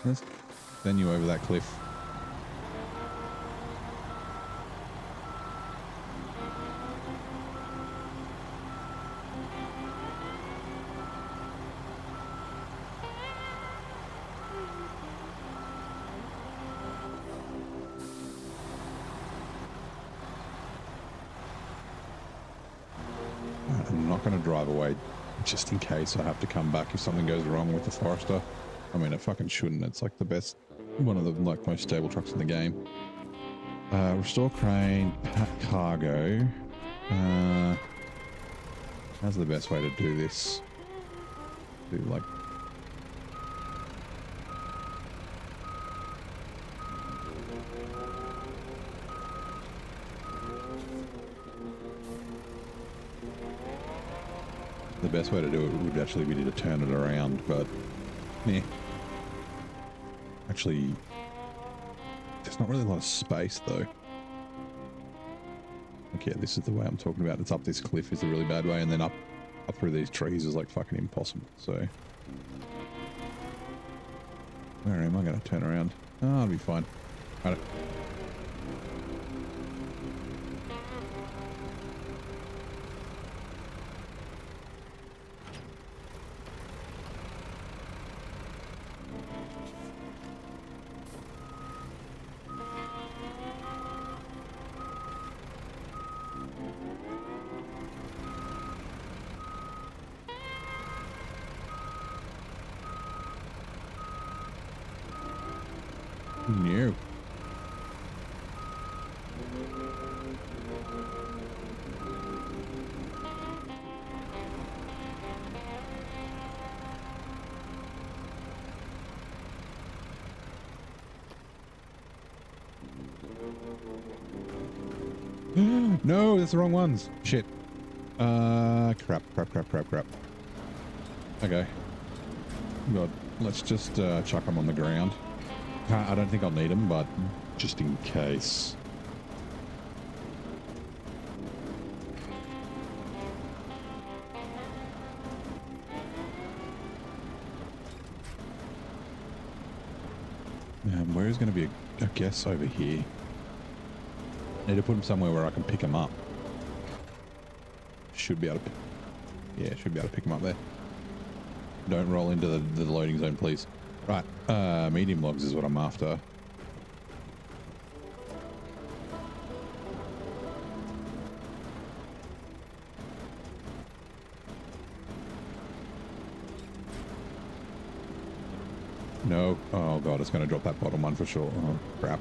S1: Let's send you over that cliff. I'm not going to drive away just in case I have to come back if something goes wrong with the Forester. I mean, it fucking shouldn't. It's like the best, one of the like most stable trucks in the game. Restore crane, pack cargo. How's the best way to do this? Do like... The best way to do it would actually be to turn it around, but yeah. Actually, there's not really a lot of space though. Okay, this is the way I'm talking about. It's up this cliff is a really bad way, and then up through these trees is like fucking impossible. So where am I going to turn around? Oh, I'll be fine. Right. No. No, that's the wrong ones. Shit. Crap. Okay. God, let's just chuck them on the ground. I don't think I'll need them, but just in case. Where is going to be a guess over here? Need to put them somewhere where I can pick them up. Should be able to... Yeah, should be able to pick them up there. Don't roll into the loading zone, please. Right, medium logs is what I'm after. No. Oh god, it's going to drop that bottom one for sure. Oh, crap.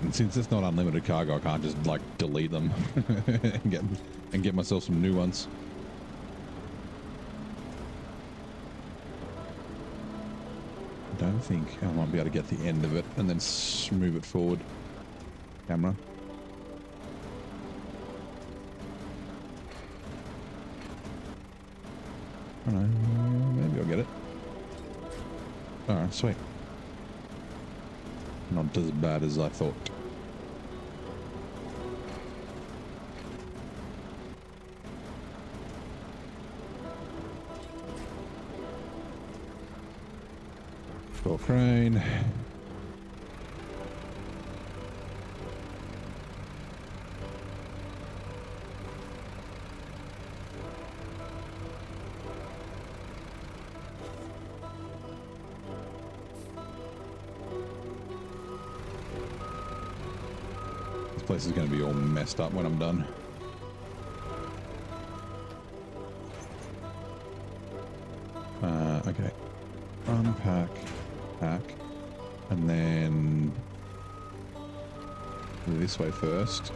S1: And since it's not unlimited cargo, I can't just like delete them and get myself some new ones. I don't think I might be able to get the end of it and then move it forward. Camera. I don't know, maybe I'll get it. Alright, sweet. Not as bad as I thought. Or crane. This place is going to be all messed up when I'm done. Okay. Unpack, pack, and then this way first.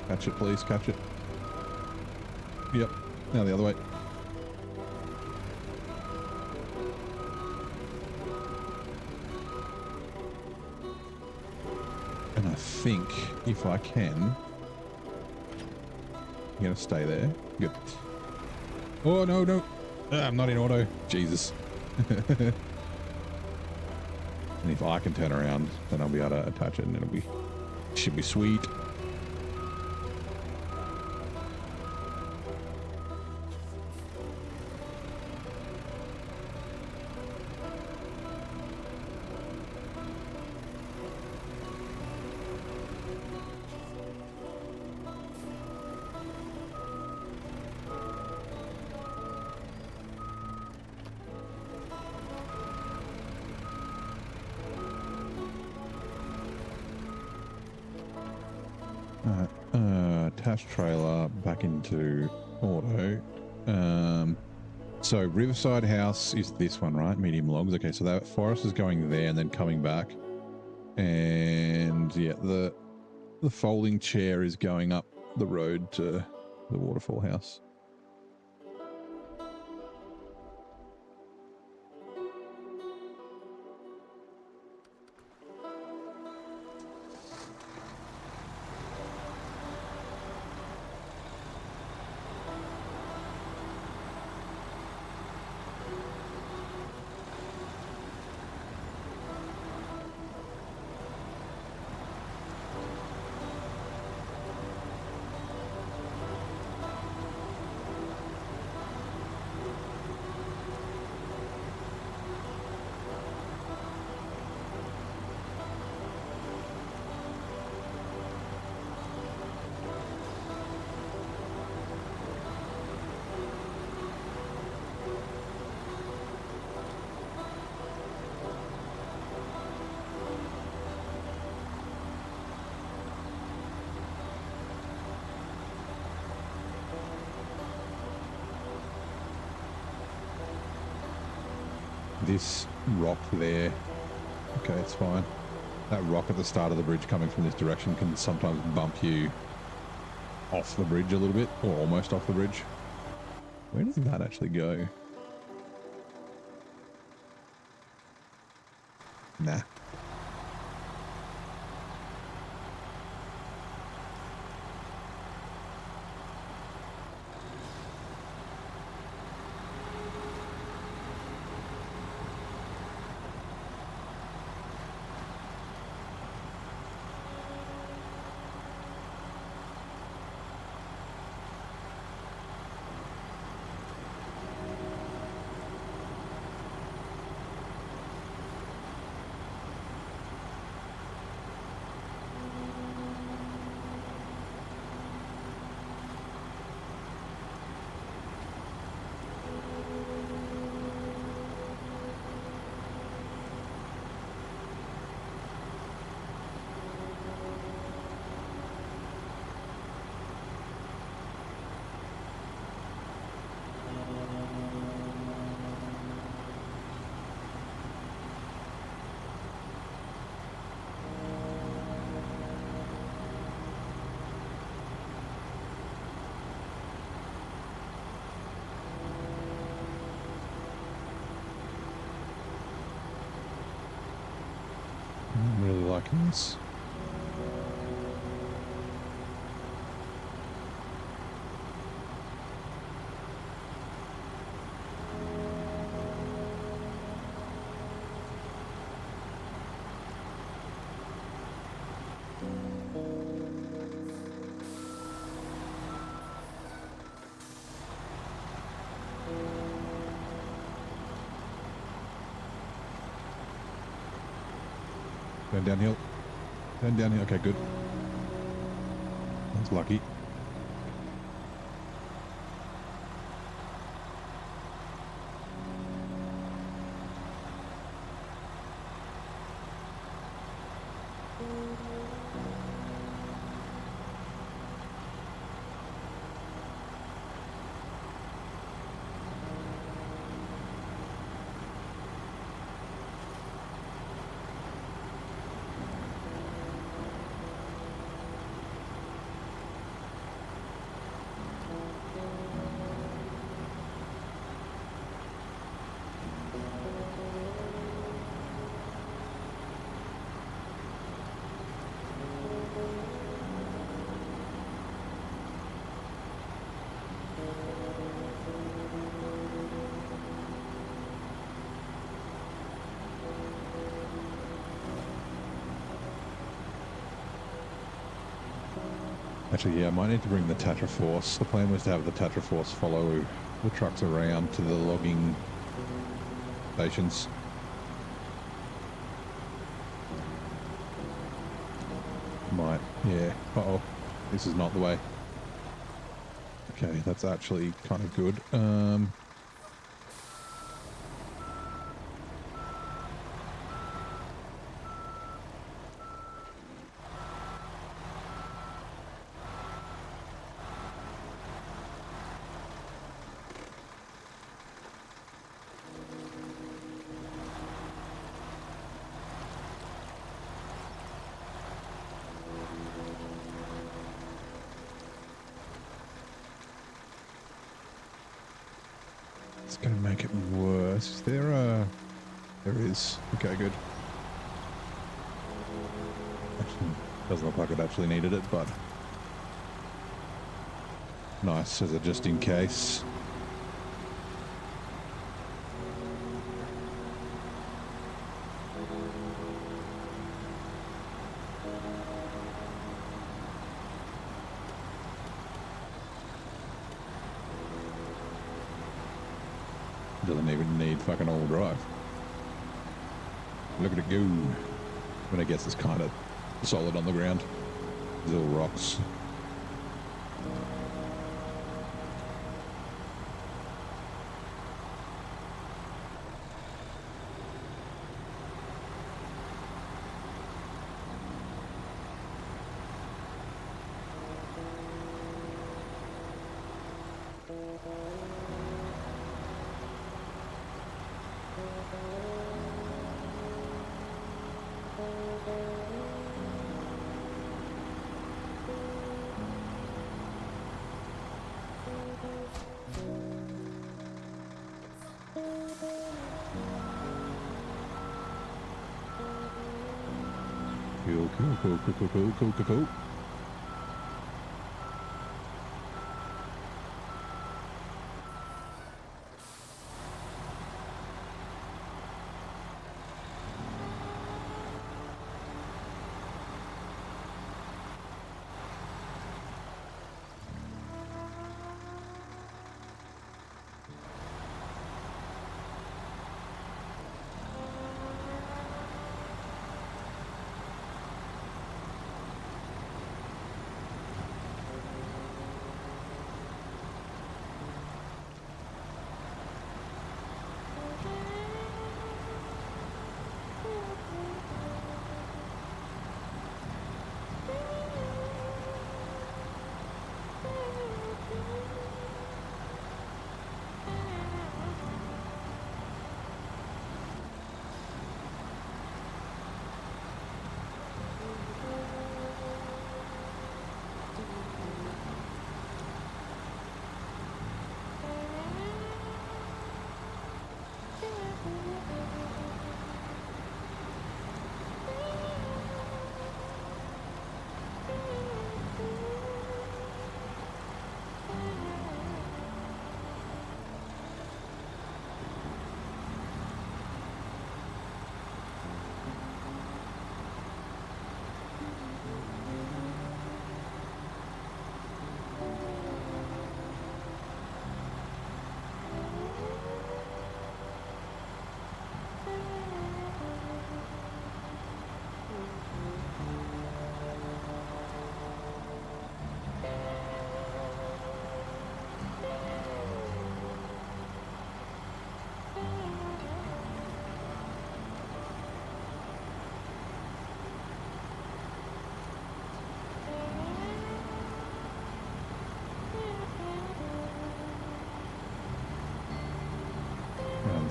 S1: Catch it, please, catch it. Yep, now the other way. And I think if I can, you're gonna stay there. Good. Oh, no, no. I'm not in auto. Jesus. And if I can turn around, then I'll be able to attach it and should be sweet. Attach trailer back into auto. So Riverside House is this one, right? Medium logs. Okay, so that forest is going there and then coming back. And yeah, the folding chair is going up the road to the waterfall house. This rock there, okay, it's fine. That rock at the start of the bridge coming from this direction can sometimes bump you off the bridge a little bit, or almost off the bridge. Where does that actually go? Nah. I'm really liking this. Turn downhill. Turn downhill. Okay, good. That's lucky. Actually, yeah, I might need to bring the Tatra Force. The plan was to have the Tatra Force follow the trucks around to the logging stations. Might, yeah. Uh-oh, this is not the way. Okay, that's actually kind of good. It's going to make it worse. Is there a... There is. Okay, good. Actually, doesn't look like it actually needed it, but... Nice, as a just in case. Doesn't even need fucking all-wheel drive. Look at it go. When it gets this kind of solid on the ground. These little rocks. Cool.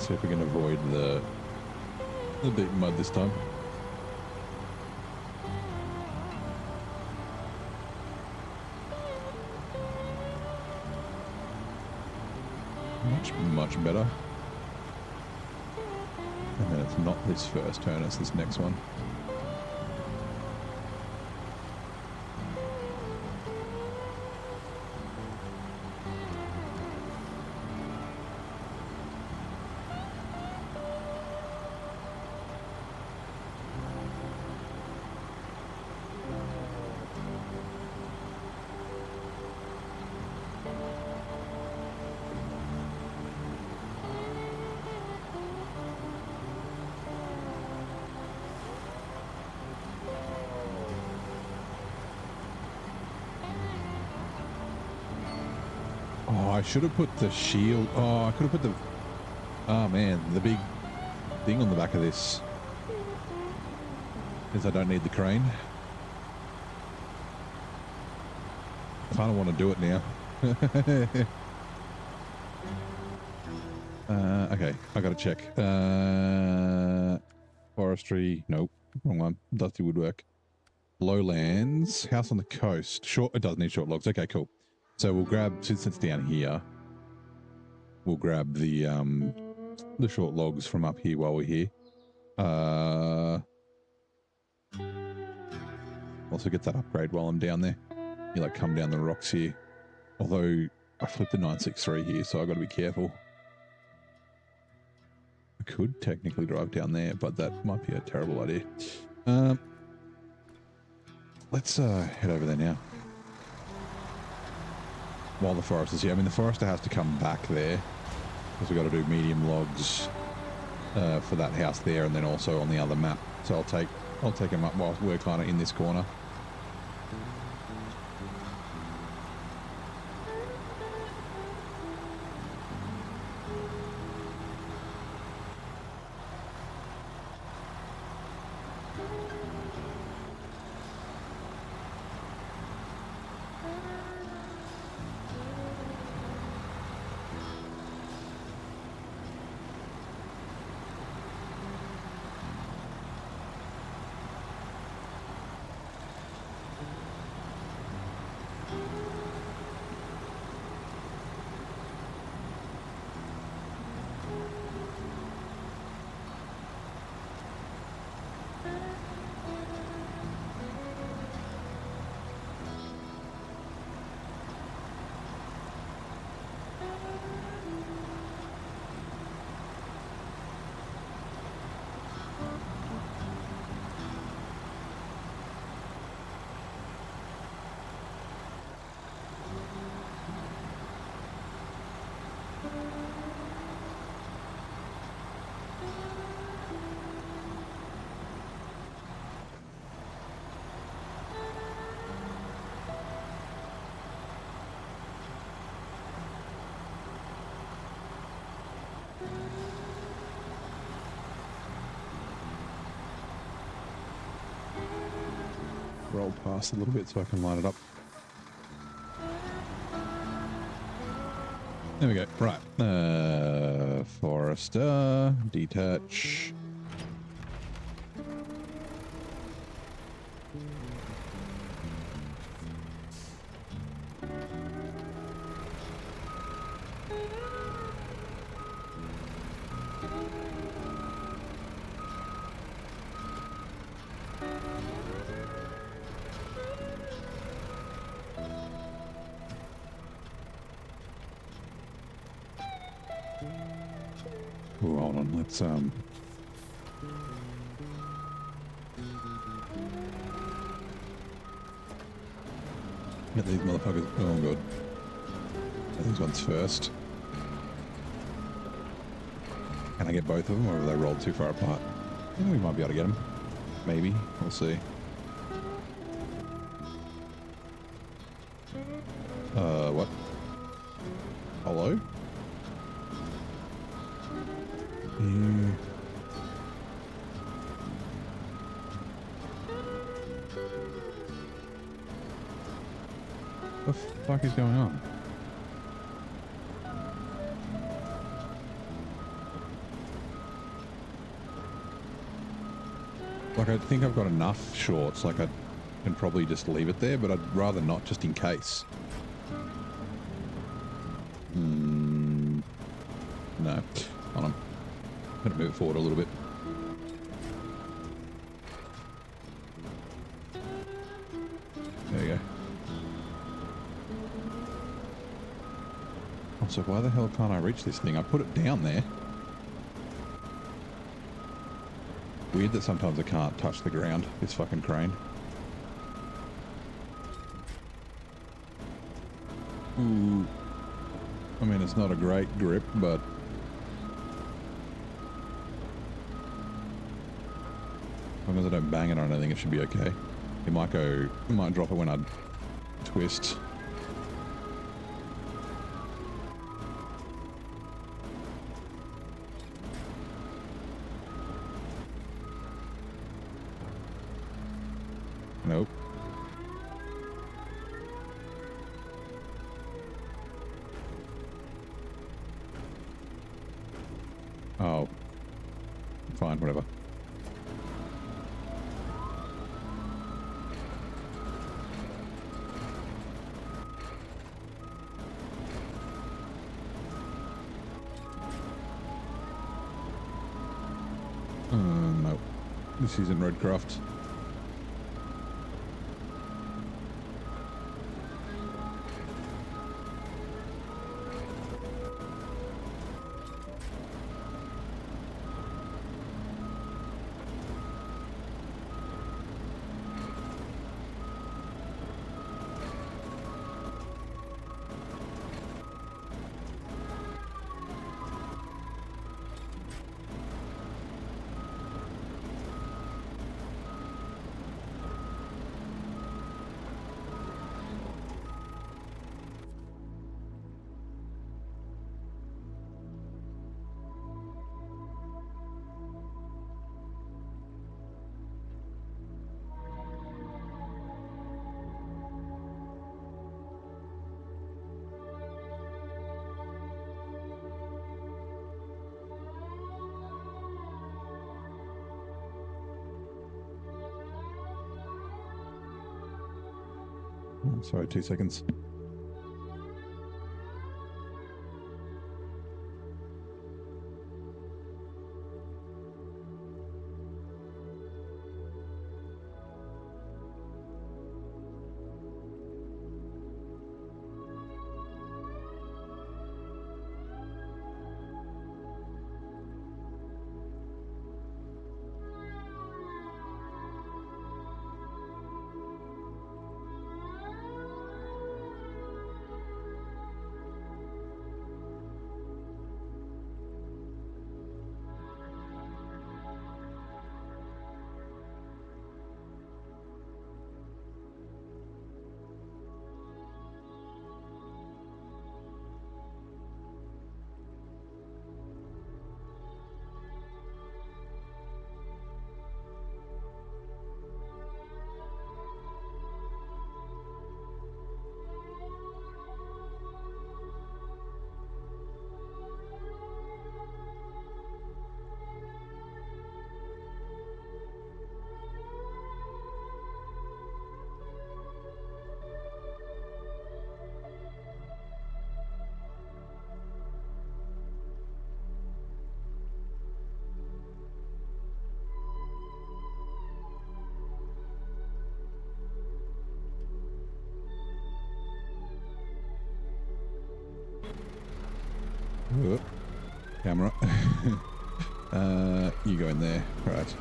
S1: Let's see if we can avoid the deep mud this time. Much better. And then it's not this first turn, it's this next one. Oh, I should have put the shield. Oh, I could have put the... Oh, man, the big thing on the back of this. Because I don't need the crane. I kind of want to do it now. Okay, I got to check. Forestry. Nope, wrong one. Dusty woodwork. Lowlands. House on the coast. Short. It does need short logs. Okay, cool. So we'll grab, since it's down here, we'll grab the short logs from up here while we're here. Also get that upgrade while I'm down there. You like come down the rocks here. Although I flipped the 963 here, so I got to be careful. I could technically drive down there, but that might be a terrible idea. Let's head over there now. While the forest is here. I mean, the forester has to come back there because we've got to do medium logs for that house there, and then also on the other map. So I'll take him up while we're kind of in this corner. Roll past a little bit so I can line it up. There we go. Right. Forester. Detach. Ooh, hold on, let's get these motherfuckers. Oh god. Get these ones first. Can I get both of them, or have they rolled too far apart? I think we might be able to get them. Maybe. We'll see. What? Hello? What the fuck is going on? Like, I think I've got enough shorts. Like, I can probably just leave it there, but I'd rather not, just in case. No. Hold on. I'm going to move it forward a little bit. There you go. Oh, so why the hell can't I reach this thing? I put it down there. Weird that sometimes I can't touch the ground, this fucking crane. Ooh. I mean, it's not a great grip, but... as long as I don't bang it on anything, it should be okay. It might drop it when I twist. Nope. Oh. Fine, whatever. No. This isn't Roadcraft. Oh, sorry, 2 seconds. Whoop. Camera. You go in there. Right.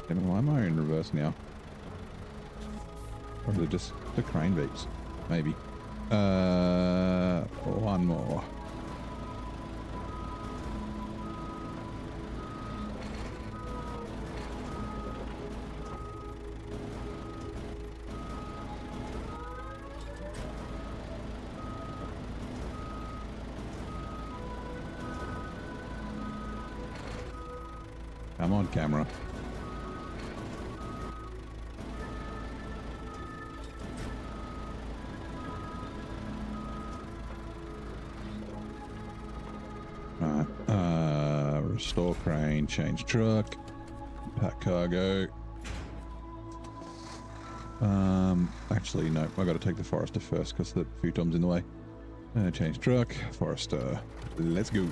S1: Damn it, why am I in reverse now? Or is it just the crane beeps? Maybe. One more. Come on, camera. Right. store crane, change truck, pack cargo. Actually, no, I got to take the Forester first because the futon's in the way. Change truck, Forester. Let's go.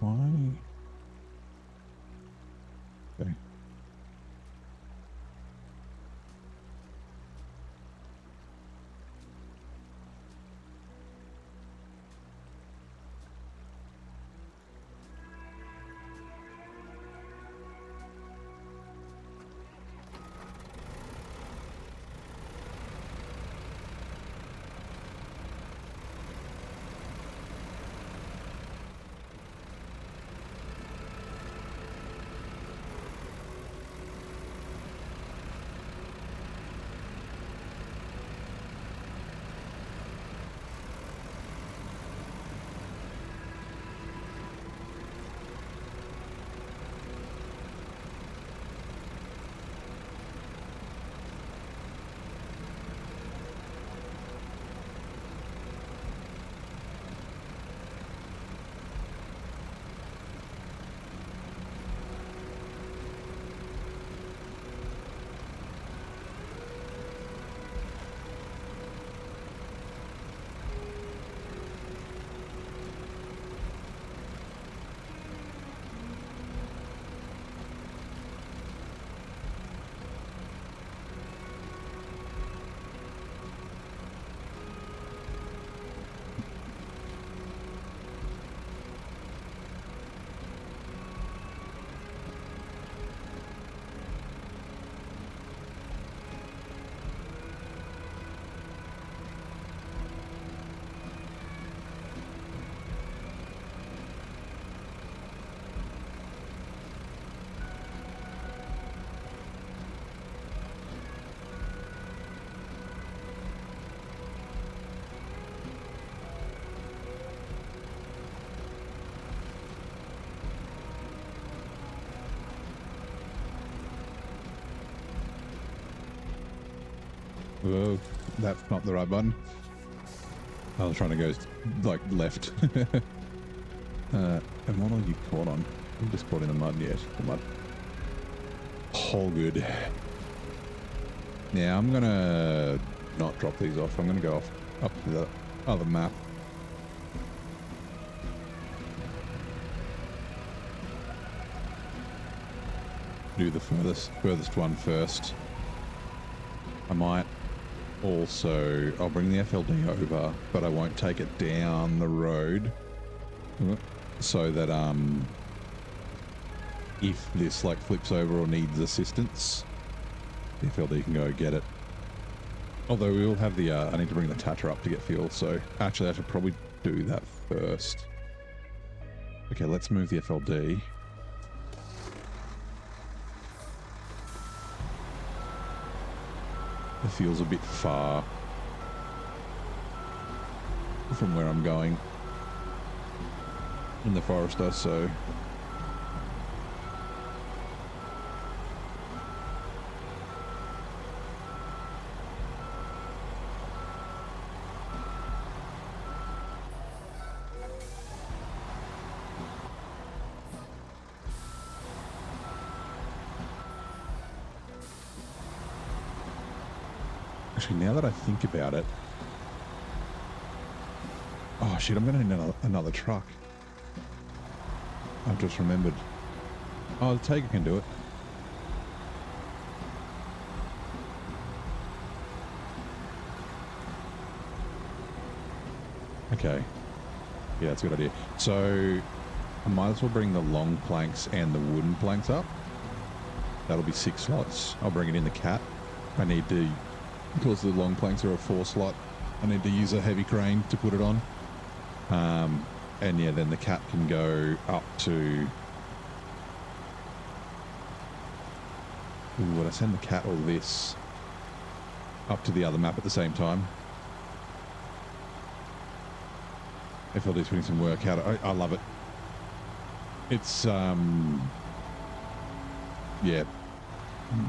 S1: Why? Okay. Whoa, that's not the right button. I was trying to go like left. And what are you caught on? You just caught in the mud, yes, the mud. All good. Now I'm gonna not drop these off. I'm gonna go off up to the other map. Do the furthest one first. I might also, I'll bring the FLD over, but I won't take it down the road, so that if this like flips over or needs assistance, the FLD can go get it. Although we will have the I need to bring the Tatra up to get fuel, so actually I should probably do that first. Okay, let's move the FLD. It feels a bit far from where I'm going in the Forester, so actually, now that I think about it, oh shit, I'm gonna need another truck. I've just remembered. Oh, the Tiger can do it. Okay. Yeah, that's a good idea. So I might as well bring the long planks and the wooden planks up. That'll be 6 slots. I'll bring it in the cat. I need to, because the long planks are a 4 slot, I need to use a heavy crane to put it on. And yeah, then the cat can go up to Ooh, would I send the cat or this up to the other map at the same time? FLD's putting some work out. I love it. It's, yeah,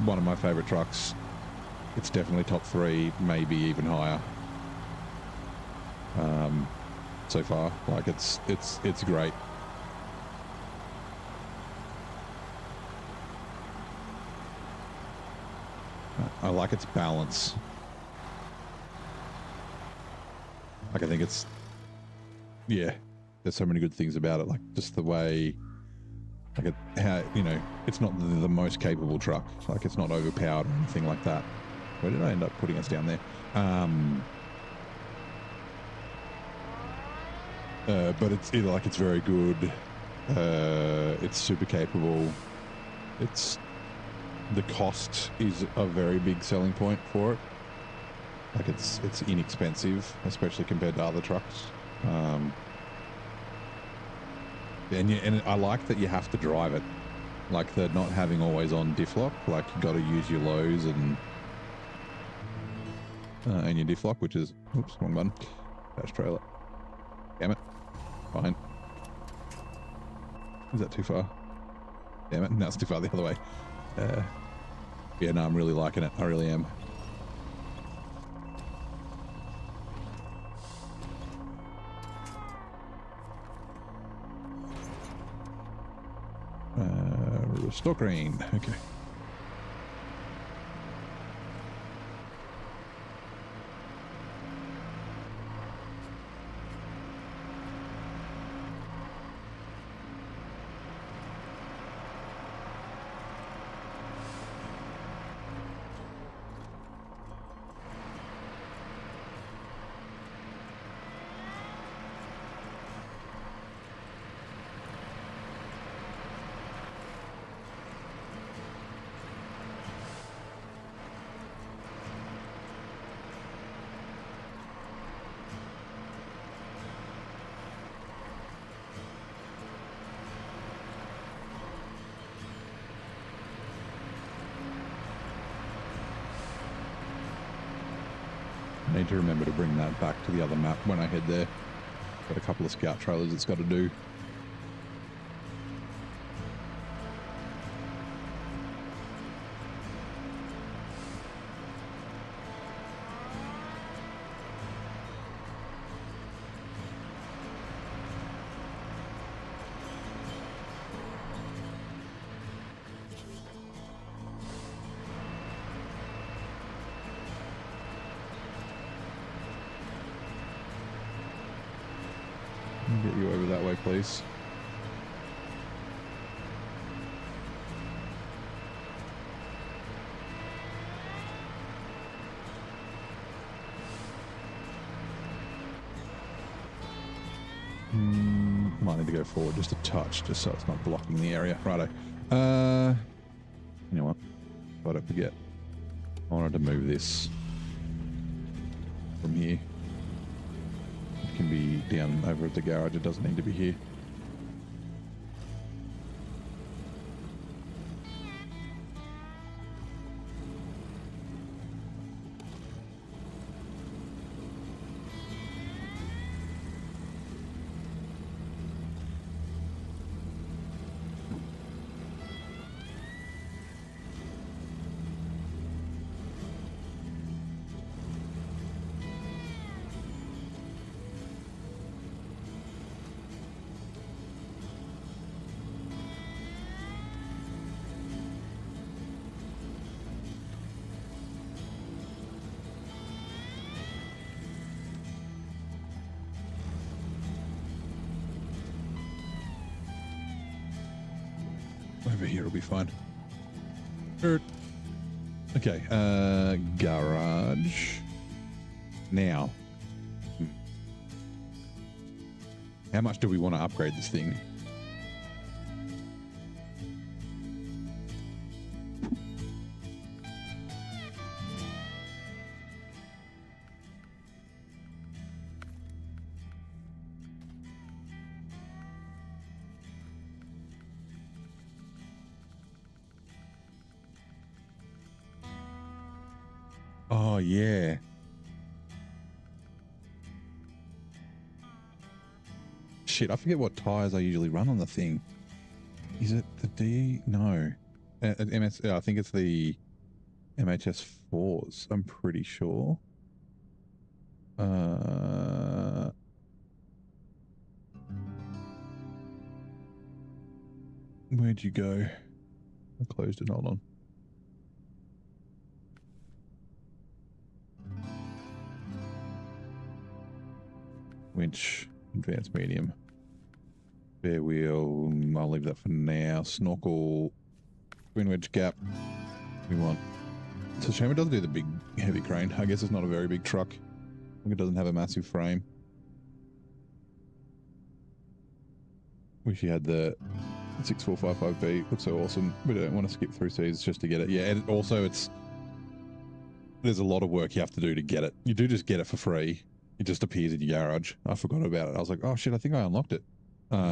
S1: one of my favorite trucks. It's definitely top 3, maybe even higher. So far, like it's great. I like its balance. Like I think it's, yeah, there's so many good things about it. Like just the way, like how, you know, it's not the most capable truck. Like it's not overpowered or anything like that. Where did I end up putting us down there? But it's like it's very good. It's super capable. It's the cost is a very big selling point for it. Like it's inexpensive, especially compared to other trucks. And I like that you have to drive it. Like the not having always on diff lock. Like you got to use your lows and your diff lock, which is oops, wrong button. Dash trailer. Damn it. Fine. Is that too far? Damn it. No, it's too far the other way. Yeah, no, I'm really liking it. I really am. Restore crane. Okay. I need to remember to bring that back to the other map when I head there. Got a couple of scout trailers it's got to do. Get you over that way, please. Might need to go forward just a touch, just so it's not blocking the area. Righto. You know what? I don't forget. I wanted to move this from here. It can be down over at the garage. It doesn't need to be here. Over here will be fine. Okay, garage. Now, how much do we want to upgrade this thing? Oh, yeah. Shit, I forget what tires I usually run on the thing. Is it the D? No. MS, I think it's the MHS 4s. I'm pretty sure. Where'd you go? I closed it. Hold on. Winch, advanced medium. Bare wheel, I'll leave that for now. Snorkel, twin wedge gap. We want. It's a shame it doesn't do the big heavy crane. I guess it's not a very big truck. I think it doesn't have a massive frame. Wish you had the 6455B. Looks so awesome. We don't want to skip through seas just to get it. Yeah, and also there's a lot of work you have to do to get it. You do just get it for free. It just appears in your garage. I forgot about it. I was like, oh shit, I think I unlocked it. But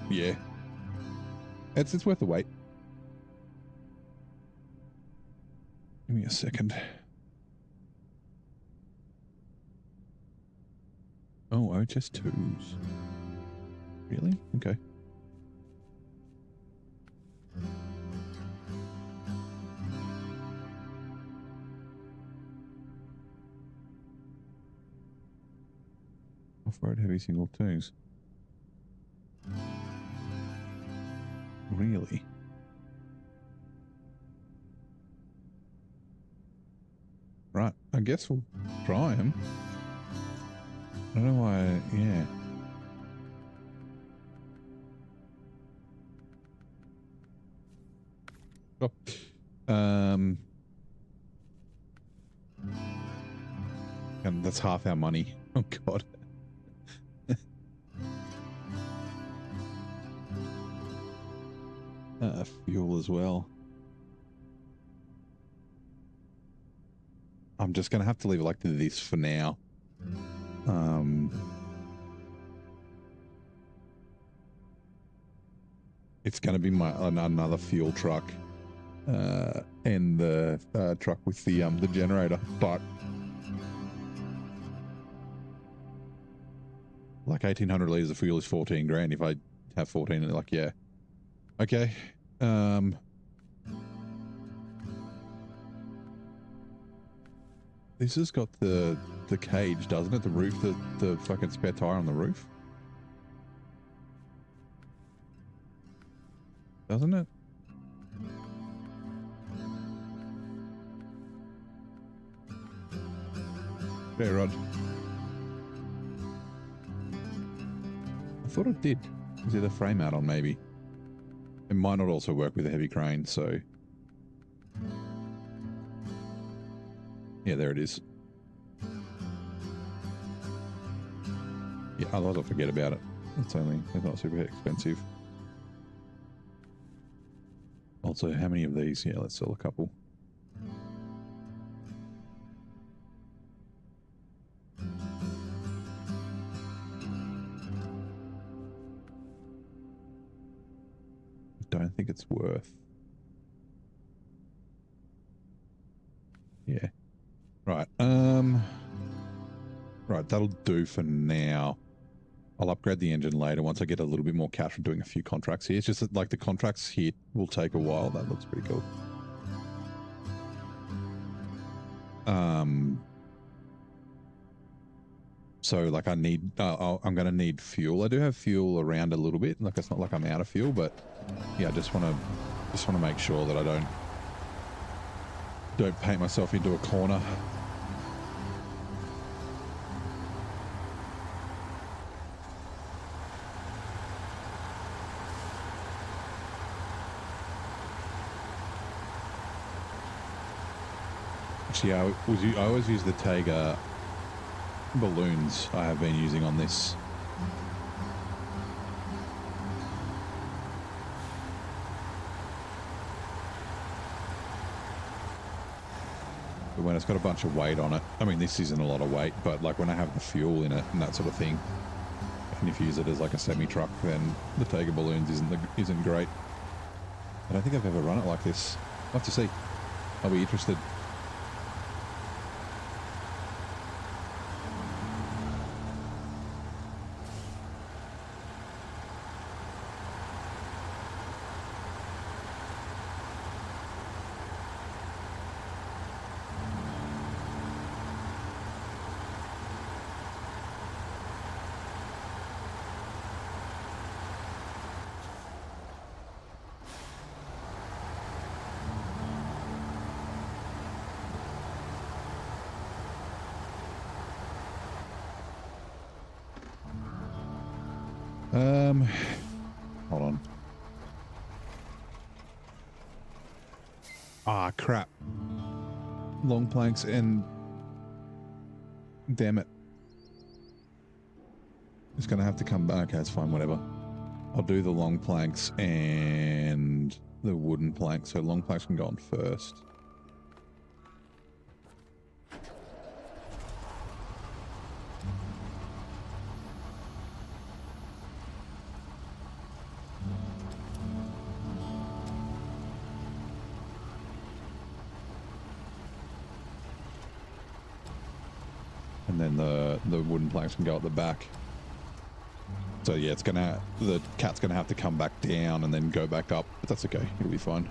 S1: yeah, it's worth the wait. Give me a second. Oh, OHS 2s. Really? Okay. Off-road heavy single twos. Really? Right, I guess we'll try him. I don't know why, yeah. Oh. And that's half our money. Oh god. Fuel as well. I'm just gonna have to leave it like this for now. It's gonna be another fuel truck, and the truck with the generator, but like 1,800 liters of fuel is 14 grand. If I have 14, like yeah, okay. This has got the cage, doesn't it? The roof, the fucking spare tire on the roof. Doesn't it? Yeah, Rod. I thought it did. Is it a frame out on maybe? It might not also work with a heavy crane, so... Yeah, there it is. Yeah, otherwise I'll forget about it. It's not super expensive. Also, how many of these? Yeah, let's sell a couple. I don't think it's worth. Yeah. Right. Right, that'll do for now. I'll upgrade the engine later once I get a little bit more cash from doing a few contracts here. It's just that, like, the contracts hit will take a while. That looks pretty cool. So, like, I'm going to need fuel. I do have fuel around a little bit. Like, it's not like I'm out of fuel, but yeah, I just want to make sure that I don't paint myself into a corner. Actually, I always use the Tega balloons I have been using on this. But when it's got a bunch of weight on it, I mean, this isn't a lot of weight, but like when I have the fuel in it and that sort of thing, and if you use it as like a semi-truck, then the Tega balloons isn't great. I don't think I've ever run it like this. I'll have to see. I'll be interested. Hold on. Ah, crap. Long planks and... Damn it. It's going to have to come back. Okay, it's fine, whatever. I'll do the long planks and the wooden planks. So long planks can go on first. And then the wooden planks can go at the back. So yeah, the cat's gonna have to come back down and then go back up, but that's okay, it'll be fine.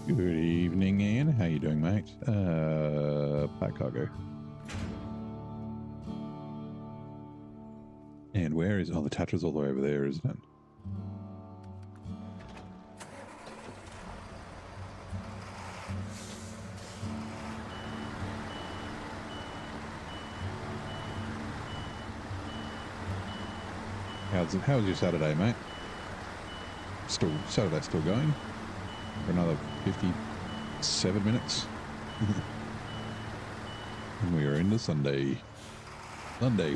S1: Good evening, Ian. How you doing, mate? Pack cargo. And where is... Oh, the Tatra's all the way over there, isn't it? How's your Saturday, mate? Saturday's still going? For another 57 minutes. And we are into Sunday. Sunday.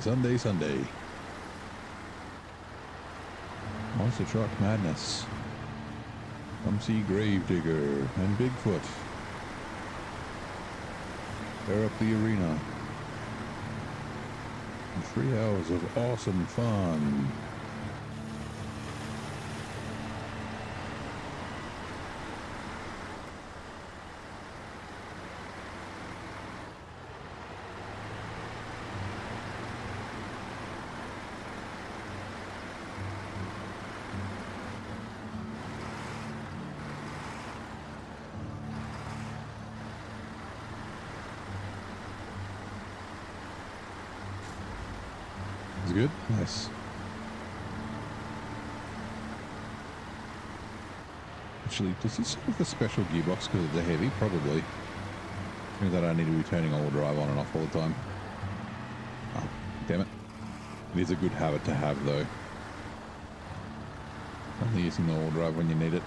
S1: Monster Truck Madness. Come see Gravedigger and Bigfoot. Tear up the arena. And 3 hours of awesome fun. Good? Nice. Actually, does this have the special gearbox because it's a heavy? Probably. Means that I need to be turning all drive on and off all the time. Oh, damn it. It is a good habit to have, though. Only using the all drive when you need it.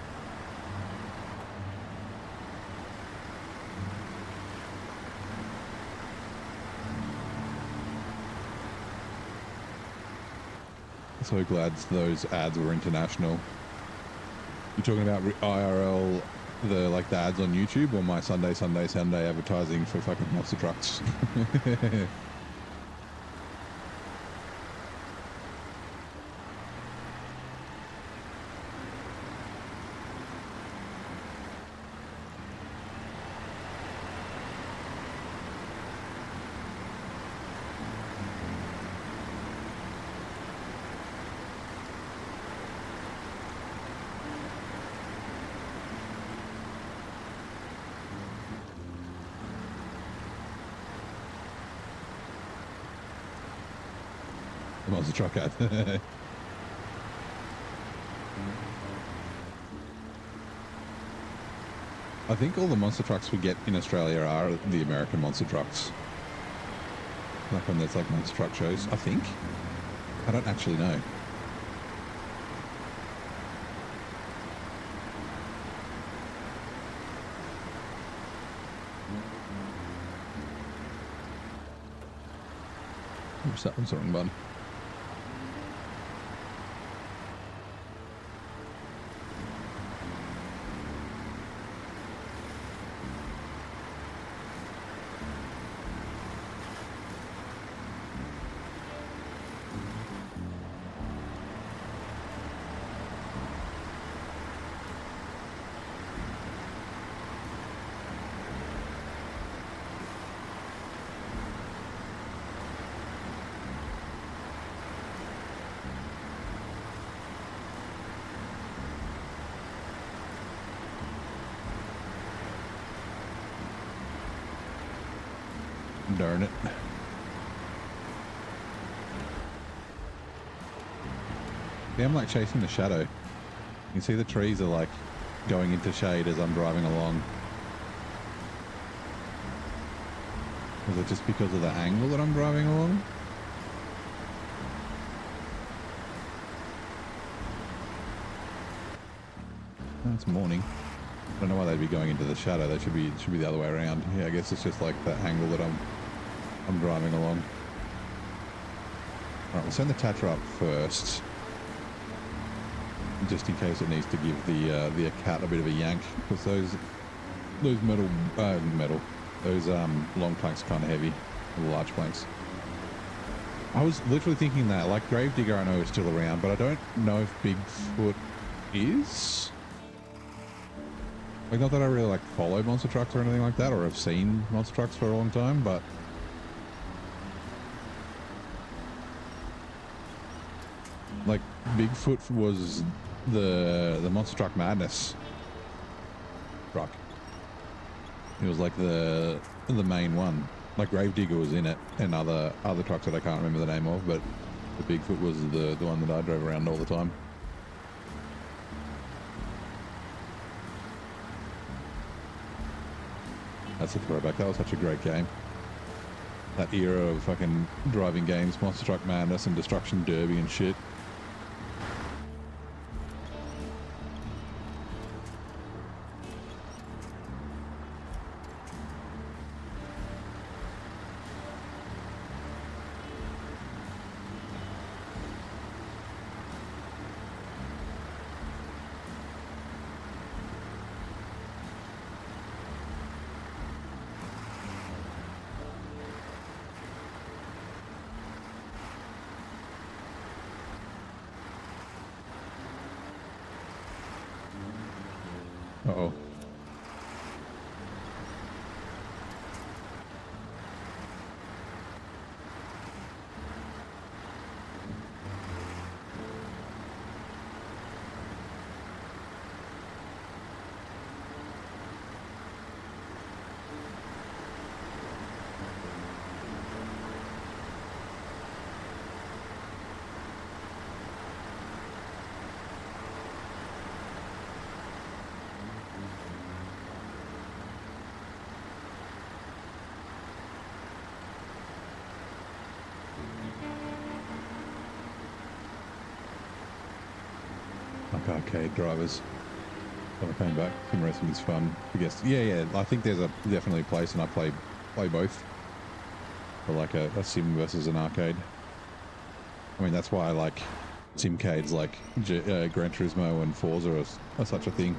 S1: So glad those ads were international. You're talking about IRL, the ads on YouTube, or my Sunday advertising for fucking monster trucks? Monster truck ad. I think all the monster trucks we get in Australia are the American monster trucks. Like when there's like monster truck shows, I think. I don't actually know. Oops, that one's the wrong button. Darn it. Yeah, I'm like chasing the shadow. You can see the trees are like going into shade as I'm driving along. Is it just because of the angle that I'm driving along? Oh, it's morning. I don't know why they'd be going into the shadow. They should be the other way around. Yeah, I guess it's just like the angle that I'm driving along. All right, we'll send the Tatra up first, just in case it needs to give the cat a bit of a yank, because those those long planks are kind of heavy, the large planks. I was literally thinking that, like, Gravedigger I know is still around, but I don't know if Bigfoot is. Like, not that I really like follow monster trucks or anything like that, or have seen monster trucks for a long time, but like Bigfoot was the Monster Truck Madness truck. It was like the main one. Like Gravedigger was in it, and other trucks that I can't remember the name of, but the Bigfoot was the one that I drove around all the time. That's a throwback. That was such a great game. That era of fucking driving games, Monster Truck Madness and Destruction Derby and shit. Uh-oh. Like arcade drivers. When I came back, sim racing is fun. I guess, yeah. I think there's definitely a place, and I play both. For like a sim versus an arcade. I mean, that's why I like simcades like Gran Turismo and Forza are such a thing.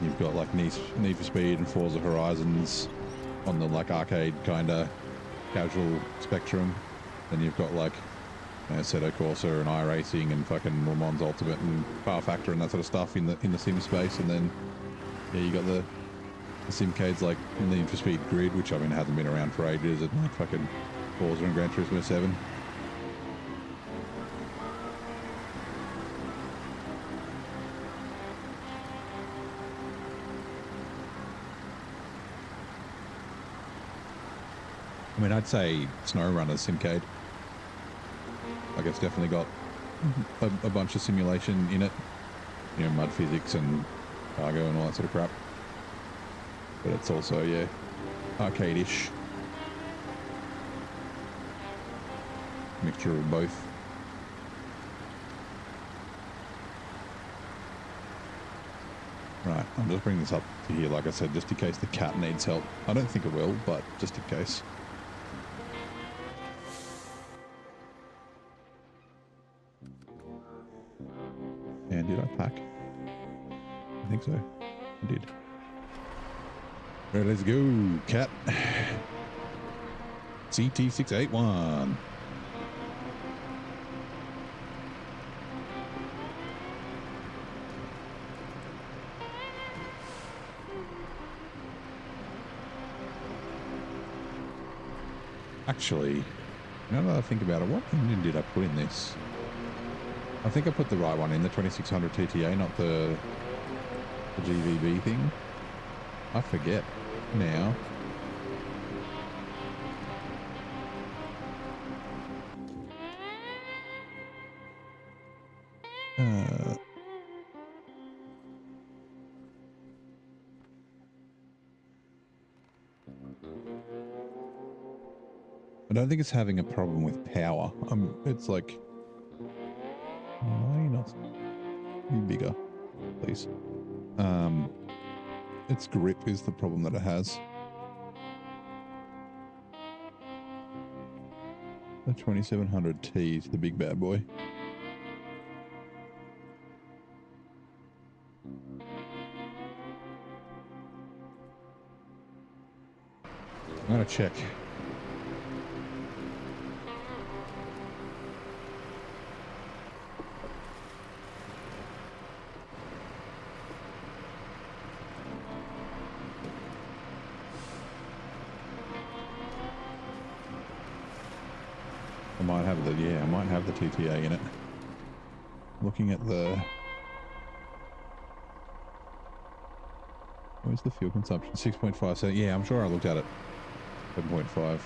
S1: You've got like Need for Speed and Forza Horizons on the like arcade kind of casual spectrum. Then you've got like Assetto Corsa and iRacing and fucking Le Mans Ultimate and Power Factor and that sort of stuff in the sim space. And then yeah, you got the simcades like Need for Speed Grid, which I mean hasn't been around for ages, and like fucking Forza and Gran Turismo 7. I mean, I'd say SnowRunner simcade. Like, it's definitely got a bunch of simulation in it. you know, mud physics and cargo and all that sort of crap. But it's also, yeah, arcade-ish. Mixture of both. Right, I'll just bring this up to here, like I said, just in case the cat needs help. I don't think it will, but just in case. And did I pack? I think so. I did. Right, let's go, cat. CT681. Actually, now that I think about it, what engine did I put in this? I think I put the right one in, the 2600 TTA, not the GVB thing. I forget now. I don't think it's having a problem with power. It's like, why not be bigger, please? Its grip is the problem that it has. The 2700T is the big bad boy. I'm gonna check. I might have the, yeah, I might have the TTA in it. Looking at the, where's the fuel consumption? 6.5. So yeah, I'm sure I looked at it. 7.5.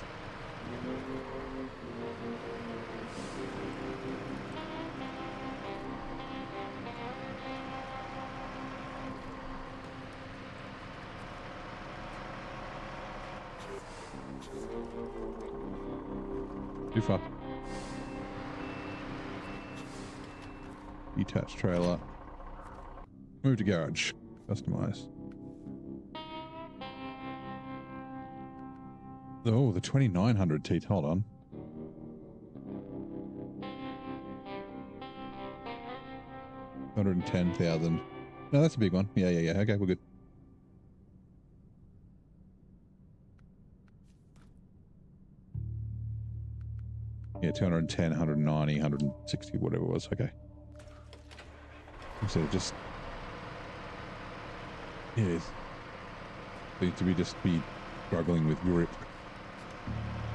S1: Too far. Detached trailer. Move to garage. Customize. Oh, the 2900 T. Hold on. $110,000. No, that's a big one. Yeah. Okay, we're good. Yeah, 210, 190, 160, whatever it was. Okay. Instead of just, yeah, seems to be just be struggling with grip.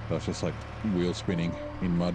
S1: So it's just like wheel spinning in mud.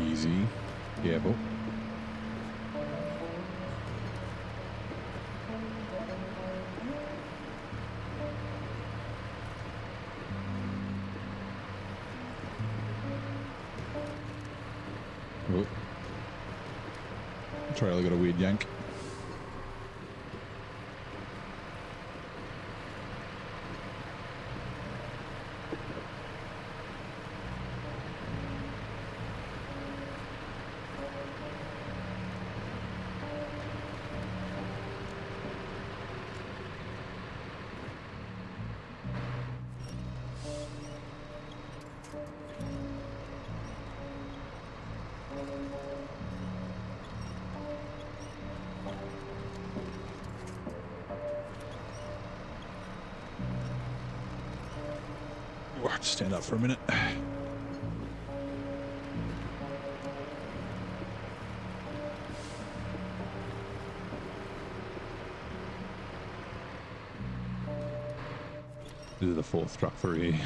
S1: Easy. Careful. Oh. Trailer got a weird yank. We'll have to stand up for a minute. This is the fourth truck through here.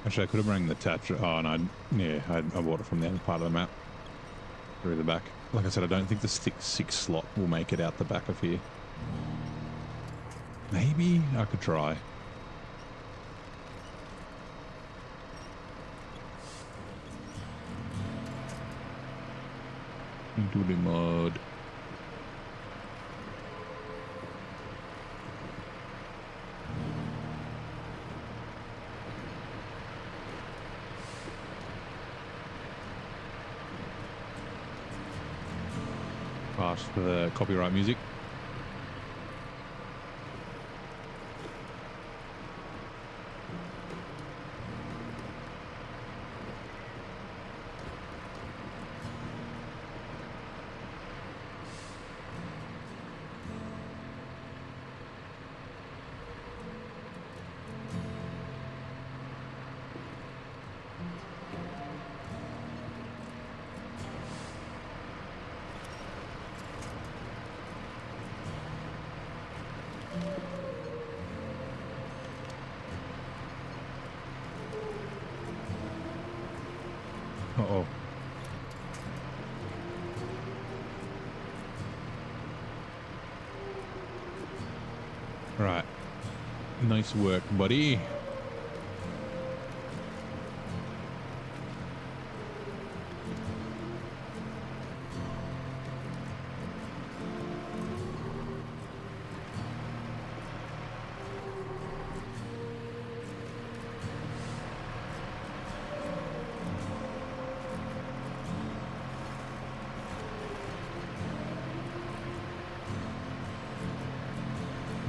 S1: Actually, I could have rang the attach. Oh, no. Yeah, I bought it from the other part of the map. Through the back. Like I said, I don't think the 6 slot will make it out the back of here. Maybe I could try. Into the mud. Past the copyright music. Uh-oh. Right. Nice work, buddy.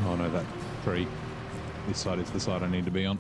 S1: Oh no, that tree. This side is the side I need to be on.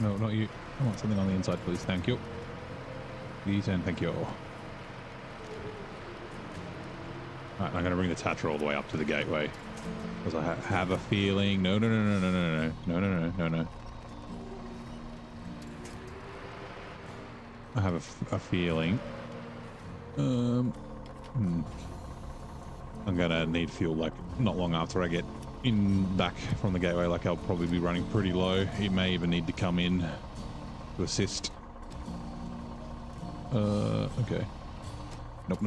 S1: No, not you. I want something on the inside, please. Thank you. Please and thank you. Alright, I'm going to bring the Tatra all the way up to the gateway. Because I have a feeling... No. I have a feeling... I'm going to need fuel, like, not long after I get back from the gateway. Like, I'll probably be running pretty low. He may even need to come in to assist. Okay. Nope.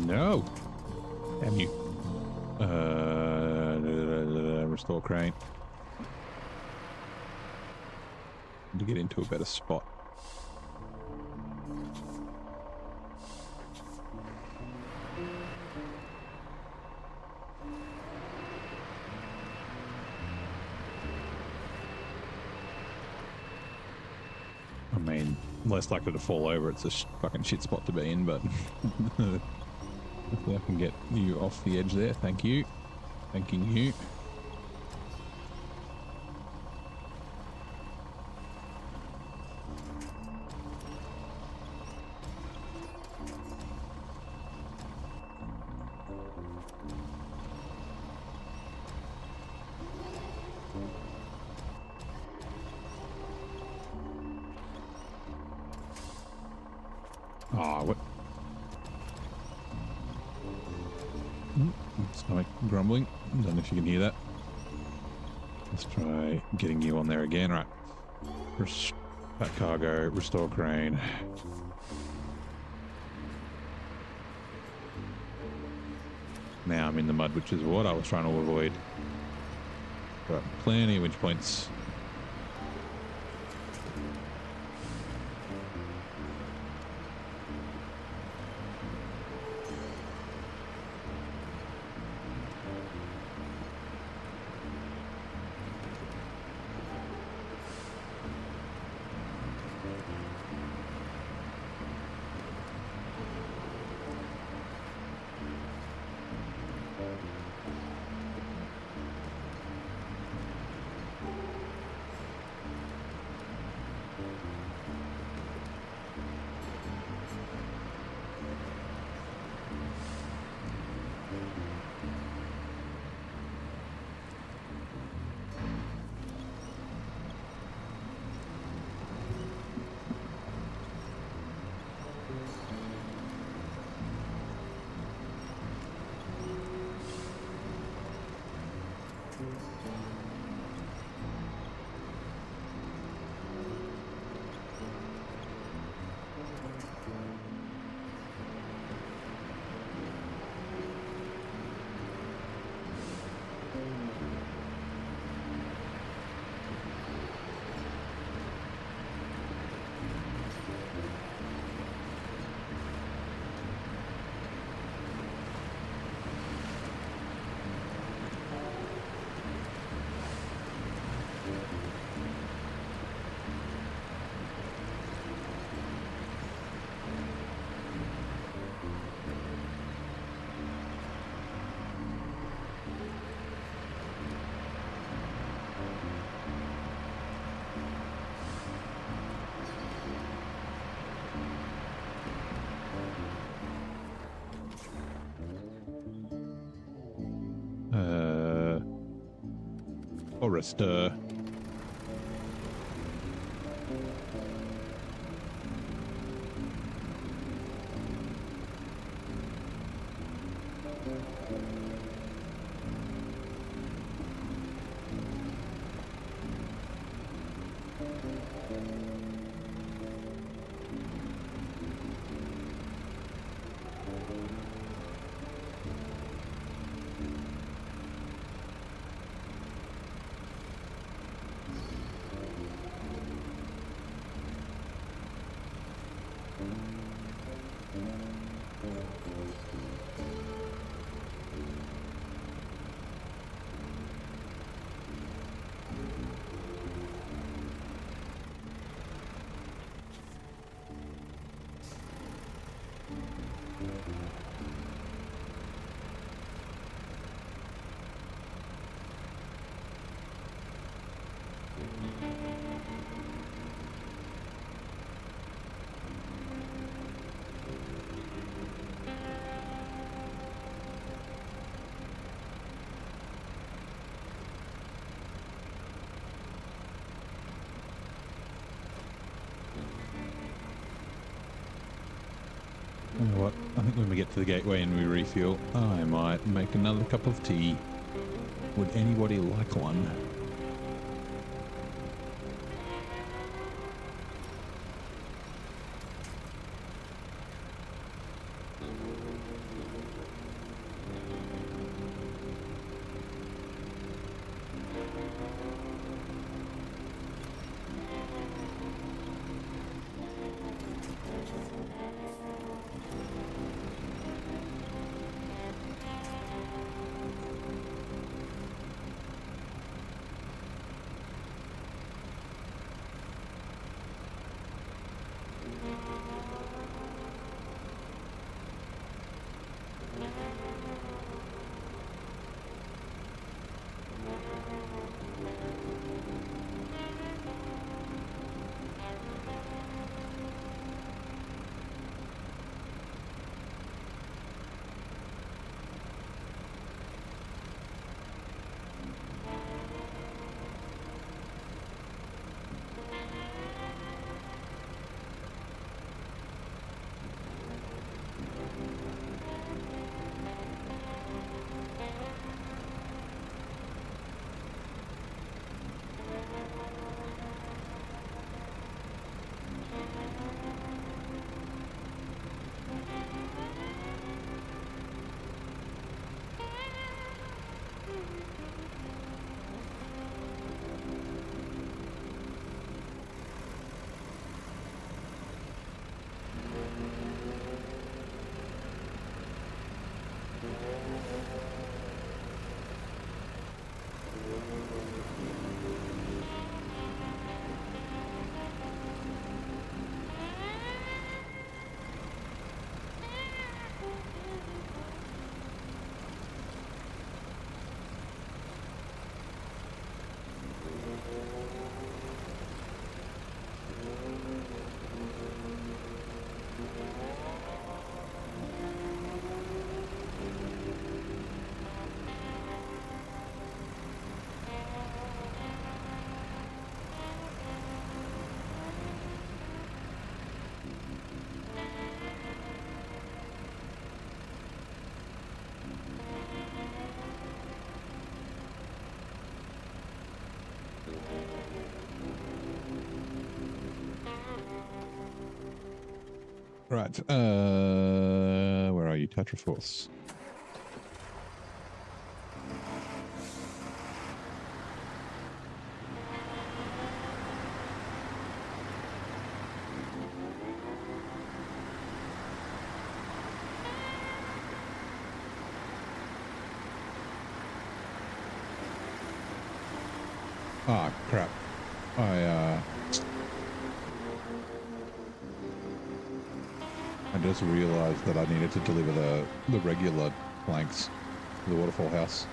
S1: No. Damn you. Restore crane. To get into a better spot. I mean, less likely to fall over. It's a fucking shit spot to be in, but hopefully I can get you off the edge there. Thank you. Thanking you. Ah, what? Stomach grumbling. I don't know if you can hear that. Let's try getting you on there again. Right. That cargo. Restore crane. Now I'm in the mud, which is what I was trying to avoid. Got plenty of winch points. Forester. You know what? I think when we get to the gateway and we refuel, I might make another cup of tea. Would anybody like one? Right. Where are you, Tetraforce? Ah, crap. I just realized that I needed to deliver the regular planks to the waterfall house.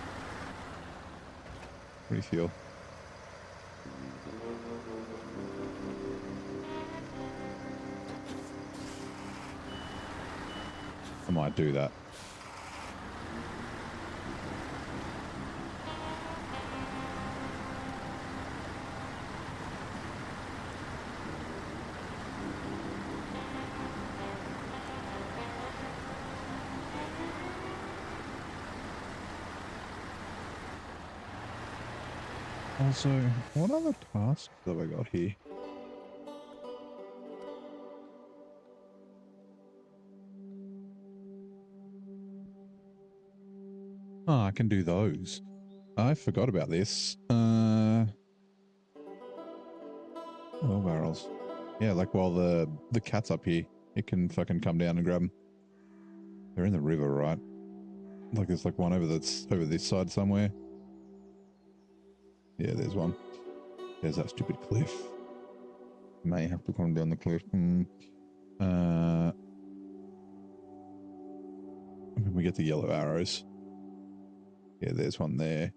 S1: Refuel. I might do that. Also, what other tasks have I got here? Oh, I can do those. I forgot about this. Oil barrels. Yeah, like while the cat's up here, it can fucking come down and grab them. They're in the river, right? Like there's like one over this side somewhere. Yeah, there's one. There's that stupid cliff. May have to come down the cliff. We get the yellow arrows. Yeah, there's one there.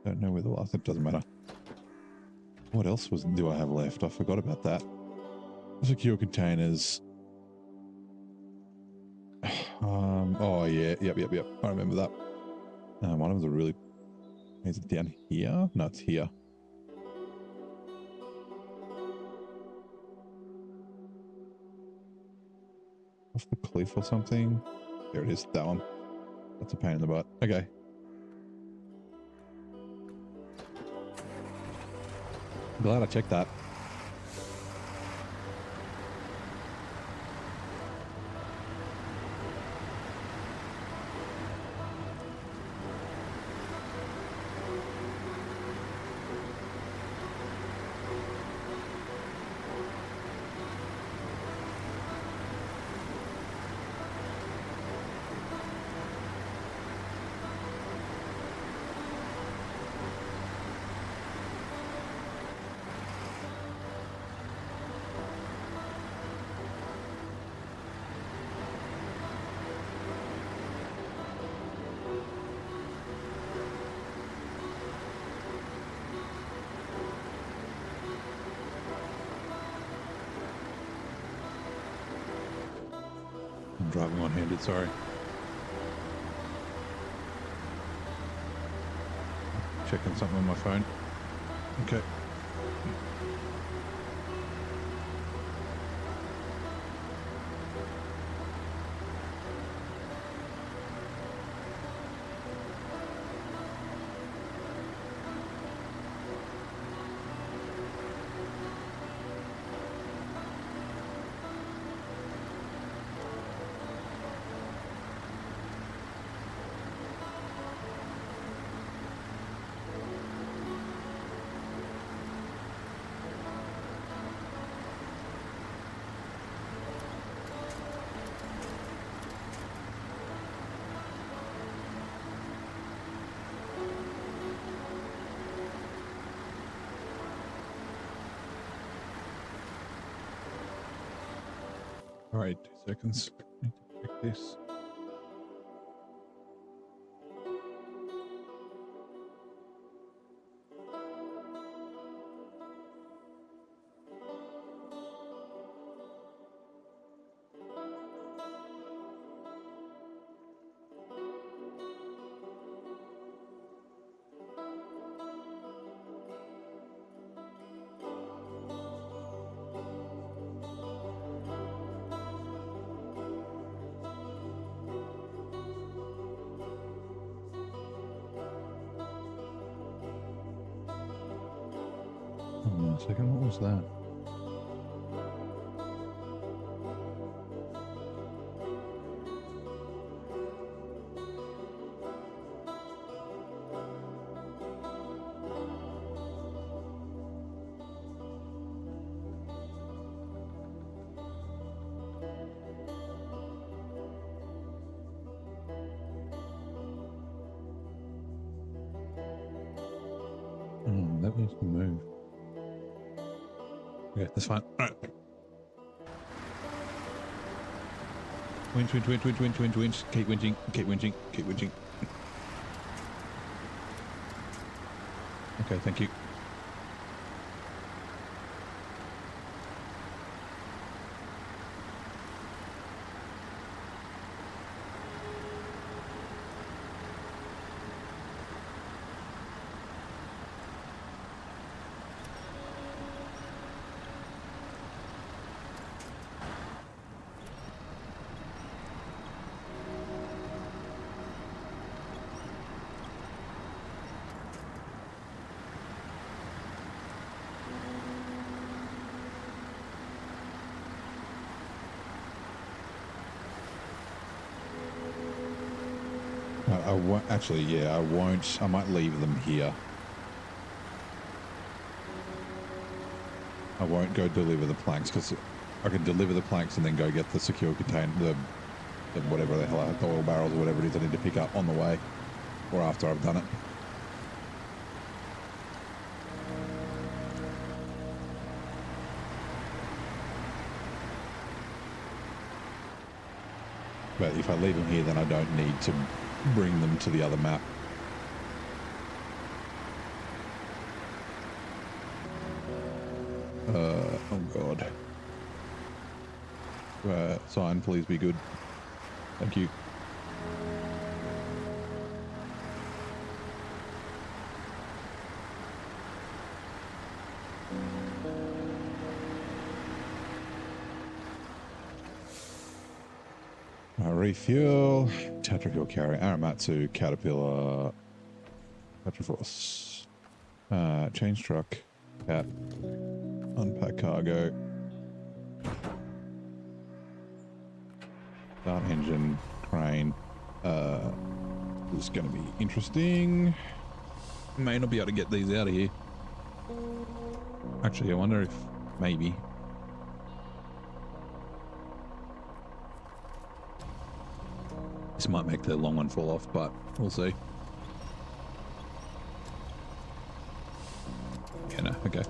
S1: Don't know where the last, it doesn't matter. What else do I have left? I forgot about that. Secure containers. Oh yeah, yep. I remember that. One of them's a really, is it down here? No, it's here. Off the cliff or something. There it is, that one. That's a pain in the butt. Okay. Glad I checked that. I'm driving one-handed, sorry. Checking something on my phone. Okay. All right, 2 seconds. I need to check this. Hold on a second, what was that? That needs to move. Okay, that's fine. All right. Winch. Keep winching. Okay, thank you. I won't actually. Yeah, I won't. I might leave them here. I won't go deliver the planks because I can deliver the planks and then go get the secure container, the whatever the hell, the oil barrels or whatever it is I need to pick up on the way or after I've done it. But if I leave them here, then I don't need to bring them to the other map. God. Sign, please be good. Thank you. Refuel, Tetrafuel carrier, Aramatsu, Caterpillar, Petroforce, change truck, cat, unpack cargo, start engine, crane. This is going to be interesting. May not be able to get these out of here. Actually, I wonder if maybe. This might make the long one fall off, but we'll see. Yeah, no, okay.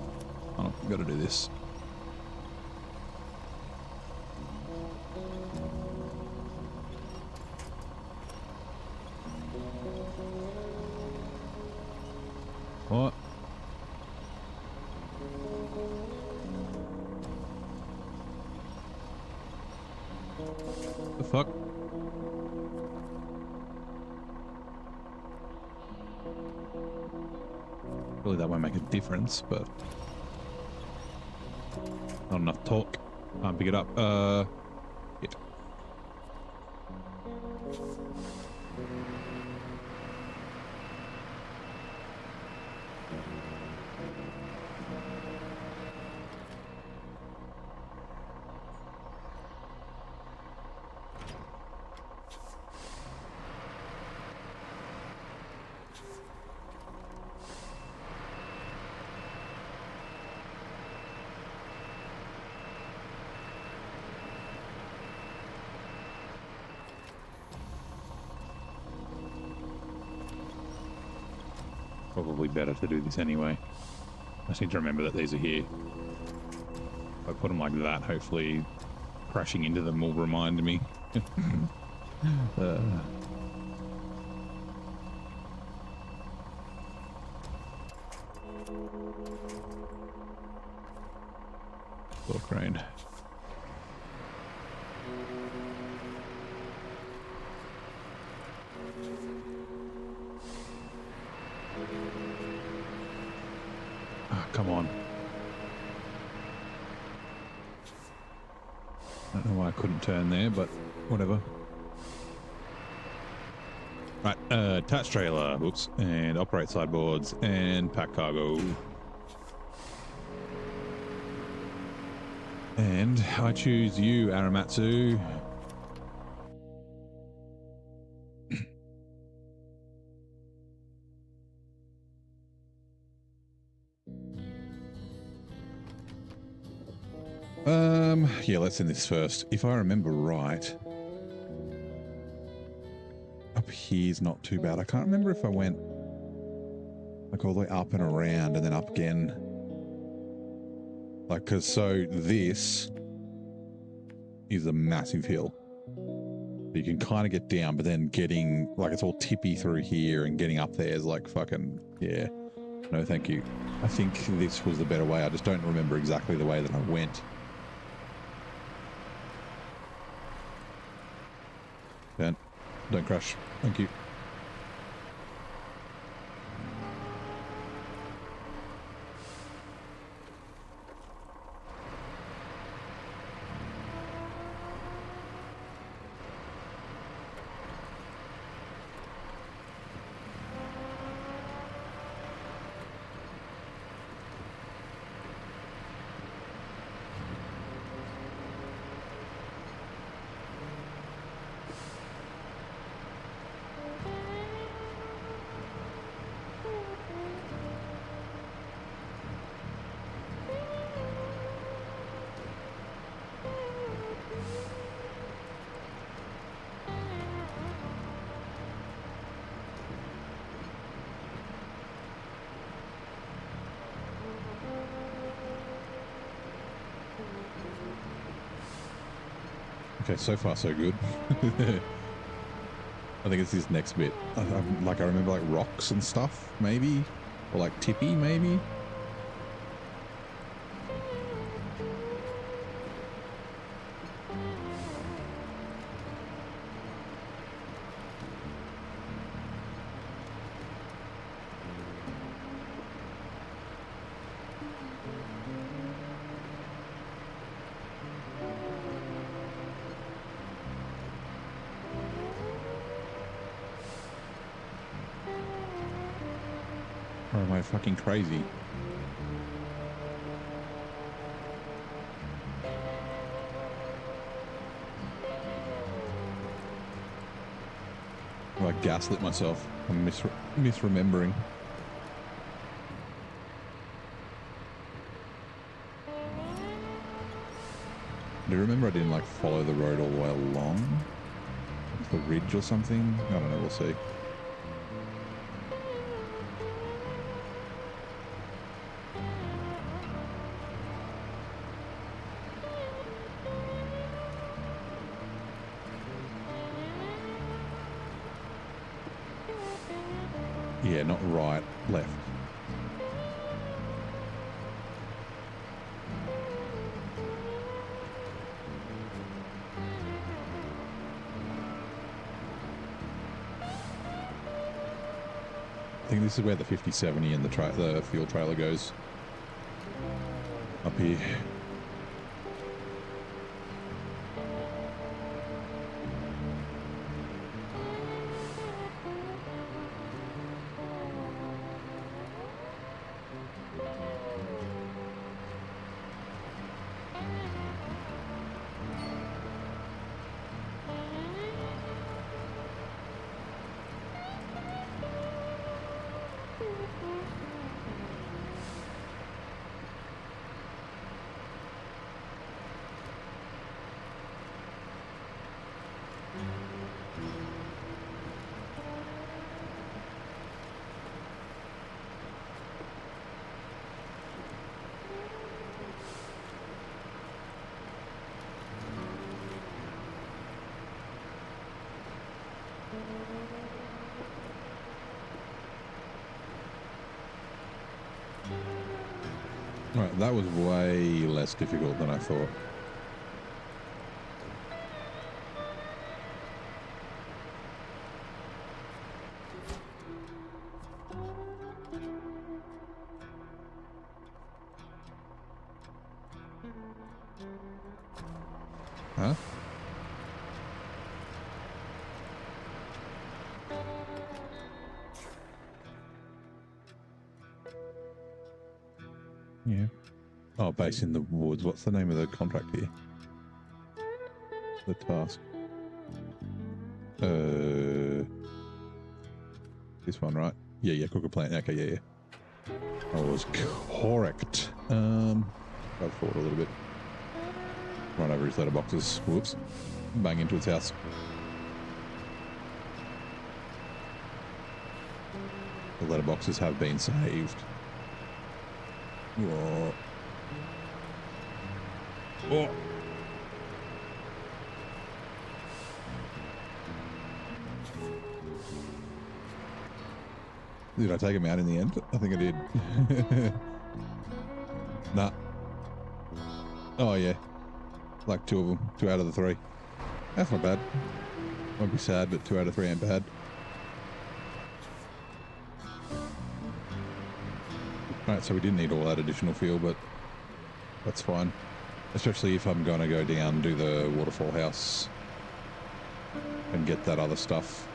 S1: Oh, I've got to do this. What? The fuck? Really, that won't make a difference, but not enough torque. Can't pick it up. Shit. Probably better to do this anyway. I just need to remember that these are here. If I put them like that, hopefully crashing into them will remind me. Little crane. Come on. I don't know why I couldn't turn there, but whatever. Right, attach trailer, whoops, and operate sideboards and pack cargo. And I choose you, Aramatsu. Yeah, let's send this first. If I remember right, up here's not too bad. I can't remember if I went like all the way up and around and then up again. Like, cause so this is a massive hill. You can kind of get down, but then getting like it's all tippy through here and getting up there is like fucking, yeah. No, thank you. I think this was the better way. I just don't remember exactly the way that I went. Don't crash. Thank you. Okay, so far so good. I think it's this next bit. I remember like rocks and stuff, maybe, or like tippy, maybe. Am I fucking crazy? I gaslit myself. I'm misremembering. Do you remember I didn't like follow the road all the way along? The ridge or something? I don't know, we'll see. Yeah, not right, left. I think this is where the 50/70 and the fuel trailer goes. Up here. Right, that was way less difficult than I thought. Huh? Yeah. Oh, base in the woods. What's the name of the contract here? The task. This one, right? Yeah, Cooker Plant. Okay, yeah. I was correct. Go forward a little bit. Run over his letterboxes. Whoops. Bang into its house. The letterboxes have been saved. Whoa. Oh. Did I take him out in the end? I think I did. Nah. Oh, yeah. Like 2 of them. 2 out of the 3. That's not bad. Won't be sad, but 2 out of 3 ain't bad. Alright, so we didn't need all that additional fuel, but that's fine. Especially if I'm going to go down and do the waterfall house and get that other stuff.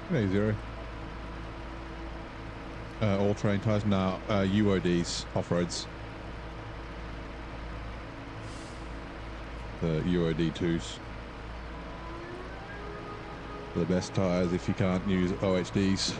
S1: Hey, Zero. All terrain tires? No, UODs, off-roads. The UOD 2s. The best tires if you can't use OHDs.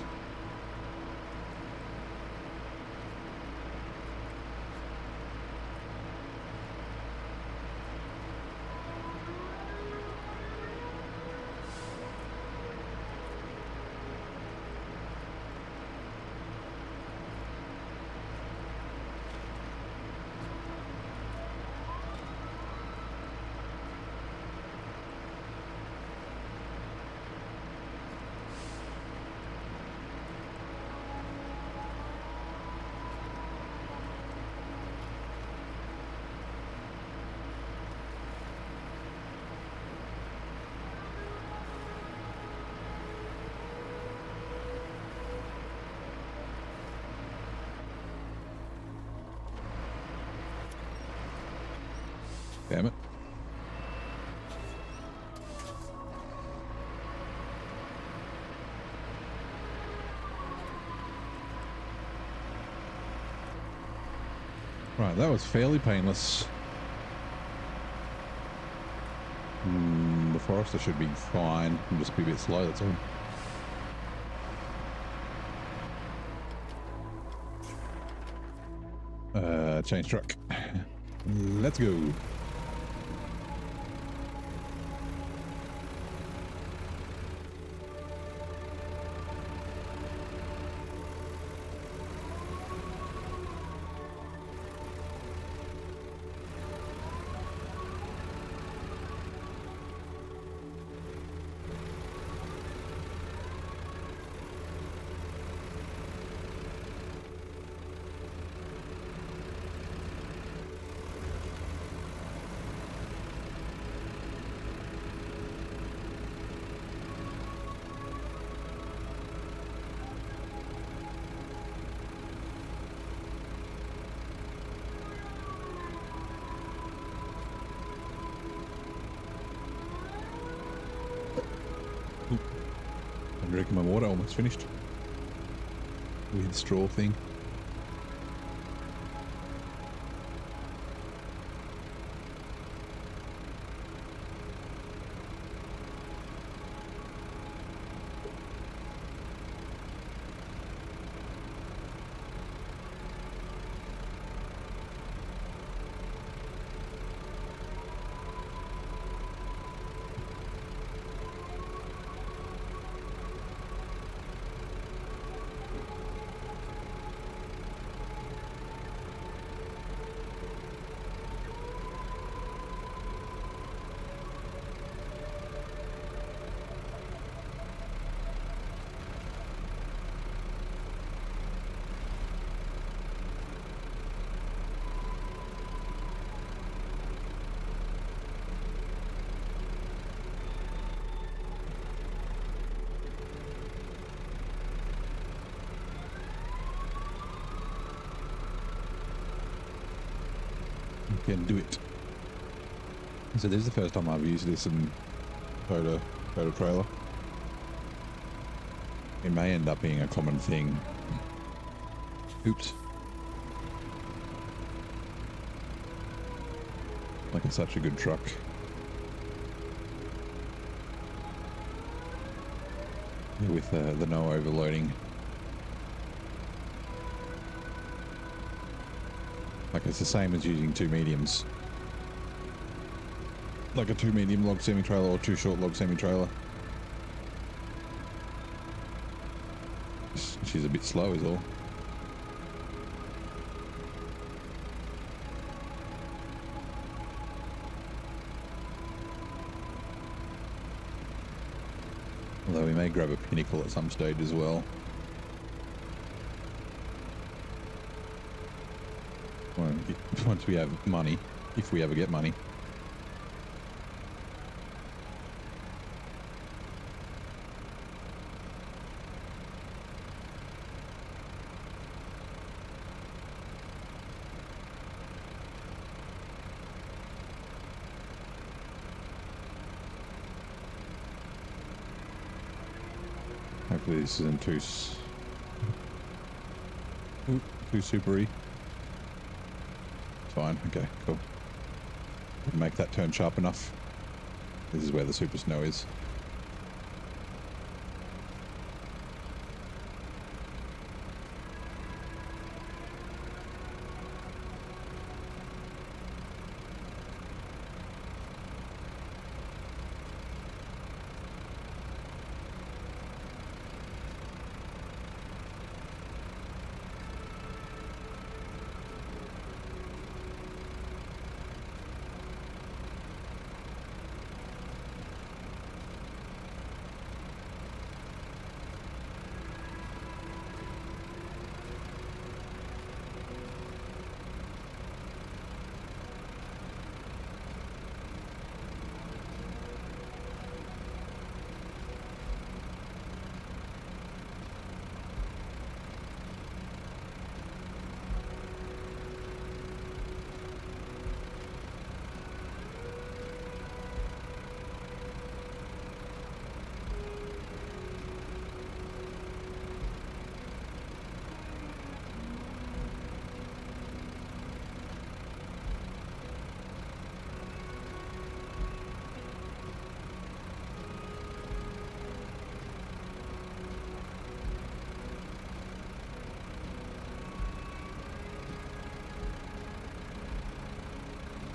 S1: Damn it. Right, that was fairly painless. The Forester should be fine. It'll just be a bit slow, that's all. Change truck. Let's go. I'm drinking my water, almost finished. Weird straw thing. Can do it. So this is the first time I've used this in photo trailer. It may end up being a common thing. Oops. Like it's such a good truck. With the no overloading. Like it's the same as using 2 mediums. Like a 2 medium log semi-trailer or 2 short log semi-trailer. She's a bit slow is all. Although we may grab a Pinnacle at some stage as well. Once we have money, if we ever get money. Hopefully this isn't too supery. Fine. Okay, cool. Make that turn sharp enough. This is where the super snow is.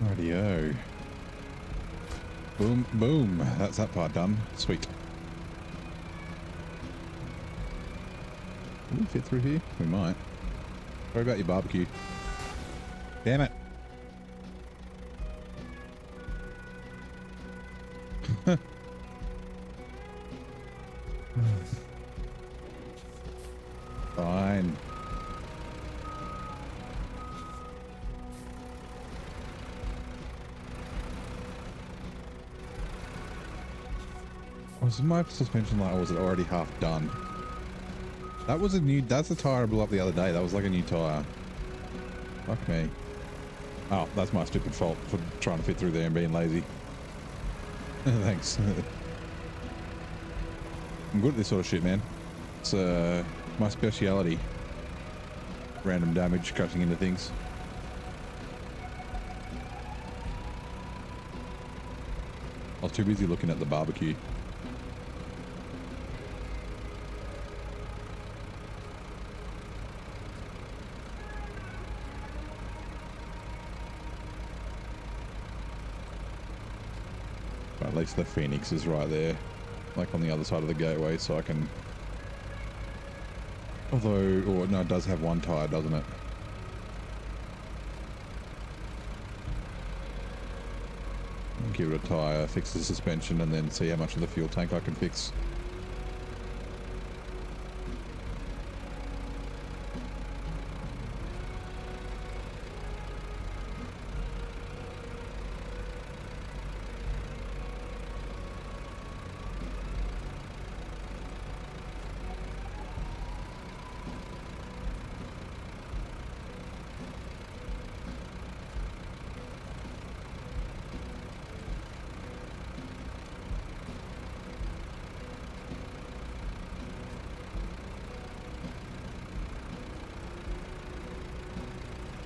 S1: Rightio. Boom, boom. That's that part done. Sweet. Can we fit through here? We might. Sorry about your barbecue. Damn it. Fine. Was my suspension light, or was it already half done? That was a new, that's the tire I blew up the other day. That was like a new tire. Fuck me. Oh, that's my stupid fault for trying to fit through there and being lazy. Thanks. I'm good at this sort of shit, man. It's my speciality. Random damage, cutting into things. I was too busy looking at the barbecue. At least the Phoenix is right there, like on the other side of the gateway, so I can... Although, or no, it does have one tire, doesn't it? Give it a tire, fix the suspension, and then see how much of the fuel tank I can fix.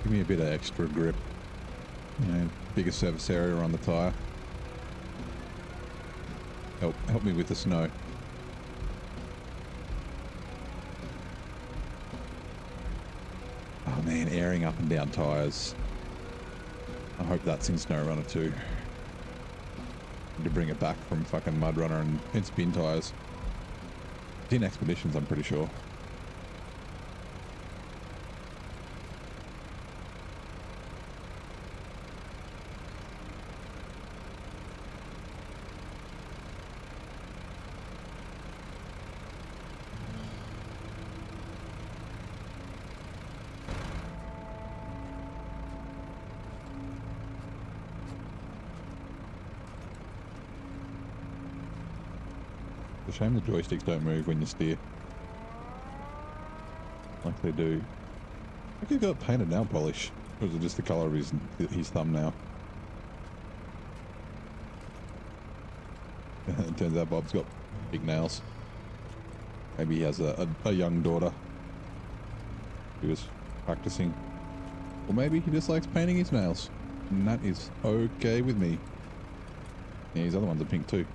S1: Give me a bit of extra grip, you know, bigger surface area on the tyre. Help me with the snow. Oh man, airing up and down tyres. I hope that's in SnowRunner too. To bring it back from fucking MudRunner and spin tyres. It's in Expeditions, I'm pretty sure. It's a shame the joysticks don't move when you steer. Like they do. I think he's got painted nail polish. Or is it just the colour of his thumb now? It turns out Bob's got big nails. Maybe he has a young daughter who was practicing. Or maybe he just likes painting his nails. And that is okay with me. Yeah, his other ones are pink too.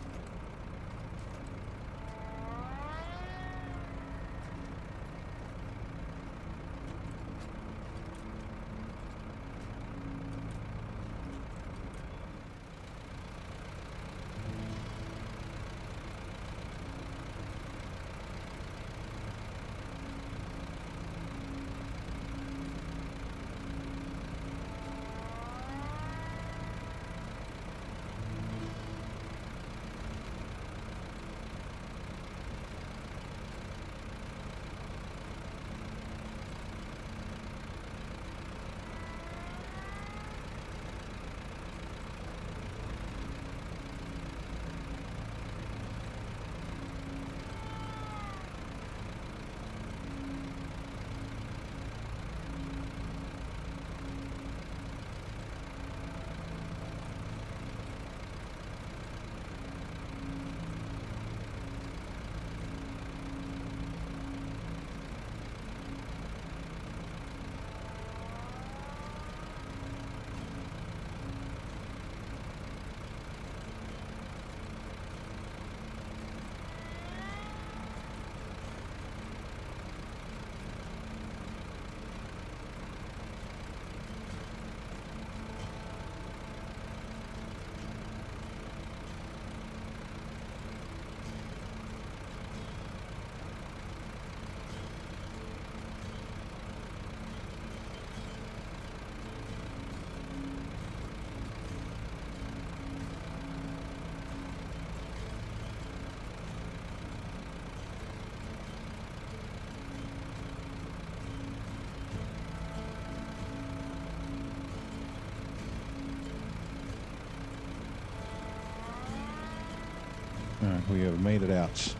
S1: Alright, we have made it out.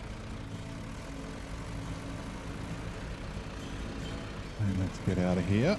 S1: And let's get out of here.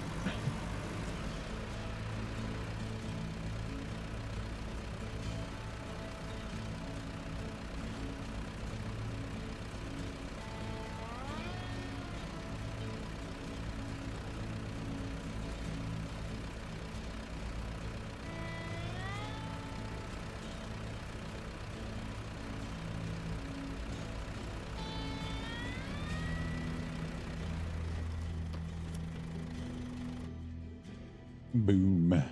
S1: Boom.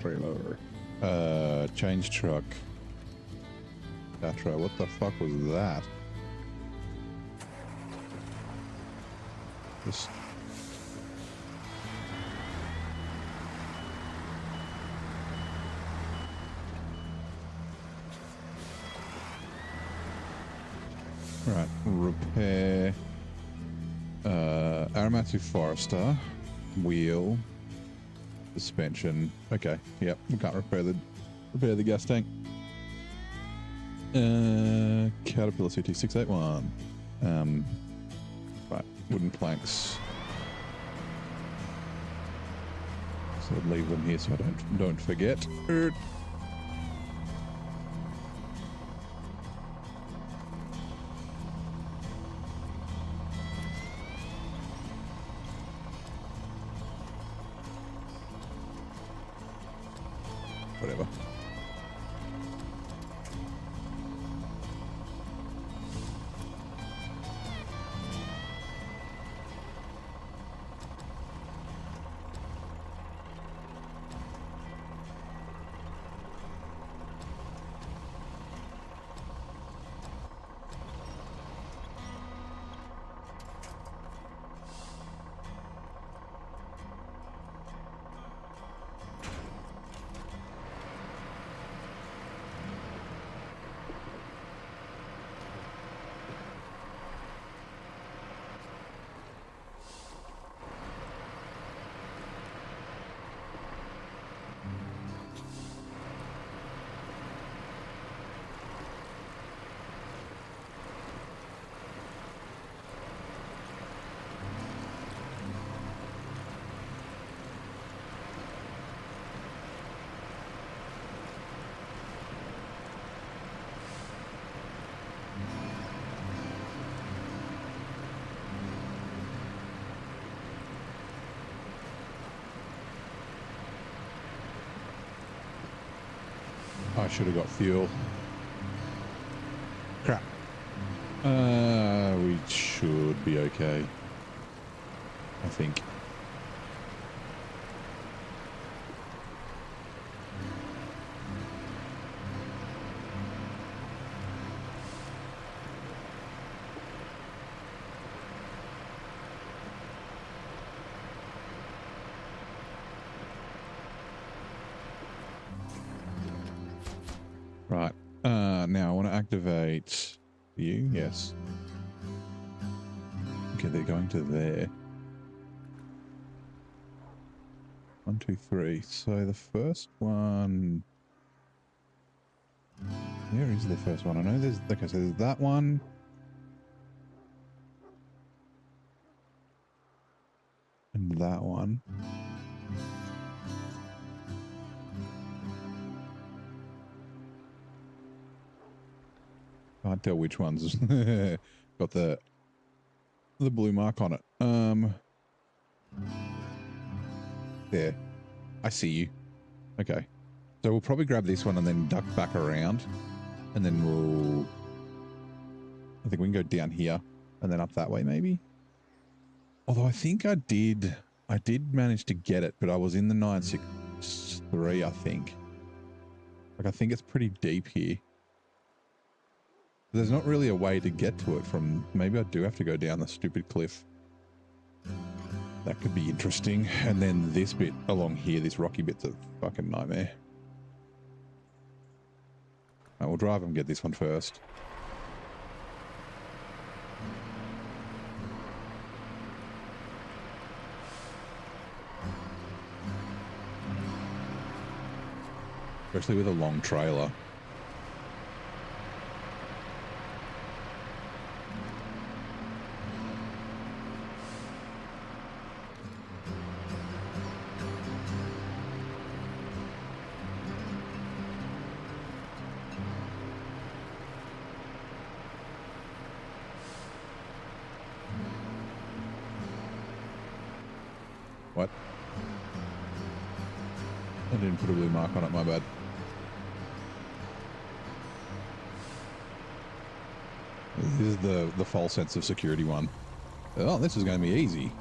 S1: Trailer. Change truck. Gatra, what the fuck was that? Just... Right, repair Aramatsu Forester, wheel, suspension. Okay, yep, we can't repair the gas tank. Caterpillar CT681. Right, wooden planks. So I'll leave them here so I don't forget. Whatever. I should have got fuel. Crap. We should be okay. I think. Right. Now I want to activate you. Yes. Okay, they're going to there. 1, 2, 3. So the first one. Where is the first one? I know there's. Okay, so there's that one. And that one. Can't tell which one's got the blue mark on it. There. I see you. Okay. So we'll probably grab this one and then duck back around. And then we'll... I think we can go down here and then up that way maybe. Although I think I did manage to get it, but I was in the 963, I think. Like, I think it's pretty deep here. There's not really a way to get to it from... Maybe I do have to go down the stupid cliff. That could be interesting. And then this bit along here, this rocky bit's a fucking nightmare. Right, we'll drive and get this one first. Especially with a long trailer. What? I didn't put a blue mark on it, my bad. This is the false sense of security one. Oh, this is going to be easy.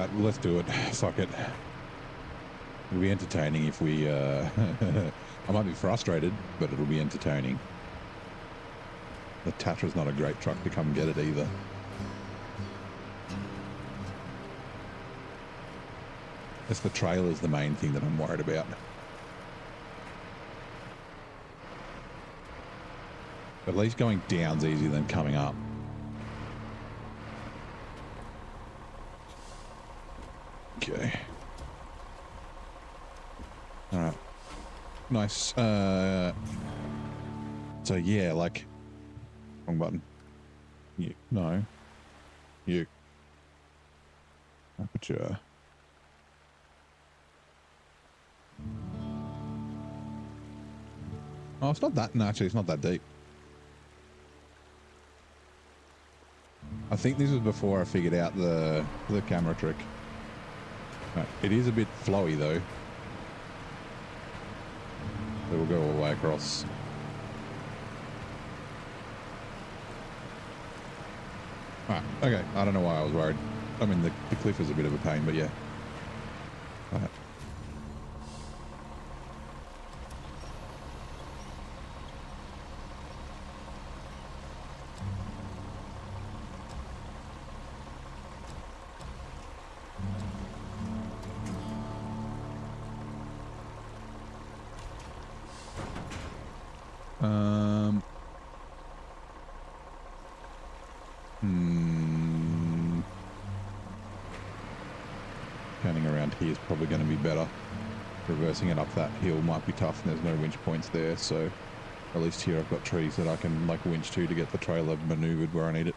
S1: right, well, let's do it. Fuck it. It'll be entertaining if we, I might be frustrated, but it'll be entertaining. The Tatra's not a great truck to come get it either. It's the trailer's the main thing that I'm worried about. At least going down's easier than coming up. Okay. All right. Nice. So yeah, like, wrong button. You, no. You. Aperture. Oh, it's not that, no, actually it's not that deep. I think this was before I figured out the camera trick. Right, it is a bit flowy though. So we'll go all the way across. Right, okay, I don't know why I was worried. I mean, the cliff is a bit of a pain, but yeah. Right. Turning around here is probably going to be better. Reversing it up that hill might be tough, and there's no winch points there, so at least here I've got trees that I can like winch to get the trailer maneuvered where I need it.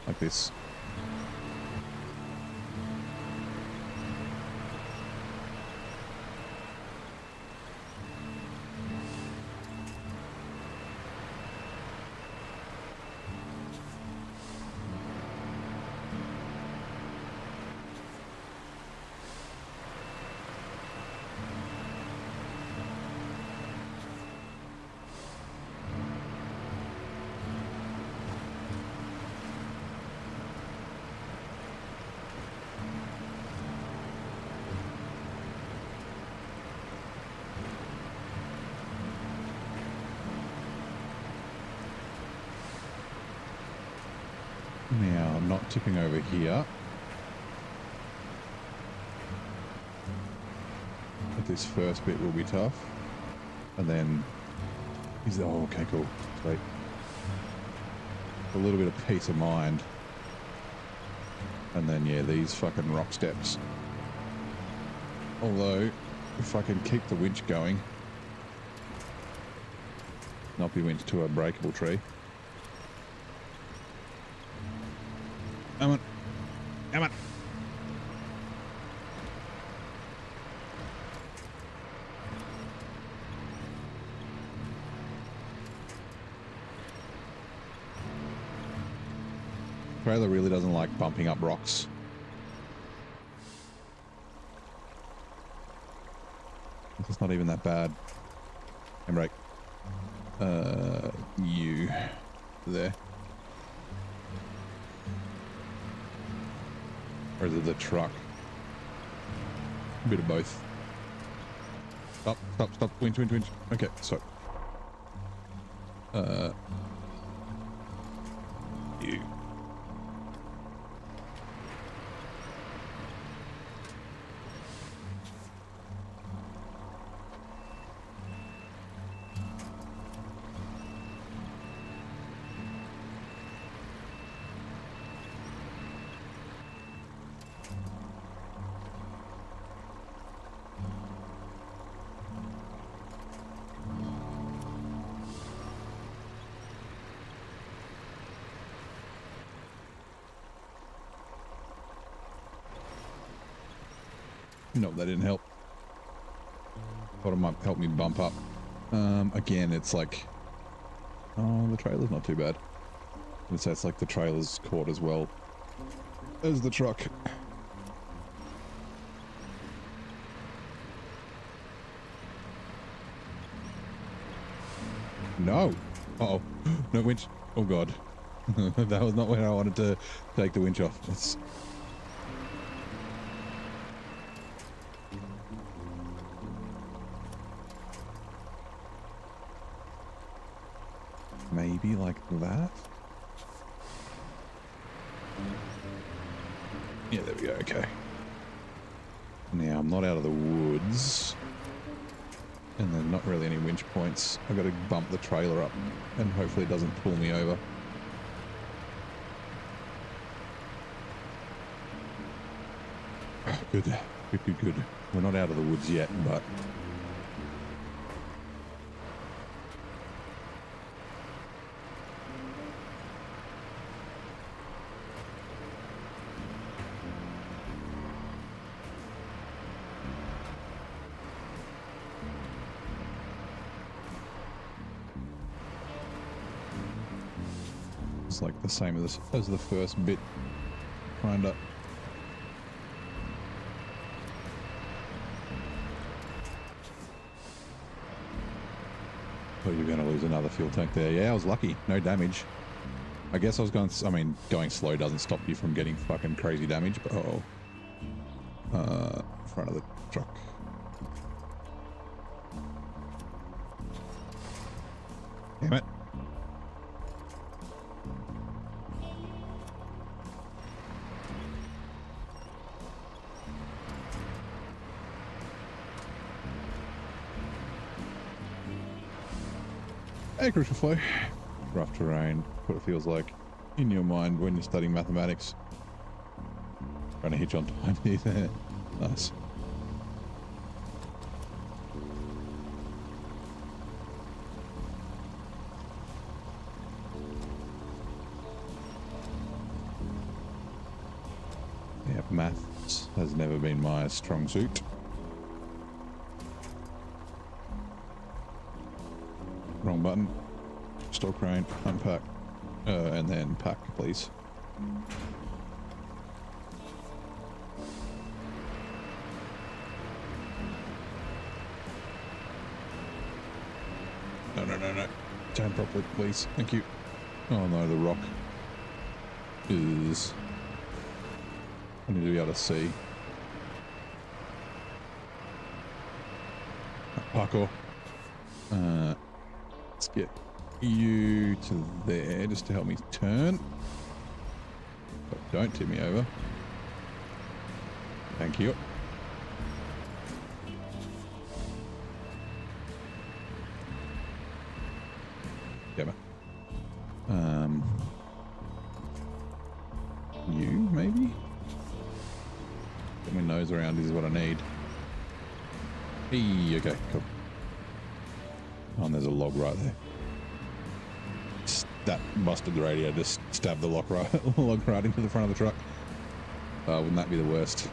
S1: Like this. Now, I'm not tipping over here. But this first bit will be tough. And then, oh, okay, cool. Sweet. A little bit of peace of mind. And then, yeah, these fucking rock steps. Although, if I can keep the winch going, not be winched to a breakable tree. Come on. Come on. Trailer really doesn't like bumping up rocks. It's not even that bad. Handbrake. You there. Or is it the truck? A bit of both. Stop, stop, stop. Winch, winch, winch. Okay, so. You. No, that didn't help. Thought it might help me bump up. Again, it's like, oh, the trailer's not too bad. And so it's like the trailer's caught as well as the truck. No. Uh-oh. No winch. Oh, God. That was not where I wanted to take the winch off. It's... maybe like that? Yeah, there we go, okay. Now, I'm not out of the woods. And there's not really any winch points. I've got to bump the trailer up and hopefully it doesn't pull me over. Oh, good. Good, good, good. We're not out of the woods yet, but... it's like the same as the first bit, kinda. Oh, you're going to lose another fuel tank there. Yeah, I was lucky. No damage. I guess I was going... I mean, going slow doesn't stop you from getting fucking crazy damage, but... oh. Front of the truck. Damn it. Hey, crucial flow. Rough terrain, what it feels like in your mind when you're studying mathematics. Trying to hitch on time there. Nice. Yeah, maths has never been my strong suit. Wrong button. Store crane, unpack, and then pack, please. No, no, no, no. Turn properly, please. Thank you. Oh no, the rock is... I need to be able to see. Parkour. Let's get you to there just to help me turn. But don't tip me over. Thank you. Gamma. You maybe? Get my nose around is what I need. Hey, okay, cool. Oh, and there's a log right there. That busted the radio, just stabbed the log right into the front of the truck. Wouldn't that be the worst?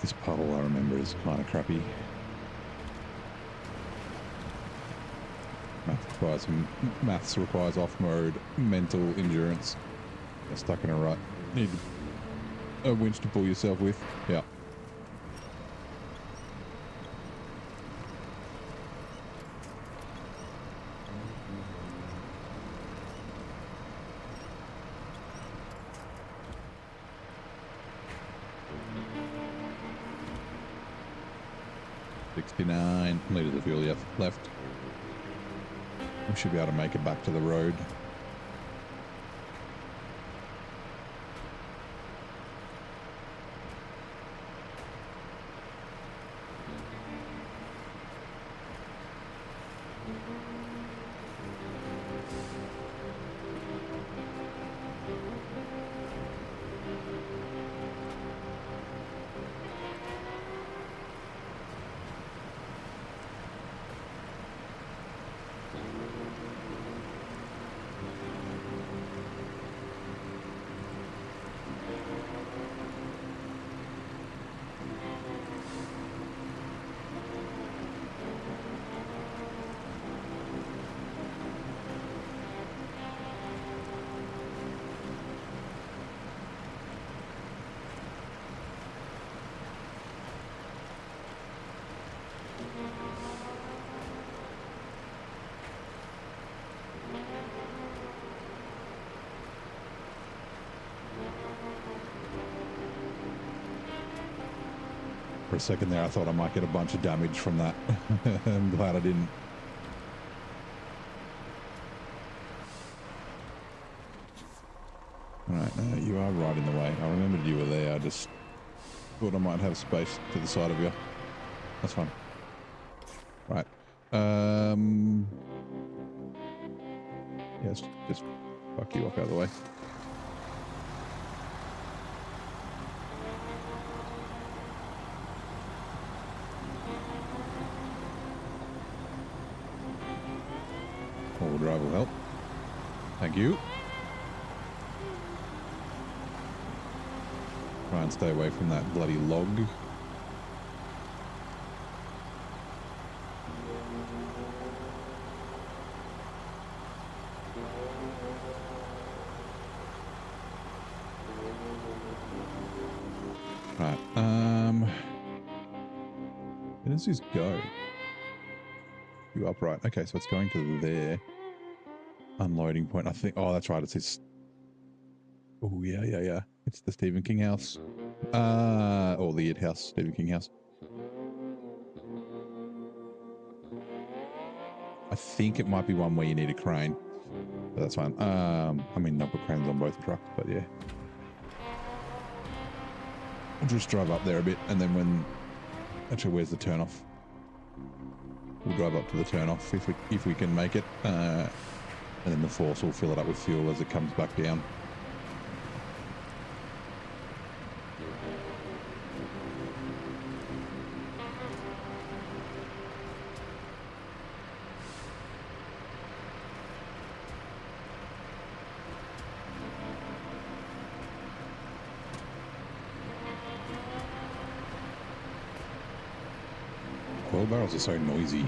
S1: This puddle, I remember, is kind of crappy. Maths requires off-road mental endurance. You're stuck in a rut. Need a winch to pull yourself with. Yeah. Litres of fuel left. We should be able to make it back to the road. a second there, I thought I might get a bunch of damage from that. I'm glad I didn't. Alright, you are right in the way. I remembered you were there. I just thought I might have space to the side of you. That's fine. Right. Yes, just fuck you off out of the way. All drive will help. Thank you. Try and stay away from that bloody log. Right. Where does this go? You upright. Okay, so it's going to there. Unloading point. I think. Oh, that's right. It's this. Oh yeah. It's the Stephen King house. Or the It house. Stephen King house. I think it might be one where you need a crane. But that's fine. I mean, not put cranes on both trucks, but yeah. I'll just drive up there a bit, and then when... Actually, where's the turnoff? We'll drive up to the turnoff if we can make it. And then the force will fill it up with fuel as it comes back down. Wheelbarrows are so noisy.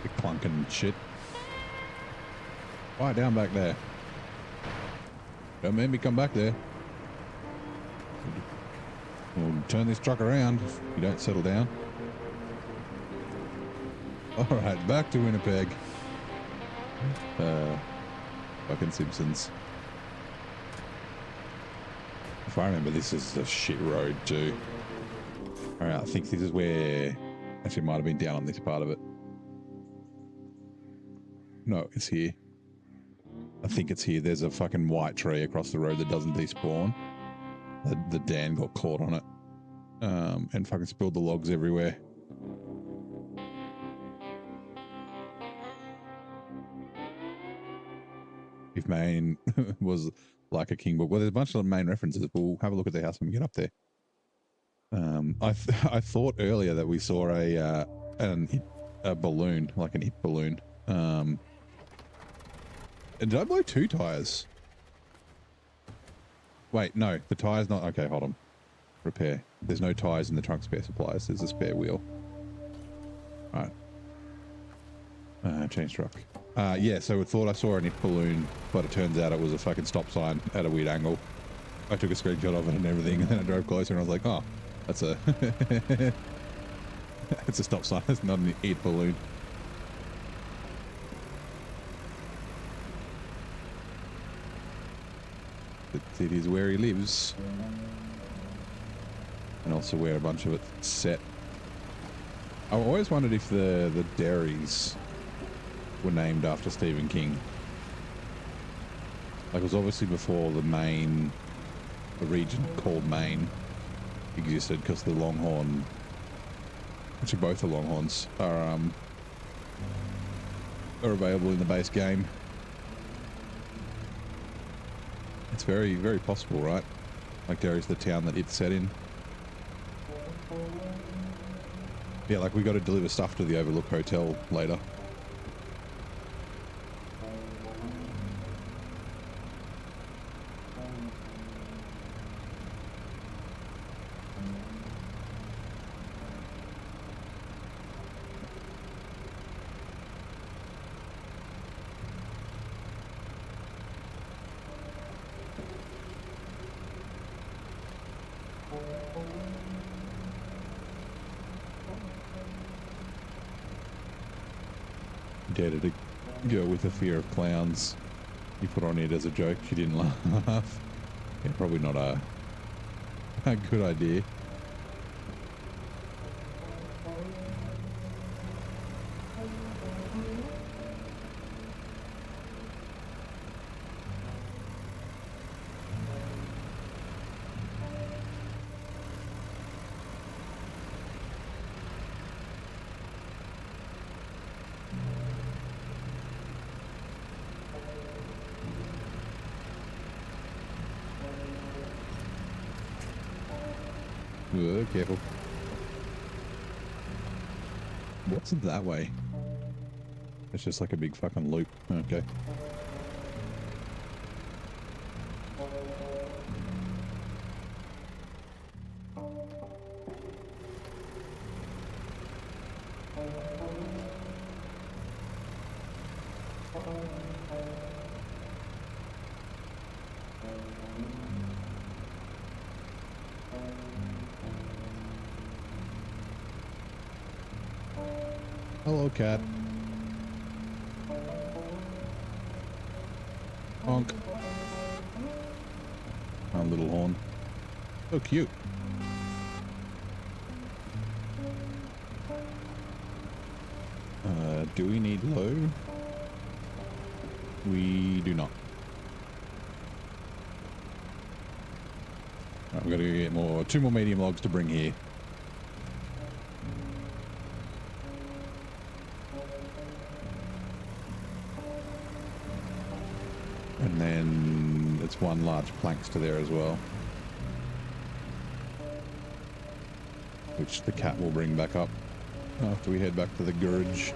S1: The clunking and shit. Quiet down back there. Don't make me come back there. We'll turn this truck around if you don't settle down. Alright, back to Winnipeg. Fucking Simpsons. If I remember, this is a shit road too. Alright, I think this is where... Actually, it might have been down on this part of it. No, it's here. I think it's here. There's a fucking white tree across the road that doesn't despawn. The Dan got caught on it. And fucking spilled the logs everywhere. If Maine was like a king book. Well, there's a bunch of Maine references. We'll have a look at the house when we get up there. I thought earlier that we saw a balloon, like an it balloon. And did I blow 2 tires? Wait, no, the tire's not... Okay, hold on. Repair. There's no tires in the trunk spare supplies. There's a spare wheel. Alright. Change truck. Yeah, so I thought I saw an it balloon, but it turns out it was a fucking stop sign at a weird angle. I took a screenshot of it and everything, and then I drove closer and I was like, oh, that's a... it's a stop sign. It's not an it balloon. It is where he lives. And also where a bunch of it's set. I always wondered if the dairies were named after Stephen King. Like, it was obviously before the region called Maine existed, because the Longhorn, actually both the Longhorns are available in the base game. It's very, very possible, right? Like, Derry's the town that it's set in. Yeah, like, we got to deliver stuff to the Overlook Hotel later. Dared to go with the fear of clowns. You put on it as a joke. She didn't laugh. Yeah, probably not a good idea. Careful. What's that way? It's just like a big fucking loop. Okay. Hello, cat. Honk. A little horn. So cute. Do we need low? We do not. Right, we've got to get two more medium logs to bring here. And then it's one large planks to there as well, which the cat will bring back up after we head back to the garage.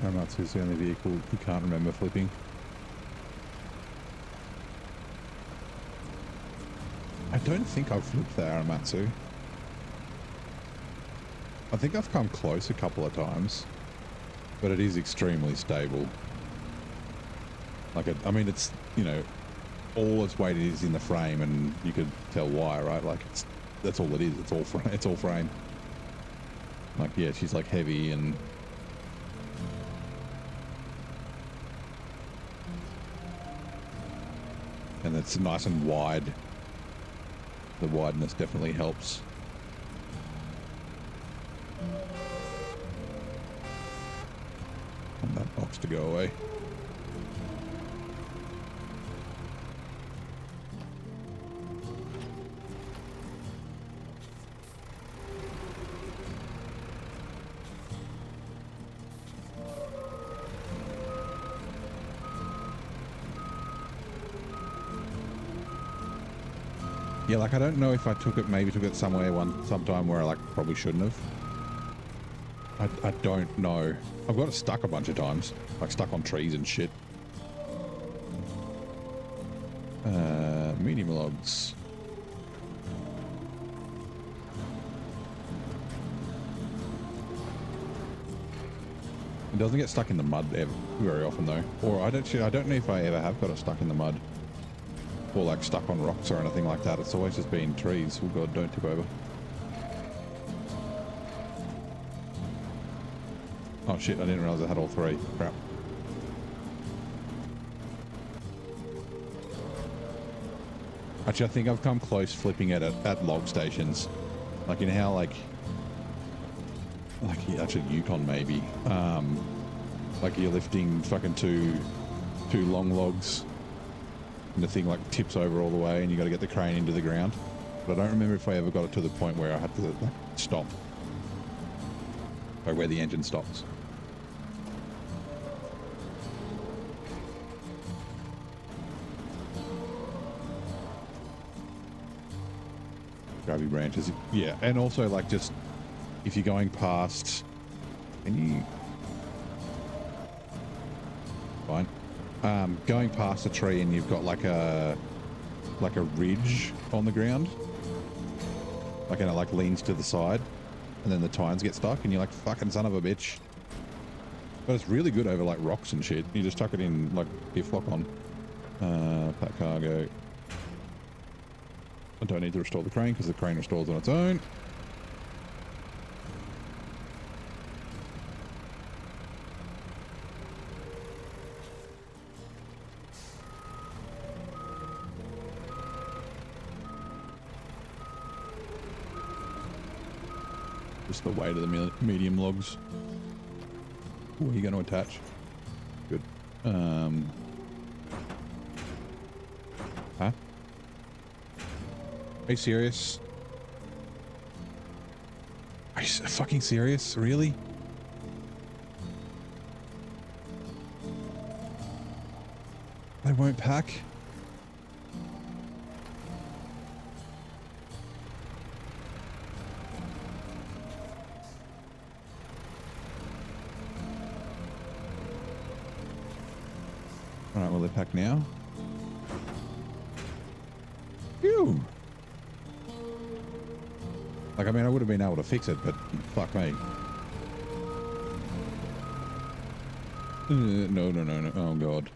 S1: Amatsu's the only vehicle you can't remember flipping. I don't think I've flipped the Aramatsu. I think I've come close a couple of times, but it is extremely stable. Like, I mean, it's, you know, all its weight is in the frame, and you could tell why, right? Like, that's all it is. It's all frame. Like, yeah, she's like heavy and. And it's nice and wide. The wideness definitely helps. Want that box to go away. Yeah, like I don't know if I maybe took it sometime where I like probably shouldn't have. I don't know. I've got it stuck a bunch of times, like stuck on trees and shit. Medium logs. It doesn't get stuck in the mud very often though. Or I don't know if I ever have got it stuck in the mud. Or like stuck on rocks or anything like that. It's always just been trees. Oh god, don't tip over. Oh shit, I didn't realize I had all three. Crap. Actually, I think I've come close flipping it at log stations. Like, you know how like actually Yukon maybe. Like you're lifting fucking two long logs. And the thing like tips over all the way and you got to get the crane into the ground. But I don't remember if I ever got it to the point where I had to like stop. Or where the engine stops. Gravity branches. Yeah, and also like just if you're going past fine. Going past a tree and you've got like a ridge on the ground, Like, and it like leans to the side, and then the tines get stuck, and you're like, fucking son of a bitch. But it's really good over like rocks and shit. You just tuck it in like diff lock on. Pack cargo. I don't need to restore the crane because the crane restores on its own. Just the weight of the medium logs. Ooh, are you going to attach? Good. Huh? Are you serious? Are you fucking serious? Really? They won't pack? Alright, will they pack now? Phew! Like, I mean, I would have been able to fix it, but fuck me. No. Oh, God.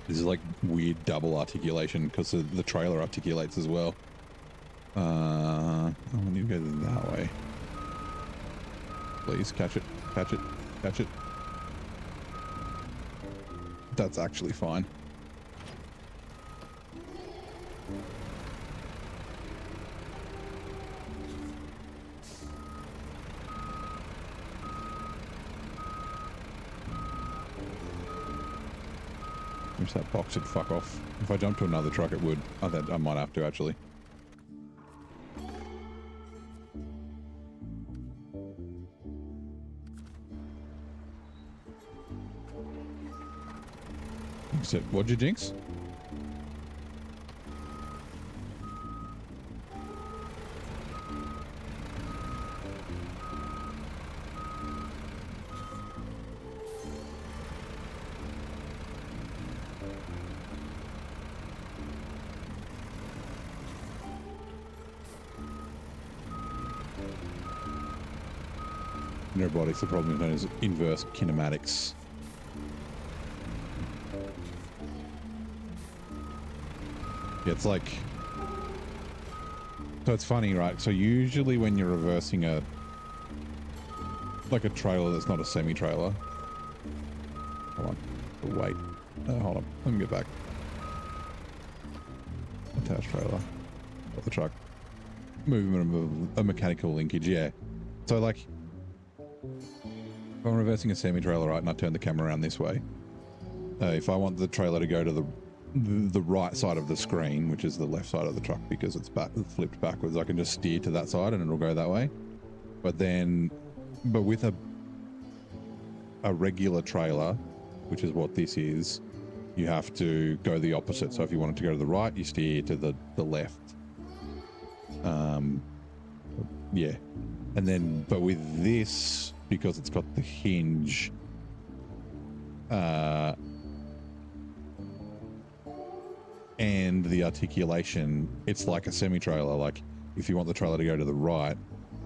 S1: This is like weird double articulation because the trailer articulates as well. I need to go that way. Please catch it, catch it, catch it. That's actually fine. Wish that box would fuck off. If I jump to another truck, it would. I think I might have to, actually. What'd you jinx? In robotics, the problem is known as inverse kinematics. Yeah, it's like... So it's funny, right? So usually when you're reversing a trailer that's not a semi-trailer... Hold on. Wait. Hold on. Let me get back. Attached trailer. Got the truck. Movement of a mechanical linkage, yeah. So like... If I'm reversing a semi-trailer, right, and I turn the camera around this way, if I want the trailer to go to the right side of the screen, which is the left side of the truck because it's flipped backwards, I can just steer to that side and it'll go that way. But with a regular trailer, which is what this is, you have to go the opposite. So if you want it to go to the right, you steer to the left. Yeah. And then, but with this, because it's got the hinge, and the articulation, it's like a semi-trailer. Like, if you want the trailer to go to the right,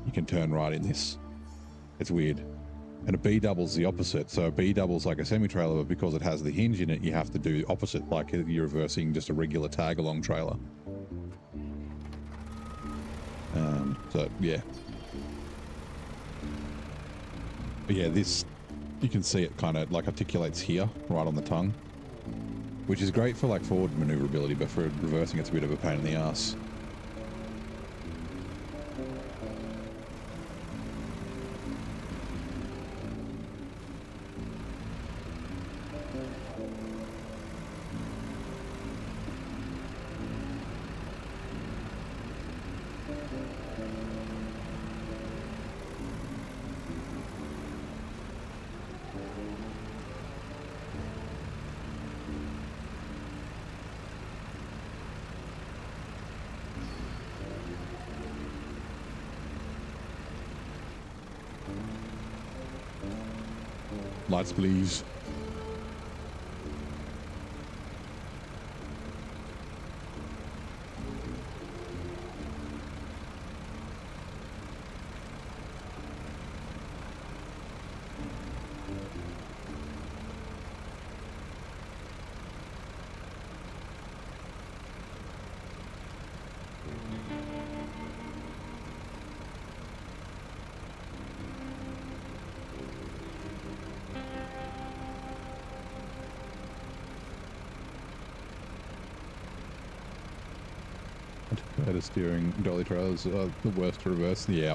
S1: you can turn right in this. It's weird. And a B-double's the opposite. So a B-double's like a semi-trailer, but because it has the hinge in it, you have to do the opposite, like you're reversing just a regular tag-along trailer. So, yeah. But yeah, this, you can see it kind of like articulates here, right on the tongue, which is great for like forward maneuverability, but for reversing it's a bit of a pain in the ass. Lights, please. Better steering. Dolly trailers are the worst to reverse. Yeah.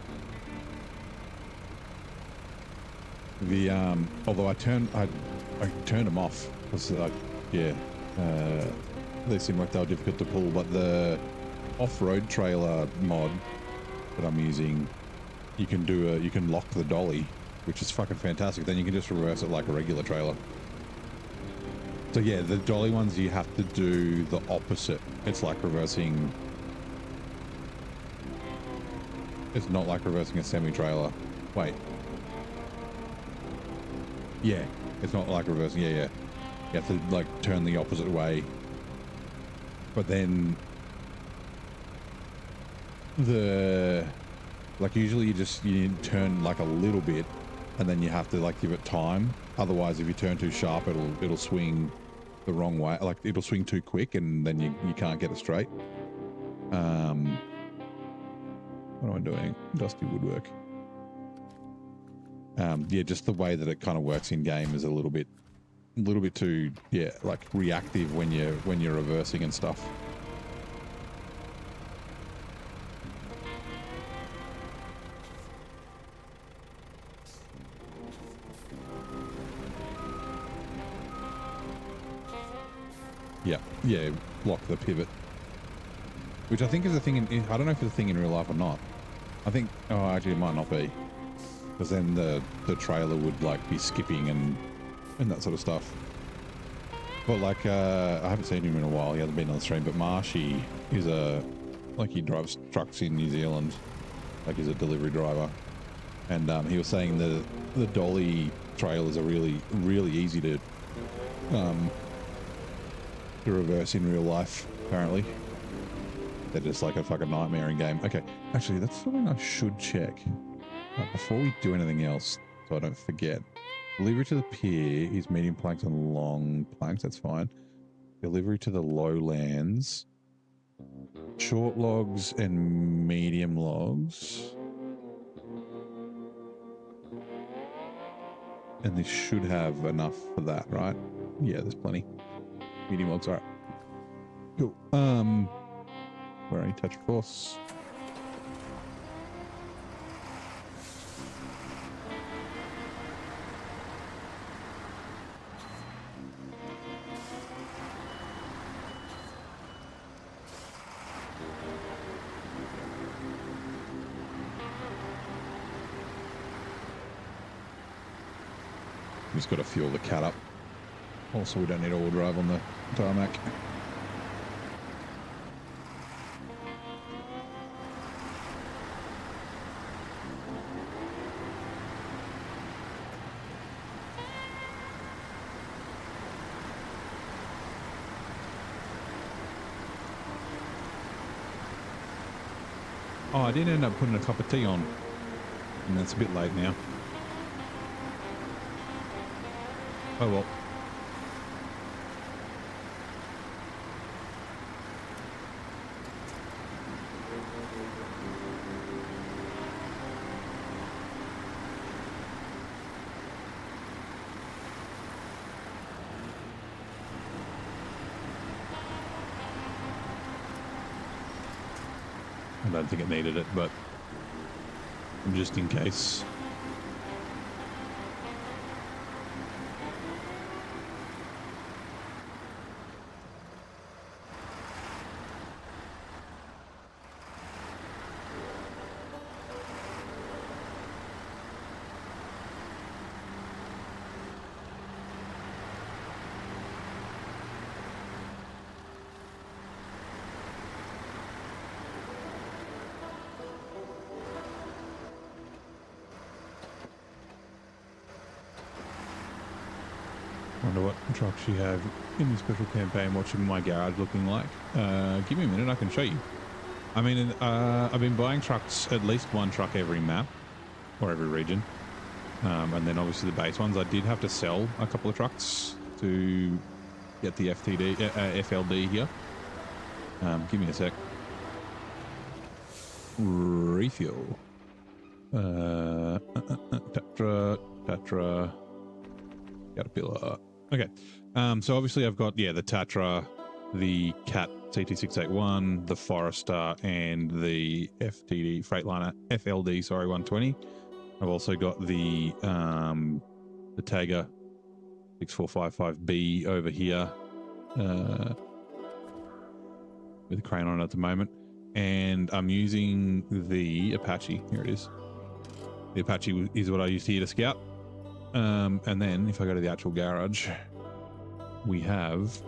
S1: The although I turned them off because yeah, they seem like they were difficult to pull. But the off-road trailer mod that I'm using, you can lock the dolly, which is fucking fantastic. Then you can just reverse it like a regular trailer. So yeah, the dolly ones you have to do the opposite. It's like reversing. It's not like reversing a semi-trailer. Wait. Yeah, it's not like reversing. Yeah. You have to like turn the opposite way. But then usually you turn like a little bit, and then you have to like give it time. Otherwise, if you turn too sharp, it'll swing the wrong way. Like it'll swing too quick, and then you can't get it straight. What am I doing? Dusty woodwork. Yeah, just the way that it kind of works in game is a little bit too, yeah, like reactive when you're reversing and stuff. Yeah, block the pivot. Which I think is a thing I don't know if it's a thing in real life or not. I think, oh, actually it might not be. Because then the trailer would like be skipping and that sort of stuff. But like, I haven't seen him in a while. He hasn't been on the stream, but Marshy is he drives trucks in New Zealand. Like he's a delivery driver. And he was saying the dolly trailers are really, really easy to reverse in real life, apparently. They're just like a fucking nightmare in game. Okay, actually, that's something I should check before we do anything else, so I don't forget. Delivery to the pier is medium planks and long planks. That's fine. Delivery to the lowlands, short logs and medium logs. And this should have enough for that, right? Yeah, there's plenty. Medium logs, all right. Cool. Where are you? Touch force. Just got to fuel the cat up. Also, we don't need all drive on the tarmac. Oh, I did end up putting a cup of tea on, and that's a bit late now. Oh well. I don't think it needed it, but just in case.
S2: Wonder what trucks you have in the special campaign. What's my garage looking like? Give me a minute, I can show you. I mean, I've been buying trucks, at least one truck every map or every region. And then obviously the base ones. I did have to sell a couple of trucks to get the FLD here. Give me a sec. Refuel. Tatra, Caterpillar. Okay. So obviously I've got, the Tatra, the Cat CT681, the Forester, and the FTD Freightliner FLD, 120. I've also got the Tiger 6455B over here with a crane on it at the moment. And I'm using the Apache. Here it is. The Apache is what I used here to scout. And then if I go to the actual garage, we have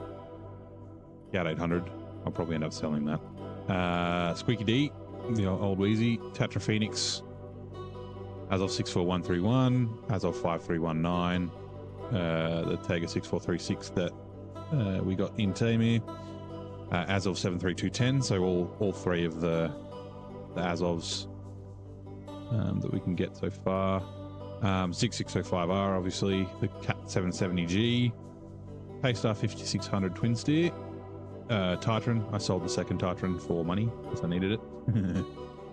S2: Scout 800. I'll probably end up selling that. Squeaky D, the old Wheezy, Tatra Phoenix, as of 64131, as of 5319, the Tiger 6436 that we got in Tamir, as of 73210. So all three of the Azovs that we can get so far. 6605R, obviously, the Cat 770G, Paystar 5600 twin steer, Titran. I sold the second Titran for money because I needed it.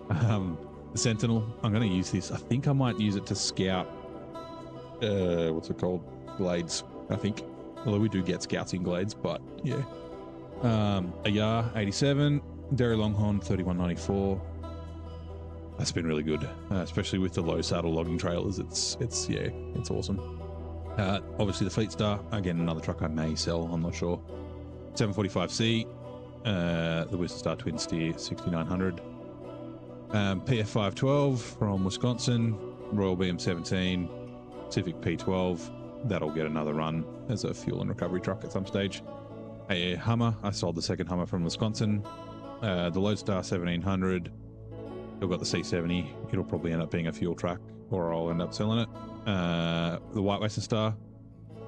S2: The Sentinel, I'm going to use this. I think I might use it to scout, what's it called? Glades, I think. Although we do get scouts in Glades, but yeah. A Yar 87, Derry Longhorn 3194. That's been really good, especially with the low saddle logging trailers. It's awesome. Obviously the Fleet Star, again, another truck I may sell, I'm not sure. 745C, the Whistler Star Twin Steer 6900. PF512 from Wisconsin, Royal BM17, Civic P12. That'll get another run as a fuel and recovery truck at some stage. A Hummer, I sold the second Hummer from Wisconsin. The Lodestar 1700. Still got the C70. It'll probably end up being a fuel truck, or I'll end up selling it. The White Western Star,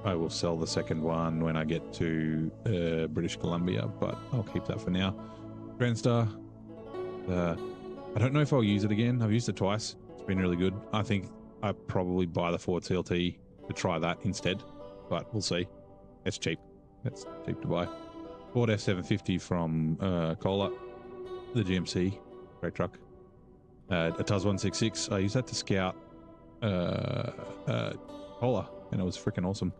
S2: I will sell the second one when I get to British Columbia, but I'll keep that for now. Grand Star, I don't know if I'll use it again. I've used it twice. It's been really good. I think I probably buy the Ford CLT to try that instead, but we'll see. It's cheap. It's cheap to buy. Ford F750 from Kohler, the GMC, great truck. A Tuz 166. I used that to scout Kohler, and it was freaking awesome.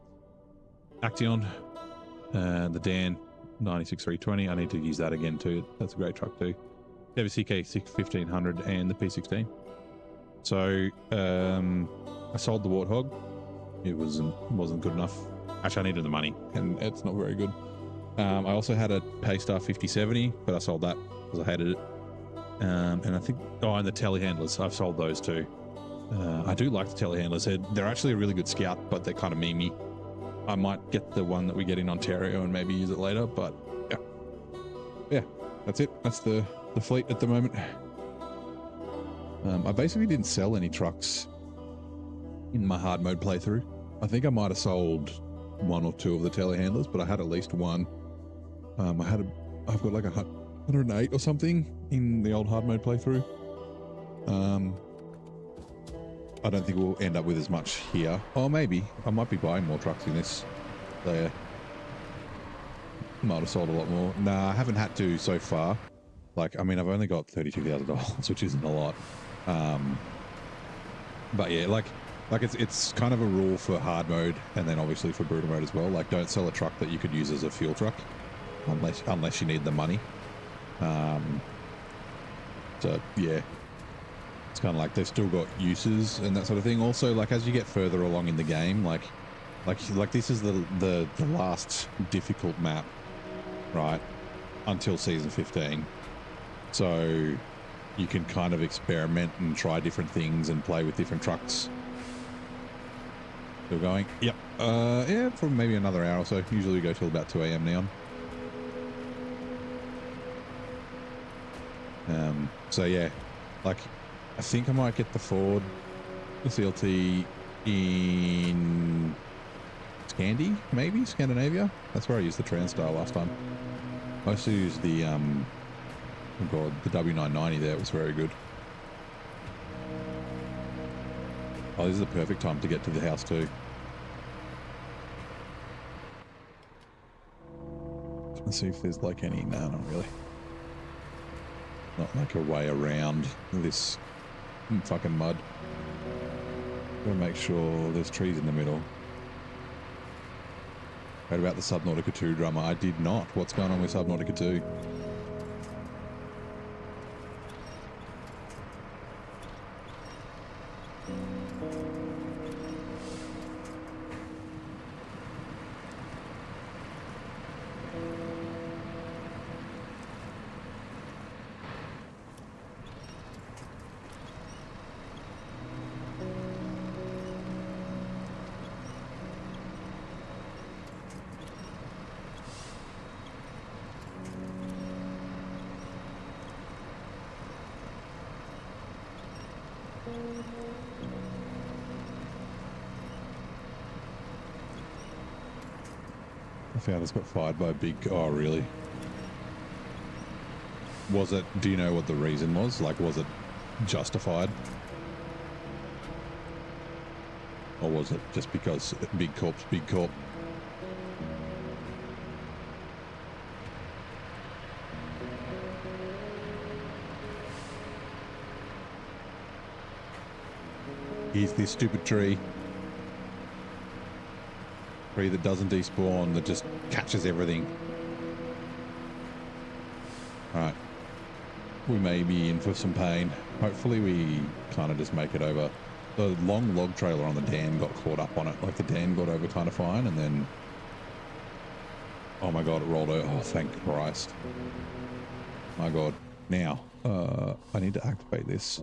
S2: Action, the Dan 96320. I need to use that again too. That's a great truck too. Chevy CK 1500 and the P16. So I sold the Warthog. It wasn't good enough. Actually, I needed the money, and it's not very good. I also had a Paystar 5070, but I sold that because I hated it. And I think, and the telehandlers, I've sold those too. I do like the telehandlers. They're actually a really good scout, but they're kind of memey. I might get the one that we get in Ontario and maybe use it later, but yeah, that's it. That's the fleet at the moment. I basically didn't sell any trucks in my hard mode playthrough. I think I might have sold one or two of the telehandlers, but I had at least one. I've got like 108 or something in the old hard mode playthrough. I don't think we'll end up with as much here. Oh, maybe. I might be buying more trucks in this. There. Might have sold a lot more. Nah, I haven't had to so far. Like, I mean, I've only got $32,000, which isn't a lot. But yeah, like it's kind of a rule for hard mode, and then obviously for brutal mode as well. Like, don't sell a truck that you could use as a fuel truck, unless you need the money. So yeah, it's kind of like they've still got uses and that sort of thing. Also, like as you get further along in the game, like this is the last difficult map, right, until season 15. So you can kind of experiment and try different things and play with different trucks. Still going? Yep. Yeah, for maybe another hour or so. Usually we go till about 2 a.m. now. So yeah, like I think I might get the Ford, the CLT in
S1: Scandi, maybe? Scandinavia? That's where I used the TransStar last time. I also used the, oh god, the W990 there. It was very good. Oh, this is the perfect time to get to the house too. Let's see if there's like any, no, not really. Not like a way around this fucking mud. Gotta make sure there's trees in the middle. Read about the Subnautica 2 drummer. I did not. What's going on with Subnautica 2? I found us got fired by a big... Oh, really? Was it... Do you know what the reason was? Like, was it justified? Or was it just because big corp's big corp? Here's this stupid tree. Tree that doesn't despawn, that just catches everything. Alright. We may be in for some pain. Hopefully we kind of just make it over. The long log trailer on the dam got caught up on it. Like the dam got over kind of fine and then... Oh my god, it rolled over. Oh, thank Christ. My god. Now, I need to activate this.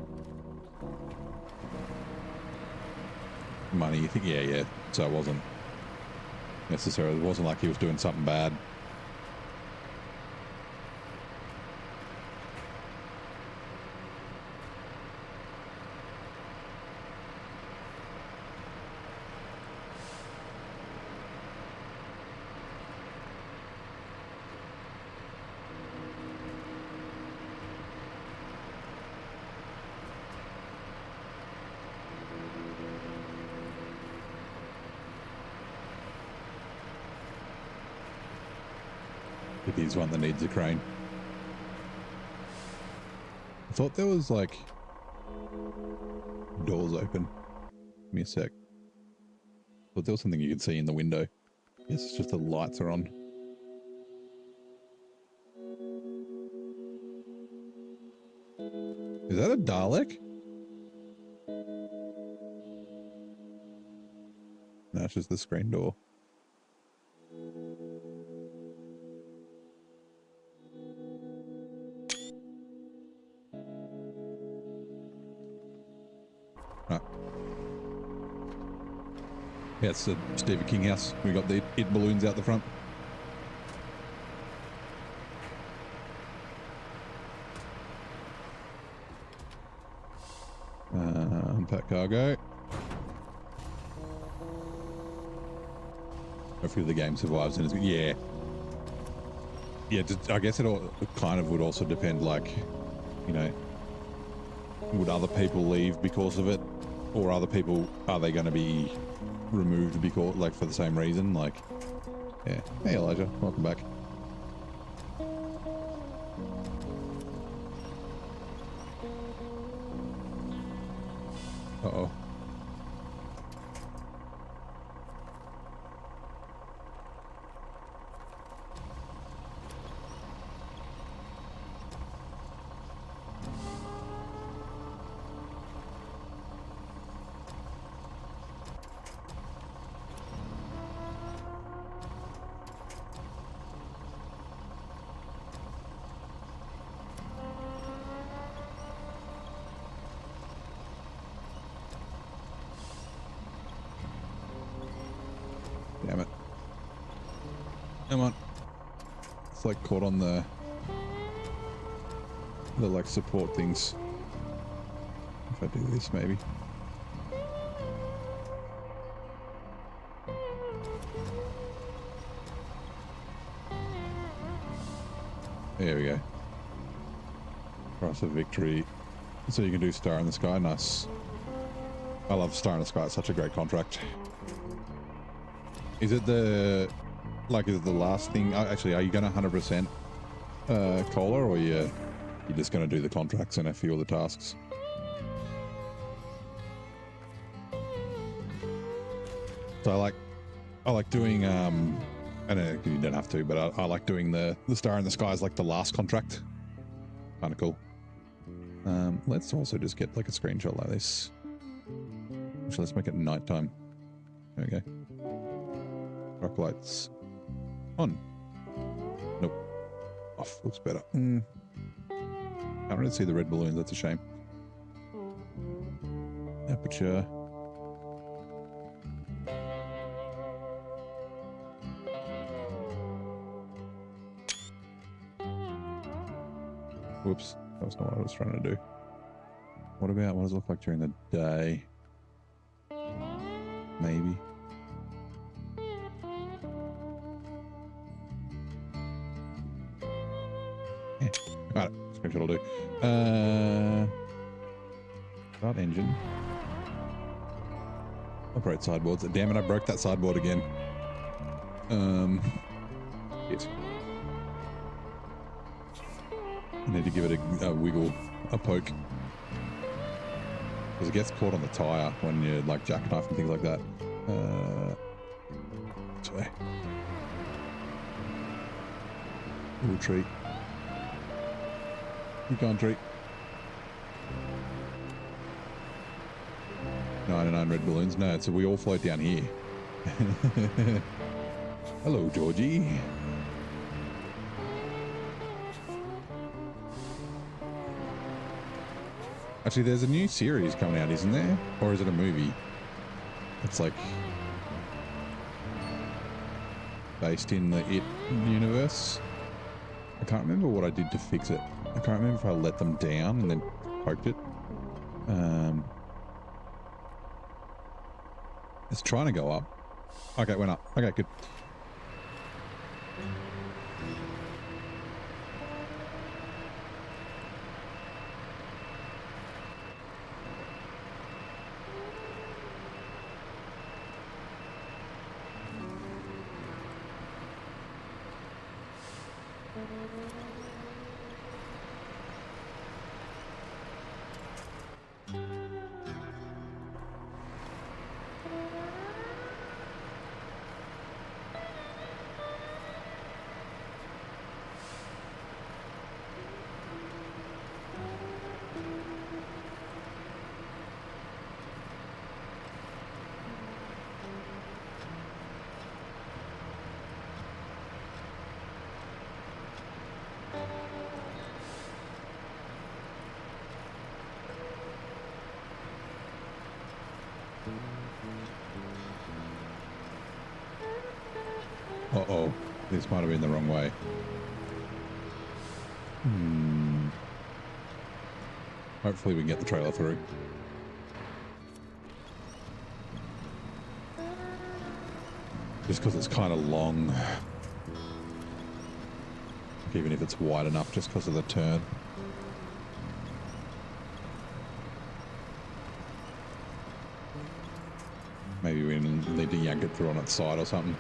S1: Money, you think? Yeah. So it wasn't necessarily, it wasn't like he was doing something bad. It is one that needs a crane. I thought there was like doors open. Give me a sec. But there was something you could see in the window. Yes, it's just the lights are on. Is that a Dalek? No, it's just the screen door. Yeah, it's the Stephen King house. We got the it balloons out the front. Unpack cargo. Hopefully the game survives and it's good. Yeah. Yeah, I guess it kind of would also depend, like, you know, would other people leave because of it? Or other people, are they going to be removed because, like, for the same reason? Like, yeah. Hey Elijah, welcome back. Uh-oh. Damn it. Come on. It's like caught on the like support things. If I do this maybe. There we go. Cross of victory. So you can do Star in the Sky. Nice. I love Star in the Sky. It's such a great contract. Is it the last thing? Actually, are you going to 100% cola, or you're just going to do the contracts and a few of the tasks? So I like doing I know you don't have to, but I like doing the Star in the Sky as like the last contract. Kind of cool. Let's also just get like a screenshot like this. Actually, let's make it nighttime. There we go. Rock lights on. Nope. Off. Looks better. Can't really see the red balloons. That's a shame. Aperture. Whoops. That was not what I was trying to do. What does it look like during the day? Maybe. Yeah. Alright, screenshot will do. Start engine. Operate sideboards. Damn it, I broke that sideboard again. Yes. I need to give it a wiggle, a poke. Because it gets caught on the tire when you're like jackknife and things like that. Sorry. Little treat. You can't treat. 99 red balloons. No, so we all float down here. Hello, Georgie. Actually, there's a new series coming out, isn't there? Or is it a movie? It's like based in the It universe. I can't remember what I did to fix it. I can't remember if I let them down and then poked it. It's trying to go up. Okay, it went up. Okay, good. Uh-oh, this might have been the wrong way. Hopefully we can get the trailer through. Just because it's kind of long. Even if it's wide enough, just because of the turn. Maybe we need to yank it through on its side or something.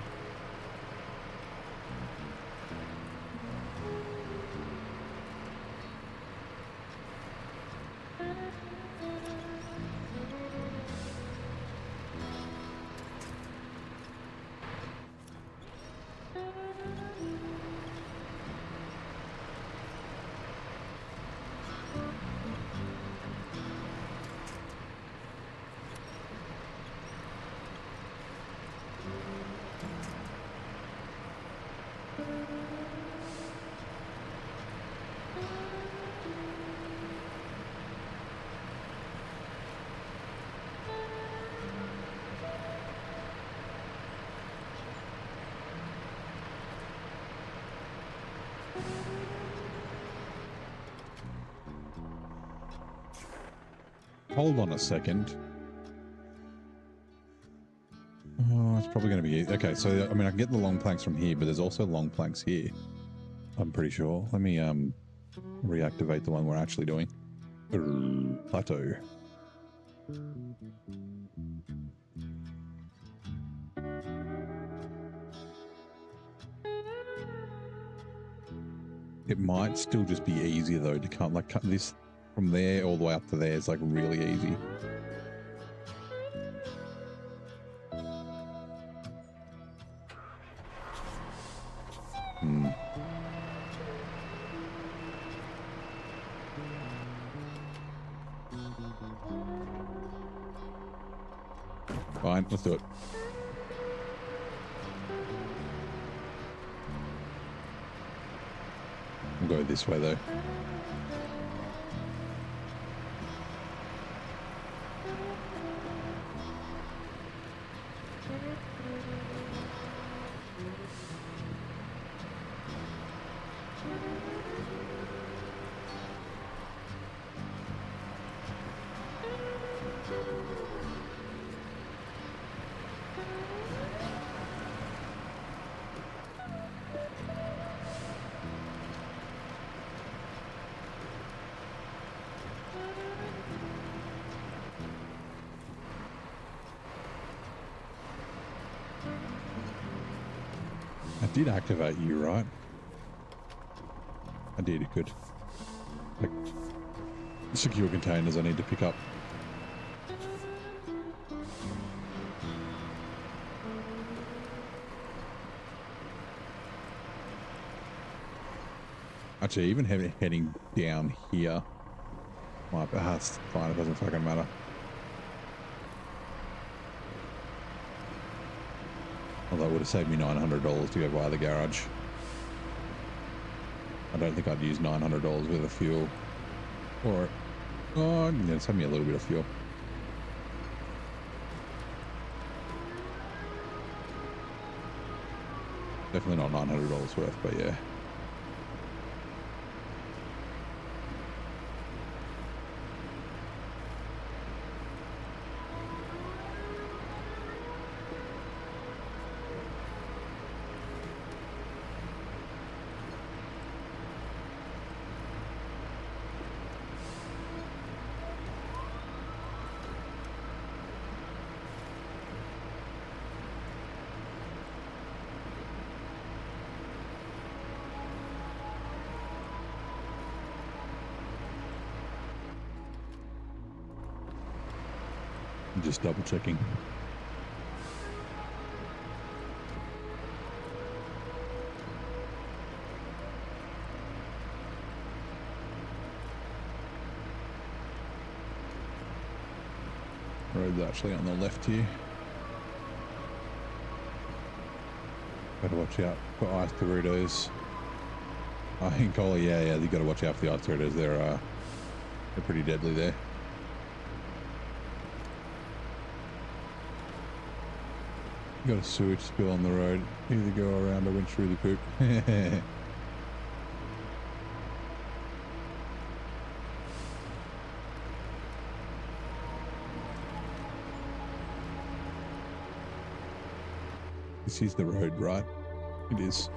S1: Hold on a second. Oh, it's probably going to be... Okay, so, I mean, I can get the long planks from here, but there's also long planks here. I'm pretty sure. Let me reactivate the one we're actually doing. Plateau. It might still just be easier though to cut this from there all the way up to there is like really easy. Fine, let's do it. We'll go this way though. I did activate you, right? I did, it could. Like, secure containers I need to pick up. Actually, even heading down here might be, it's fine, it doesn't fucking matter. Although it would have saved me $900 to go by the garage. I don't think I'd use $900 worth of fuel. Or, oh, yeah, save me a little bit of fuel. Definitely not $900 worth, but yeah. Just double checking. Road's actually on the left here. Better watch out for ice Doritos. I think, oh yeah, you got to watch out for the ice Doritos. They're pretty deadly there. Got a sewage spill on the road. Either go around or went through the poop. This is the road, right? It is.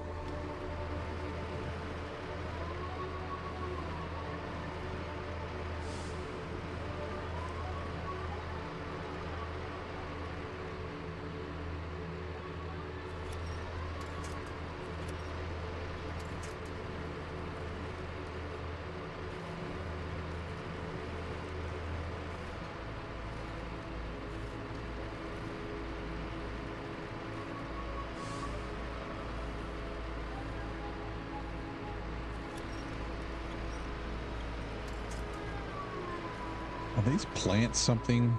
S1: Are these plants something?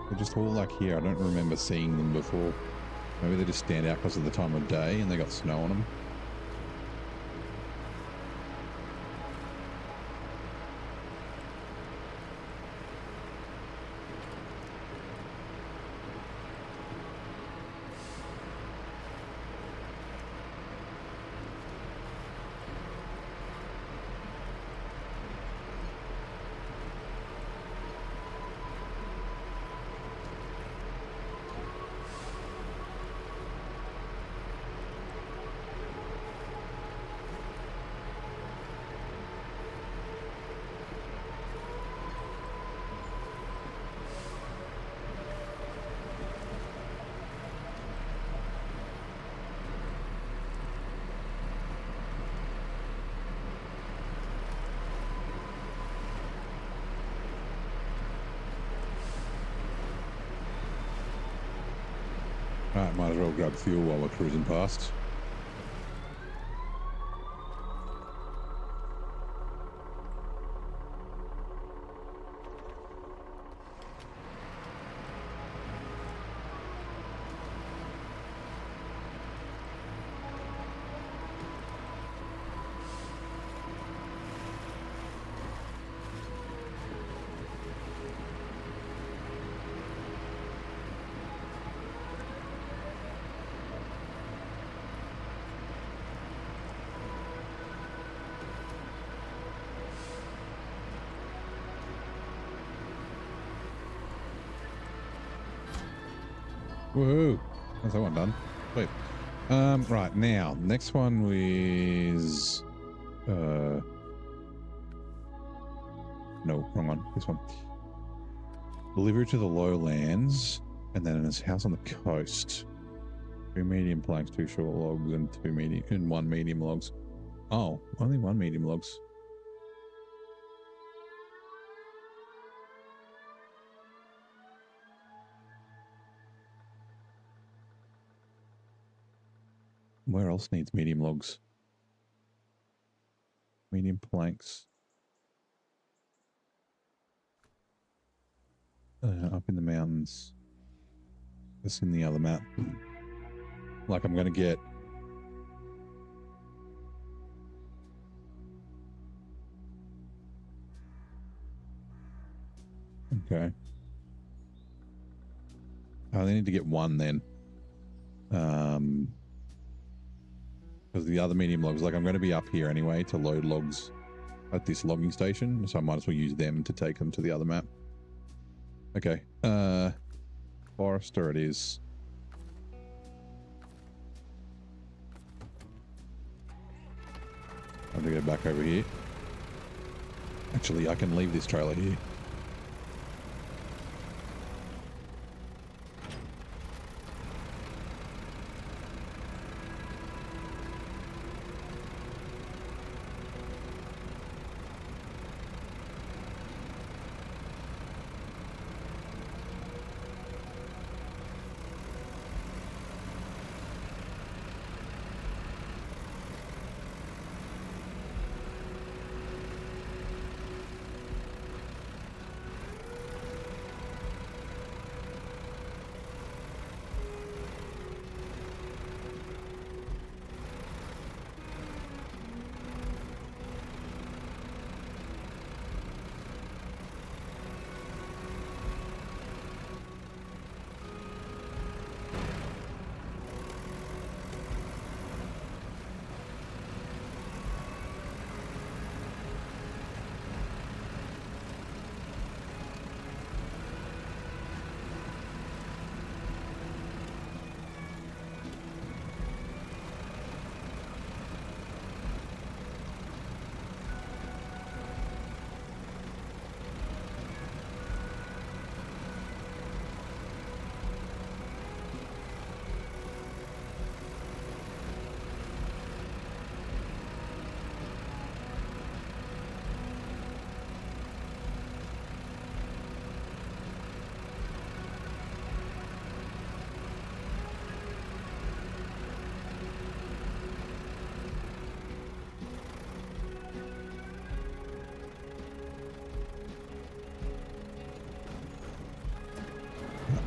S1: They're just all like here. I don't remember seeing them before. Maybe they just stand out because of the time of day and they got snow on them. Might as well grab fuel while we're cruising past. Woohoo! That's that one done. Wait. Right, now, next one is... No, wrong one. This one. Delivery to the lowlands, and then his house on the coast. 2 medium planks, 2 short logs, and 1 medium logs. Oh, only 1 medium logs. Where else needs medium logs? Medium planks. Up in the mountains. That's in the other map. Like I'm going to get... Okay. I only need to get 1 then. Because the other medium logs, like I'm going to be up here anyway to load logs at this logging station, so I might as well use them to take them to the other map. Okay. Forester it is. I have to go back over here. Actually, I can leave this trailer here.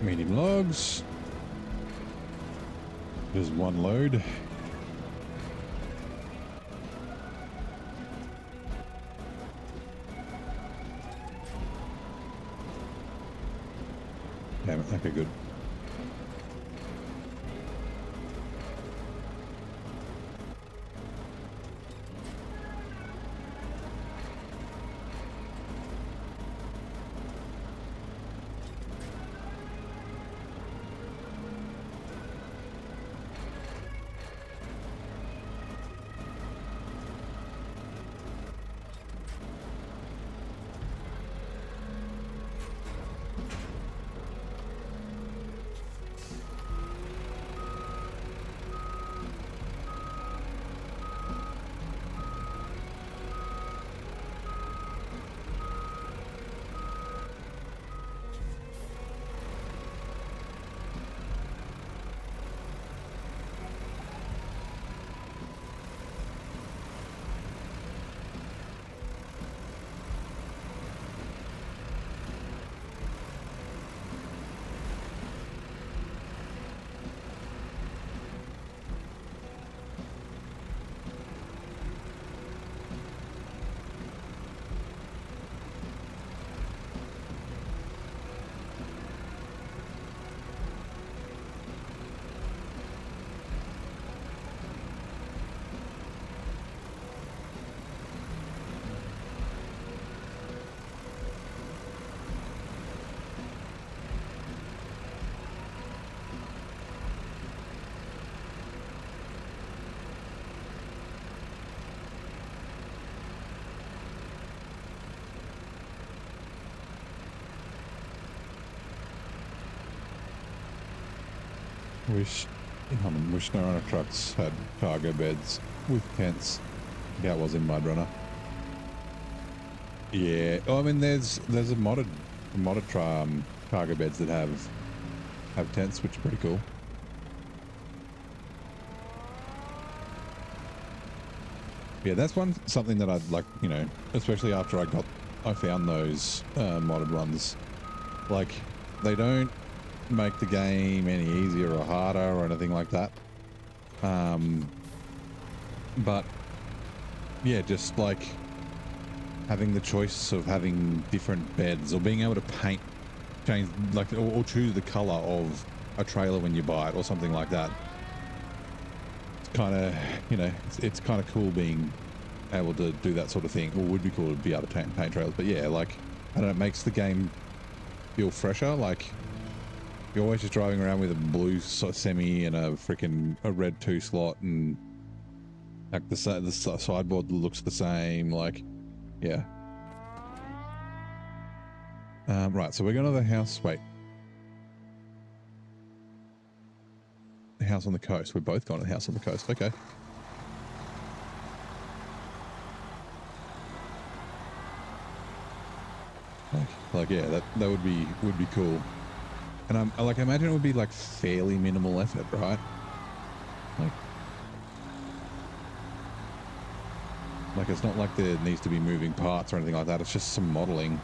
S1: Medium logs. There's 1 load. Damn it. Okay, good. Wish SnowRunner trucks had cargo beds with tents. Yeah, it was in MudRunner. Yeah, oh, I mean, there's a modded cargo beds that have tents, which are pretty cool. Yeah, that's something that I'd like, you know, especially after I found those modded ones. Like, they don't make the game any easier or harder or anything like that. But yeah, just like having the choice of having different beds or being able to change, like, or choose the color of a trailer when you buy it or something like that. It's kind of, you know, it's kind of cool being able to do that sort of thing, or would be cool to be able to paint trailers. But yeah, like, I don't know, it makes the game feel fresher. Like, you're always just driving around with a blue semi and a red 2 slot, and like the sideboard looks the same. Like, yeah. Right, so we're going to the house. Wait, the house on the coast. We're both going to the house on the coast. Okay. Like yeah, that would be cool. And I imagine it would be like fairly minimal effort, right? Like it's not like there needs to be moving parts or anything like that. It's just some modeling.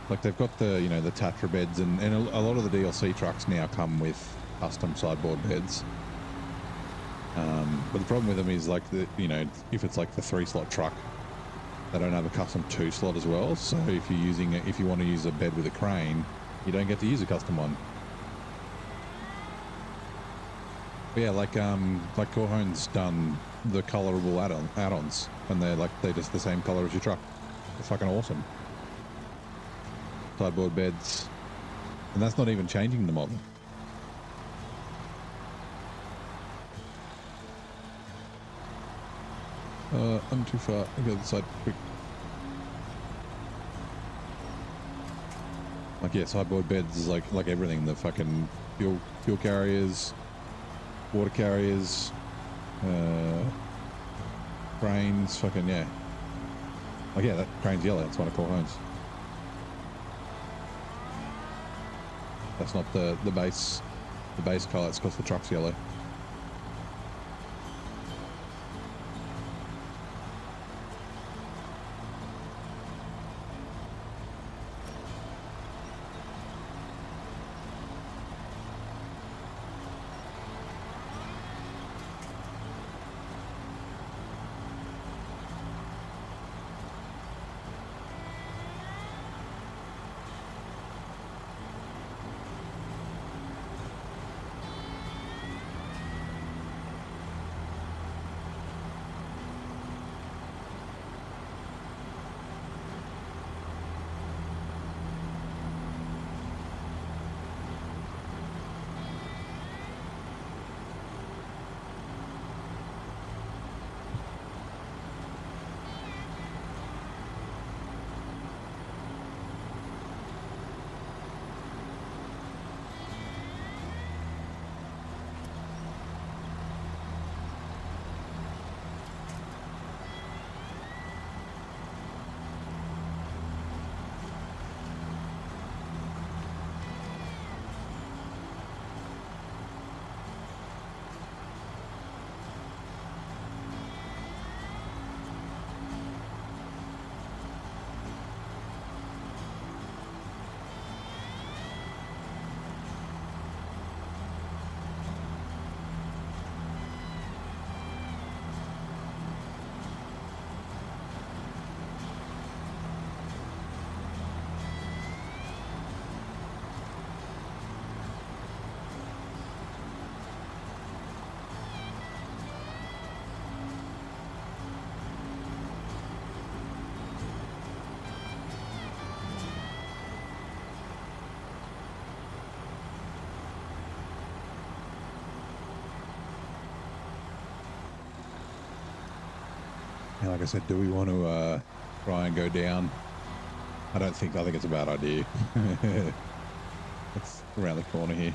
S1: Like they've got the, you know, the Tatra beds, and a lot of the DLC trucks now come with custom sideboard beds. But the problem with them is, like, you know, if it's like the 3-slot truck, they don't have a custom 2-slot as well. So if you want to use a bed with a crane, you don't get to use a custom one. But yeah, like Corhone's done the colorable add-ons, and they're just the same color as your truck. They're fucking awesome. Sideboard beds, and that's not even changing the model. I'm too far. I'll go to the side quick. Like, yeah, sideboard beds is like everything. The fucking fuel carriers, water carriers, cranes, fucking, yeah. Like, yeah, that crane's yellow. That's one of Corhone's. That's not the base color. It's because the truck's yellow. Yeah, like I said, do we want to try and go down? I think it's a bad idea. It's around the corner here.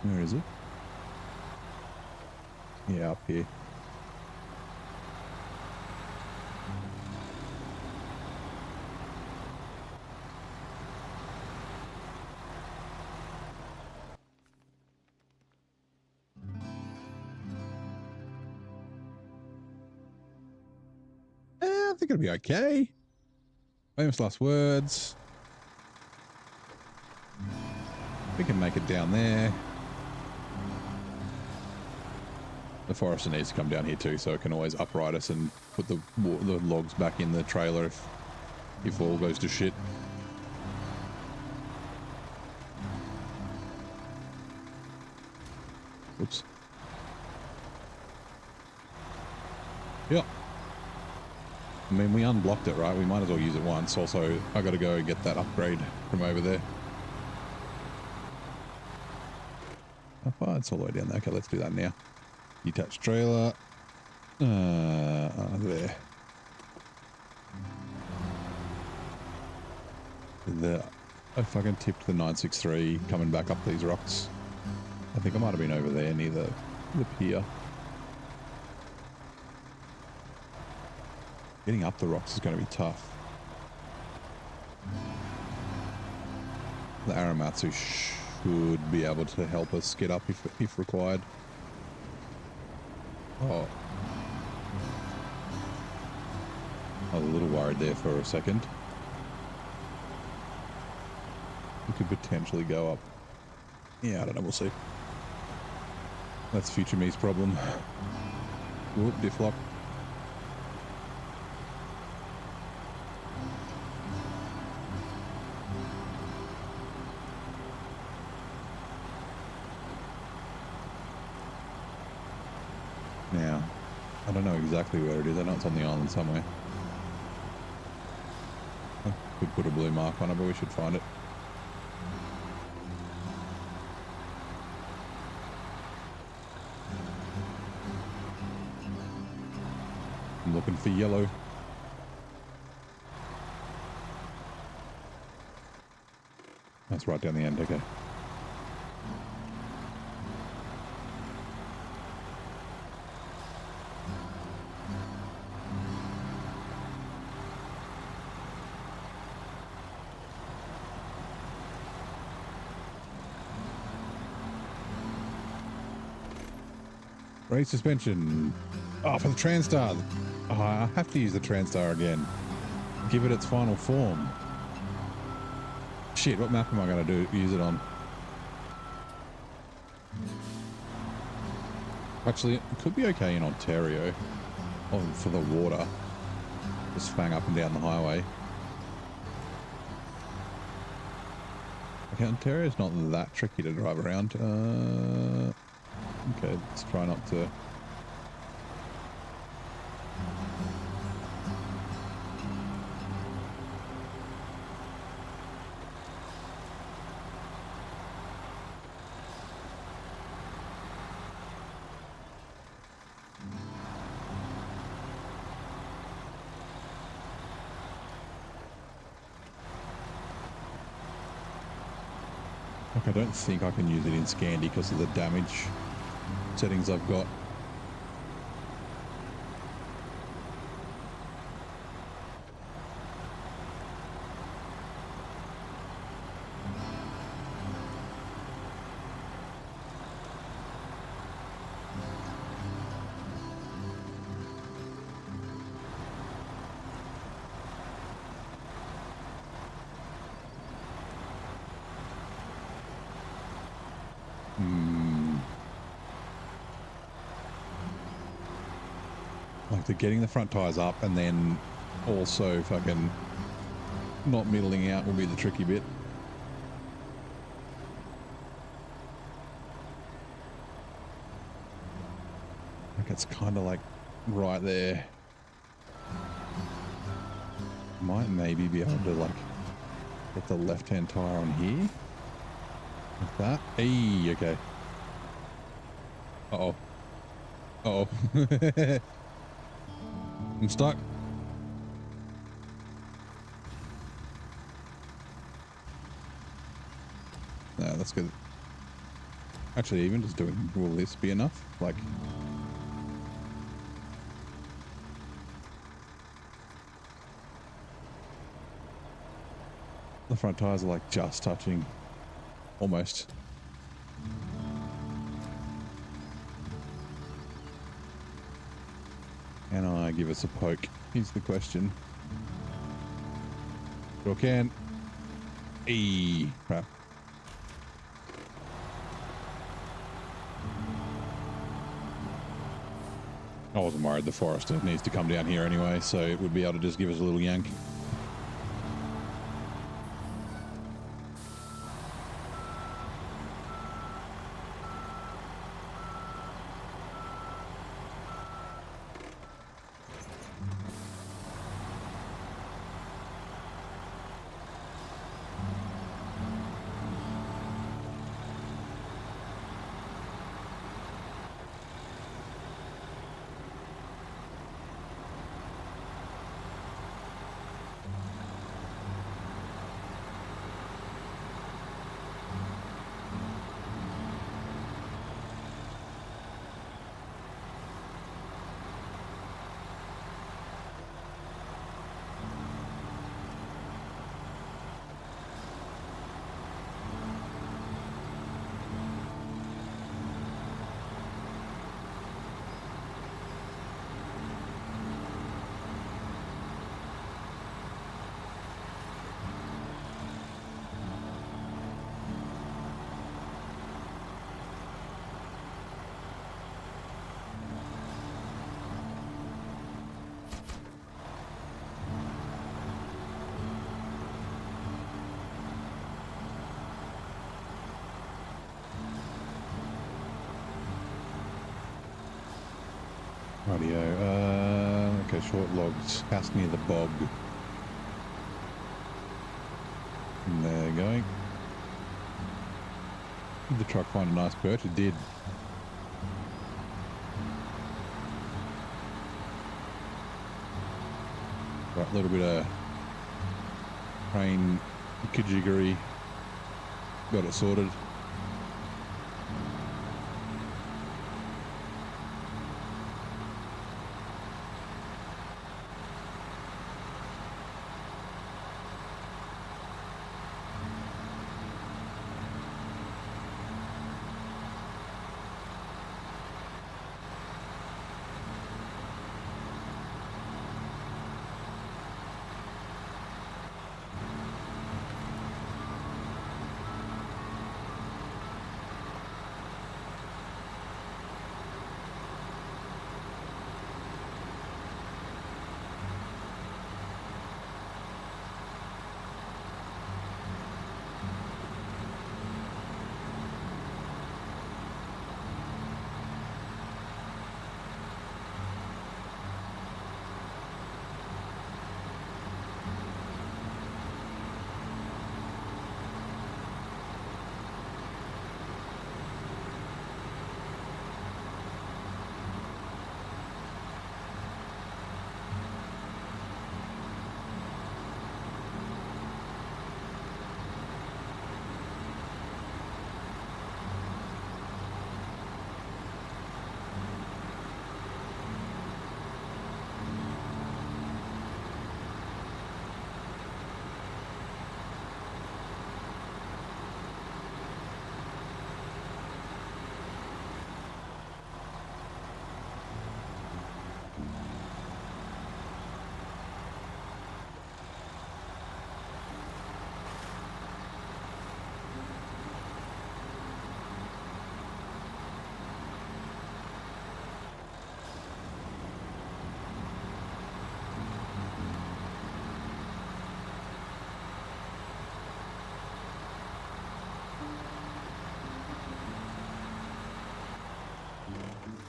S1: Where is it? Yeah, up here. I think it'll be okay. Famous last words. We can make it down there. The forester needs to come down here too, so it can always upright us and put the logs back in the trailer if all goes to shit. Oops. Yep. I mean, we unblocked it, right? We might as well use it once. Also, I got to go get that upgrade from over there. How far? It's all the way down there. Okay, let's do that now. Detached trailer. There. I fucking tipped the 963 coming back up these rocks. I think I might have been over there near the pier. Getting up the rocks is going to be tough. The Aramatsu should be able to help us get up if required. Oh. I was a little worried there for a second. We could potentially go up. Yeah, I don't know. We'll see. That's future me's problem. Whoop, diff lock. Now, I don't know exactly where it is. I know it's on the island somewhere. I could put a blue mark on it, but we should find it. I'm looking for yellow. That's right down the end, okay. Race suspension. Oh, for the Transtar. Oh, I have to use the Transtar again. Give it its final form. Shit, what map am I going to use it on? Actually, it could be okay in Ontario. Oh, for the water. Just fang up and down the highway. Okay, Ontario's not that tricky to drive around. Okay, let's try not to... Like, I don't think I can use it in Scandi because of the damage settings I've got. Like, the getting the front tires up and then also fucking not middling out will be the tricky bit. Like, it's kind of like right there. Might maybe be able to like get the left-hand tire on here. Like that. Hey, okay. Uh-oh. Uh-oh. I'm stuck. No, that's good. Actually, even just doing, will this be enough? Like, the front tires are like just touching, almost. Can I give us a poke? Here's the question. Sure can. Crap. I wasn't worried. The forester needs to come down here anyway, so it would be able to just give us a little yank. Rightio. Okay, short logs. House near the bog. And they're going. Did the truck find a nice perch? It did. Right, a little bit of crane jiggery. Got it sorted.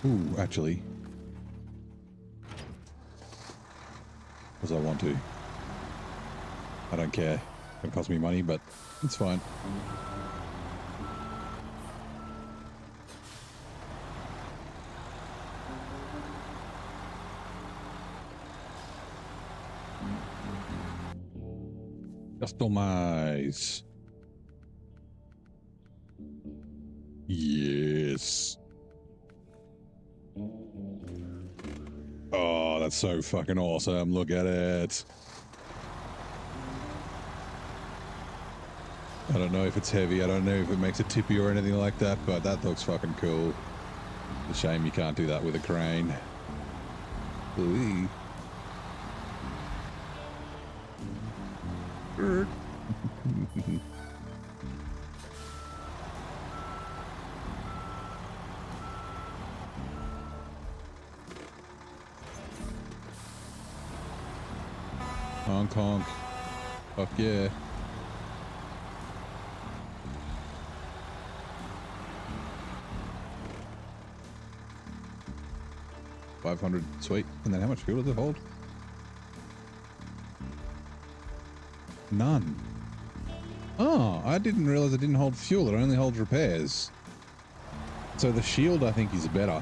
S1: Ooh, actually. Because I want to. I don't care. It's going to cost me money, but it's fine. Customize. Yeah. this. Oh, that's so fucking awesome. Look at it. I don't know if it's heavy. I don't know if it makes it tippy or anything like that, but that looks fucking cool. It's a shame you can't do that with a crane. Ooh. Honk honk. Fuck yeah. $500, sweet. And then how much fuel does it hold? None. Oh, I didn't realize it didn't hold fuel. It only holds repairs. So the shield, I think, is better.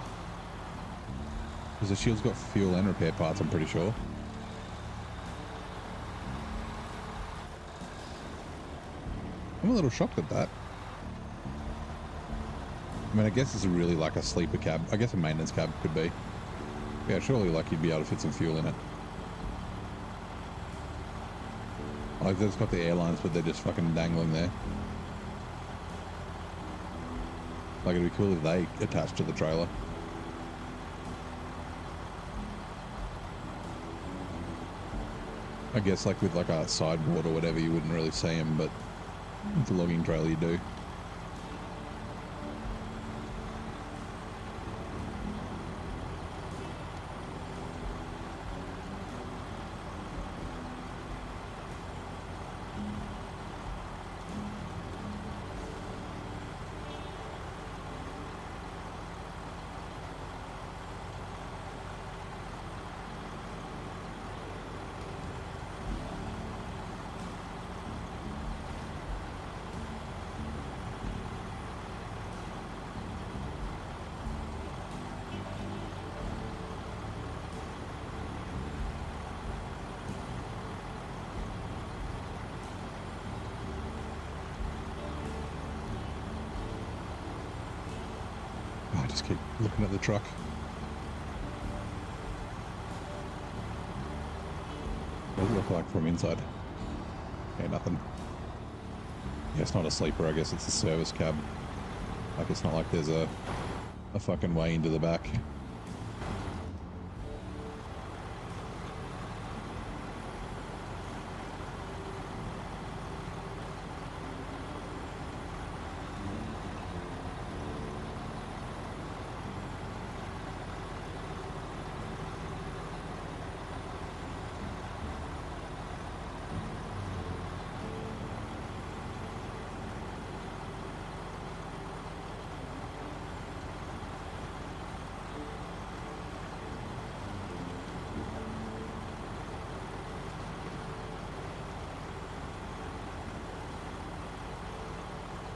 S1: Because the shield's got fuel and repair parts, I'm pretty sure. I'm a little shocked at that. I mean, I guess it's really like a sleeper cab. I guess a maintenance cab could be. Yeah, surely like you'd be able to fit some fuel in it. Like they've got the airlines, but they're just fucking dangling there. Like it'd be cool if they attached to the trailer. I guess like with like a sideboard or whatever, you wouldn't really see them, but with a logging trailer you do. I just keep looking at the truck. What does it look like from inside? Yeah, nothing. Yeah, it's not a sleeper, I guess it's a service cab. Like it's not like there's a fucking way into the back.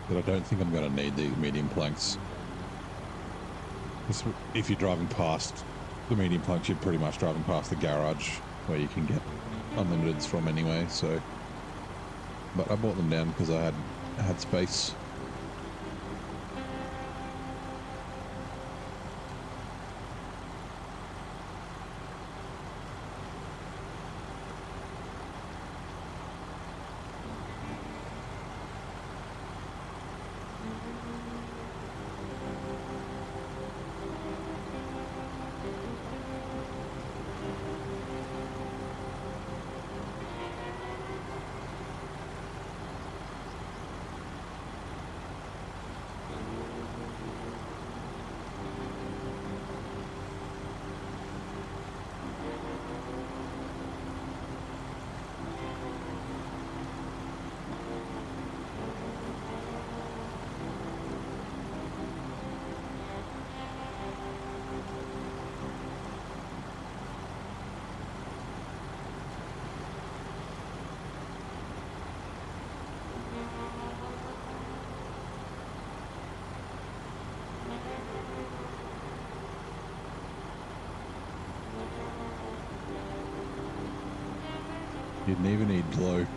S1: But I don't think I'm going to need the medium planks. If you're driving past the medium planks, you're pretty much driving past the garage where you can get unlimiteds from anyway, so. But I bought them down because I had space. You'd never need glue.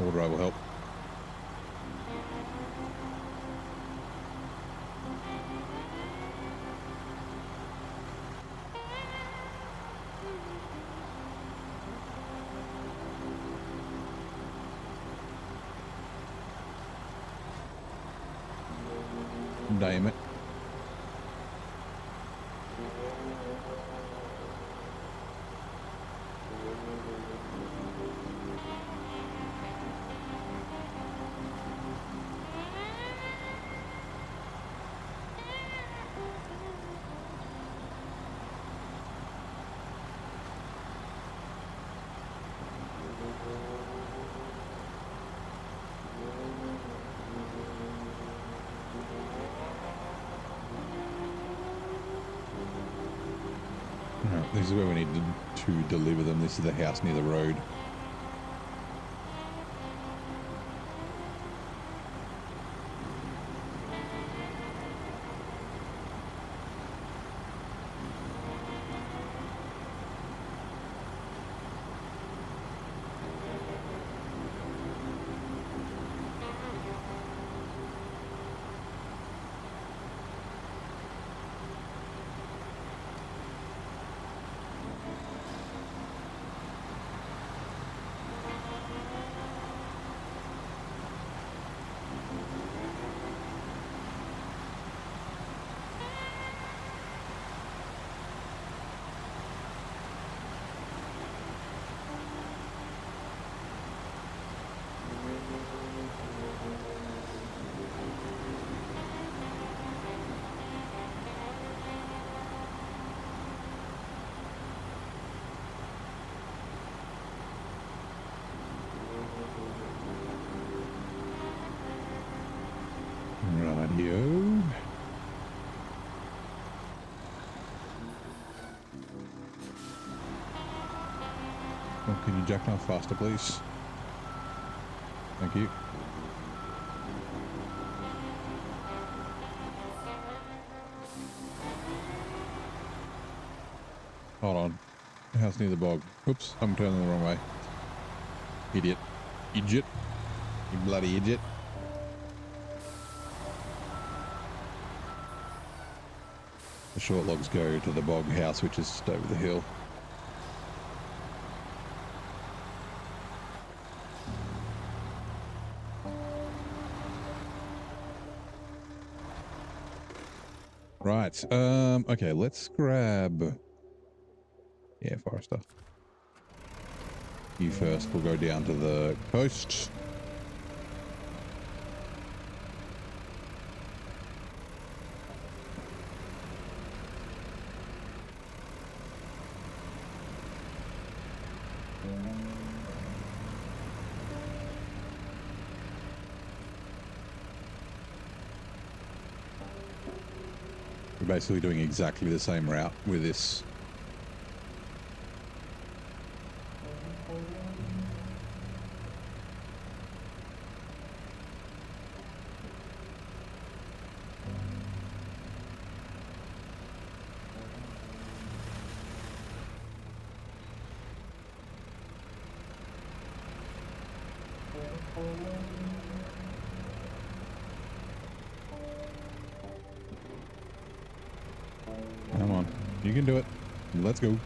S2: four-wheel drive will help. Damn it. Alright, this is where we need to deliver them. This is the house near the road. Radio. Oh, can you jack off faster, please? Thank you. Hold on. House near the bog. Oops, I'm turning the wrong way. Idiot. Idiot. You bloody idiot. The short logs go to the bog house, which is just over the hill. Right. Okay, let's grab... Yeah, Forester. You first. We'll go down to the coast. We're basically doing exactly the same route with this. Come on, you can do it. Let's go.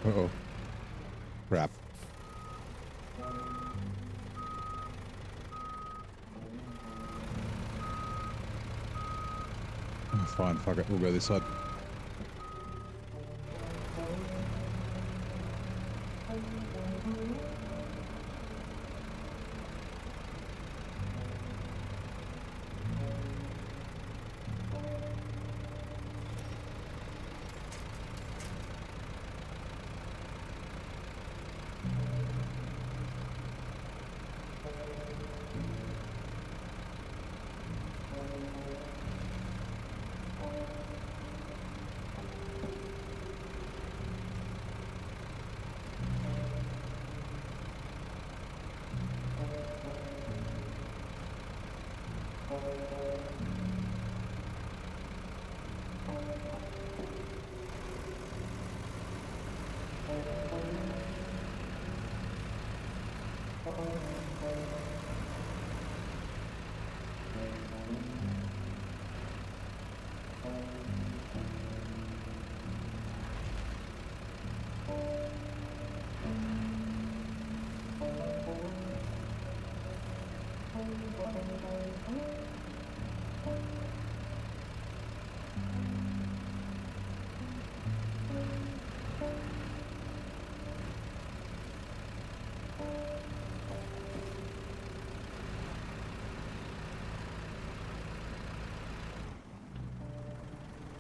S2: Uh-oh. Crap. Oh, fine, fuck it. We'll go this side.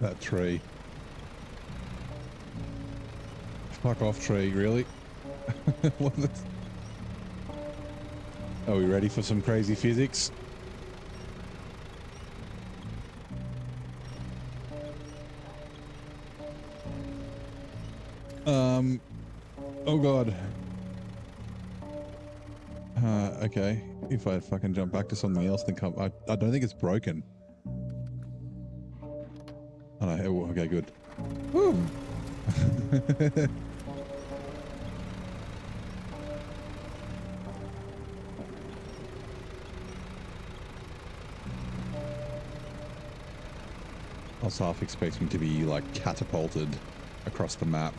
S1: That tree. Fuck off, tree, really? What the... Are we ready for some crazy physics? Oh god. Okay. If I fucking jump back to something else, then come... I don't think it's broken. Oh, no. Oh, okay, good. Woo! I was half expecting to be, like, catapulted across the map.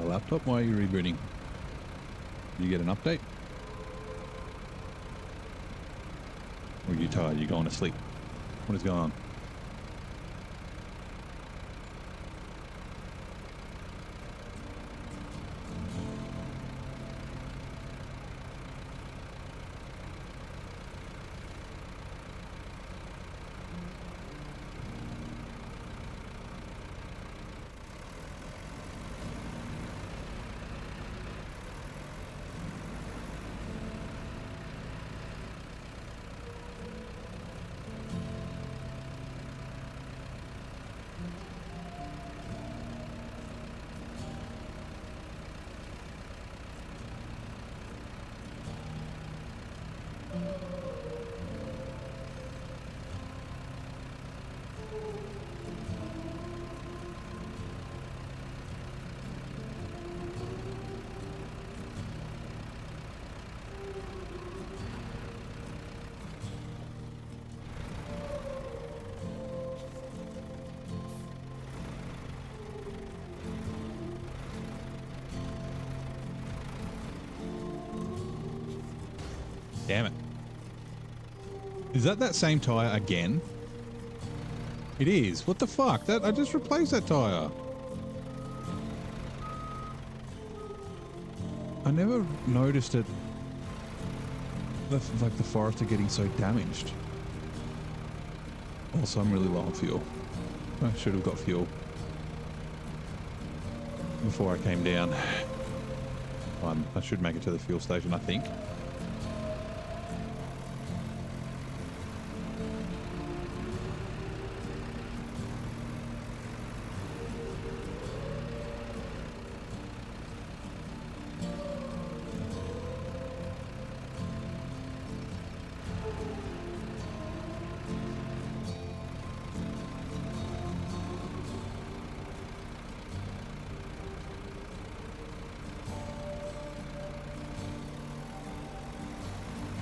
S1: Laptop, why are you rebooting? Did you get an update? Or are you tired? You're going to sleep? What is going on? Damn it. Is that same tire again? It is. What the fuck? I just replaced that tire. I never noticed it. Like the Forester getting so damaged. Also, I'm really low on fuel. I should have got fuel before I came down. I should make it to the fuel station, I think.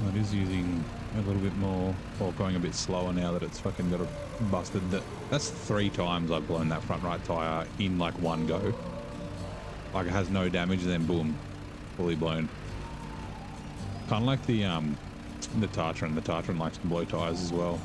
S1: It is using a little bit more, or going a bit slower now that it's fucking got a busted. That's 3 times I've blown that front right tire in like one go. Like it has no damage, and then boom, fully blown. Kind of like the Tatran. The Tatran likes to blow tires as well.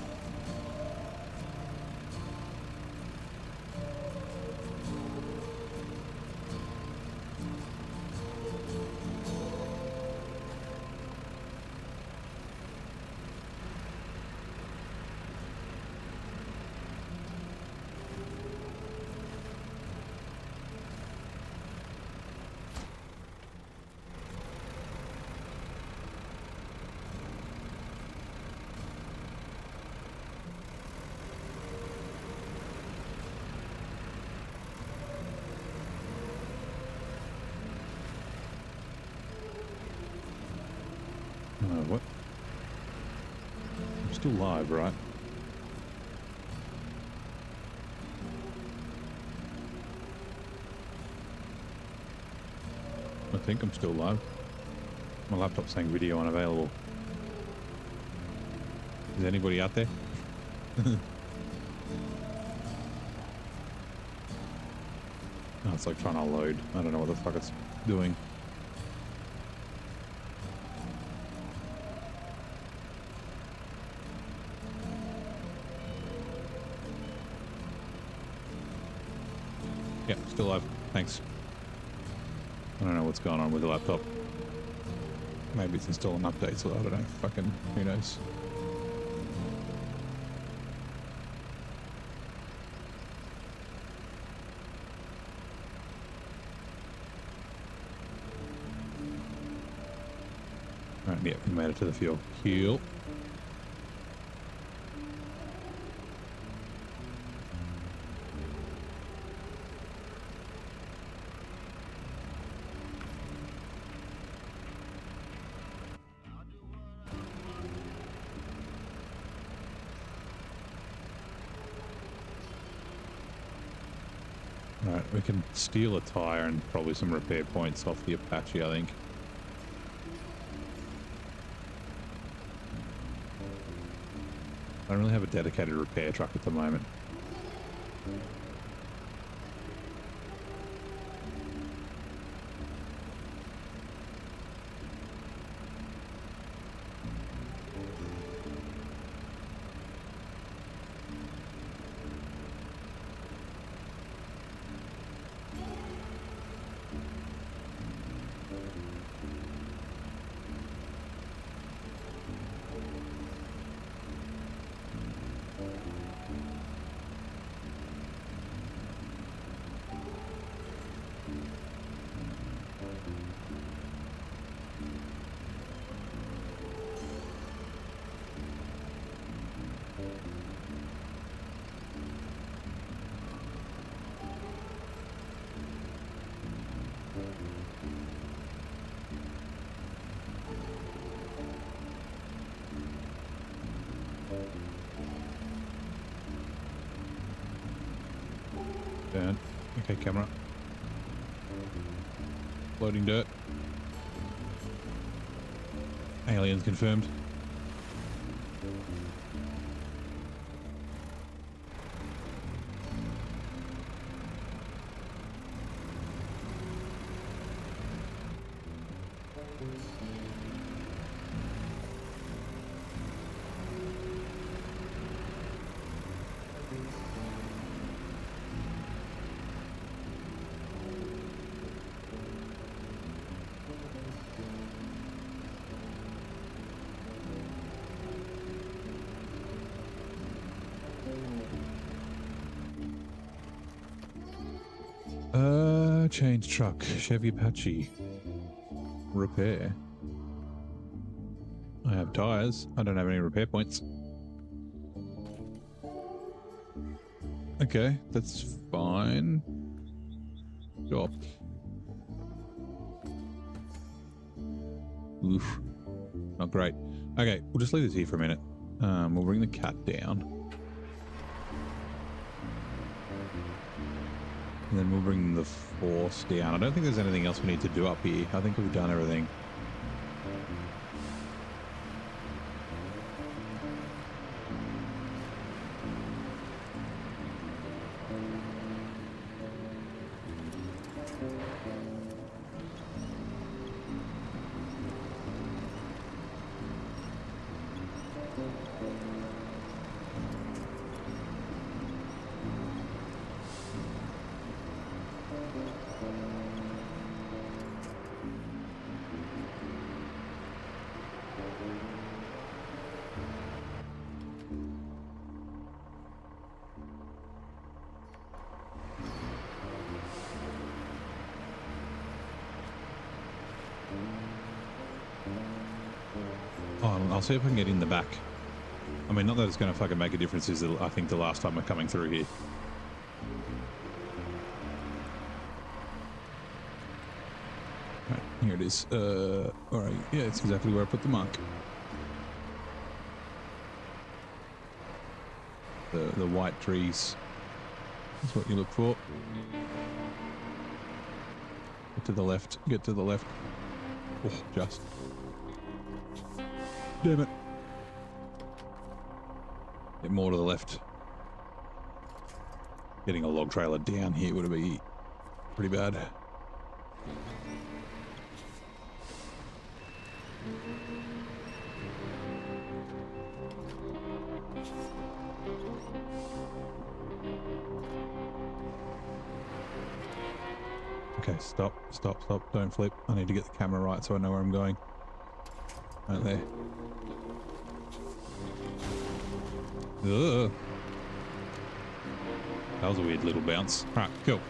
S2: still live, right? I think I'm still live. My laptop's saying video unavailable. Is anybody out there? Oh, it's like trying to load. I don't know what the fuck it's doing. Yeah, still live. Thanks. I don't know what's going on with the laptop. Maybe it's installing updates, so I don't know. Fucking, who knows? Alright, yeah, we made it to the fuel. Fuel. Alright, we can steal a tire and probably some repair points off the Apache, I think. I don't really have a dedicated repair truck at the moment. Down. Okay, camera. Loading dirt. Aliens confirmed. Change truck, Chevy Apache. Repair. I have tires. I don't have any repair points. Okay, that's fine. Sure. Oof. Not great. Okay, we'll just leave this here for a minute. We'll bring the cat down. And then we'll bring the force down. I don't think there's anything else we need to do up here. I think we've done everything. I'll see if I can get in the back. I mean, not that it's going to fucking make a difference, is I think the last time we're coming through here. Right, here it is. Alright, yeah, it's exactly where I put the mark. The white trees. That's what you look for. Get to the left. Get to the left. Oh, just. Damn it. Get more to the left. Getting a log trailer down here would be pretty bad. Okay, stop. Don't flip. I need to get the camera right so I know where I'm going. Right there. Ugh. That was a weird little bounce. Right, cool.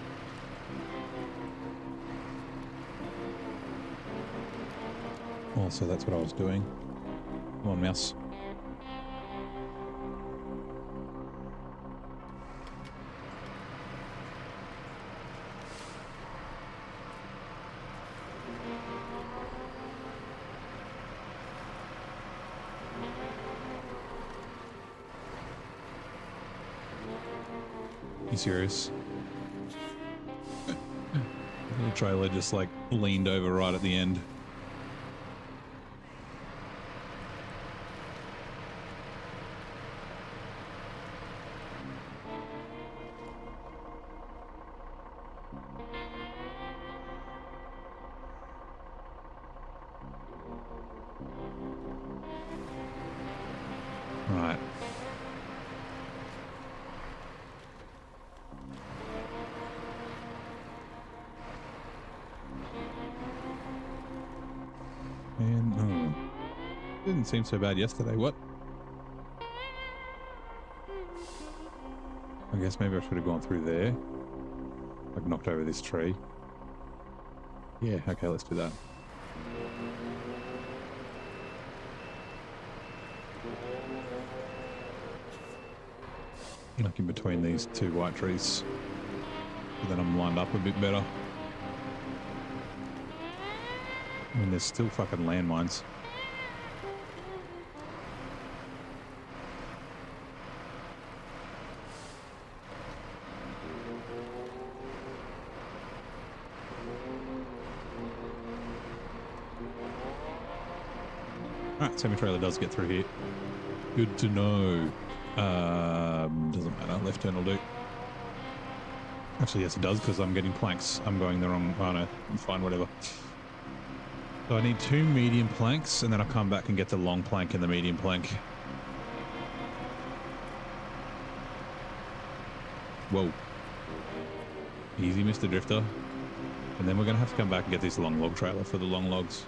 S2: Oh, so that's what I was doing. Come on, mouse. You serious? The trailer just like leaned over right at the end. Right. And didn't seem so bad yesterday. What? I guess maybe I should have gone through there. Like knocked over this tree. Yeah, okay, let's do that. Like in between these two white trees. So then I'm lined up a bit better. I mean, there's still fucking landmines. Alright, semi-trailer does get through here. Good to know. Doesn't matter. Left turn will do. Actually, yes, it does, because I'm getting planks. I'm going the wrong... Oh, no. Fine, whatever. So I need 2 medium planks, and then I'll come back and get the long plank and the medium plank. Whoa. Easy, Mr. Drifter. And then we're going to have to come back and get this long log trailer for the long logs.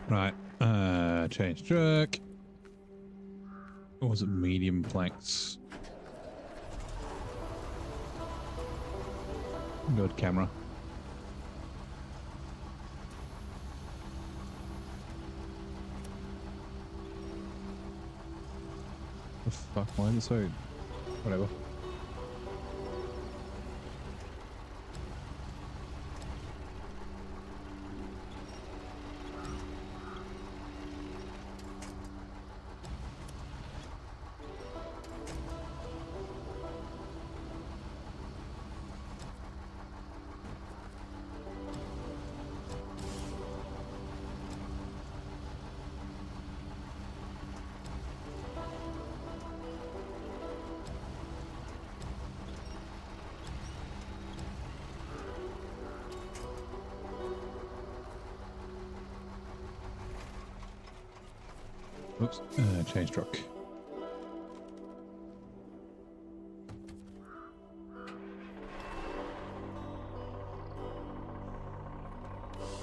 S2: Right, change track. Or was it medium planks? Good camera. The fuck, why is it so... Whatever. Oops. Change truck.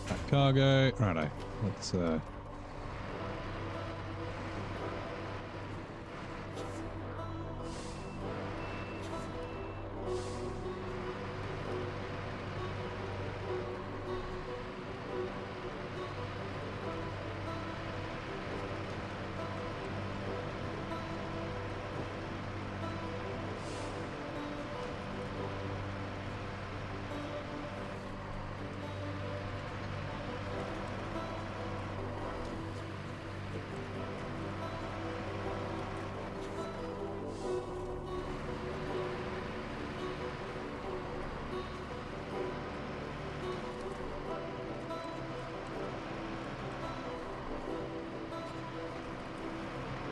S2: Right, cargo. Righto. Let's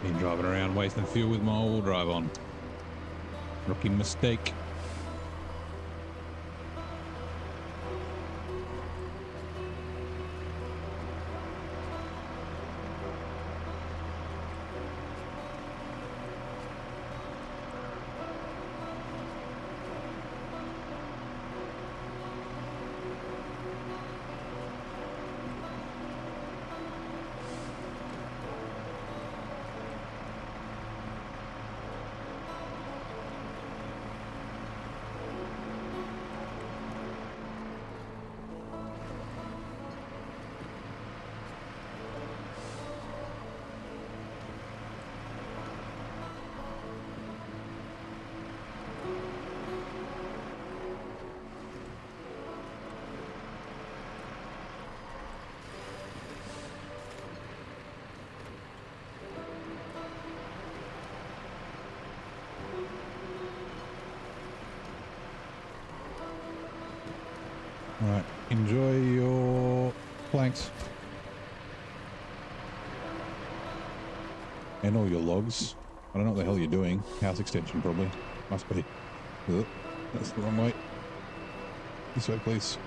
S2: been driving around wasting fuel with my all-wheel drive on. Rookie mistake. Right, enjoy your planks. And all your logs. I don't know what the hell you're doing. House extension, probably. Must be. Ugh, that's the wrong way. This way, please.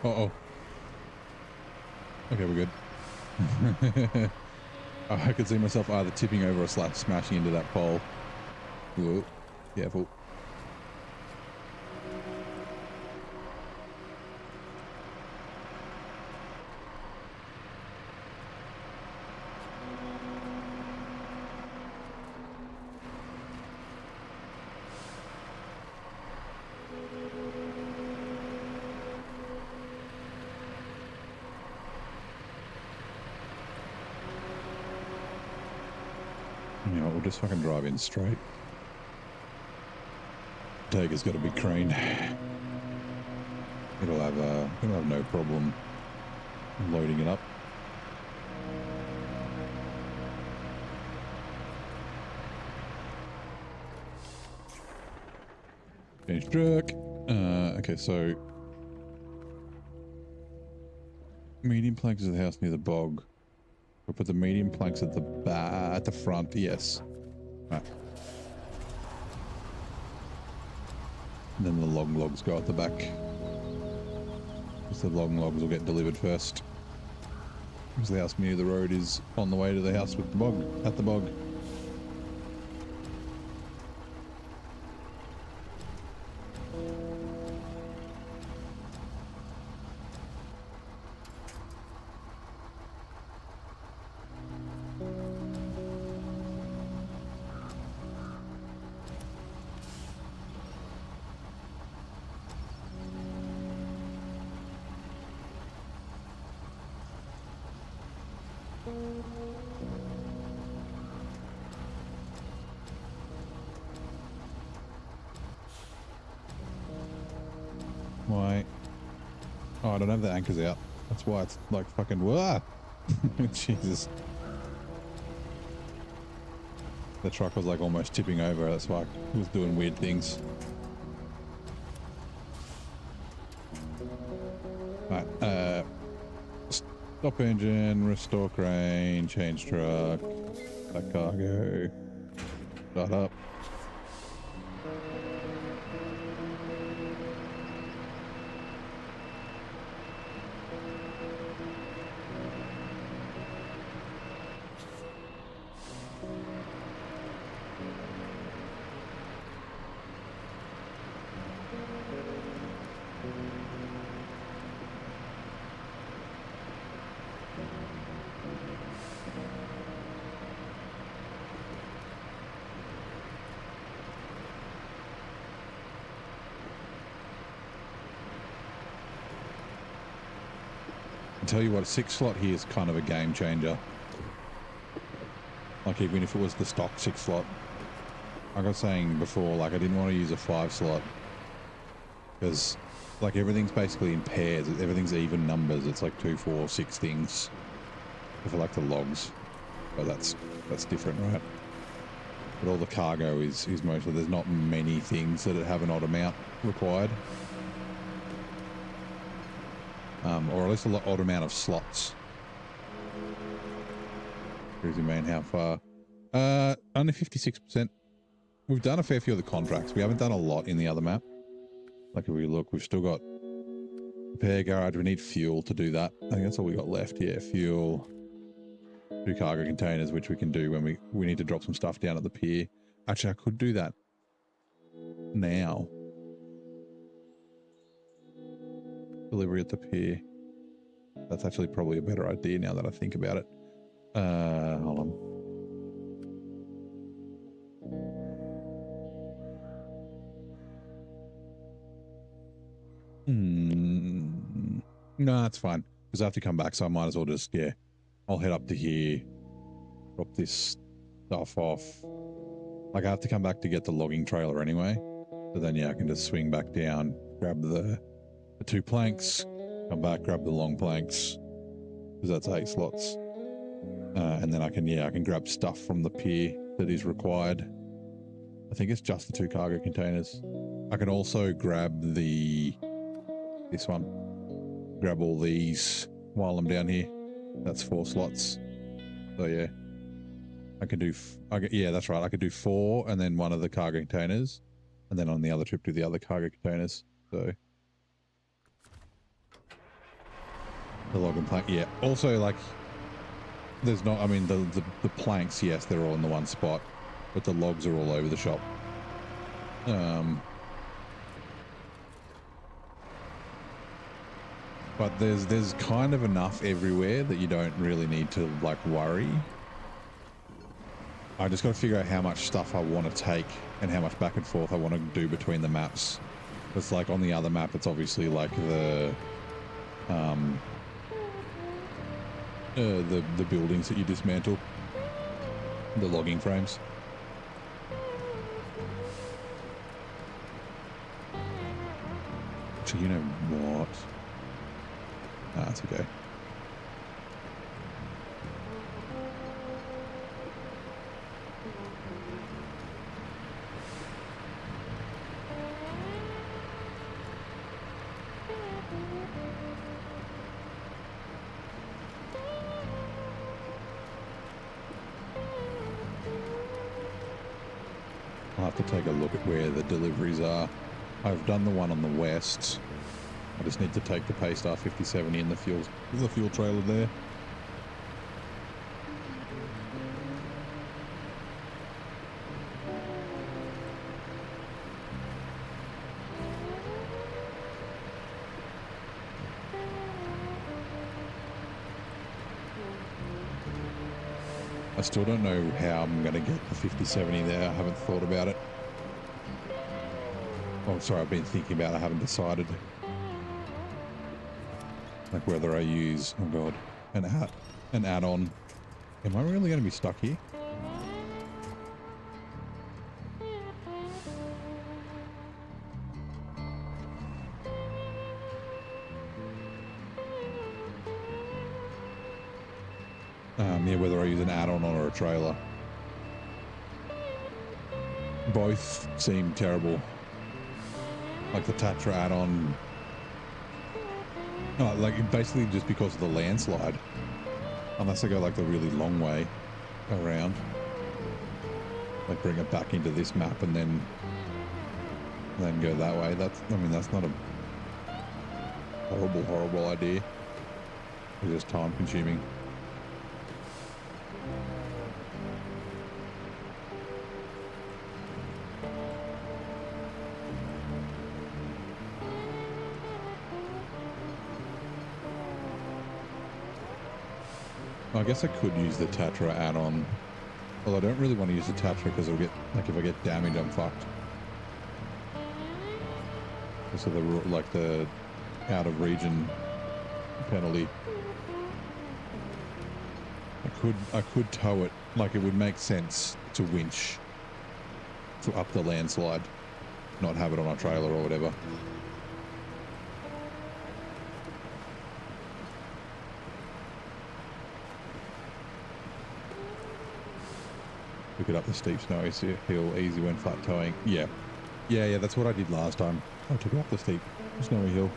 S2: Uh-oh. Okay, we're good. I could see myself either tipping over or smashing into that pole. Whoa, careful. You know, we'll just fucking drive in straight. Tiger's got a big crane. It'll have no problem loading it up. Change truck. Okay, so medium planks is the house near the bog. We'll put the medium planks at the front. Yes. Right. And then the long logs go at the back. Because the long logs will get delivered first. Because the house near the road is on the way to the house with the bog, at the bog.
S1: Why? Oh, I don't have the anchors out. That's why it's like fucking whoa. Jesus. The truck was like almost tipping over. That's why it was doing weird things. Right. Stop engine, restore crane, change truck, that cargo, start up. Tell you what, a 6 slot here is kind of a game changer. Like even if it was the stock 6 slot, like I was saying before, like I didn't want to use a 5 slot because like everything's basically in pairs. Everything's even numbers. It's like 2, 4, 6 things. For like the logs, but that's different, right? But all the cargo is mostly, there's not many things that have an odd amount required. Or at least a odd amount of slots. Cruising Maine, how far? Only 56%. We've done a fair few of the contracts. We haven't done a lot in the other map. Like if we look, we've still got repair garage. We need fuel to do that. I think that's all we got left. Yeah, fuel. 2 cargo containers, which we can do when we need to drop some stuff down at the pier. Actually, I could do that now. Delivery at the pier. That's actually probably a better idea now that I think about it. Hold on. No, that's fine. Because I have to come back, so I might as well just, yeah. I'll head up to here. Drop this stuff off. Like, I have to come back to get the logging trailer anyway. So then, yeah, I can just swing back down, grab the 2 planks, come back, grab the long planks. Because that's 8 slots. And then I can grab stuff from the pier that is required. I think it's just the 2 cargo containers. I can also grab this one. Grab all these while I'm down here. That's 4 slots. So yeah, I can do, yeah, that's right. I could do 4 and then one of the cargo containers. And then on the other trip do the other cargo containers. So the log and plank, yeah. Also, like, there's not, I mean, the planks, yes, they're all in the one spot, but the logs are all over the shop. But there's kind of enough everywhere that you don't really need to, like, worry. I just got to figure out how much stuff I want to take and how much back and forth I want to do between the maps. It's like on the other map, it's obviously like the buildings that you dismantle, the logging frames. Actually, you know what? Ah, that's okay. I'll have to take a look at where the deliveries are. I've done the one on the west. I just need to take the Paystar 5070 in the fuel trailer there. I still don't know how I'm going to get the 5070 there. I haven't thought about it. Oh, sorry, I've been thinking about it. I haven't decided. Like whether I use, oh god, an add-on. Am I really going to be stuck here? Yeah, whether I use an add-on or a trailer. Both seem terrible. Like the Tatra add-on, like basically just because of the landslide. Unless I go like the really long way around, like bring it back into this map and then go that way. That's not a horrible idea. It's just time consuming. I guess I could use the Tatra add-on. Well, I don't really want to use the Tatra because it'll get, like, if I get damaged, I'm fucked. So the out of region penalty. I could tow it. Like, it would make sense to winch to up the landslide, not have it on a trailer or whatever. Pick it up the steep snowy hill, easy when flat towing. Yeah, that's what I did last time. I took it up the steep snowy hill.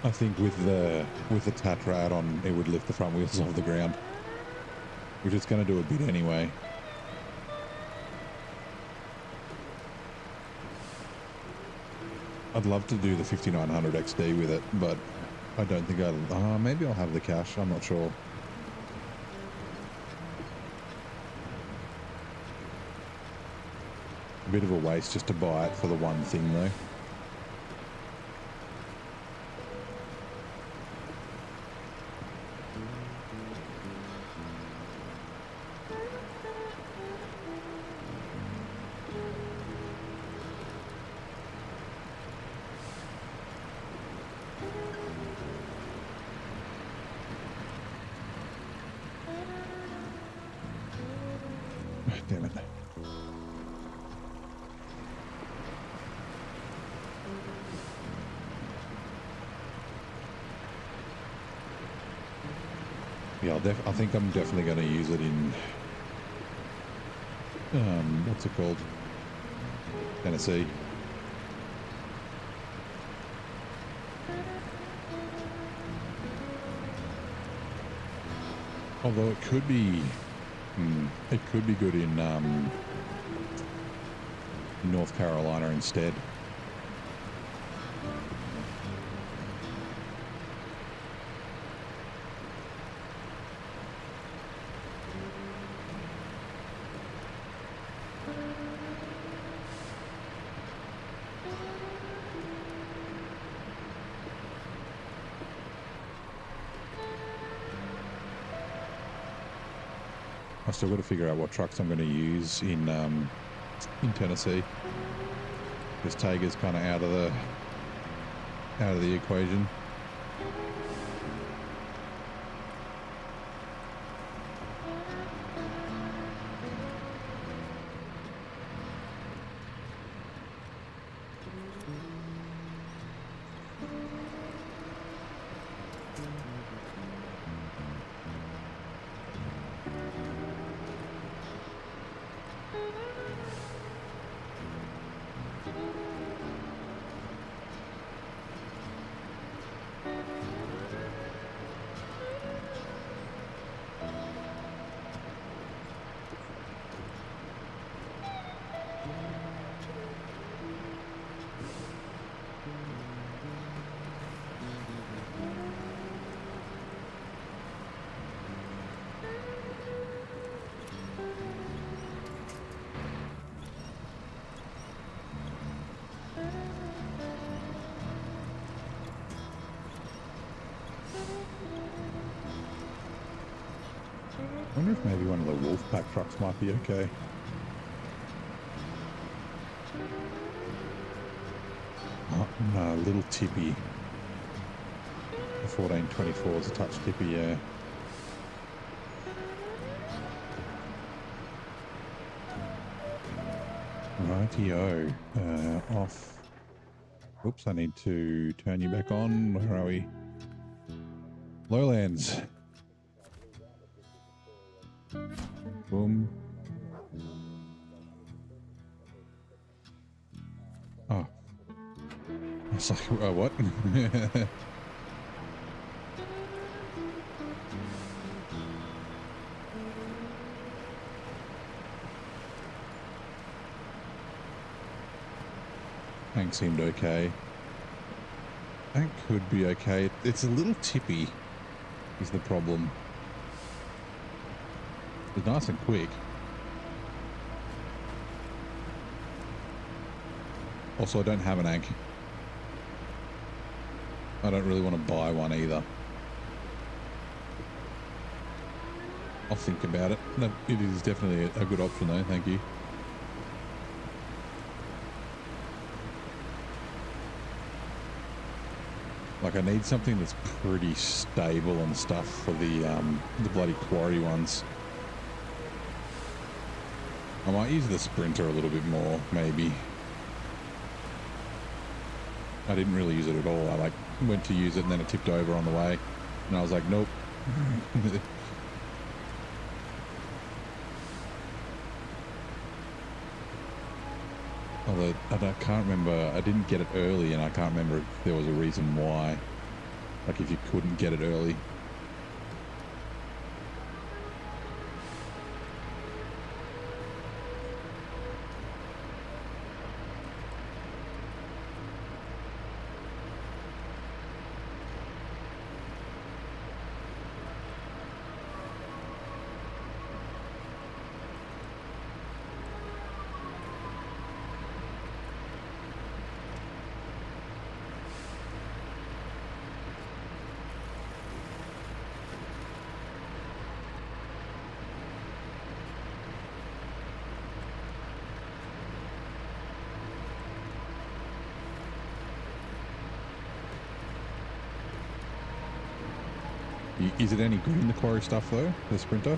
S1: I think with the Tatra add-on, it would lift the front wheels off the ground, which it's going to do a bit anyway. I'd love to do the 5900 XD with it, but I don't think maybe I'll have the cash. I'm not sure. A bit of a waste just to buy it for the one thing though. Damn it. Yeah, I think I'm definitely going to use it in, what's it called? Tennessee. Although it could be good in North Carolina instead. I still got to figure out what trucks I'm going to use in Tennessee, because Tager's kind of out of the equation. I wonder if maybe one of the Wolfpack trucks might be okay. Oh, no, little tippy. The 1424 is a touch tippy, yeah. Rightio. Off. Oops, I need to turn you back on. Where are we? Lowlands. Boom. Oh. It's like, what? Tank seemed okay. Tank could be okay. It's a little tippy is the problem. It's nice and quick. Also, I don't have an ank. I don't really want to buy one either. I'll think about it. No, it is definitely a good option though, thank you. Like I need something that's pretty stable and stuff for the bloody quarry ones. I might use the Sprinter a little bit more, maybe. I didn't really use it at all. I like went to use it and then it tipped over on the way. And I was like, nope. Although I can't remember, I didn't get it early and I can't remember if there was a reason why. Like if you couldn't get it early. Is it any good in the quarry stuff though, the Sprinter?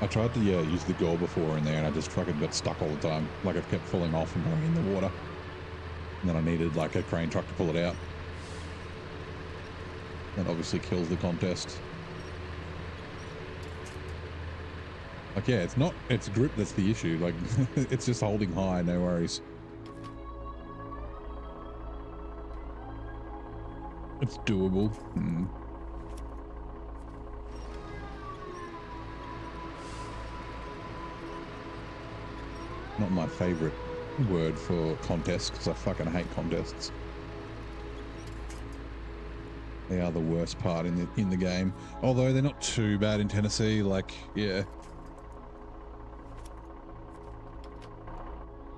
S1: I tried to use the gore before in there and I just fucking got stuck all the time. Like it kept falling off and going in the water. And then I needed like a crane truck to pull it out. That obviously kills the contest. Like, yeah, it's grip that's the issue. Like, it's just holding high, no worries. It's doable. Not my favorite word for contest, because I fucking hate contests. They are the worst part in the game. Although they're not too bad in Tennessee, like, yeah.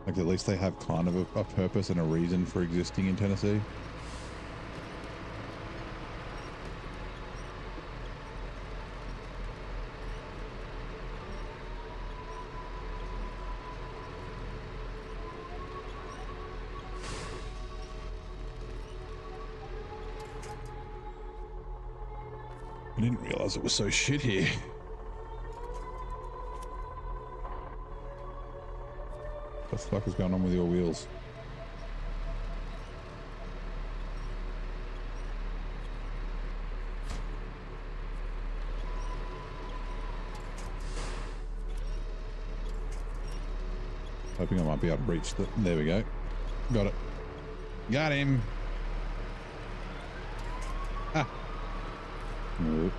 S1: Like at least they have kind of a purpose and a reason for existing in Tennessee. I didn't realize it was so shit here. What the fuck is going on with your wheels? Hoping I might be able to reach the... There we go. Got it. Got him. Ah. Nope.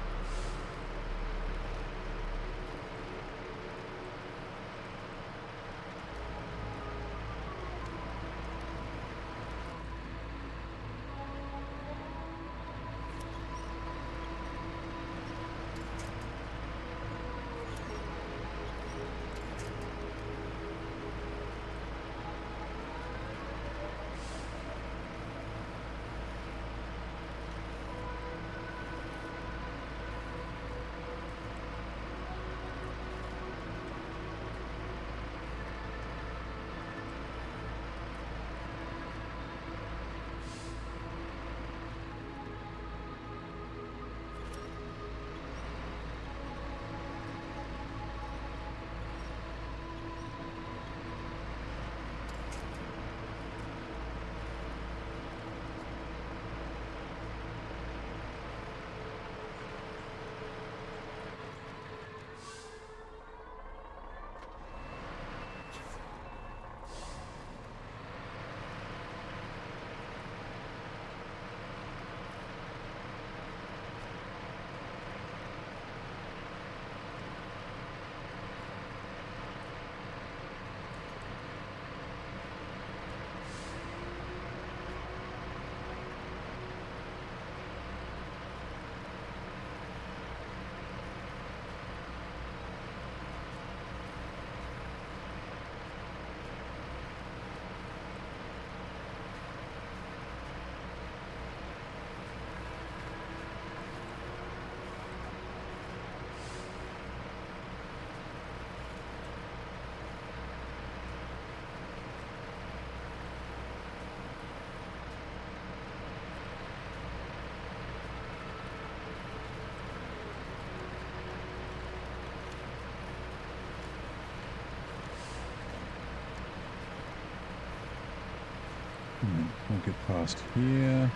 S1: Won't get past here.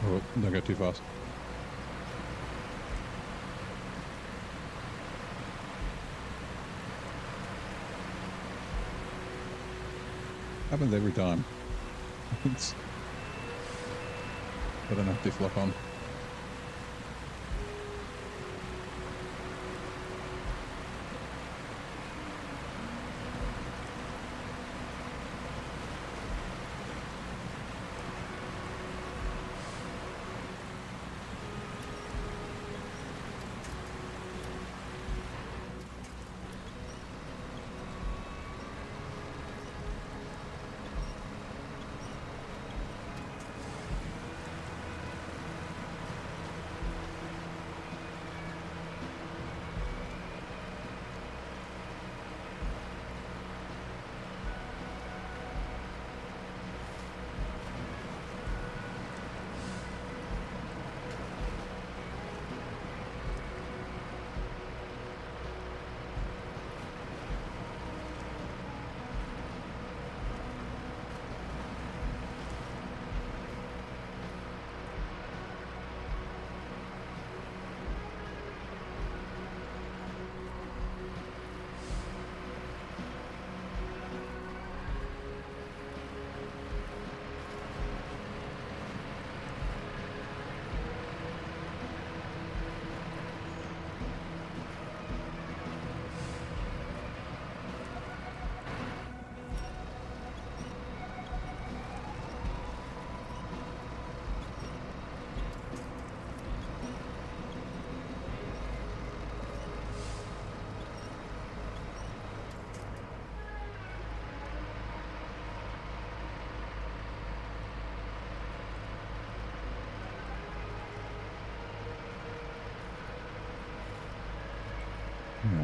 S1: Oh, don't go too fast. Happens every time. It's, I don't have diff lock on.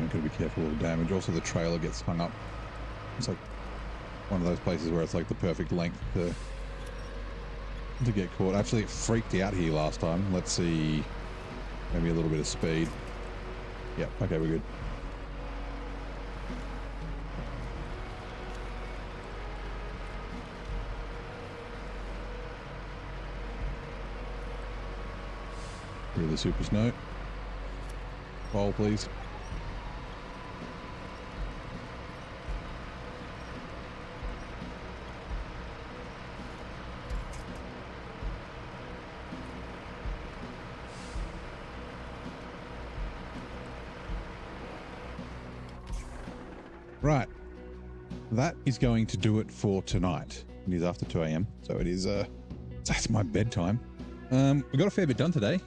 S1: Got to be careful of damage. Also, the trailer gets hung up. It's like one of those places where it's like the perfect length to get caught. Actually, it freaked out here last time. Let's see, maybe a little bit of speed. Yep. Okay, we're good. Through the super snow. Roll, please. Right, that is going to do it for tonight. It is after 2 a.m, so it is. That's my bedtime. We got a fair bit done today.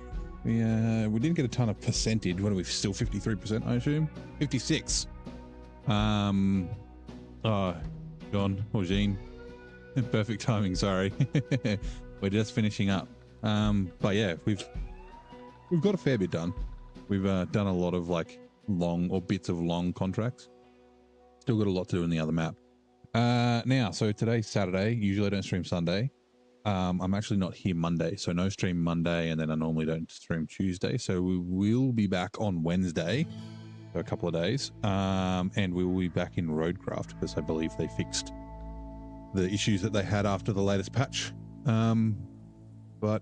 S1: We didn't get a ton of percentage. What are we? Still 53%, I assume. 56. John or Jean. Perfect timing. Sorry, we're just finishing up. But yeah, we've got a fair bit done. We've done a lot of like long or bits of long contracts. Still got a lot to do in the other map. Now, so today's Saturday. Usually I don't stream Sunday. I'm actually not here Monday, so no stream Monday, and then I normally don't stream Tuesday. So we will be back on Wednesday for a couple of days, and we will be back in Roadcraft because I believe they fixed the issues that they had after the latest patch. But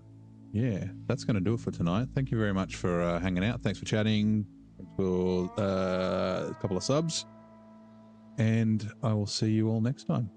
S1: yeah, that's going to do it for tonight. Thank you very much for hanging out. Thanks for chatting. Thanks for a couple of subs. And I will see you all next time.